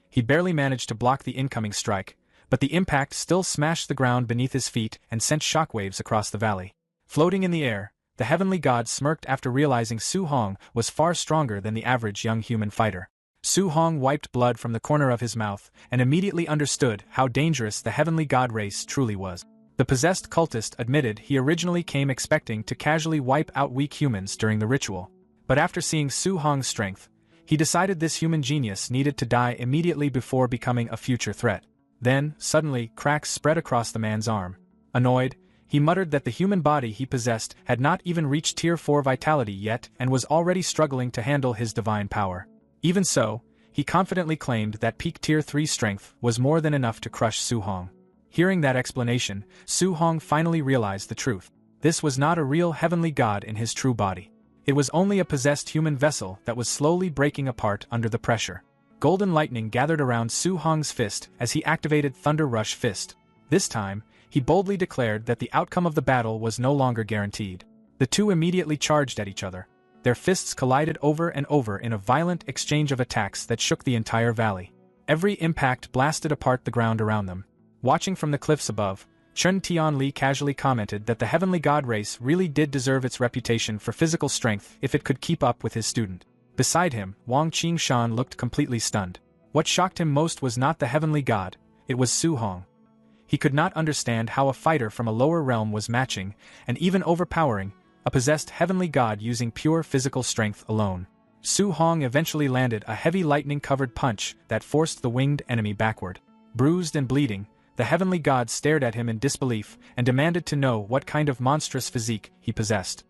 He barely managed to block the incoming strike, but the impact still smashed the ground beneath his feet and sent shockwaves across the valley. Floating in the air, the heavenly god smirked after realizing Su Hong was far stronger than the average young human fighter. Su Hong wiped blood from the corner of his mouth and immediately understood how dangerous the heavenly god race truly was. The possessed cultist admitted he originally came expecting to casually wipe out weak humans during the ritual, but after seeing Su Hong's strength, he decided this human genius needed to die immediately before becoming a future threat. Then, suddenly, cracks spread across the man's arm. Annoyed, he muttered that the human body he possessed had not even reached Tier 4 vitality yet and was already struggling to handle his divine power. Even so, he confidently claimed that peak Tier 3 strength was more than enough to crush Su Hong. Hearing that explanation, Su Hong finally realized the truth. This was not a real heavenly god in his true body. It was only a possessed human vessel that was slowly breaking apart under the pressure. Golden lightning gathered around Su Hong's fist as he activated Thunder Rush Fist. This time, he boldly declared that the outcome of the battle was no longer guaranteed. The two immediately charged at each other. Their fists collided over and over in a violent exchange of attacks that shook the entire valley. Every impact blasted apart the ground around them. Watching from the cliffs above, Chen Tianli casually commented that the heavenly god race really did deserve its reputation for physical strength if it could keep up with his student. Beside him, Wang Qingshan looked completely stunned. What shocked him most was not the heavenly god, it was Su Hong. He could not understand how a fighter from a lower realm was matching, and even overpowering, a possessed heavenly god using pure physical strength alone. Su Hong eventually landed a heavy lightning-covered punch that forced the winged enemy backward. Bruised and bleeding, the heavenly god stared at him in disbelief and demanded to know what kind of monstrous physique he possessed.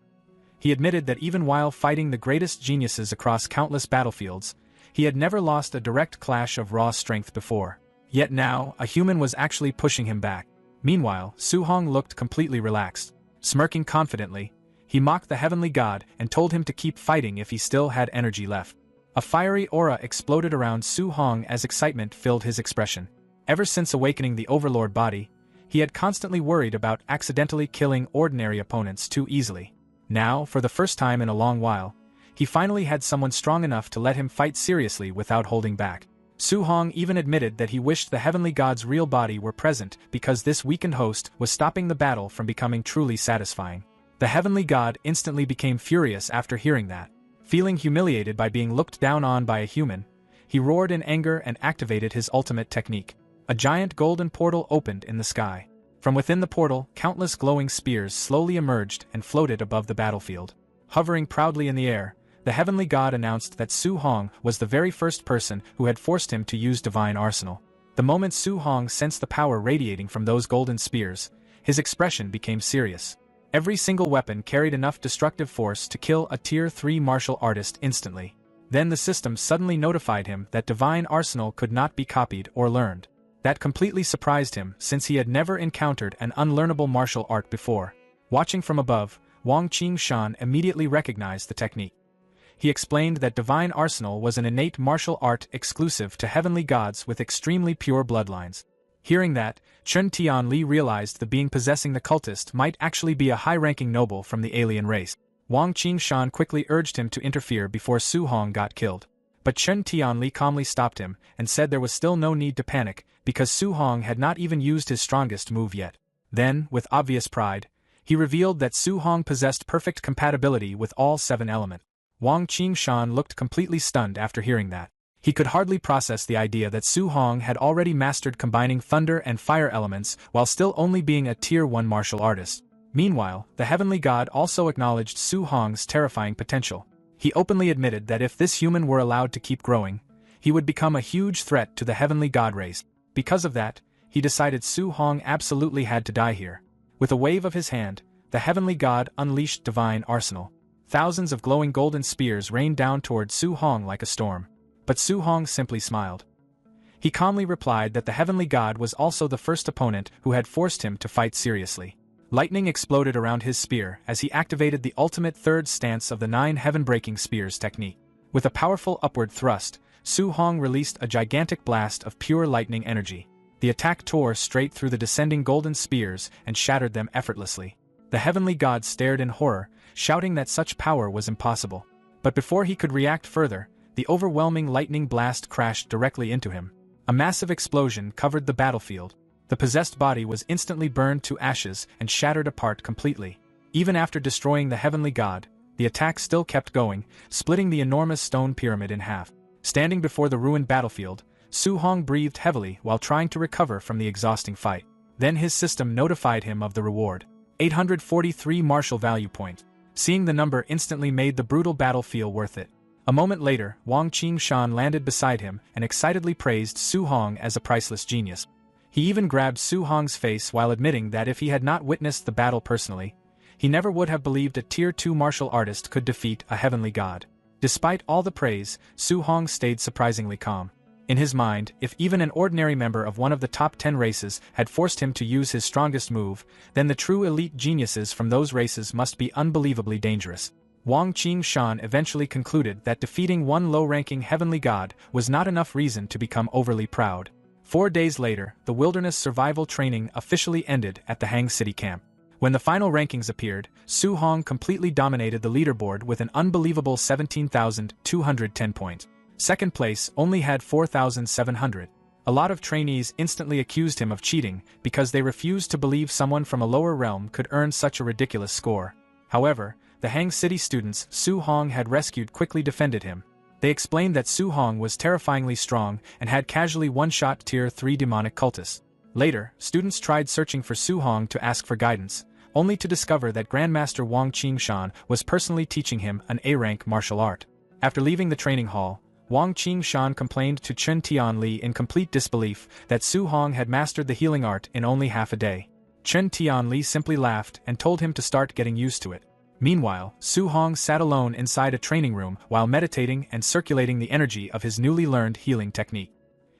He admitted that even while fighting the greatest geniuses across countless battlefields, he had never lost a direct clash of raw strength before. Yet now, a human was actually pushing him back. Meanwhile, Su Hong looked completely relaxed. Smirking confidently, he mocked the heavenly god and told him to keep fighting if he still had energy left. A fiery aura exploded around Su Hong as excitement filled his expression. Ever since awakening the Overlord body, he had constantly worried about accidentally killing ordinary opponents too easily. Now, for the first time in a long while, he finally had someone strong enough to let him fight seriously without holding back. Su Hong even admitted that he wished the heavenly god's real body were present because this weakened host was stopping the battle from becoming truly satisfying. The heavenly god instantly became furious after hearing that. Feeling humiliated by being looked down on by a human, he roared in anger and activated his ultimate technique. A giant golden portal opened in the sky. From within the portal, countless glowing spears slowly emerged and floated above the battlefield. Hovering proudly in the air, the heavenly god announced that Su Hong was the very first person who had forced him to use divine arsenal. The moment Su Hong sensed the power radiating from those golden spears, his expression became serious. Every single weapon carried enough destructive force to kill a Tier 3 martial artist instantly. Then the system suddenly notified him that divine arsenal could not be copied or learned. That completely surprised him since he had never encountered an unlearnable martial art before. Watching from above, Wang Qingshan immediately recognized the technique. He explained that divine arsenal was an innate martial art exclusive to heavenly gods with extremely pure bloodlines. Hearing that, Chen Tianli realized the being possessing the cultist might actually be a high-ranking noble from the alien race. Wang Qingshan quickly urged him to interfere before Su Hong got killed. But Chen Tianli calmly stopped him and said there was still no need to panic because Su Hong had not even used his strongest move yet. Then, with obvious pride, he revealed that Su Hong possessed perfect compatibility with all 7 elements. Wang Qingshan looked completely stunned after hearing that. He could hardly process the idea that Su Hong had already mastered combining thunder and fire elements while still only being a Tier 1 martial artist. Meanwhile, the heavenly god also acknowledged Su Hong's terrifying potential. He openly admitted that if this human were allowed to keep growing, he would become a huge threat to the heavenly god race. Because of that, he decided Su Hong absolutely had to die here. With a wave of his hand, the heavenly god unleashed divine arsenal. Thousands of glowing golden spears rained down toward Su Hong like a storm. But Su Hong simply smiled. He calmly replied that the heavenly god was also the first opponent who had forced him to fight seriously. Lightning exploded around his spear as he activated the ultimate third stance of the 9 heaven-breaking spears technique. With a powerful upward thrust, Su Hong released a gigantic blast of pure lightning energy. The attack tore straight through the descending golden spears and shattered them effortlessly. The heavenly god stared in horror, shouting that such power was impossible. But before he could react further, the overwhelming lightning blast crashed directly into him. A massive explosion covered the battlefield. The possessed body was instantly burned to ashes and shattered apart completely. Even after destroying the heavenly god, the attack still kept going, splitting the enormous stone pyramid in half. Standing before the ruined battlefield, Su Hong breathed heavily while trying to recover from the exhausting fight. Then his system notified him of the reward. 843 martial value points. Seeing the number instantly made the brutal battle feel worth it. A moment later, Wang Qingshan landed beside him and excitedly praised Su Hong as a priceless genius. He even grabbed Su Hong's face while admitting that if he had not witnessed the battle personally, he never would have believed a Tier 2 martial artist could defeat a heavenly god. Despite all the praise, Su Hong stayed surprisingly calm. In his mind, if even an ordinary member of one of the top 10 races had forced him to use his strongest move, then the true elite geniuses from those races must be unbelievably dangerous. Wang Qingshan eventually concluded that defeating one low-ranking heavenly god was not enough reason to become overly proud. 4 days later, the wilderness survival training officially ended at the Hang City camp. When the final rankings appeared, Su Hong completely dominated the leaderboard with an unbelievable 17,210 points. Second place only had 4,700. A lot of trainees instantly accused him of cheating because they refused to believe someone from a lower realm could earn such a ridiculous score. However, the Hang City students Su Hong had rescued quickly defended him. They explained that Su Hong was terrifyingly strong and had casually one-shot Tier 3 demonic cultists. Later, students tried searching for Su Hong to ask for guidance, only to discover that Grandmaster Wang Qingshan was personally teaching him an A-rank martial art. After leaving the training hall, Wang Qingshan complained to Chen Tianli in complete disbelief that Su Hong had mastered the healing art in only half a day. Chen Tianli simply laughed and told him to start getting used to it. Meanwhile, Su Hong sat alone inside a training room while meditating and circulating the energy of his newly learned healing technique.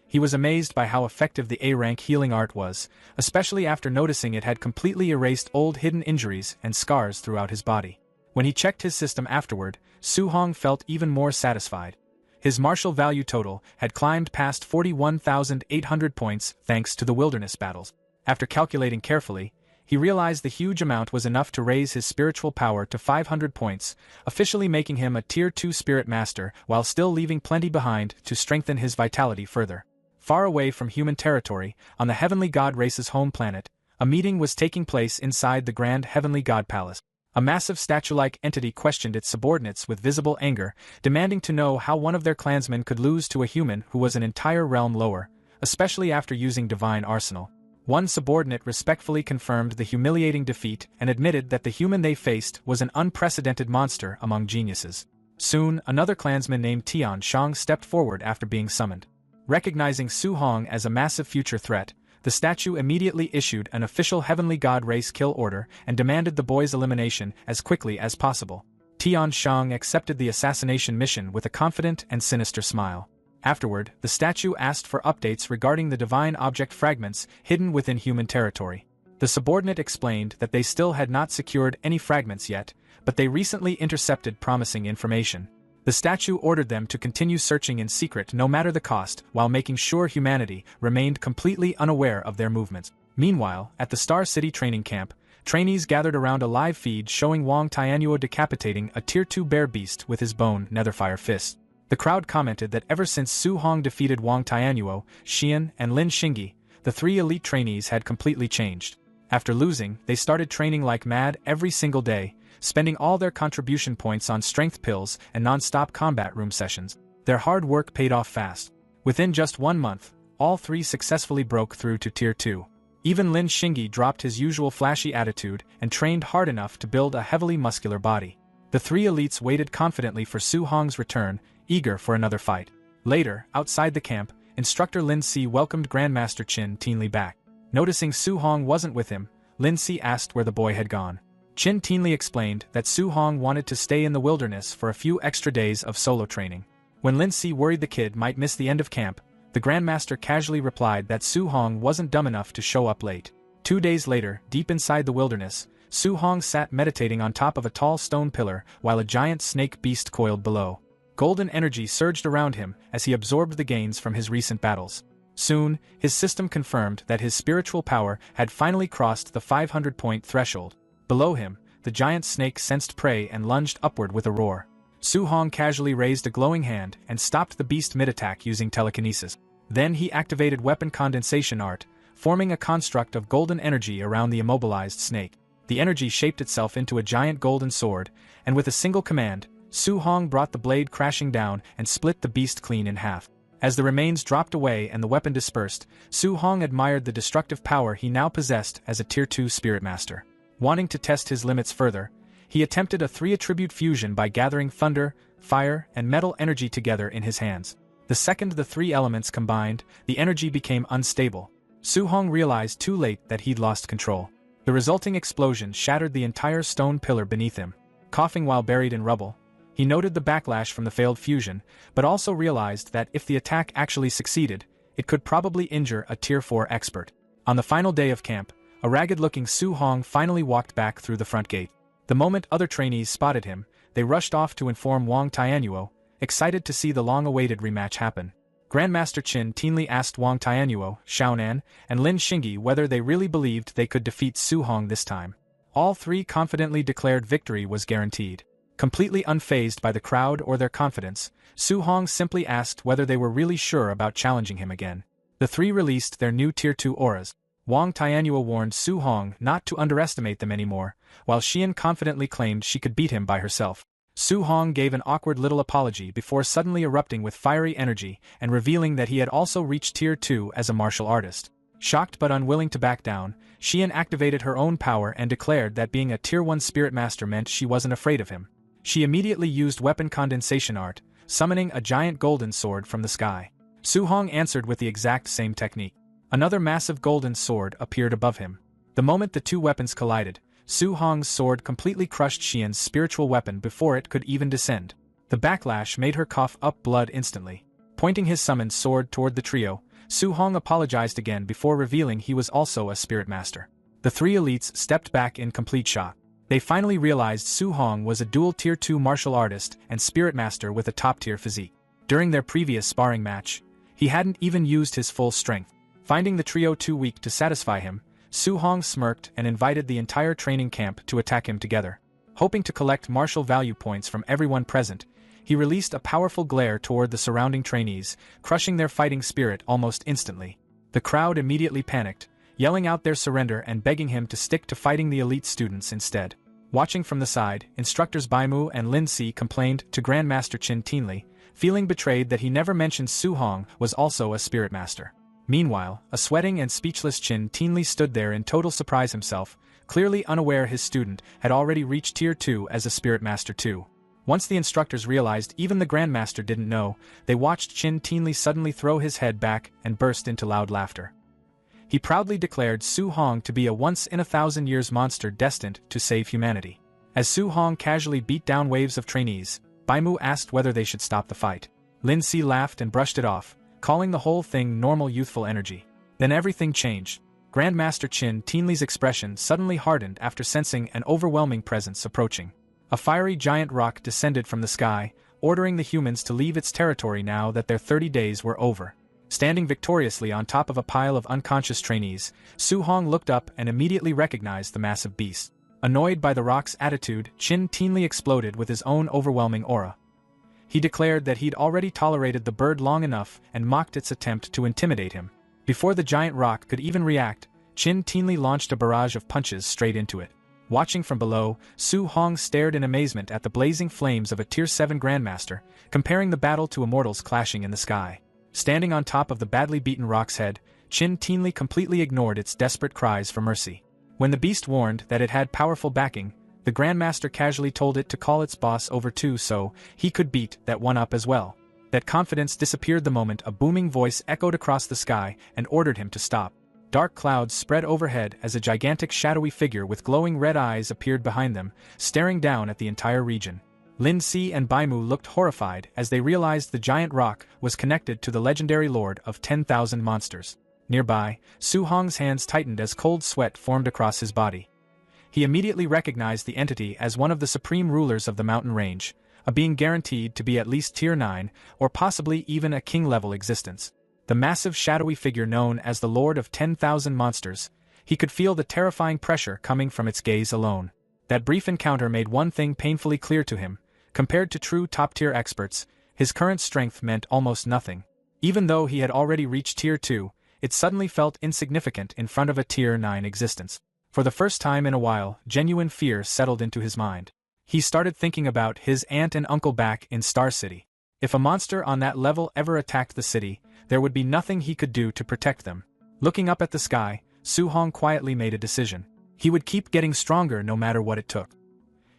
He was amazed by how effective the A-rank healing art was, especially after noticing it had completely erased old hidden injuries and scars throughout his body. When he checked his system afterward, Su Hong felt even more satisfied. His martial value total had climbed past 41,800 points thanks to the wilderness battles. After calculating carefully, he realized the huge amount was enough to raise his spiritual power to 500 points, officially making him a Tier 2 spirit master while still leaving plenty behind to strengthen his vitality further. Far away from human territory, on the Heavenly God race's home planet, a meeting was taking place inside the Grand Heavenly God Palace. A massive statue-like entity questioned its subordinates with visible anger, demanding to know how one of their clansmen could lose to a human who was an entire realm lower, especially after using divine arsenal. One subordinate respectfully confirmed the humiliating defeat and admitted that the human they faced was an unprecedented monster among geniuses. Soon, another clansman named Tian Shang stepped forward after being summoned. Recognizing Su Hong as a massive future threat, the statue immediately issued an official Heavenly God race kill order and demanded the boy's elimination as quickly as possible. Tian Shang accepted the assassination mission with a confident and sinister smile. Afterward, the statue asked for updates regarding the divine object fragments hidden within human territory. The subordinate explained that they still had not secured any fragments yet, but they recently intercepted promising information. The statue ordered them to continue searching in secret no matter the cost, while making sure humanity remained completely unaware of their movements. Meanwhile, at the Star City training camp, trainees gathered around a live feed showing Wang Tianhuo decapitating a Tier 2 bear beast with his bone netherfire fist. The crowd commented that ever since Su Hong defeated Wang Tianhuo, Xian, and Lin Xingyi, the 3 elite trainees had completely changed. After losing, they started training like mad every single day, spending all their contribution points on strength pills and non-stop combat room sessions. Their hard work paid off fast. Within just 1 month, all 3 successfully broke through to Tier 2. Even Lin Xingyi dropped his usual flashy attitude and trained hard enough to build a heavily muscular body. The 3 elites waited confidently for Su Hong's return, eager for another fight. Later, outside the camp, instructor Lin Si welcomed Grandmaster Qin Tianli back. Noticing Su Hong wasn't with him, Lin Si asked where the boy had gone. Qin Tianli explained that Su Hong wanted to stay in the wilderness for a few extra days of solo training. When Lin Si worried the kid might miss the end of camp, the Grandmaster casually replied that Su Hong wasn't dumb enough to show up late. 2 days later, deep inside the wilderness, Su Hong sat meditating on top of a tall stone pillar while a giant snake beast coiled below. Golden energy surged around him as he absorbed the gains from his recent battles. Soon, his system confirmed that his spiritual power had finally crossed the 500-point threshold. Below him, the giant snake sensed prey and lunged upward with a roar. Su Hong casually raised a glowing hand and stopped the beast mid-attack using telekinesis. Then he activated weapon condensation art, forming a construct of golden energy around the immobilized snake. The energy shaped itself into a giant golden sword, and with a single command, Su Hong brought the blade crashing down and split the beast clean in half. As the remains dropped away and the weapon dispersed, Su Hong admired the destructive power he now possessed as a Tier 2 Spirit Master. Wanting to test his limits further, he attempted a 3-attribute fusion by gathering thunder, fire, and metal energy together in his hands. The second the 3 elements combined, the energy became unstable. Su Hong realized too late that he'd lost control. The resulting explosion shattered the entire stone pillar beneath him. Coughing while buried in rubble, he noted the backlash from the failed fusion, but also realized that if the attack actually succeeded, it could probably injure a Tier 4 expert. On the final day of camp, a ragged-looking Su Hong finally walked back through the front gate. The moment other trainees spotted him, they rushed off to inform Wang Tianyuo, excited to see the long-awaited rematch happen. Grandmaster Qin Tianli asked Wang Tianyuo, Xiaonan, and Lin Xingyi whether they really believed they could defeat Su Hong this time. All 3 confidently declared victory was guaranteed. Completely unfazed by the crowd or their confidence, Su Hong simply asked whether they were really sure about challenging him again. The 3 released their new Tier 2 auras. Wang Tianyuo warned Su Hong not to underestimate them anymore, while Xian confidently claimed she could beat him by herself. Su Hong gave an awkward little apology before suddenly erupting with fiery energy and revealing that he had also reached Tier 2 as a martial artist. Shocked but unwilling to back down, Xian activated her own power and declared that being a Tier 1 Spirit Master meant she wasn't afraid of him. She immediately used weapon condensation art, summoning a giant golden sword from the sky. Su Hong answered with the exact same technique. Another massive golden sword appeared above him. The moment the 2 weapons collided, Su Hong's sword completely crushed Xian's spiritual weapon before it could even descend. The backlash made her cough up blood instantly. Pointing his summoned sword toward the trio, Su Hong apologized again before revealing he was also a Spirit Master. The 3 elites stepped back in complete shock. They finally realized Su Hong was a dual Tier 2 martial artist and Spirit Master with a top-tier physique. During their previous sparring match, he hadn't even used his full strength. Finding the trio too weak to satisfy him, Su Hong smirked and invited the entire training camp to attack him together. Hoping to collect martial value points from everyone present, he released a powerful glare toward the surrounding trainees, crushing their fighting spirit almost instantly. The crowd immediately panicked, yelling out their surrender and begging him to stick to fighting the elite students instead. Watching from the side, instructors Baimu and Lin Si complained to Grandmaster Qin Tianli, feeling betrayed that he never mentioned Su Hong was also a Spirit Master. Meanwhile, a sweating and speechless Qin Tianli stood there in total surprise himself, clearly unaware his student had already reached Tier 2 as a Spirit Master too. Once the instructors realized even the Grandmaster didn't know, they watched Qin Tianli suddenly throw his head back and burst into loud laughter. He proudly declared Su Hong to be a once-in-a-thousand-years monster destined to save humanity. As Su Hong casually beat down waves of trainees, Baimu asked whether they should stop the fight. Lin Si laughed and brushed it off, calling the whole thing normal youthful energy. Then everything changed. Grandmaster Qin Tianli's expression suddenly hardened after sensing an overwhelming presence approaching. A fiery giant rock descended from the sky, ordering the humans to leave its territory now that their 30 days were over. Standing victoriously on top of a pile of unconscious trainees, Su Hong looked up and immediately recognized the massive beast. Annoyed by the rock's attitude, Qin Tianli exploded with his own overwhelming aura. He declared that he'd already tolerated the bird long enough and mocked its attempt to intimidate him. Before the giant rock could even react, Qin Tianli launched a barrage of punches straight into it. Watching from below, Su Hong stared in amazement at the blazing flames of a Tier 7 Grandmaster, comparing the battle to immortals clashing in the sky. Standing on top of the badly beaten rock's head, Qin Tianli completely ignored its desperate cries for mercy. When the beast warned that it had powerful backing, the Grandmaster casually told it to call its boss over too so he could beat that one up as well. That confidence disappeared the moment a booming voice echoed across the sky and ordered him to stop. Dark clouds spread overhead as a gigantic shadowy figure with glowing red eyes appeared behind them, staring down at the entire region. Lin Si and Baimu looked horrified as they realized the giant rock was connected to the legendary lord of 10,000 monsters. Nearby, Su Hong's hands tightened as cold sweat formed across his body. He immediately recognized the entity as one of the supreme rulers of the mountain range, a being guaranteed to be at least Tier 9, or possibly even a king-level existence. The massive shadowy figure known as the Lord of 10,000 Monsters, he could feel the terrifying pressure coming from its gaze alone. That brief encounter made one thing painfully clear to him: Compared to true top-tier experts, his current strength meant almost nothing. Even though he had already reached Tier 2, it suddenly felt insignificant in front of a Tier 9 existence. For the first time in a while, genuine fear settled into his mind. He started thinking about his aunt and uncle back in Star City. If a monster on that level ever attacked the city, there would be nothing he could do to protect them. Looking up at the sky, Su-hong quietly made a decision. He would keep getting stronger no matter what it took.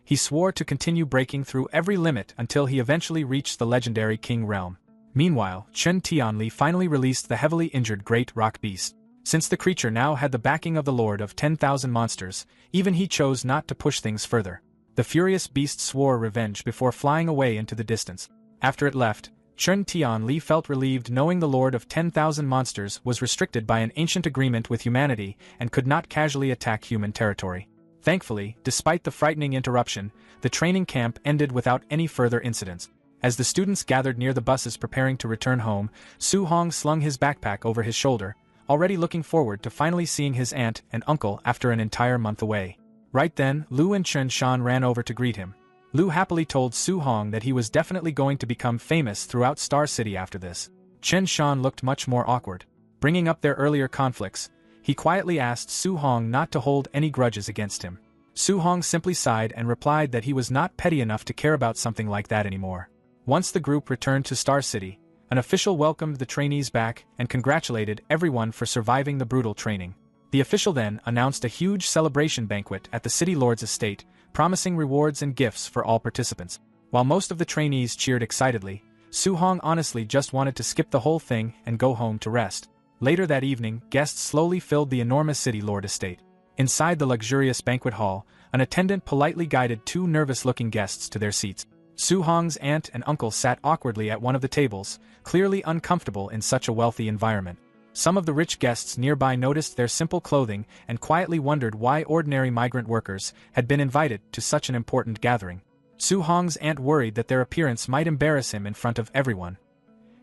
He swore to continue breaking through every limit until he eventually reached the legendary King Realm. Meanwhile, Chen Tianli finally released the heavily injured Great Rock Beast. Since the creature now had the backing of the Lord of 10,000 Monsters, even he chose not to push things further. The furious beast swore revenge before flying away into the distance. After it left, Chen Tianli felt relieved knowing the Lord of 10,000 Monsters was restricted by an ancient agreement with humanity and could not casually attack human territory. Thankfully, despite the frightening interruption, the training camp ended without any further incidents. As the students gathered near the buses preparing to return home, Su-hong slung his backpack over his shoulder, already looking forward to finally seeing his aunt and uncle after an entire month away. Right then, Lu and Chen Shan ran over to greet him. Lu happily told Su-hong that he was definitely going to become famous throughout Star City after this. Chen Shan looked much more awkward. Bringing up their earlier conflicts, he quietly asked Su-hong not to hold any grudges against him. Su-hong simply sighed and replied that he was not petty enough to care about something like that anymore. Once the group returned to Star City, an official welcomed the trainees back and congratulated everyone for surviving the brutal training. The official then announced a huge celebration banquet at the City Lord's estate, promising rewards and gifts for all participants. While most of the trainees cheered excitedly, Su-hong honestly just wanted to skip the whole thing and go home to rest. Later that evening, guests slowly filled the enormous City Lord estate. Inside the luxurious banquet hall, an attendant politely guided two nervous-looking guests to their seats. Su-hong's aunt and uncle sat awkwardly at one of the tables, clearly uncomfortable in such a wealthy environment. Some of the rich guests nearby noticed their simple clothing and quietly wondered why ordinary migrant workers had been invited to such an important gathering. Su-hong's aunt worried that their appearance might embarrass him in front of everyone.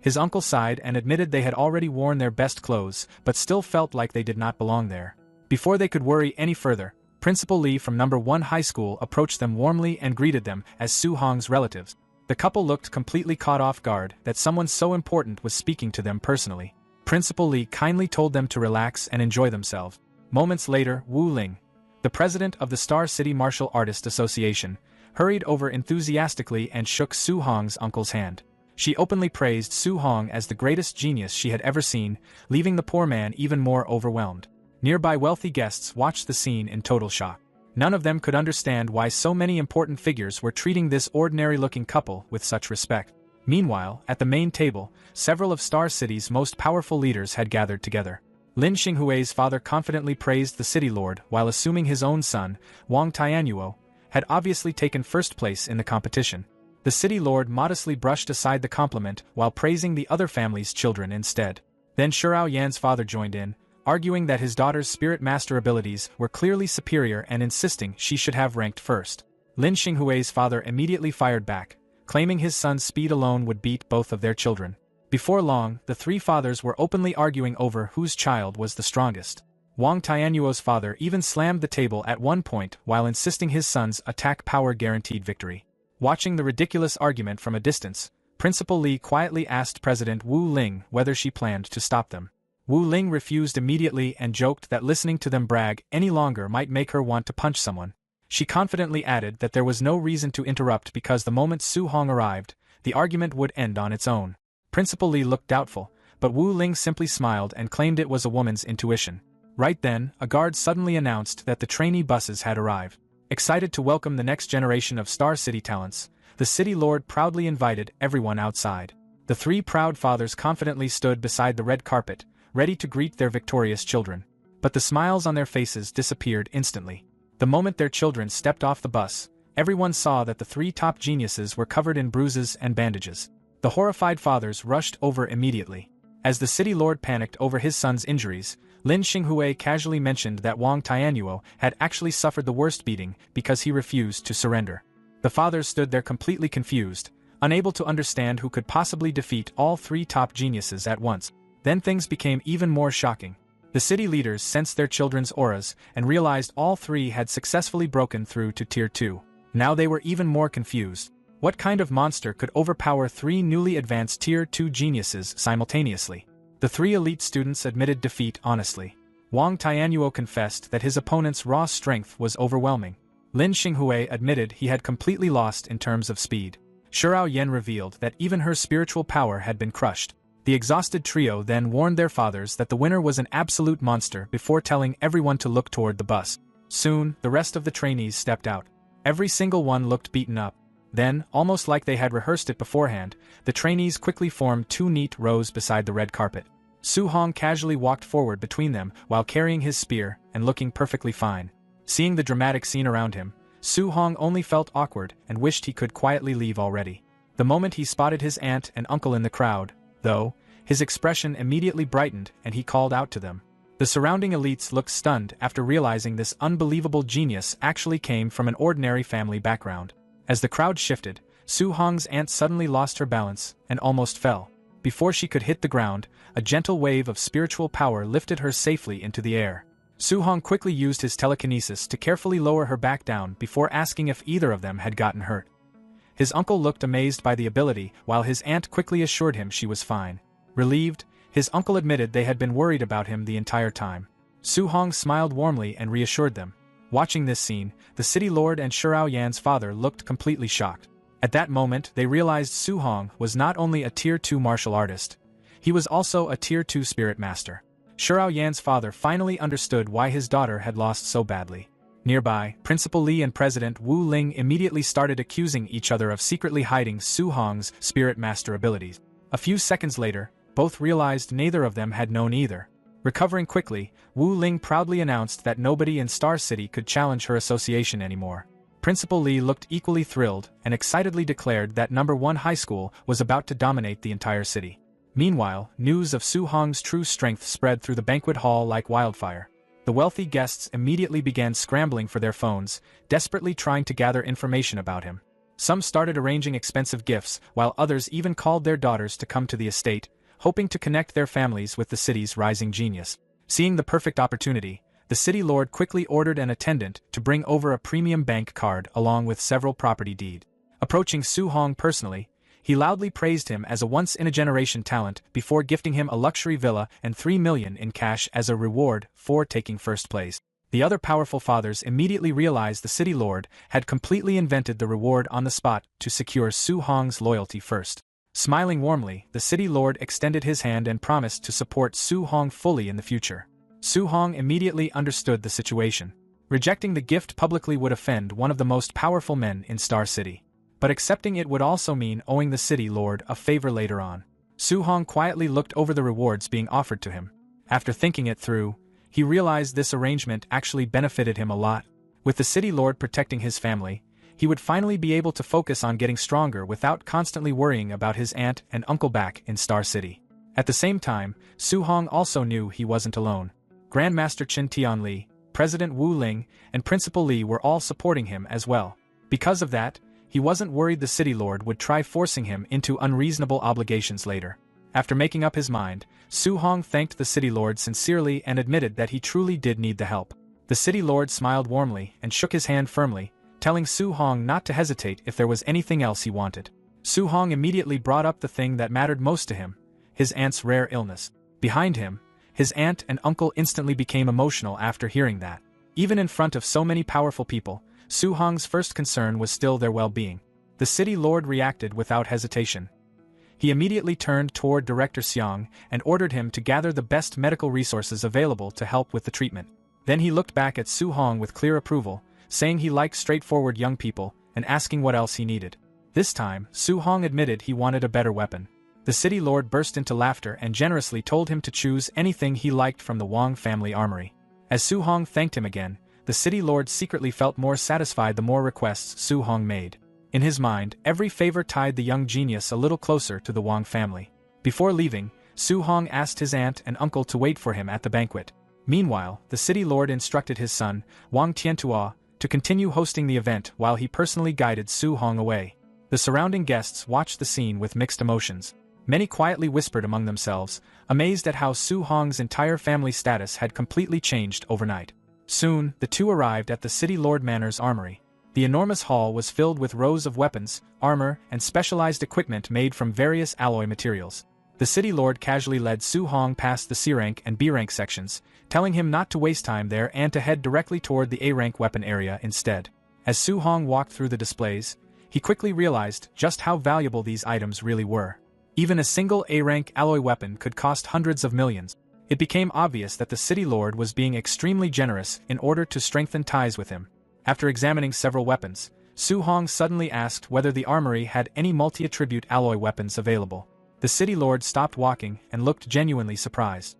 His uncle sighed and admitted they had already worn their best clothes but still felt like they did not belong there. Before they could worry any further, Principal Lee from No. 1 High School approached them warmly and greeted them as Su-hong's relatives. The couple looked completely caught off guard that someone so important was speaking to them personally. Principal Lee kindly told them to relax and enjoy themselves. Moments later, Wu Ling, the president of the Star City Martial Artist Association, hurried over enthusiastically and shook Su-hong's uncle's hand. She openly praised Su-hong as the greatest genius she had ever seen, leaving the poor man even more overwhelmed. Nearby wealthy guests watched the scene in total shock. None of them could understand why so many important figures were treating this ordinary-looking couple with such respect. Meanwhile, at the main table, several of Star City's most powerful leaders had gathered together. Lin Xinghui's father confidently praised the city lord while assuming his own son, Wang Tianyuo, had obviously taken first place in the competition. The city lord modestly brushed aside the compliment while praising the other family's children instead. Then Shurao Yan's father joined in, arguing that his daughter's spirit master abilities were clearly superior and insisting she should have ranked first. Lin Xinghui's father immediately fired back, claiming his son's speed alone would beat both of their children. Before long, the three fathers were openly arguing over whose child was the strongest. Wang Tianyuo's father even slammed the table at one point while insisting his son's attack power guaranteed victory. Watching the ridiculous argument from a distance, Principal Lee quietly asked President Wu Ling whether she planned to stop them. Wu Ling refused immediately and joked that listening to them brag any longer might make her want to punch someone. She confidently added that there was no reason to interrupt because the moment Su-hong arrived, the argument would end on its own. Principal Lee looked doubtful, but Wu Ling simply smiled and claimed it was a woman's intuition. Right then, a guard suddenly announced that the trainee buses had arrived. Excited to welcome the next generation of Star City talents, the city lord proudly invited everyone outside. The three proud fathers confidently stood beside the red carpet, ready to greet their victorious children. But the smiles on their faces disappeared instantly. The moment their children stepped off the bus, everyone saw that the three top geniuses were covered in bruises and bandages. The horrified fathers rushed over immediately. As the city lord panicked over his son's injuries, Lin Xinghui casually mentioned that Wang Tianyuo had actually suffered the worst beating because he refused to surrender. The fathers stood there completely confused, unable to understand who could possibly defeat all three top geniuses at once. Then things became even more shocking. The city leaders sensed their children's auras and realized all three had successfully broken through to Tier 2. Now they were even more confused. What kind of monster could overpower 3 newly advanced Tier 2 geniuses simultaneously? The 3 elite students admitted defeat honestly. Wang Tianyuo confessed that his opponent's raw strength was overwhelming. Lin Xinghui admitted he had completely lost in terms of speed. Shurao Yen revealed that even her spiritual power had been crushed. The exhausted trio then warned their fathers that the winner was an absolute monster before telling everyone to look toward the bus. Soon, the rest of the trainees stepped out. Every single one looked beaten up. Then, almost like they had rehearsed it beforehand, the trainees quickly formed 2 neat rows beside the red carpet. Su Hong casually walked forward between them while carrying his spear and looking perfectly fine. Seeing the dramatic scene around him, Su Hong only felt awkward and wished he could quietly leave already. The moment he spotted his aunt and uncle in the crowd, though, his expression immediately brightened and he called out to them. The surrounding elites looked stunned after realizing this unbelievable genius actually came from an ordinary family background. As the crowd shifted, Su Hong's aunt suddenly lost her balance and almost fell. Before she could hit the ground, a gentle wave of spiritual power lifted her safely into the air. Su Hong quickly used his telekinesis to carefully lower her back down before asking if either of them had gotten hurt. His uncle looked amazed by the ability while his aunt quickly assured him she was fine. Relieved, his uncle admitted they had been worried about him the entire time. Su Hong smiled warmly and reassured them. Watching this scene, the city lord and Shurao Yan's father looked completely shocked. At that moment, they realized Su Hong was not only a Tier 2 martial artist, he was also a Tier 2 spirit master. Shurao Yan's father finally understood why his daughter had lost so badly. Nearby, Principal Li and President Wu Ling immediately started accusing each other of secretly hiding Su Hong's spirit master abilities. A few seconds later, both realized neither of them had known either. Recovering quickly, Wu Ling proudly announced that nobody in Star City could challenge her association anymore. Principal Li looked equally thrilled and excitedly declared that No. 1 high school was about to dominate the entire city. Meanwhile, news of Su Hong's true strength spread through the banquet hall like wildfire. The wealthy guests immediately began scrambling for their phones, desperately trying to gather information about him. Some started arranging expensive gifts, while others even called their daughters to come to the estate, hoping to connect their families with the city's rising genius. Seeing the perfect opportunity, the city lord quickly ordered an attendant to bring over a premium bank card along with several property deeds. Approaching Su Hong personally, he loudly praised him as a once-in-a-generation talent before gifting him a luxury villa and 3 million in cash as a reward for taking first place. The other powerful fathers immediately realized the city lord had completely invented the reward on the spot to secure Su Hong's loyalty first. Smiling warmly, the city lord extended his hand and promised to support Su Hong fully in the future. Su Hong immediately understood the situation. Rejecting the gift publicly would offend one of the most powerful men in Star City. But accepting it would also mean owing the city lord a favor later on. Su Hong quietly looked over the rewards being offered to him. After thinking it through, he realized this arrangement actually benefited him a lot. With the city lord protecting his family, he would finally be able to focus on getting stronger without constantly worrying about his aunt and uncle back in Star City. At the same time, Su Hong also knew he wasn't alone. Grandmaster Qin Tianli, President Wu Ling, and Principal Li were all supporting him as well. Because of that, he wasn't worried the city lord would try forcing him into unreasonable obligations later. After making up his mind, Su Hong thanked the city lord sincerely and admitted that he truly did need the help. The city lord smiled warmly and shook his hand firmly, telling Su Hong not to hesitate if there was anything else he wanted. Su Hong immediately brought up the thing that mattered most to him, his aunt's rare illness. Behind him, his aunt and uncle instantly became emotional after hearing that. Even in front of so many powerful people, Su Hong's first concern was still their well-being. The city lord reacted without hesitation. He immediately turned toward Director Xiang and ordered him to gather the best medical resources available to help with the treatment. Then he looked back at Su Hong with clear approval, saying he liked straightforward young people and asking what else he needed. This time, Su Hong admitted he wanted a better weapon. The city lord burst into laughter and generously told him to choose anything he liked from the Wang family armory. As Su Hong thanked him again, the city lord secretly felt more satisfied the more requests Su Hong made. In his mind, every favor tied the young genius a little closer to the Wang family. Before leaving, Su Hong asked his aunt and uncle to wait for him at the banquet. Meanwhile, the city lord instructed his son, Wang Tiantua, to continue hosting the event while he personally guided Su Hong away. The surrounding guests watched the scene with mixed emotions. Many quietly whispered among themselves, amazed at how Su Hong's entire family status had completely changed overnight. Soon, the two arrived at the city lord Manor's armory. The enormous hall was filled with rows of weapons, armor, and specialized equipment made from various alloy materials. The city lord casually led Su Hong past the C-rank and B-rank sections, telling him not to waste time there and to head directly toward the A-rank weapon area instead. As Su Hong walked through the displays, he quickly realized just how valuable these items really were. Even a single A-rank alloy weapon could cost hundreds of millions. It became obvious that the city lord was being extremely generous in order to strengthen ties with him. After examining several weapons, Su Hong suddenly asked whether the armory had any multi-attribute alloy weapons available. The city lord stopped walking and looked genuinely surprised.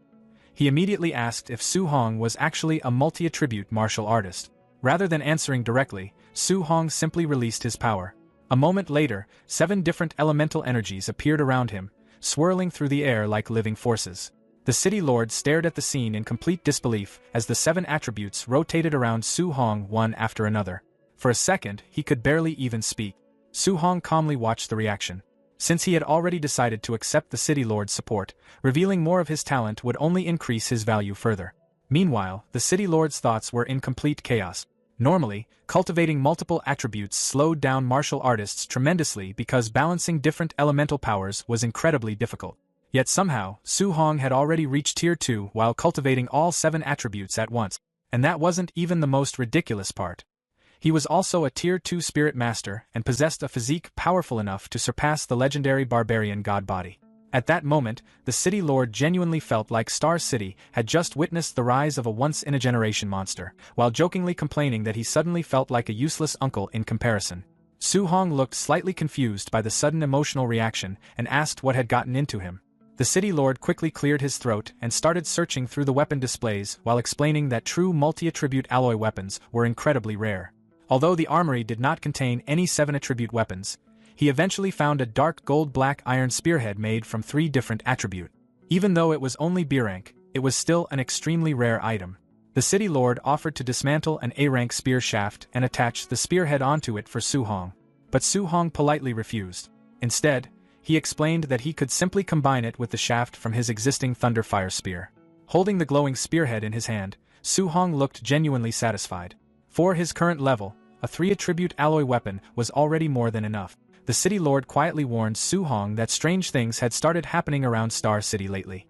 He immediately asked if Su Hong was actually a multi-attribute martial artist. Rather than answering directly, Su Hong simply released his power. A moment later, 7 different elemental energies appeared around him, swirling through the air like living forces. The city lord stared at the scene in complete disbelief as the 7 attributes rotated around Su Hong one after another. For a second, he could barely even speak. Su Hong calmly watched the reaction. Since he had already decided to accept the city lord's support, revealing more of his talent would only increase his value further. Meanwhile, the city lord's thoughts were in complete chaos. Normally, cultivating multiple attributes slowed down martial artists tremendously because balancing different elemental powers was incredibly difficult. Yet somehow, Su Hong had already reached Tier 2 while cultivating all 7 attributes at once. And that wasn't even the most ridiculous part. He was also a Tier 2 Spirit Master and possessed a physique powerful enough to surpass the legendary barbarian god body. At that moment, the city lord genuinely felt like Star City had just witnessed the rise of a once-in-a-generation monster, while jokingly complaining that he suddenly felt like a useless uncle in comparison. Su Hong looked slightly confused by the sudden emotional reaction and asked what had gotten into him. The city lord quickly cleared his throat and started searching through the weapon displays while explaining that true multi-attribute alloy weapons were incredibly rare. Although the armory did not contain any 7-attribute weapons, he eventually found a dark gold-black iron spearhead made from 3 different attributes. Even though it was only B-rank, it was still an extremely rare item. The city lord offered to dismantle an A-rank spear shaft and attach the spearhead onto it for Su Hong. But Su Hong politely refused. Instead, he explained that he could simply combine it with the shaft from his existing Thunderfire spear. Holding the glowing spearhead in his hand, Su Hong looked genuinely satisfied. For his current level, a 3-attribute alloy weapon was already more than enough. The city lord quietly warned Su Hong that strange things had started happening around Star City lately.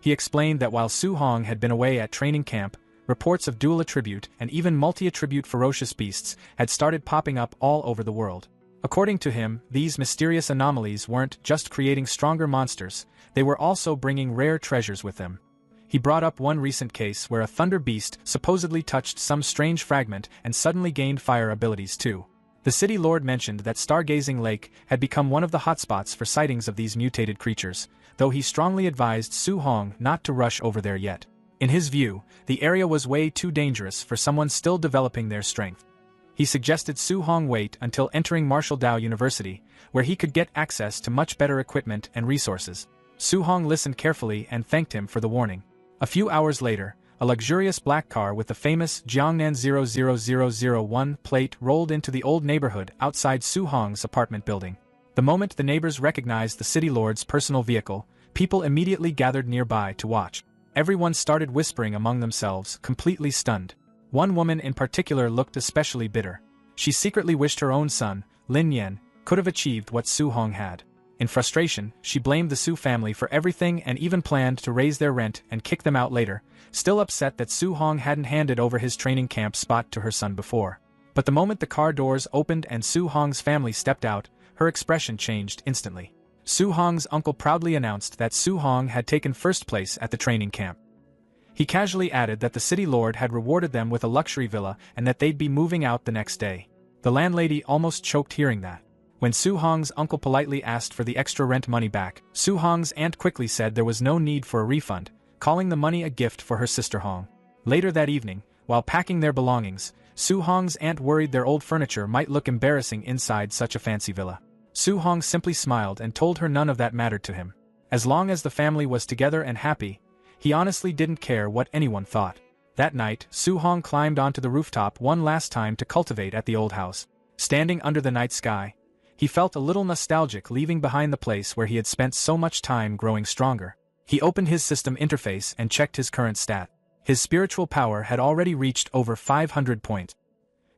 He explained that while Su Hong had been away at training camp, reports of dual-attribute and even multi-attribute ferocious beasts had started popping up all over the world. According to him, these mysterious anomalies weren't just creating stronger monsters, they were also bringing rare treasures with them. He brought up one recent case where a thunder beast supposedly touched some strange fragment and suddenly gained fire abilities too. The city lord mentioned that Stargazing Lake had become one of the hotspots for sightings of these mutated creatures, though he strongly advised Su Hong not to rush over there yet. In his view, the area was way too dangerous for someone still developing their strength. He suggested Su Hong wait until entering Martial Dao University, where he could get access to much better equipment and resources. Su Hong listened carefully and thanked him for the warning. A few hours later, a luxurious black car with the famous Jiangnan 00001 plate rolled into the old neighborhood outside Su Hong's apartment building. The moment the neighbors recognized the city lord's personal vehicle, people immediately gathered nearby to watch. Everyone started whispering among themselves, completely stunned. One woman in particular looked especially bitter. She secretly wished her own son, Lin Yan, could have achieved what Su Hong had. In frustration, she blamed the Su family for everything and even planned to raise their rent and kick them out later, still upset that Su Hong hadn't handed over his training camp spot to her son before. But the moment the car doors opened and Su Hong's family stepped out, her expression changed instantly. Su Hong's uncle proudly announced that Su Hong had taken first place at the training camp. He casually added that the city lord had rewarded them with a luxury villa and that they'd be moving out the next day. The landlady almost choked hearing that. When Su Hong's uncle politely asked for the extra rent money back, Su Hong's aunt quickly said there was no need for a refund, calling the money a gift for her sister Hong. Later that evening, while packing their belongings, Su Hong's aunt worried their old furniture might look embarrassing inside such a fancy villa. Su Hong simply smiled and told her none of that mattered to him. As long as the family was together and happy, he honestly didn't care what anyone thought. That night, Su Hong climbed onto the rooftop one last time to cultivate at the old house. Standing under the night sky, he felt a little nostalgic leaving behind the place where he had spent so much time growing stronger. He opened his system interface and checked his current stat. His spiritual power had already reached over 500 points.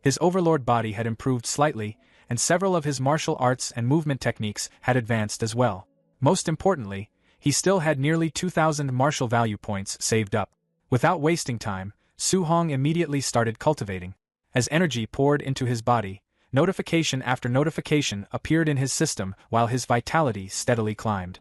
His overlord body had improved slightly, and several of his martial arts and movement techniques had advanced as well. Most importantly, he still had nearly 2,000 martial value points saved up. Without wasting time, Su Hong immediately started cultivating. As energy poured into his body, notification after notification appeared in his system while his vitality steadily climbed.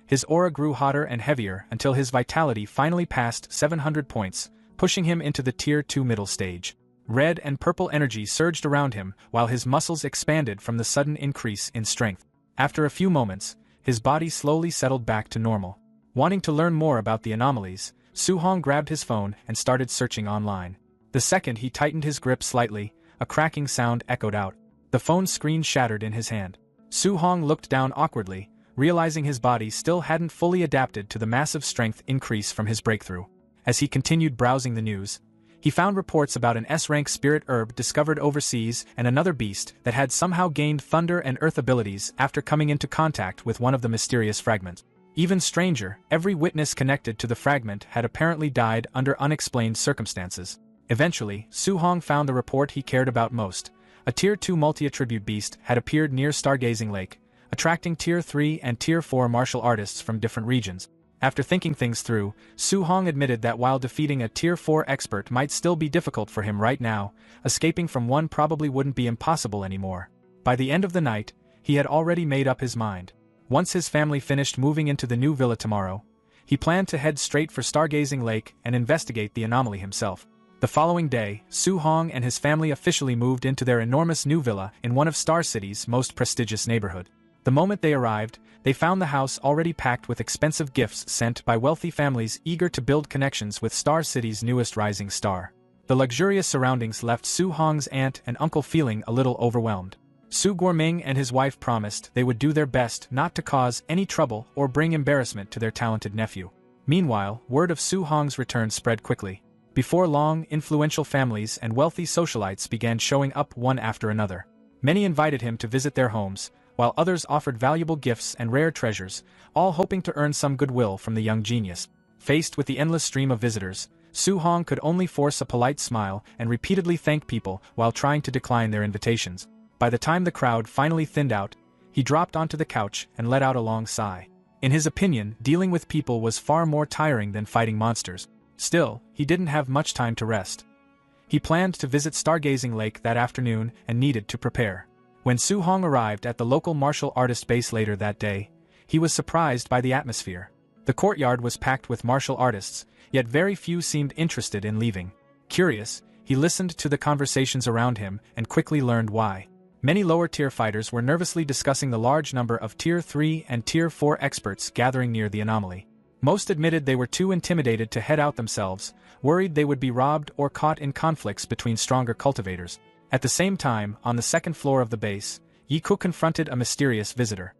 His aura grew hotter and heavier until his vitality finally passed 700 points, pushing him into the Tier 2 middle stage. Red and purple energy surged around him while his muscles expanded from the sudden increase in strength. After a few moments, his body slowly settled back to normal. Wanting to learn more about the anomalies, Su Hong grabbed his phone and started searching online. The second he tightened his grip slightly, a cracking sound echoed out. The phone screen shattered in his hand. Su Hong looked down awkwardly, realizing his body still hadn't fully adapted to the massive strength increase from his breakthrough. As he continued browsing the news, he found reports about an S-rank spirit herb discovered overseas and another beast that had somehow gained thunder and earth abilities after coming into contact with one of the mysterious fragments. Even stranger, every witness connected to the fragment had apparently died under unexplained circumstances. Eventually, Su Hong found the report he cared about most. A Tier 2 multi-attribute beast had appeared near Stargazing Lake, attracting Tier 3 and Tier 4 martial artists from different regions. After thinking things through, Su Hong admitted that while defeating a Tier 4 expert might still be difficult for him right now, escaping from one probably wouldn't be impossible anymore. By the end of the night, he had already made up his mind. Once his family finished moving into the new villa tomorrow, he planned to head straight for Stargazing Lake and investigate the anomaly himself. The following day, Su Hong and his family officially moved into their enormous new villa in one of Star City's most prestigious neighborhood. The moment they arrived, they found the house already packed with expensive gifts sent by wealthy families eager to build connections with Star City's newest rising star. The luxurious surroundings left Su Hong's aunt and uncle feeling a little overwhelmed. Su Guoming and his wife promised they would do their best not to cause any trouble or bring embarrassment to their talented nephew. Meanwhile, word of Su Hong's return spread quickly. Before long, influential families and wealthy socialites began showing up one after another. Many invited him to visit their homes, while others offered valuable gifts and rare treasures, all hoping to earn some goodwill from the young genius. Faced with the endless stream of visitors, Su Hong could only force a polite smile and repeatedly thank people while trying to decline their invitations. By the time the crowd finally thinned out, he dropped onto the couch and let out a long sigh. In his opinion, dealing with people was far more tiring than fighting monsters. Still, he didn't have much time to rest. He planned to visit Stargazing Lake that afternoon and needed to prepare. When Su Hong arrived at the local martial artist base later that day, he was surprised by the atmosphere. The courtyard was packed with martial artists, yet very few seemed interested in leaving. Curious, he listened to the conversations around him and quickly learned why. Many lower-tier fighters were nervously discussing the large number of Tier 3 and Tier 4 experts gathering near the anomaly. Most admitted they were too intimidated to head out themselves, worried they would be robbed or caught in conflicts between stronger cultivators. At the same time, on the second floor of the base, Yiku confronted a mysterious visitor.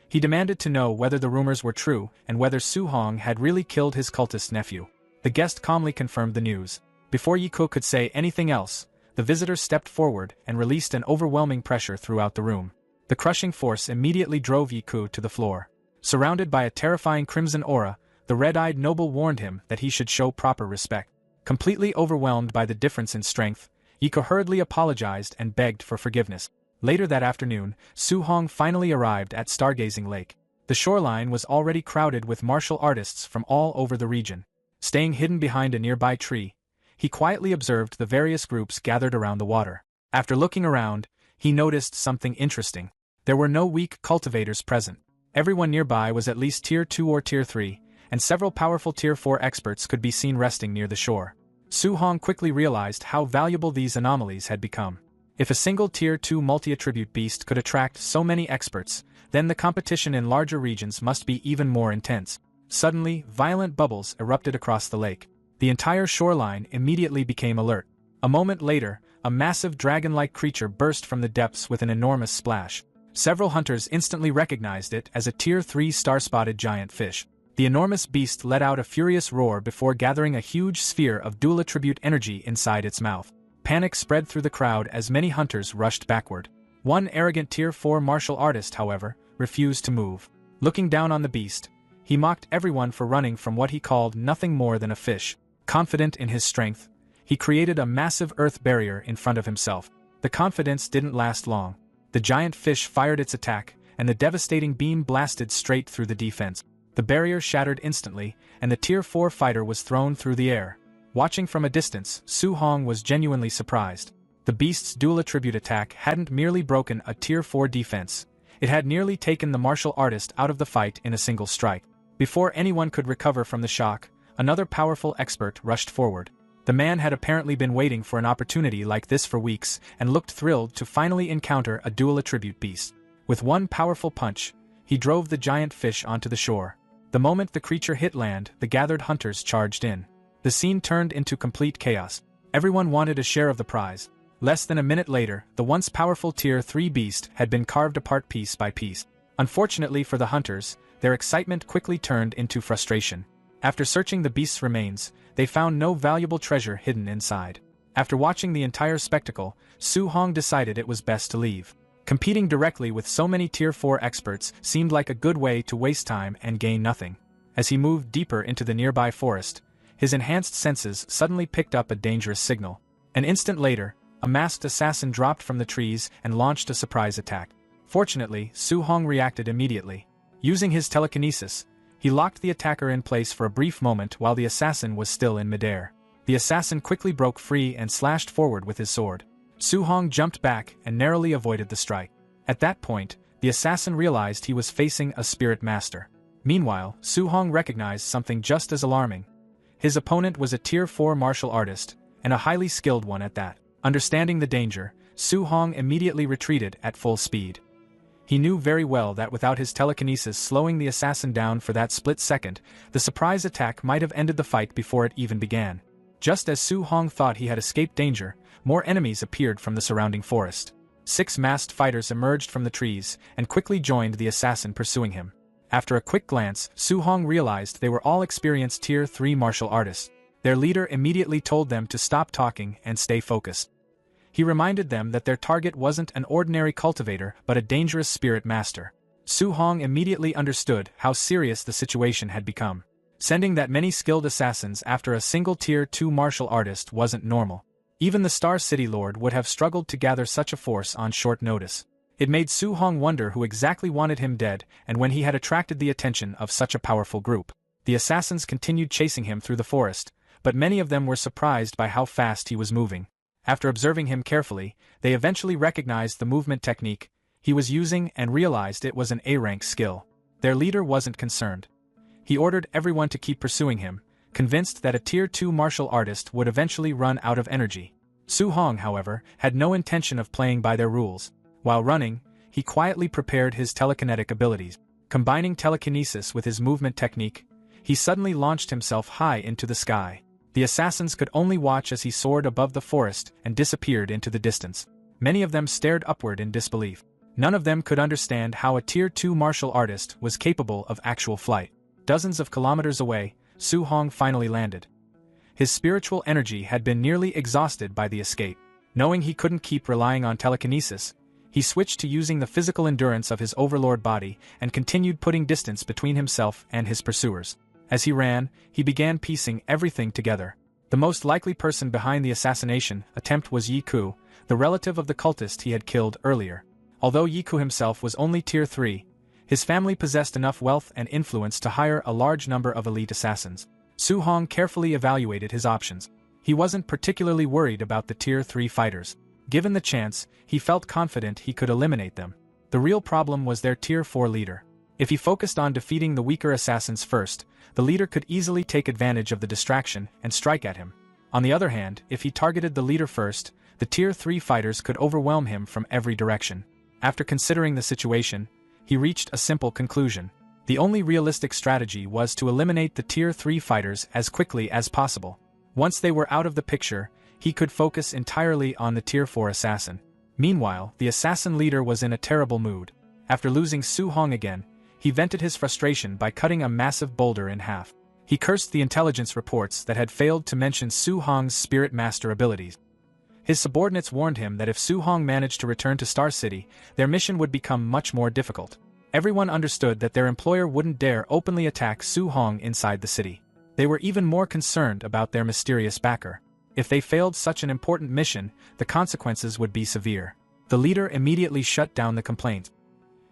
He demanded to know whether the rumors were true and whether Su Hong had really killed his cultist nephew. The guest calmly confirmed the news. Before Yiku could say anything else, the visitor stepped forward and released an overwhelming pressure throughout the room. The crushing force immediately drove Yiku to the floor. Surrounded by a terrifying crimson aura, the red-eyed noble warned him that he should show proper respect. Completely overwhelmed by the difference in strength, Yiku hurriedly apologized and begged for forgiveness. Later that afternoon, Su Hong finally arrived at Stargazing Lake. The shoreline was already crowded with martial artists from all over the region. Staying hidden behind a nearby tree, he quietly observed the various groups gathered around the water. After looking around, he noticed something interesting. There were no weak cultivators present. Everyone nearby was at least Tier 2 or Tier 3, and several powerful Tier 4 experts could be seen resting near the shore. Su Hong quickly realized how valuable these anomalies had become. If a single Tier 2 multi-attribute beast could attract so many experts, then the competition in larger regions must be even more intense. Suddenly, violent bubbles erupted across the lake. The entire shoreline immediately became alert. A moment later, a massive dragon-like creature burst from the depths with an enormous splash. Several hunters instantly recognized it as a Tier 3 star-spotted giant fish. The enormous beast let out a furious roar before gathering a huge sphere of dual-attribute energy inside its mouth. Panic spread through the crowd as many hunters rushed backward. One arrogant Tier 4 martial artist, however, refused to move. Looking down on the beast, he mocked everyone for running from what he called nothing more than a fish. Confident in his strength, he created a massive earth barrier in front of himself. The confidence didn't last long. The giant fish fired its attack, and the devastating beam blasted straight through the defense. The barrier shattered instantly, and the Tier 4 fighter was thrown through the air. Watching from a distance, Su Hong was genuinely surprised. The beast's dual attribute attack hadn't merely broken a Tier 4 defense, it had nearly taken the martial artist out of the fight in a single strike. Before anyone could recover from the shock, another powerful expert rushed forward. The man had apparently been waiting for an opportunity like this for weeks and looked thrilled to finally encounter a dual attribute beast. With one powerful punch, he drove the giant fish onto the shore. The moment the creature hit land, the gathered hunters charged in. The scene turned into complete chaos. Everyone wanted a share of the prize. Less than a minute later, the once powerful Tier 3 beast had been carved apart piece by piece. Unfortunately for the hunters, their excitement quickly turned into frustration. After searching the beast's remains, they found no valuable treasure hidden inside. After watching the entire spectacle, Su Hong decided it was best to leave. Competing directly with so many Tier 4 experts seemed like a good way to waste time and gain nothing. As he moved deeper into the nearby forest, his enhanced senses suddenly picked up a dangerous signal. An instant later, a masked assassin dropped from the trees and launched a surprise attack. Fortunately, Su Hong reacted immediately. Using his telekinesis, he locked the attacker in place for a brief moment while the assassin was still in midair. The assassin quickly broke free and slashed forward with his sword. Su Hong jumped back and narrowly avoided the strike. At that point, the assassin realized he was facing a spirit master. Meanwhile, Su Hong recognized something just as alarming. His opponent was a Tier 4 martial artist, and a highly skilled one at that. Understanding the danger, Su Hong immediately retreated at full speed. He knew very well that without his telekinesis slowing the assassin down for that split second, the surprise attack might have ended the fight before it even began. Just as Su Hong thought he had escaped danger, more enemies appeared from the surrounding forest. 6 masked fighters emerged from the trees and quickly joined the assassin pursuing him. After a quick glance, Su Hong realized they were all experienced Tier 3 martial artists. Their leader immediately told them to stop talking and stay focused. He reminded them that their target wasn't an ordinary cultivator but a dangerous spirit master. Su Hong immediately understood how serious the situation had become. Sending that many skilled assassins after a single Tier 2 martial artist wasn't normal. Even the Star City Lord would have struggled to gather such a force on short notice. It made Su Hong wonder who exactly wanted him dead and when he had attracted the attention of such a powerful group. The assassins continued chasing him through the forest, but many of them were surprised by how fast he was moving. After observing him carefully, they eventually recognized the movement technique he was using and realized it was an A-rank skill. Their leader wasn't concerned. He ordered everyone to keep pursuing him, convinced that a Tier 2 martial artist would eventually run out of energy. Su Hong, however, had no intention of playing by their rules. While running, he quietly prepared his telekinetic abilities. Combining telekinesis with his movement technique, he suddenly launched himself high into the sky. The assassins could only watch as he soared above the forest and disappeared into the distance. Many of them stared upward in disbelief. None of them could understand how a Tier 2 martial artist was capable of actual flight. Dozens of kilometers away, Su Hong finally landed. His spiritual energy had been nearly exhausted by the escape. Knowing he couldn't keep relying on telekinesis, he switched to using the physical endurance of his overlord body and continued putting distance between himself and his pursuers. As he ran, he began piecing everything together. The most likely person behind the assassination attempt was Yi Ku, the relative of the cultist he had killed earlier. Although Yi Ku himself was only Tier 3, his family possessed enough wealth and influence to hire a large number of elite assassins. Su Hong carefully evaluated his options. He wasn't particularly worried about the Tier 3 fighters. Given the chance, he felt confident he could eliminate them. The real problem was their Tier 4 leader. If he focused on defeating the weaker assassins first, the leader could easily take advantage of the distraction and strike at him. On the other hand, if he targeted the leader first, the Tier 3 fighters could overwhelm him from every direction. After considering the situation, he reached a simple conclusion. The only realistic strategy was to eliminate the Tier 3 fighters as quickly as possible. Once they were out of the picture, he could focus entirely on the Tier 4 assassin. Meanwhile, the assassin leader was in a terrible mood. After losing Su Hong again, he vented his frustration by cutting a massive boulder in half. He cursed the intelligence reports that had failed to mention Su Hong's spirit master abilities. His subordinates warned him that if Su Hong managed to return to Star City, their mission would become much more difficult. Everyone understood that their employer wouldn't dare openly attack Su Hong inside the city. They were even more concerned about their mysterious backer. If they failed such an important mission, the consequences would be severe. The leader immediately shut down the complaint.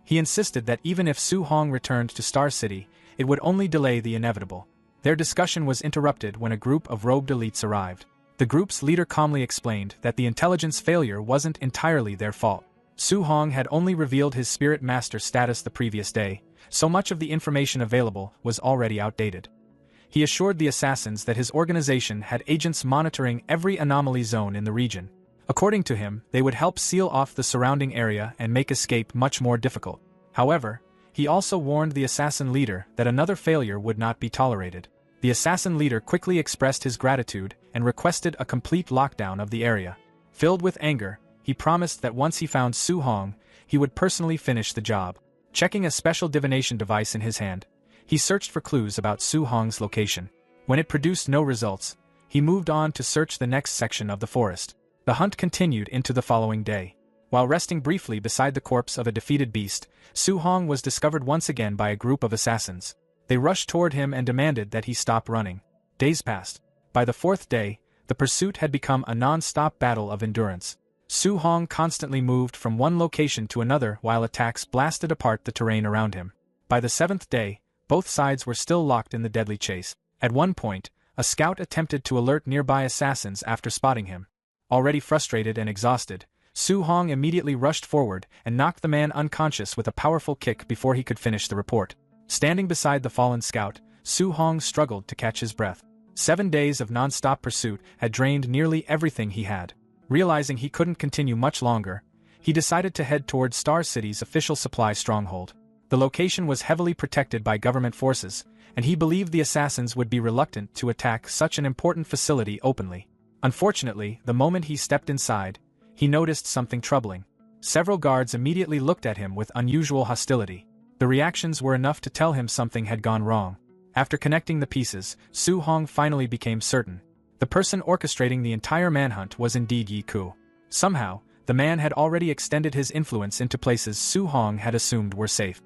He insisted that even if Su Hong returned to Star City, it would only delay the inevitable. Their discussion was interrupted when a group of robed elites arrived. The group's leader calmly explained that the intelligence failure wasn't entirely their fault. Su Hong had only revealed his spirit master status the previous day, so much of the information available was already outdated. He assured the assassins that his organization had agents monitoring every anomaly zone in the region. According to him, they would help seal off the surrounding area and make escape much more difficult. However, he also warned the assassin leader that another failure would not be tolerated. The assassin leader quickly expressed his gratitude and requested a complete lockdown of the area. Filled with anger, he promised that once he found Su Hong, he would personally finish the job. Checking a special divination device in his hand, he searched for clues about Su Hong's location. When it produced no results, he moved on to search the next section of the forest. The hunt continued into the following day. While resting briefly beside the corpse of a defeated beast, Su Hong was discovered once again by a group of assassins. They rushed toward him and demanded that he stop running. Days passed. By the fourth day, the pursuit had become a non-stop battle of endurance. Su Hong constantly moved from one location to another while attacks blasted apart the terrain around him. By the seventh day, both sides were still locked in the deadly chase. At one point, a scout attempted to alert nearby assassins after spotting him. Already frustrated and exhausted, Su Hong immediately rushed forward and knocked the man unconscious with a powerful kick before he could finish the report. Standing beside the fallen scout, Su Hong struggled to catch his breath. 7 days of non-stop pursuit had drained nearly everything he had. Realizing he couldn't continue much longer, he decided to head toward Star City's official supply stronghold. The location was heavily protected by government forces, and he believed the assassins would be reluctant to attack such an important facility openly. Unfortunately, the moment he stepped inside, he noticed something troubling. Several guards immediately looked at him with unusual hostility. The reactions were enough to tell him something had gone wrong. After connecting the pieces, Su Hong finally became certain. The person orchestrating the entire manhunt was indeed Yi Ku. Somehow, the man had already extended his influence into places Su Hong had assumed were safe.